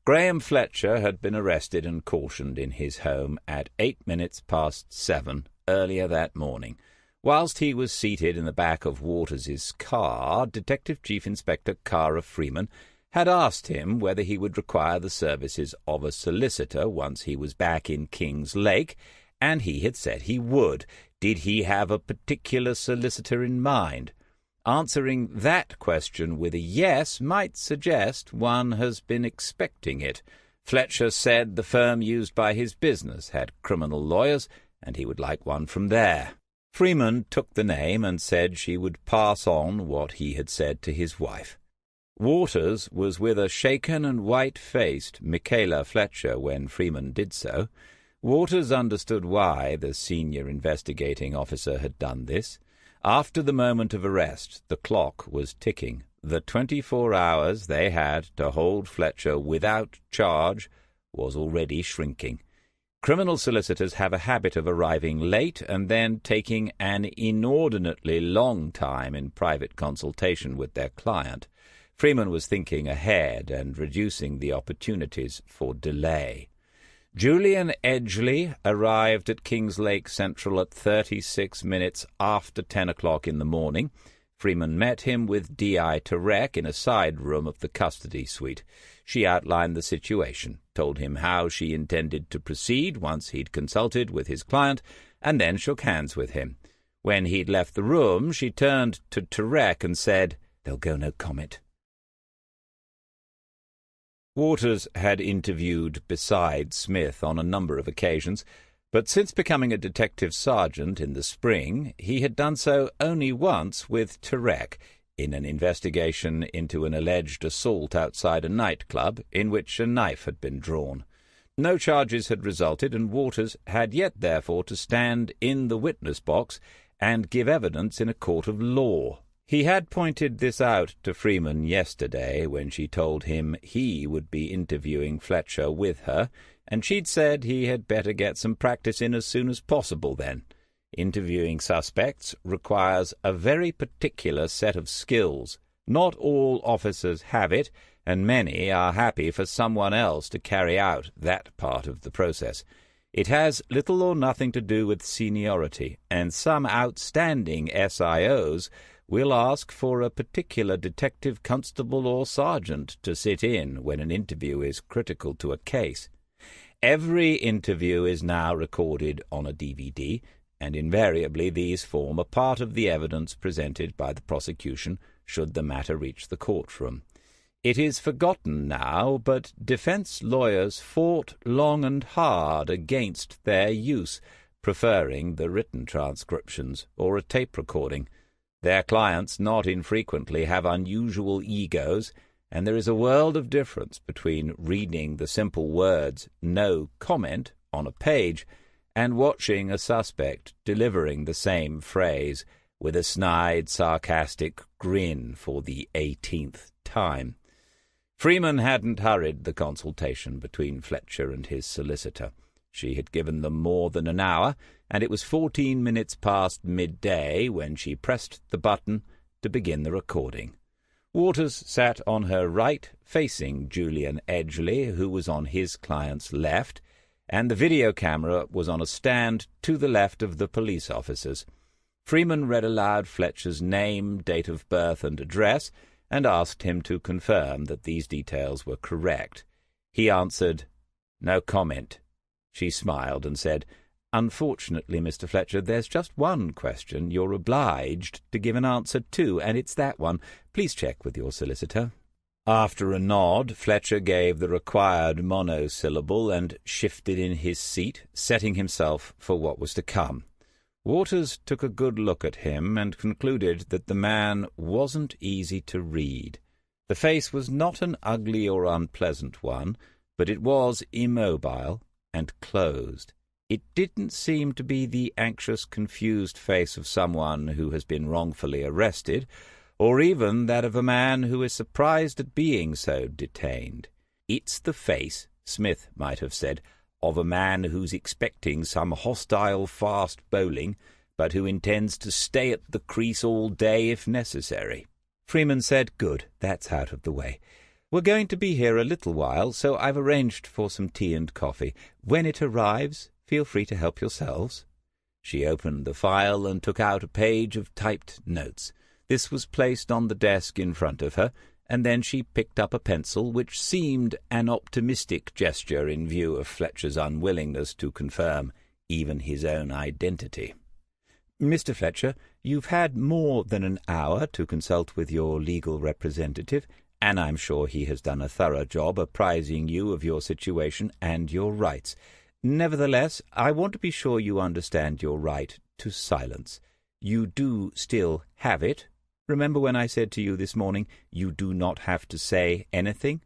Graham Fletcher had been arrested and cautioned in his home at 7:08 earlier that morning. Whilst he was seated in the back of Waters's car, Detective Chief Inspector Cara Freeman had asked him whether he would require the services of a solicitor once he was back in Kings Lake, and he had said he would. Did he have a particular solicitor in mind? Answering that question with a yes might suggest one has been expecting it. Fletcher said the firm used by his business had criminal lawyers, and he would like one from there. Freeman took the name and said she would pass on what he had said to his wife. Waters was with a shaken and white-faced Michaela Fletcher when Freeman did so. Waters understood why the senior investigating officer had done this. After the moment of arrest, the clock was ticking. The 24 hours they had to hold Fletcher without charge was already shrinking. Criminal solicitors have a habit of arriving late and then taking an inordinately long time in private consultation with their client. Freeman was thinking ahead and reducing the opportunities for delay. Julian Edgley arrived at Kingslake Central at 36 minutes after 10 o'clock in the morning. Freeman met him with D.I. Tarek in a side room of the custody suite. She outlined the situation, told him how she intended to proceed once he'd consulted with his client, and then shook hands with him. When he'd left the room, she turned to Tarek and said, "There'll go no comment." Waters had interviewed beside Smith on a number of occasions, but since becoming a detective sergeant in the spring, he had done so only once with Tarek, in an investigation into an alleged assault outside a nightclub in which a knife had been drawn. No charges had resulted, and Waters had yet therefore to stand in the witness box and give evidence in a court of law. He had pointed this out to Freeman yesterday when she told him he would be interviewing Fletcher with her, and she'd said he had better get some practice in as soon as possible then. Interviewing suspects requires a very particular set of skills. Not all officers have it, and many are happy for someone else to carry out that part of the process. It has little or nothing to do with seniority, and some outstanding SIOs will ask for a particular detective, constable, or sergeant to sit in when an interview is critical to a case. Every interview is now recorded on a DVD, and invariably these form a part of the evidence presented by the prosecution should the matter reach the courtroom. It is forgotten now, but defense lawyers fought long and hard against their use, preferring the written transcriptions or a tape recording. Their clients not infrequently have unusual egos, and there is a world of difference between reading the simple words "no comment" on a page and watching a suspect delivering the same phrase with a snide, sarcastic grin for the 18th time. Freeman hadn't hurried the consultation between Fletcher and his solicitor. She had given them more than an hour, and it was 14 minutes past midday when she pressed the button to begin the recording. Waters sat on her right, facing Julian Edgley, who was on his client's left, and the video camera was on a stand to the left of the police officers. Freeman read aloud Fletcher's name, date of birth, and address, and asked him to confirm that these details were correct. He answered, "No comment." She smiled and said, "Unfortunately, Mr. Fletcher, there's just one question you're obliged to give an answer to, and it's that one. Please check with your solicitor." After a nod, Fletcher gave the required monosyllable and shifted in his seat, setting himself for what was to come. Waters took a good look at him and concluded that the man wasn't easy to read. The face was not an ugly or unpleasant one, but it was immobile and closed. It didn't seem to be the anxious, confused face of someone who has been wrongfully arrested, or even that of a man who is surprised at being so detained. It's the face, Smith might have said, of a man who's expecting some hostile fast bowling, but who intends to stay at the crease all day if necessary. Freeman said, "Good, that's out of the way. We're going to be here a little while, so I've arranged for some tea and coffee. When it arrives, feel free to help yourselves." She opened the file and took out a page of typed notes. This was placed on the desk in front of her, and then she picked up a pencil, which seemed an optimistic gesture in view of Fletcher's unwillingness to confirm even his own identity. "Mr. Fletcher, you've had more than an hour to consult with your legal representative, and I'm sure he has done a thorough job apprising you of your situation and your rights. Nevertheless, I want to be sure you understand your right to silence. You do still have it. Remember when I said to you this morning, you do not have to say anything?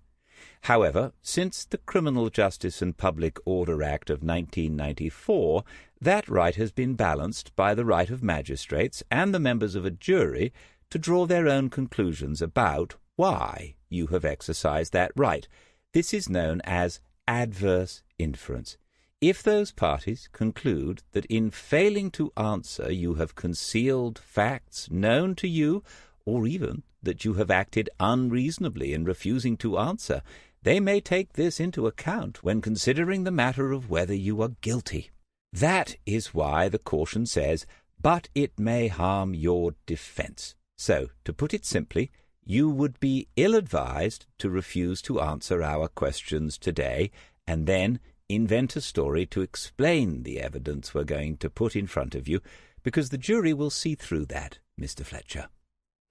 However, since the Criminal Justice and Public Order Act of 1994, that right has been balanced by the right of magistrates and the members of a jury to draw their own conclusions about why you have exercised that right. This is known as adverse inference. If those parties conclude that in failing to answer you have concealed facts known to you, or even that you have acted unreasonably in refusing to answer, they may take this into account when considering the matter of whether you are guilty. That is why the caution says, but it may harm your defense. So, to put it simply, you would be ill-advised to refuse to answer our questions today and then invent a story to explain the evidence we're going to put in front of you, because the jury will see through that, Mr. Fletcher.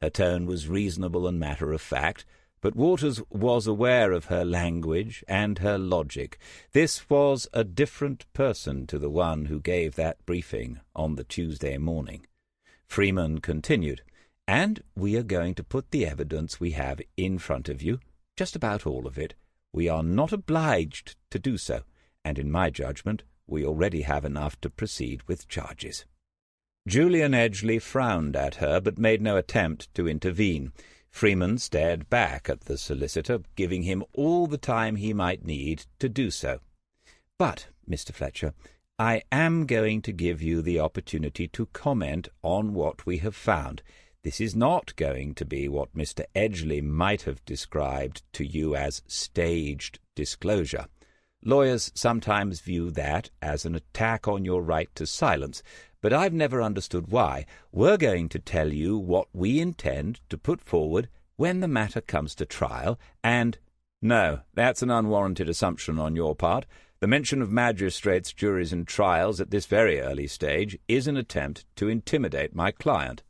Her tone was reasonable and matter-of-fact, but Waters was aware of her language and her logic. This was a different person to the one who gave that briefing on the Tuesday morning. Freeman continued, "And we are going to put the evidence we have in front of you, just about all of it. We are not obliged to do so, and in my judgment we already have enough to proceed with charges." Julian Edgeley frowned at her, but made no attempt to intervene. Freeman stared back at the solicitor, giving him all the time he might need to do so. "But, Mr. Fletcher, I am going to give you the opportunity to comment on what we have found. This is not going to be what Mr. Edgeley might have described to you as staged disclosure. Lawyers sometimes view that as an attack on your right to silence, but I've never understood why. We're going to tell you what we intend to put forward when the matter comes to trial, and—" "No, that's an unwarranted assumption on your part. The mention of magistrates, juries, and trials at this very early stage is an attempt to intimidate my client."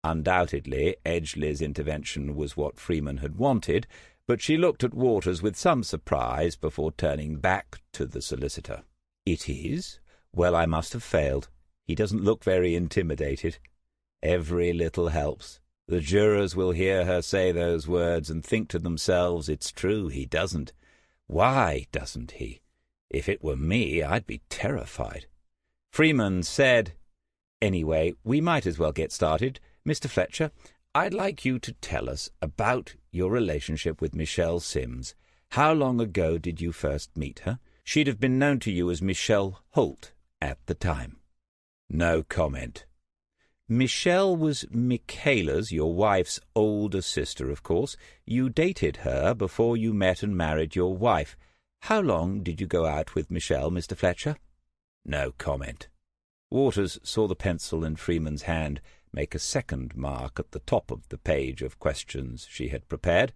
Undoubtedly, Edgeley's intervention was what Freeman had wanted, but she looked at Waters with some surprise before turning back to the solicitor. "It is? Well, I must have failed. He doesn't look very intimidated. Every little helps. The jurors will hear her say those words and think to themselves, it's true, he doesn't. Why doesn't he? If it were me, I'd be terrified." Freeman said, "Anyway, we might as well get started. Mr. Fletcher, I'd like you to tell us about your relationship with Michelle Sims. How long ago did you first meet her? She'd have been known to you as Michelle Holt at the time." "No comment." "Michelle was Michaela's, your wife's older sister, of course. You dated her before you met and married your wife. How long did you go out with Michelle, Mr. Fletcher?" "No comment." Waters saw the pencil in Freeman's hand make a second mark at the top of the page of questions she had prepared,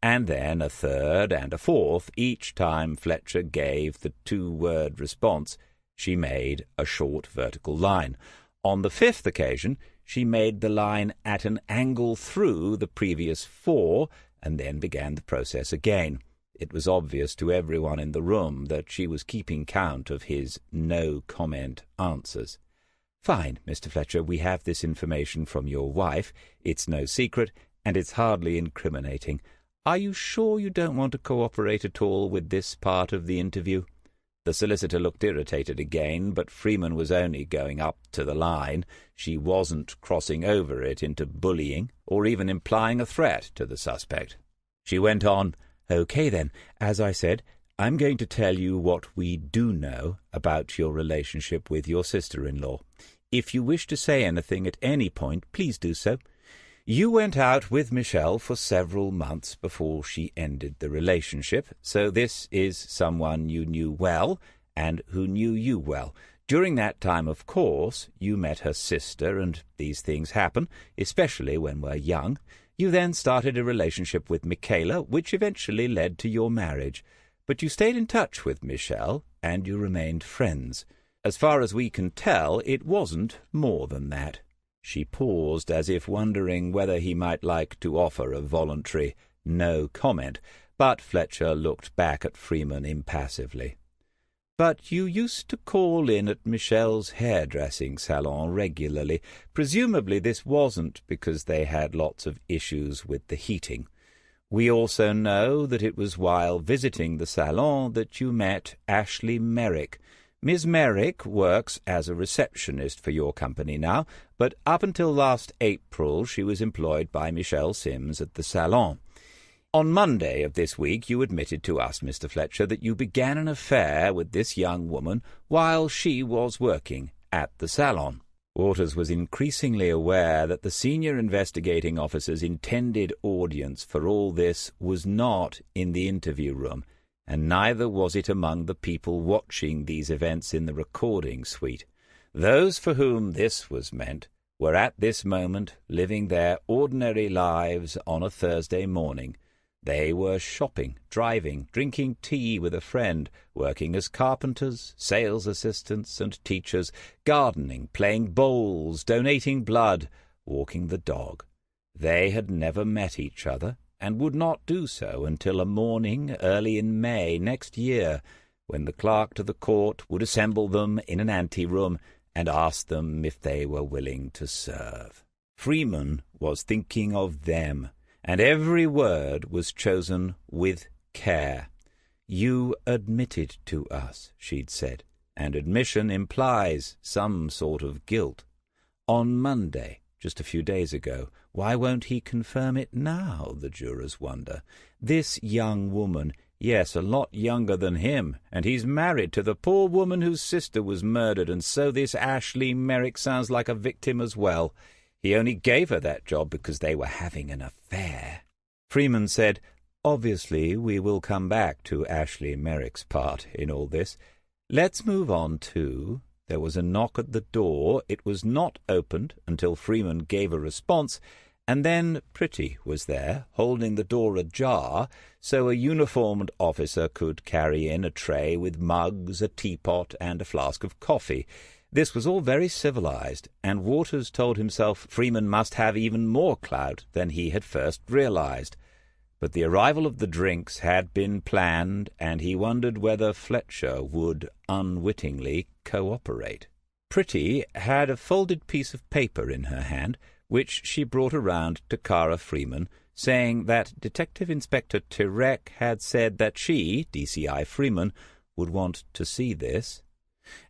and then a third and a fourth each time Fletcher gave the two-word response. She made a short vertical line. On the fifth occasion, she made the line at an angle through the previous four, and then began the process again. It was obvious to everyone in the room that she was keeping count of his no-comment answers. "Fine, Mr. Fletcher, we have this information from your wife. It's no secret, and it's hardly incriminating. Are you sure you don't want to cooperate at all with this part of the interview?" The solicitor looked irritated again, but Freeman was only going up to the line. She wasn't crossing over it into bullying or even implying a threat to the suspect. She went on, "Okay then, as I said, I'm going to tell you what we do know about your relationship with your sister-in-law. If you wish to say anything at any point, please do so. You went out with Michelle for several months before she ended the relationship, so this is someone you knew well and who knew you well. During that time, of course, you met her sister, and these things happen, especially when we're young. You then started a relationship with Michaela, which eventually led to your marriage. But you stayed in touch with Michelle, and you remained friends. As far as we can tell, it wasn't more than that." She paused, as if wondering whether he might like to offer a voluntary no comment, but Fletcher looked back at Freeman impassively. "But you used to call in at Michelle's hairdressing salon regularly. Presumably this wasn't because they had lots of issues with the heating. We also know that it was while visiting the salon that you met Ashley Merrick. Miss Merrick works as a receptionist for your company now, but up until last April she was employed by Michelle Sims at the salon. On Monday of this week you admitted to us, Mr. Fletcher, that you began an affair with this young woman while she was working at the salon. Waters was increasingly aware that the senior investigating officer's intended audience for all this was not in the interview room, and neither was it among the people watching these events in the recording suite. Those for whom this was meant were at this moment living their ordinary lives on a Thursday morning. They were shopping, driving, drinking tea with a friend, working as carpenters, sales assistants and teachers, gardening, playing bowls, donating blood, walking the dog. They had never met each other, and would not do so until a morning early in May next year, when the clerk to the court would assemble them in an anteroom and ask them if they were willing to serve. Freeman was thinking of them, and every word was chosen with care. "You admitted to us," she'd said, "and admission implies some sort of guilt. On Monday, just a few days ago. Why won't he confirm it now, the jurors wonder? This young woman, yes, a lot younger than him, and he's married to the poor woman whose sister was murdered, and so this Ashley Merrick sounds like a victim as well. He only gave her that job because they were having an affair." Freeman said, "Obviously we will come back to Ashley Merrick's part in all this. Let's move on to—" There was a knock at the door. It was not opened until Freeman gave a response, and then Pretty was there, holding the door ajar so a uniformed officer could carry in a tray with mugs, a teapot, and a flask of coffee. This was all very civilized, and Waters told himself Freeman must have even more clout than he had first realized. But the arrival of the drinks had been planned, and he wondered whether Fletcher would unwittingly cooperate. Pretty had a folded piece of paper in her hand, which she brought around to Cara Freeman, saying that Detective Inspector Tirek had said that she, DCI Freeman, would want to see this.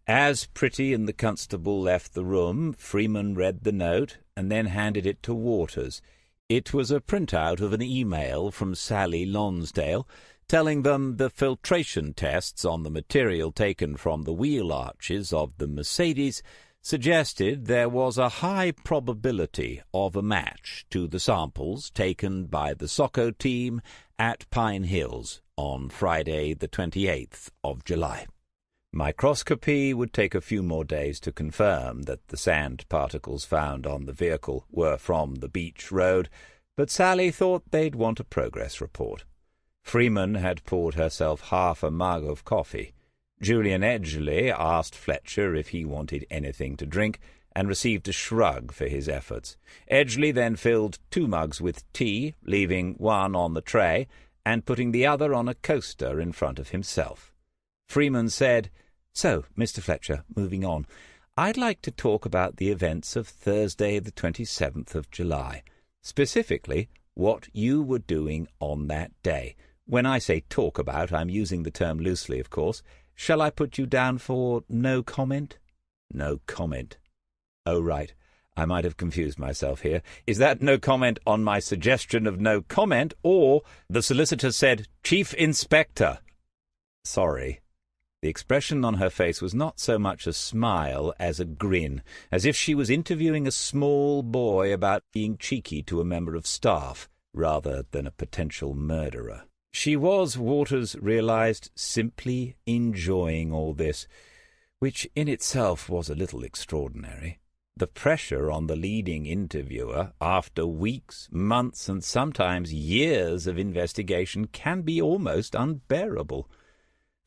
As Pretty and the constable left the room, Freeman read the note and then handed it to Waters. It was a printout of an email from Sally Lonsdale, telling them the filtration tests on the material taken from the wheel arches of the Mercedes suggested there was a high probability of a match to the samples taken by the Socco team at Pine Hills on Friday the 28th of July. Microscopy would take a few more days to confirm that the sand particles found on the vehicle were from the beach road, but Sally thought they'd want a progress report. Freeman had poured herself half a mug of coffee. Julian Edgley asked Fletcher if he wanted anything to drink, and received a shrug for his efforts. Edgley then filled 2 mugs with tea, leaving one on the tray, and putting the other on a coaster in front of himself. Freeman said, "So, Mr. Fletcher, moving on, I'd like to talk about the events of Thursday the 27th of July, specifically what you were doing on that day. When I say talk about, I'm using the term loosely, of course. Shall I put you down for no comment?" "No comment. Oh, right. I might have confused myself here. Is that no comment on my suggestion of no comment, or the solicitor said, 'Chief Inspector'?" "Sorry." The expression on her face was not so much a smile as a grin, as if she was interviewing a small boy about being cheeky to a member of staff, rather than a potential murderer. She was, Waters realized, simply enjoying all this, which in itself was a little extraordinary. The pressure on the leading interviewer after weeks, months, and sometimes years of investigation can be almost unbearable.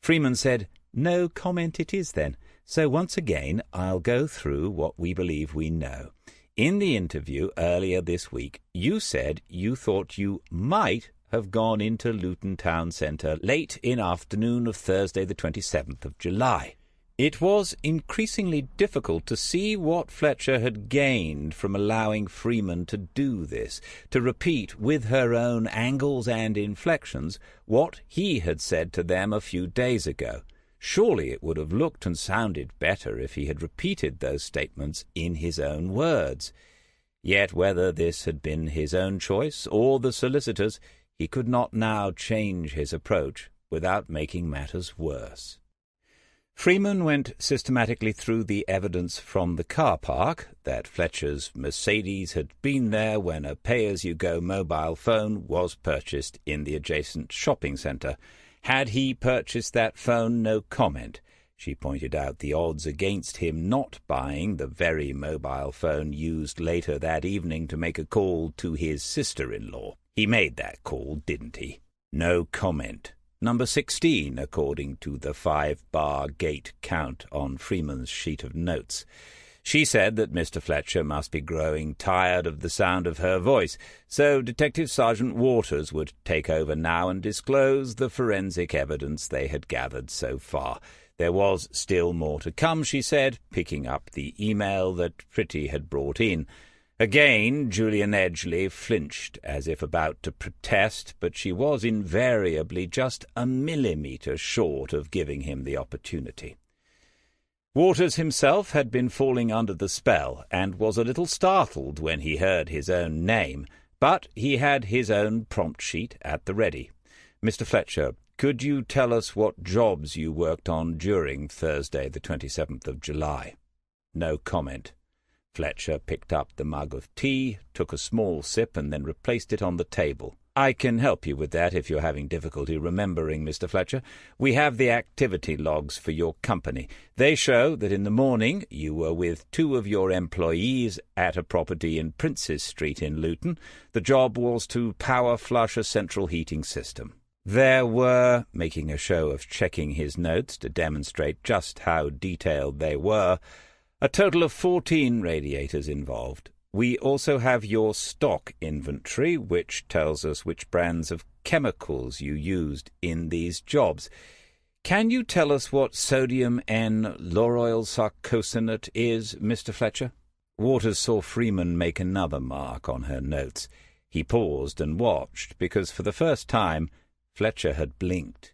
Freeman said, "No comment it is, then. So once again I'll go through what we believe we know. In the interview earlier this week, you said you thought you might have gone into Luton Town Centre late in afternoon of Thursday the 27th of July. It was increasingly difficult to see what Fletcher had gained from allowing Freeman to do this, to repeat with her own angles and inflections what he had said to them a few days ago. Surely it would have looked and sounded better if he had repeated those statements in his own words. Yet whether this had been his own choice or the solicitor's, he could not now change his approach without making matters worse. Freeman went systematically through the evidence from the car park, that Fletcher's Mercedes had been there when a pay-as-you-go mobile phone was purchased in the adjacent shopping centre. Had he purchased that phone? No comment. She pointed out the odds against him not buying the very mobile phone used later that evening to make a call to his sister-in-law. He made that call, didn't he? No comment. Number 16, according to the 5-bar gate count on Freeman's sheet of notes. She said that Mr. Fletcher must be growing tired of the sound of her voice, so Detective Sergeant Waters would take over now and disclose the forensic evidence they had gathered so far. There was still more to come, she said, picking up the email that Pretty had brought in. Again, Julian Edgeley flinched as if about to protest, but she was invariably just a millimetre short of giving him the opportunity. Waters himself had been falling under the spell, and was a little startled when he heard his own name, but he had his own prompt sheet at the ready. "Mr. Fletcher, could you tell us what jobs you worked on during Thursday, the 27th of July? No comment. Fletcher picked up the mug of tea, took a small sip, and then replaced it on the table. "I can help you with that if you're having difficulty remembering, Mr. Fletcher. We have the activity logs for your company. They show that in the morning you were with 2 of your employees at a property in Princes Street in Luton. The job was to power flush a central heating system. There were," making a show of checking his notes to demonstrate just how detailed they were, "a total of 14 radiators involved. We also have your stock inventory, which tells us which brands of chemicals you used in these jobs. Can you tell us what sodium N-lauryl sarcosinate is, Mr. Fletcher?" Waters saw Freeman make another mark on her notes. He paused and watched, because for the first time Fletcher had blinked.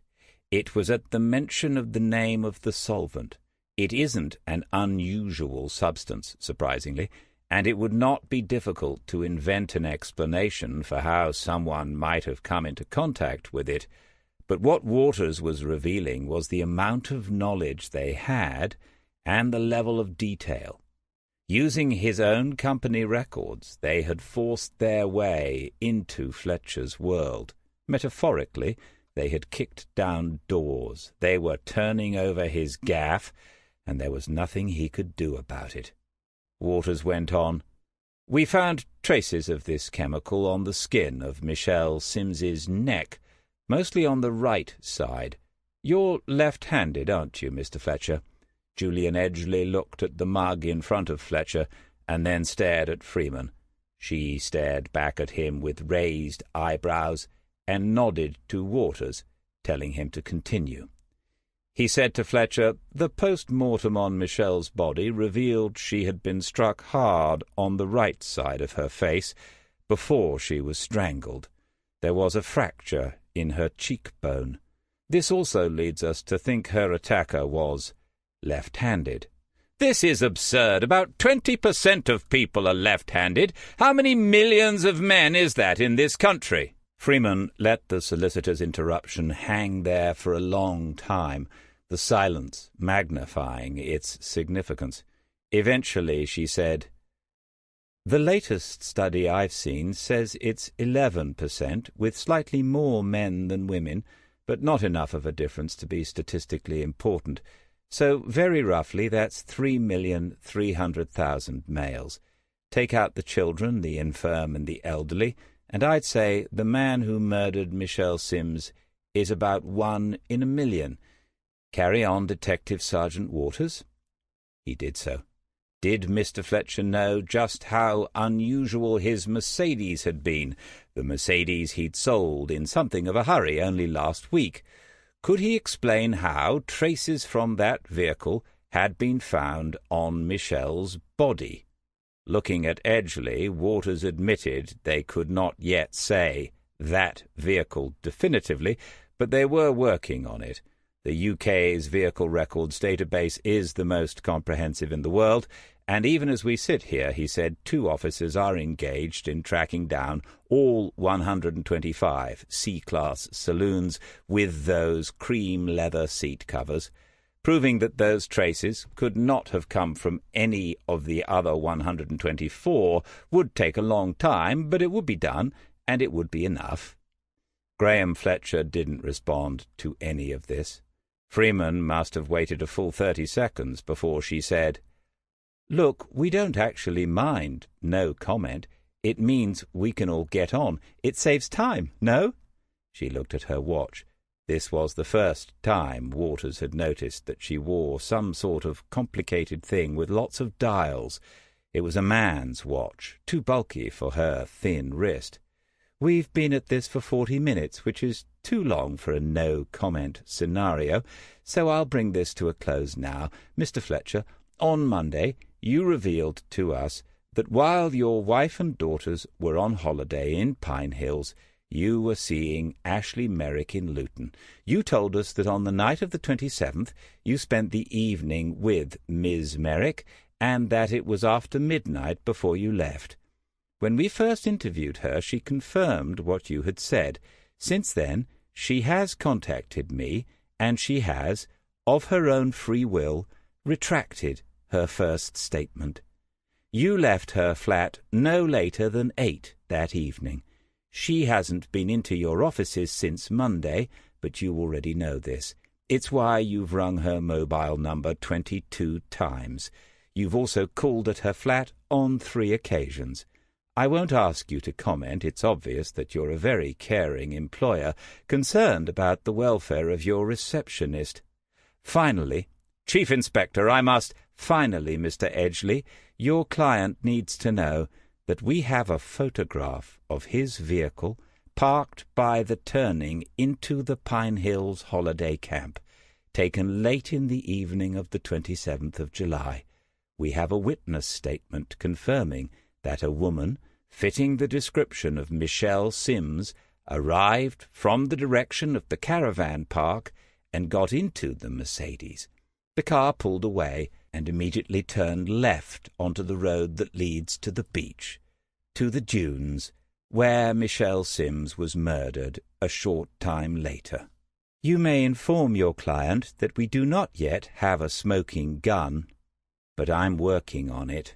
It was at the mention of the name of the solvent. It isn't an unusual substance, surprisingly, and it would not be difficult to invent an explanation for how someone might have come into contact with it. But what Waters was revealing was the amount of knowledge they had and the level of detail. Using his own company records, they had forced their way into Fletcher's world. Metaphorically, they had kicked down doors. They were turning over his gaff, and there was nothing he could do about it. Waters went on. "We found traces of this chemical on the skin of Michelle Sims's neck, mostly on the right side. You're left-handed, aren't you, Mr. Fletcher?" Julian Edgeley looked at the mug in front of Fletcher and then stared at Freeman. She stared back at him with raised eyebrows and nodded to Waters, telling him to continue. He said to Fletcher, "The post-mortem on Michelle's body revealed she had been struck hard on the right side of her face before she was strangled. There was a fracture in her cheekbone. This also leads us to think her attacker was left-handed." "This is absurd. About 20% of people are left-handed. How many millions of men is that in this country?" Freeman let the solicitor's interruption hang there for a long time, the silence magnifying its significance. Eventually she said, "The latest study I've seen says it's 11%, with slightly more men than women, but not enough of a difference to be statistically important. So very roughly that's 3,300,000 males. Take out the children, the infirm and the elderly, and I'd say the man who murdered Michelle Sims is about 1 in a million. Carry on, Detective Sergeant Waters." He did so. Did Mr. Fletcher know just how unusual his Mercedes had been, the Mercedes he'd sold in something of a hurry only last week? Could he explain how traces from that vehicle had been found on Michelle's body? Looking at Edgley, Waters admitted they could not yet say that vehicle definitively, but they were working on it. The UK's vehicle records database is the most comprehensive in the world, and even as we sit here, he said, 2 officers are engaged in tracking down all 125 C-Class saloons with those cream leather seat covers. Proving that those traces could not have come from any of the other 124 would take a long time, but it would be done, and it would be enough. Graham Fletcher didn't respond to any of this. Freeman must have waited a full 30 seconds before she said, "Look, we don't actually mind no comment. It means we can all get on. It saves time, no?" She looked at her watch. This was the first time Waters had noticed that she wore some sort of complicated thing with lots of dials. It was a man's watch, too bulky for her thin wrist. "We've been at this for 40 minutes, which is too long for a no-comment scenario, so I'll bring this to a close now. Mr. Fletcher, on Monday you revealed to us that while your wife and daughters were on holiday in Pine Hills, you were seeing Ashley Merrick in Luton. You told us that on the night of the 27th you spent the evening with Ms. Merrick, and that it was after midnight before you left. When we first interviewed her, she confirmed what you had said. Since then, she has contacted me, and she has, of her own free will, retracted her first statement. You left her flat no later than 8 that evening. She hasn't been into your offices since Monday, but you already know this. It's why you've rung her mobile number 22 times. You've also called at her flat on 3 occasions. I won't ask you to comment. It's obvious that you're a very caring employer, concerned about the welfare of your receptionist. Finally, Chief Inspector, Finally, Mr. Edgley, your client needs to know that we have a photograph of his vehicle parked by the turning into the Pine Hills holiday camp, taken late in the evening of the 27th of July. We have a witness statement confirming that a woman, fitting the description of Michelle Sims, arrived from the direction of the caravan park and got into the Mercedes. The car pulled away and immediately turned left onto the road that leads to the beach, to the dunes, where Michelle Sims was murdered a short time later. You may inform your client that we do not yet have a smoking gun, but I'm working on it."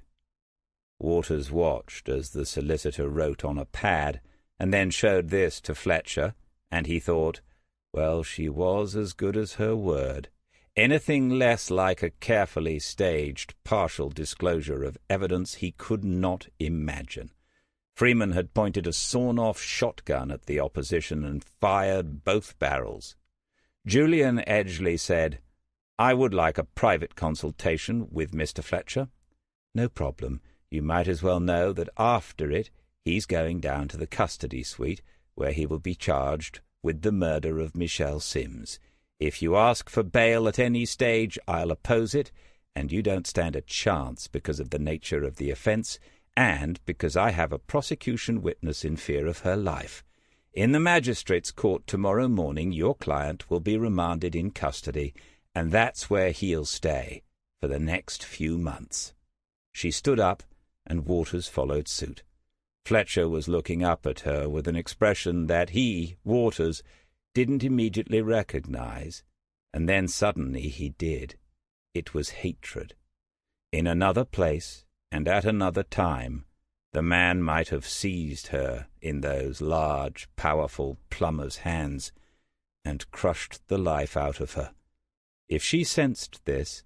Waters watched as the solicitor wrote on a pad, and then showed this to Fletcher, and he thought, well, she was as good as her word. Anything less like a carefully staged partial disclosure of evidence he could not imagine. Freeman had pointed a sawn-off shotgun at the opposition and fired both barrels. Julian Edgley said, "I would like a private consultation with Mr. Fletcher." "No problem. You might as well know that after it he's going down to the custody suite, where he will be charged with the murder of Michelle Sims. If you ask for bail at any stage, I'll oppose it, and you don't stand a chance because of the nature of the offence, and because I have a prosecution witness in fear of her life. In the magistrate's court tomorrow morning your client will be remanded in custody, and that's where he'll stay for the next few months." She stood up, and Waters followed suit. Fletcher was looking up at her with an expression that he, Waters, didn't immediately recognize, and then suddenly he did. It was hatred. In another place, and at another time, the man might have seized her in those large, powerful plumber's hands and crushed the life out of her. If she sensed this,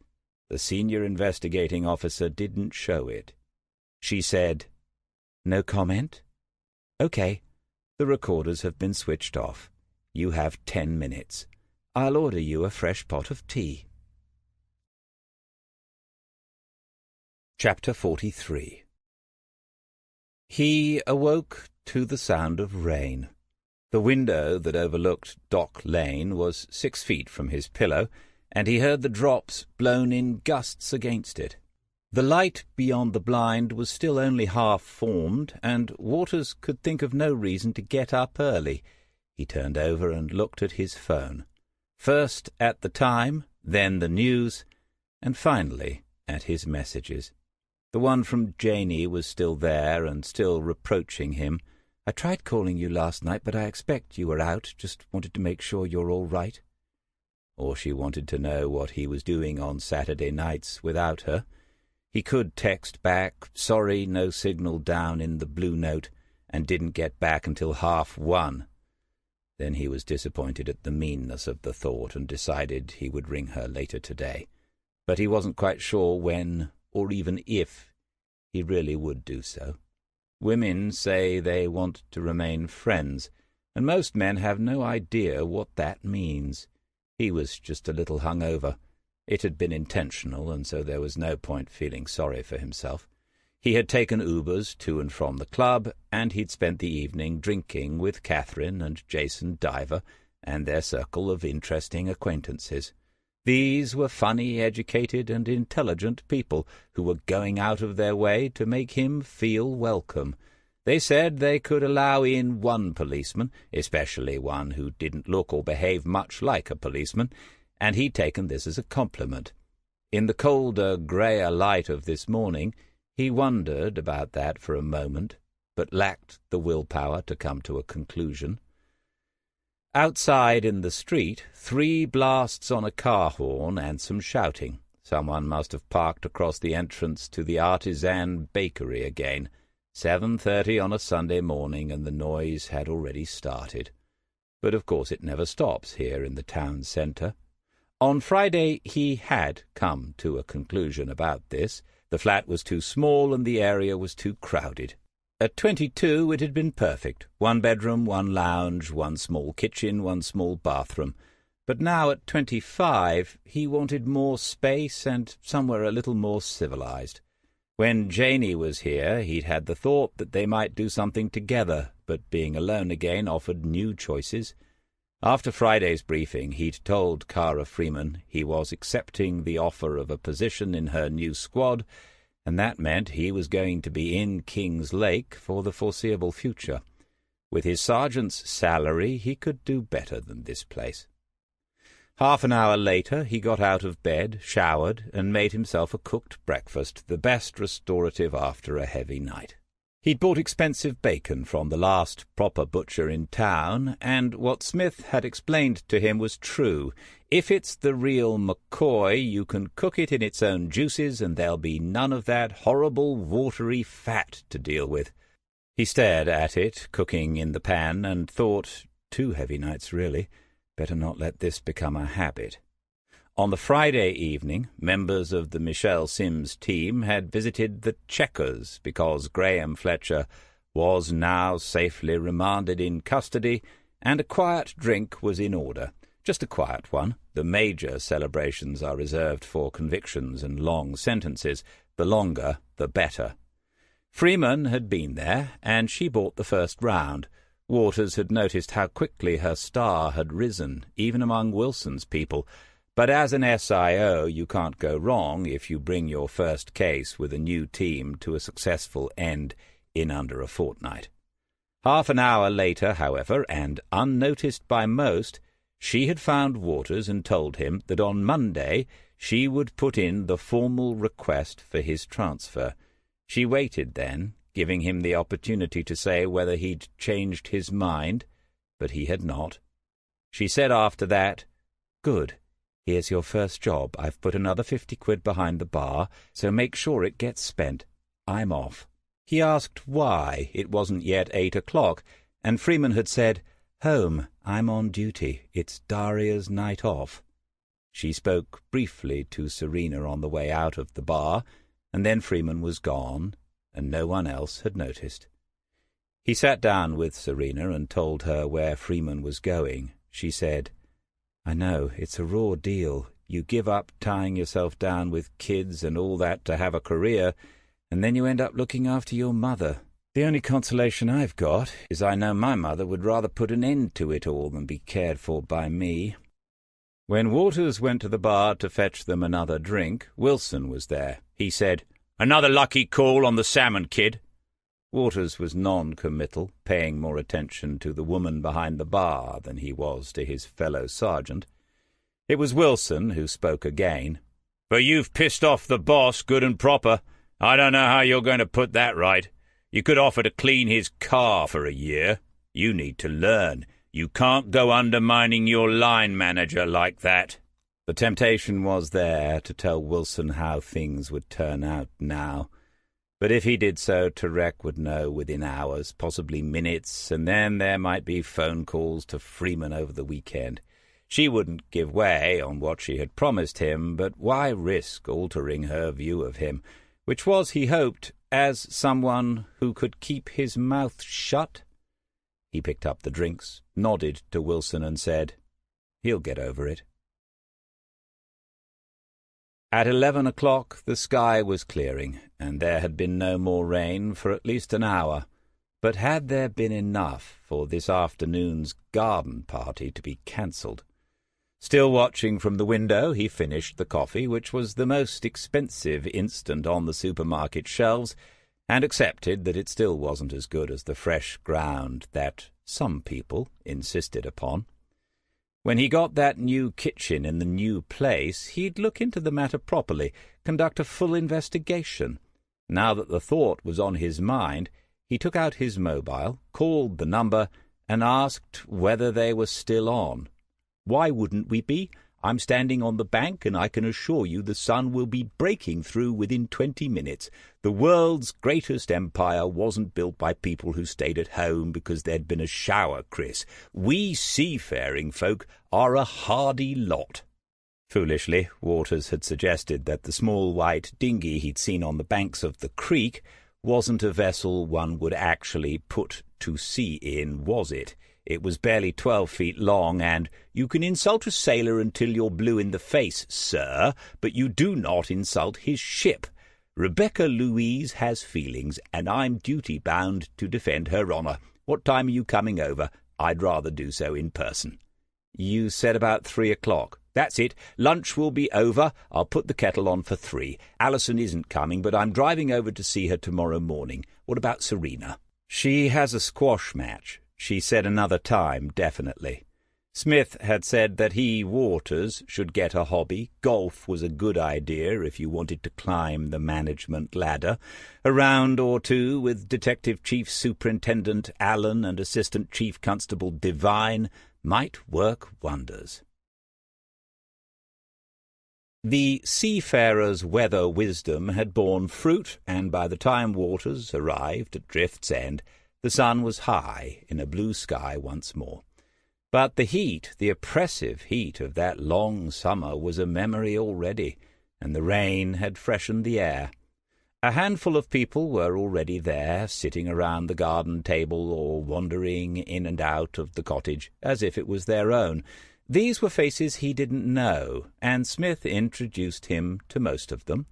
the senior investigating officer didn't show it. She said, "No comment? Okay. The recorders have been switched off. You have 10 minutes. I'll order you a fresh pot of tea." Chapter 43. He awoke to the sound of rain. The window that overlooked Dock Lane was 6 feet from his pillow, and he heard the drops blown in gusts against it. The light beyond the blind was still only half formed, and Waters could think of no reason to get up early. He turned over and looked at his phone. First at the time, then the news, and finally at his messages. The one from Janey was still there and still reproaching him. "I tried calling you last night, but I expect you were out. Just wanted to make sure you're all right." Or she wanted to know what he was doing on Saturday nights without her. He could text back, "Sorry, no signal down in the Blue Note," and didn't get back until 1:30. Then he was disappointed at the meanness of the thought and decided he would ring her later today. But he wasn't quite sure when, or even if, he really would do so. Women say they want to remain friends, and most men have no idea what that means. He was just a little hungover. It had been intentional, and so there was no point feeling sorry for himself. He had taken Ubers to and from the club, and he'd spent the evening drinking with Catherine and Jason Diver and their circle of interesting acquaintances. These were funny, educated, and intelligent people who were going out of their way to make him feel welcome. They said they could allow in one policeman, especially one who didn't look or behave much like a policeman, and he'd taken this as a compliment. In the colder, greyer light of this morning, he wondered about that for a moment, but lacked the willpower to come to a conclusion. Outside in the street, 3 blasts on a car horn and some shouting. Someone must have parked across the entrance to the Artisan Bakery again. 7:30 on a Sunday morning, and the noise had already started. But of course it never stops here in the town centre. On Friday he had come to a conclusion about this. The flat was too small and the area was too crowded. At 22 it had been perfect. 1 bedroom, 1 lounge, 1 small kitchen, 1 small bathroom. But now at 25 he wanted more space and somewhere a little more civilized. When Janey was here he'd had the thought that they might do something together, but being alone again offered new choices. After Friday's briefing he'd told Cara Freeman he was accepting the offer of a position in her new squad, and that meant he was going to be in King's Lake for the foreseeable future. With his sergeant's salary, he could do better than this place. Half an hour later, he got out of bed, showered, and made himself a cooked breakfast, the best restorative after a heavy night. He'd bought expensive bacon from the last proper butcher in town, and what Smith had explained to him was true. If it's the real McCoy, you can cook it in its own juices, and there'll be none of that horrible watery fat to deal with. He stared at it, cooking in the pan, and thought, 2 heavy nights, really. Better not let this become a habit. On the Friday evening, members of the Michelle Sims team had visited the Checkers because Graham Fletcher was now safely remanded in custody, and a quiet drink was in order. Just a quiet one. The major celebrations are reserved for convictions and long sentences. The longer, the better. Freeman had been there, and she bought the first round. Waters had noticed how quickly her star had risen, even among Wilson's people. But as an SIO, you can't go wrong if you bring your first case with a new team to a successful end in under a fortnight. Half an hour later, however, and unnoticed by most, she had found Waters and told him that on Monday she would put in the formal request for his transfer. She waited then, giving him the opportunity to say whether he'd changed his mind, but he had not. She said after that, "Good. Here's your first job. I've put another 50 quid behind the bar, so make sure it gets spent. I'm off." He asked why it wasn't yet 8 o'clock, and Freeman had said, "Home. I'm on duty. It's Daria's night off." She spoke briefly to Serena on the way out of the bar, and then Freeman was gone, and no one else had noticed. He sat down with Serena and told her where Freeman was going. She said, "I know, it's a raw deal. You give up tying yourself down with kids and all that to have a career, and then you end up looking after your mother. The only consolation I've got is I know my mother would rather put an end to it all than be cared for by me." When Waters went to the bar to fetch them another drink, Wilson was there. He said, "Another lucky call on the salmon, kid." Waters was non-committal, paying more attention to the woman behind the bar than he was to his fellow sergeant. It was Wilson who spoke again. "But you've pissed off the boss good and proper. I don't know how you're going to put that right. You could offer to clean his car for a year. You need to learn. You can't go undermining your line manager like that." The temptation was there to tell Wilson how things would turn out now. But if he did so, Tarek would know within hours, possibly minutes, and then there might be phone calls to Freeman over the weekend. She wouldn't give way on what she had promised him, but why risk altering her view of him, which was, he hoped, as someone who could keep his mouth shut? He picked up the drinks, nodded to Wilson and said, "He'll get over it." At 11 o'clock the sky was clearing, and there had been no more rain for at least an hour. But had there been enough for this afternoon's garden party to be cancelled? Still watching from the window, he finished the coffee, which was the most expensive instant on the supermarket shelves, and accepted that it still wasn't as good as the fresh ground that some people insisted upon. When he got that new kitchen in the new place, he'd look into the matter properly, conduct a full investigation. Now that the thought was on his mind, he took out his mobile, called the number, and asked whether they were still on. "Why wouldn't we be? I'm standing on the bank, and I can assure you the sun will be breaking through within 20 minutes. The world's greatest empire wasn't built by people who stayed at home because there'd been a shower, Chris. We seafaring folk are a hardy lot." Foolishly, Waters had suggested that the small white dinghy he'd seen on the banks of the creek wasn't a vessel one would actually put to sea in, was it? It was barely 12 feet long, and "You can insult a sailor until you're blue in the face, sir, but you do not insult his ship. Rebecca Louise has feelings, and I'm duty-bound to defend her honour. What time are you coming over? I'd rather do so in person." "You said about 3 o'clock. "That's it. Lunch will be over. I'll put the kettle on for 3. Alison isn't coming, but I'm driving over to see her tomorrow morning. What about Serena?" "She has a squash match. She said another time, definitely." Smith had said that he, Waters, should get a hobby. Golf was a good idea if you wanted to climb the management ladder. A round or two with Detective Chief Superintendent Allen and Assistant Chief Constable Devine might work wonders. The seafarer's weather wisdom had borne fruit, and by the time Waters arrived at Drift's End, the sun was high in a blue sky once more. But the heat, the oppressive heat of that long summer, was a memory already, and the rain had freshened the air. A handful of people were already there, sitting around the garden table or wandering in and out of the cottage as if it was their own. These were faces he didn't know, and Smith introduced him to most of them.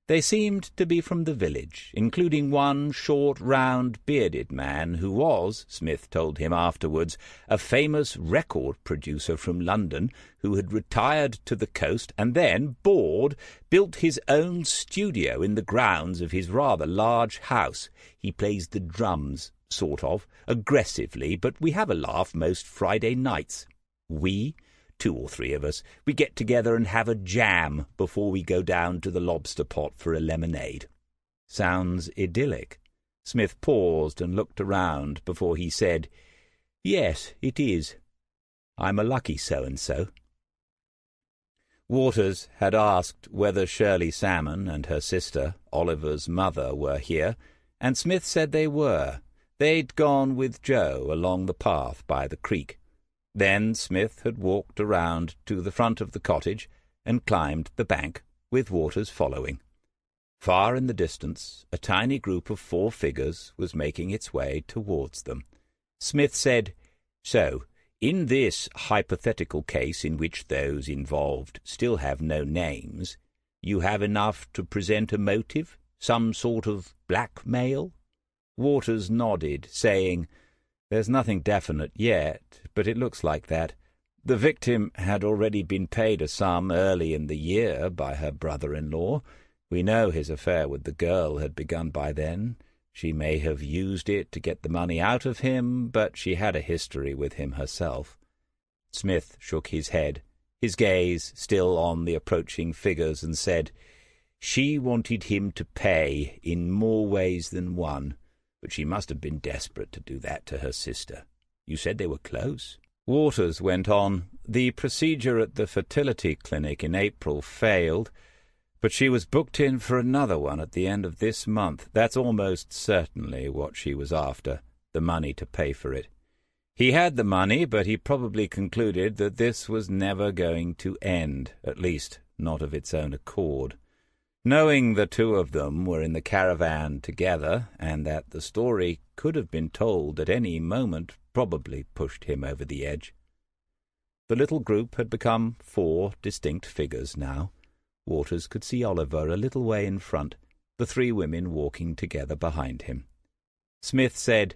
They seemed to be from the village, including one short, round, bearded man who was, Smith told him afterwards, a famous record producer from London who had retired to the coast and then, bored, built his own studio in the grounds of his rather large house. He plays the drums, sort of, aggressively, but we have a laugh most Friday nights. We? 2 or 3 of us. We get together and have a jam before we go down to the lobster pot for a lemonade. Sounds idyllic. Smith paused and looked around before he said, "Yes, it is. I'm a lucky so-and-so." Waters had asked whether Shirley Salmon and her sister, Oliver's mother, were here, and Smith said they were. They'd gone with Joe along the path by the creek. Then Smith had walked around to the front of the cottage and climbed the bank, with Waters following. Far in the distance, a tiny group of 4 figures was making its way towards them. Smith said, "So, in this hypothetical case in which those involved still have no names, you have enough to present a motive, some sort of blackmail?" Waters nodded, saying, "There's nothing definite yet, but it looks like that. The victim had already been paid a sum early in the year by her brother-in-law. We know his affair with the girl had begun by then. She may have used it to get the money out of him, but she had a history with him herself." Smith shook his head, his gaze still on the approaching figures, and said, "She wanted him to pay in more ways than one, but she must have been desperate to do that to her sister. You said they were close?" Waters went on. "The procedure at the fertility clinic in April failed, but she was booked in for another one at the end of this month. That's almost certainly what she was after, the money to pay for it. He had the money, but he probably concluded that this was never going to end, at least not of its own accord. Knowing the two of them were in the caravan together, and that the story could have been told at any moment, probably pushed him over the edge." The little group had become 4 distinct figures now. Waters could see Oliver a little way in front, the 3 women walking together behind him. Smith said,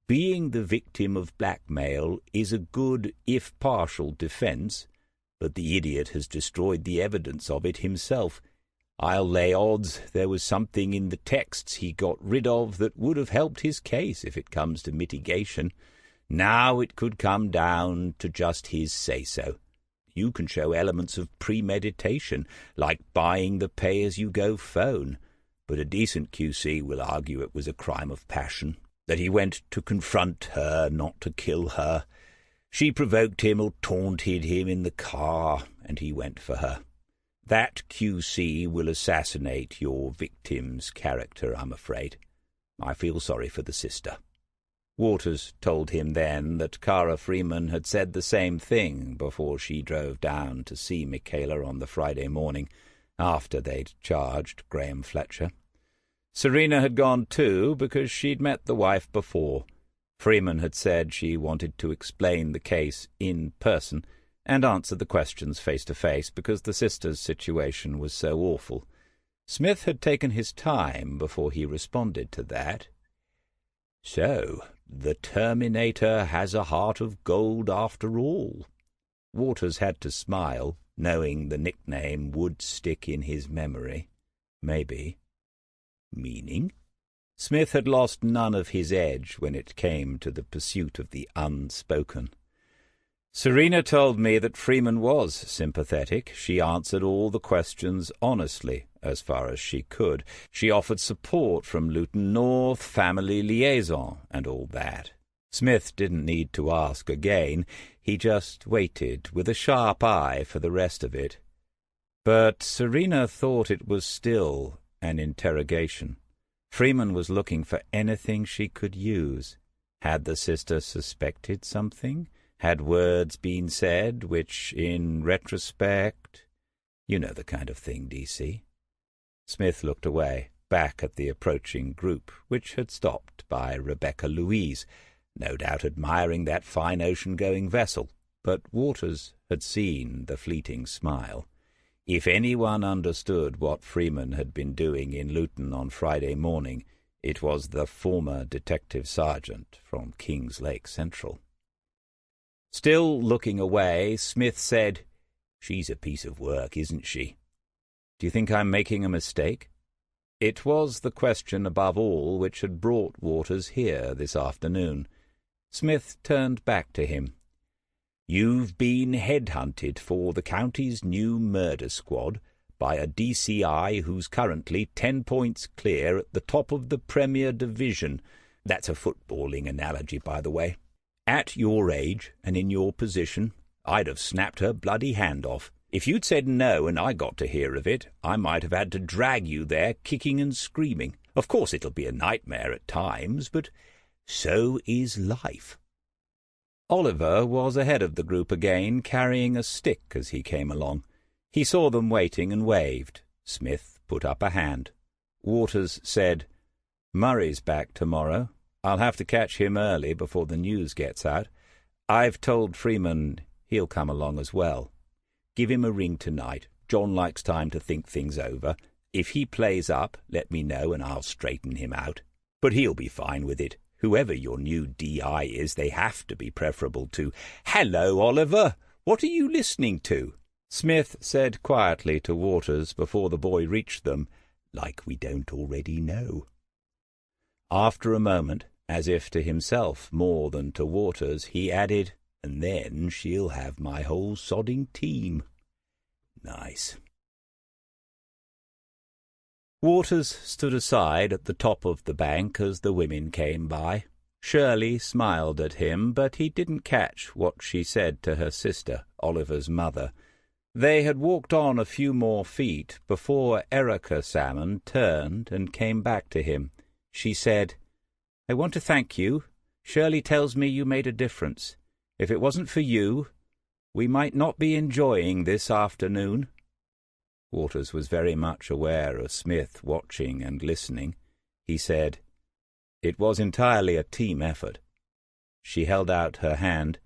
"Being the victim of blackmail is a good, if partial, defence, but the idiot has destroyed the evidence of it himself. I'll lay odds there was something in the texts he got rid of that would have helped his case if it comes to mitigation. Now it could come down to just his say-so. You can show elements of premeditation, like buying the pay-as-you-go phone, but a decent QC will argue it was a crime of passion, that he went to confront her, not to kill her. She provoked him or taunted him in the car, and he went for her. That QC will assassinate your victim's character, I'm afraid. I feel sorry for the sister." Waters told him then that Cara Freeman had said the same thing before she drove down to see Michaela on the Friday morning, after they'd charged Graham Fletcher. Serena had gone too, because she'd met the wife before. Freeman had said she wanted to explain the case in person and answer the questions face-to-face, because the sister's situation was so awful. Smith had taken his time before he responded to that. "So, the Terminator has a heart of gold after all." Waters had to smile, knowing the nickname would stick in his memory. Maybe. Meaning? Smith had lost none of his edge when it came to the pursuit of the unspoken. "Serena told me that Freeman was sympathetic. She answered all the questions honestly, as far as she could. She offered support from Luton North, family liaison, and all that." Smith didn't need to ask again. He just waited with a sharp eye for the rest of it. But Serena thought it was still an interrogation. Freeman was looking for anything she could use. Had the sister suspected something? Had words been said which, in retrospect— You know the kind of thing, DC. Smith looked away, back at the approaching group, which had stopped by Rebecca Louise, no doubt admiring that fine ocean-going vessel, but Waters had seen the fleeting smile. If anyone understood what Freeman had been doing in Luton on Friday morning, it was the former detective sergeant from Kings Lake Central. Still looking away, Smith said, "She's a piece of work, isn't she? Do you think I'm making a mistake?" It was the question above all which had brought Waters here this afternoon. Smith turned back to him. "You've been headhunted for the county's new murder squad by a DCI who's currently 10 points clear at the top of the Premier Division. That's a footballing analogy, by the way. At your age and in your position, I'd have snapped her bloody hand off. If you'd said no and I got to hear of it, I might have had to drag you there kicking and screaming. Of course it'll be a nightmare at times, but so is life." Oliver was ahead of the group again, carrying a stick as he came along. He saw them waiting and waved. Smith put up a hand. Waters said, "Murray's back tomorrow. I'll have to catch him early before the news gets out. I've told Freeman he'll come along as well. Give him a ring tonight. John likes time to think things over. If he plays up, let me know and I'll straighten him out." But he'll be fine with it. Whoever your new DI is, they have to be preferable to— "Hello, Oliver! What are you listening to?" Smith said quietly to Waters before the boy reached them, "Like we don't already know." After a moment, as if to himself more than to Waters, he added, "And then she'll have my whole sodding team." Nice. Waters stood aside at the top of the bank as the women came by. Shirley smiled at him, but he didn't catch what she said to her sister, Oliver's mother. They had walked on a few more feet before Erica Salmon turned and came back to him. She said, "I want to thank you. Shirley tells me you made a difference. If it wasn't for you, we might not be enjoying this afternoon." Waters was very much aware of Smith watching and listening. He said, "It was entirely a team effort." She held out her hand,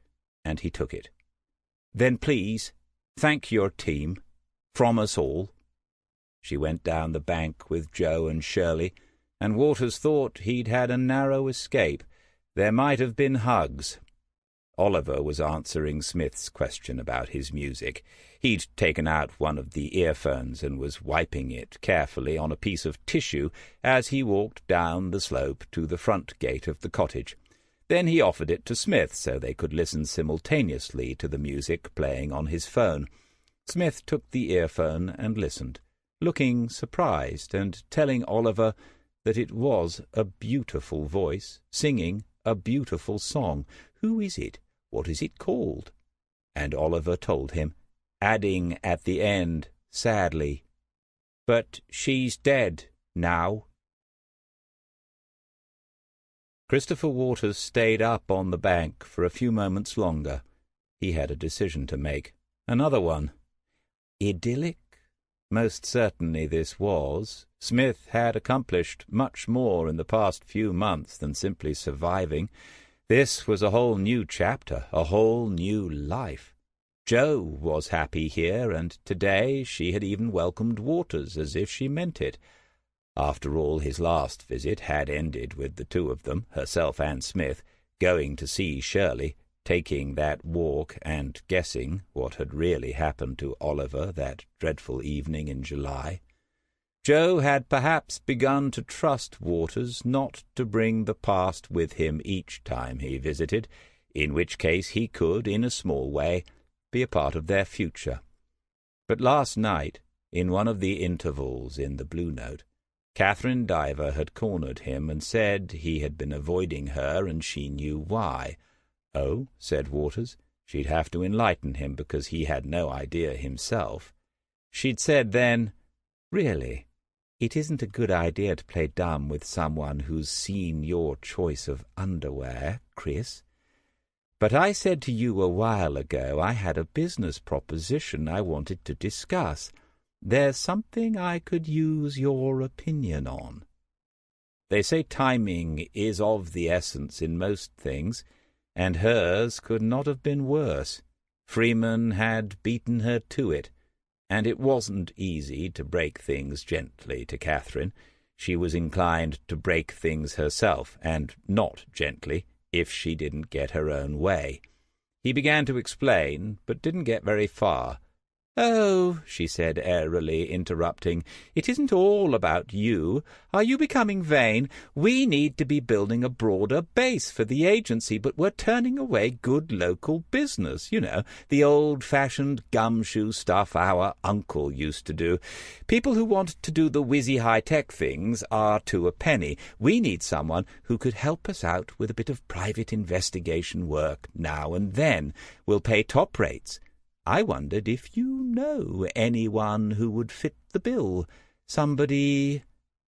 and he took it. "Then please, thank your team, from us all." She went down the bank with Joe and Shirley, and Waters thought he'd had a narrow escape. There might have been hugs. Oliver was answering Smith's question about his music. He'd taken out one of the earphones and was wiping it carefully on a piece of tissue as he walked down the slope to the front gate of the cottage. Then he offered it to Smith so they could listen simultaneously to the music playing on his phone. Smith took the earphone and listened, looking surprised and telling Oliver that it was a beautiful voice, singing a beautiful song. "Who is it? What is it called?" And Oliver told him, adding at the end, sadly, "But she's dead now." Christopher Waters stayed up on the bank for a few moments longer. He had a decision to make. Another one. Idyllic? Most certainly this was. Smith had accomplished much more in the past few months than simply surviving. This was a whole new chapter, a whole new life. Joe was happy here, and today she had even welcomed Waters as if she meant it. After all, his last visit had ended with the two of them, herself and Smith, going to see Shirley, taking that walk and guessing what had really happened to Oliver that dreadful evening in July. Joe had perhaps begun to trust Waters not to bring the past with him each time he visited, in which case he could, in a small way, be a part of their future. But last night, in one of the intervals in the Blue Note, Catherine Diver had cornered him and said he had been avoiding her and she knew why. "Oh," said Waters, she'd have to enlighten him because he had no idea himself. She'd said then, "Really, it isn't a good idea to play dumb with someone who's seen your choice of underwear, Chris. But I said to you a while ago I had a business proposition I wanted to discuss. There's something I could use your opinion on. They say timing is of the essence in most things, and hers could not have been worse. Freeman had beaten her to it, and it wasn't easy to break things gently to Catherine. She was inclined to break things herself, and not gently, if she didn't get her own way. He began to explain, but didn't get very far. "Oh," she said airily, interrupting, "it isn't all about you. Are you becoming vain? We need to be building a broader base for the agency, but we're turning away good local business, the old-fashioned gumshoe stuff our uncle used to do. People who want to do the whizzy high-tech things are to a penny. We need someone who could help us out with a bit of private investigation work now and then. We'll pay top rates. I wondered if you know anyone who would fit the bill. Somebody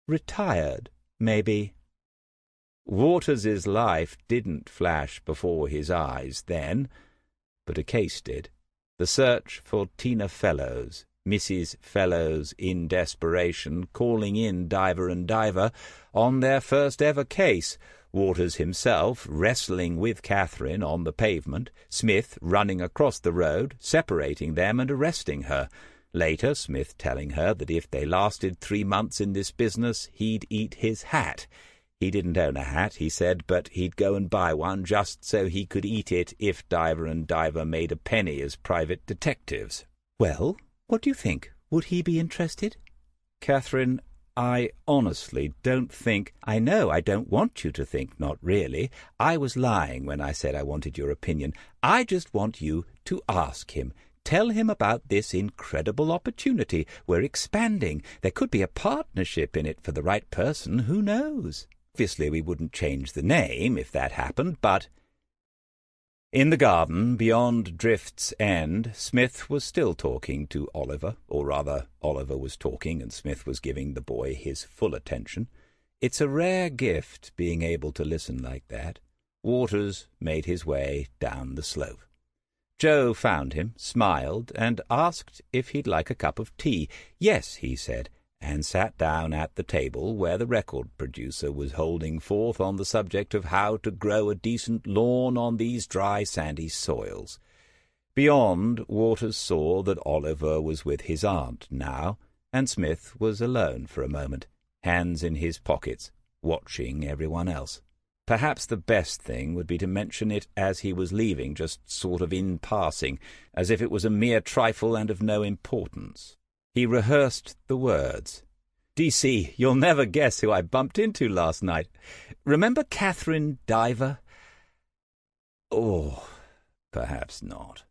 retired, maybe." Waters's life didn't flash before his eyes then, but a case did. The search for Tina Fellows, Mrs. Fellows in desperation, calling in Diver and Diver on their first-ever case, Waters himself wrestling with Catherine on the pavement, Smith running across the road, separating them and arresting her. Later, Smith telling her that if they lasted 3 months in this business, he'd eat his hat. He didn't own a hat, he said, but he'd go and buy one just so he could eat it if Diver and Diver made a penny as private detectives. Well, what do you think? Would he be interested? Catherine, I honestly don't think— I know I don't want you to think, not really. I was lying when I said I wanted your opinion. I just want you to ask him. Tell him about this incredible opportunity. We're expanding. There could be a partnership in it for the right person. Who knows? Obviously, we wouldn't change the name if that happened, but— In the garden, beyond Drift's End, Smith was still talking to Oliver, or rather, Oliver was talking and Smith was giving the boy his full attention. It's a rare gift, being able to listen like that. Waters made his way down the slope. Joe found him, smiled, and asked if he'd like a cup of tea. Yes, he said, and sat down at the table where the record producer was holding forth on the subject of how to grow a decent lawn on these dry, sandy soils. Beyond, Waters saw that Oliver was with his aunt now, and Smith was alone for a moment, hands in his pockets, watching everyone else. Perhaps the best thing would be to mention it as he was leaving, just sort of in passing, as if it was a mere trifle and of no importance. He rehearsed the words. "DC, you'll never guess who I bumped into last night. Remember Catherine Diver?" Oh, perhaps not.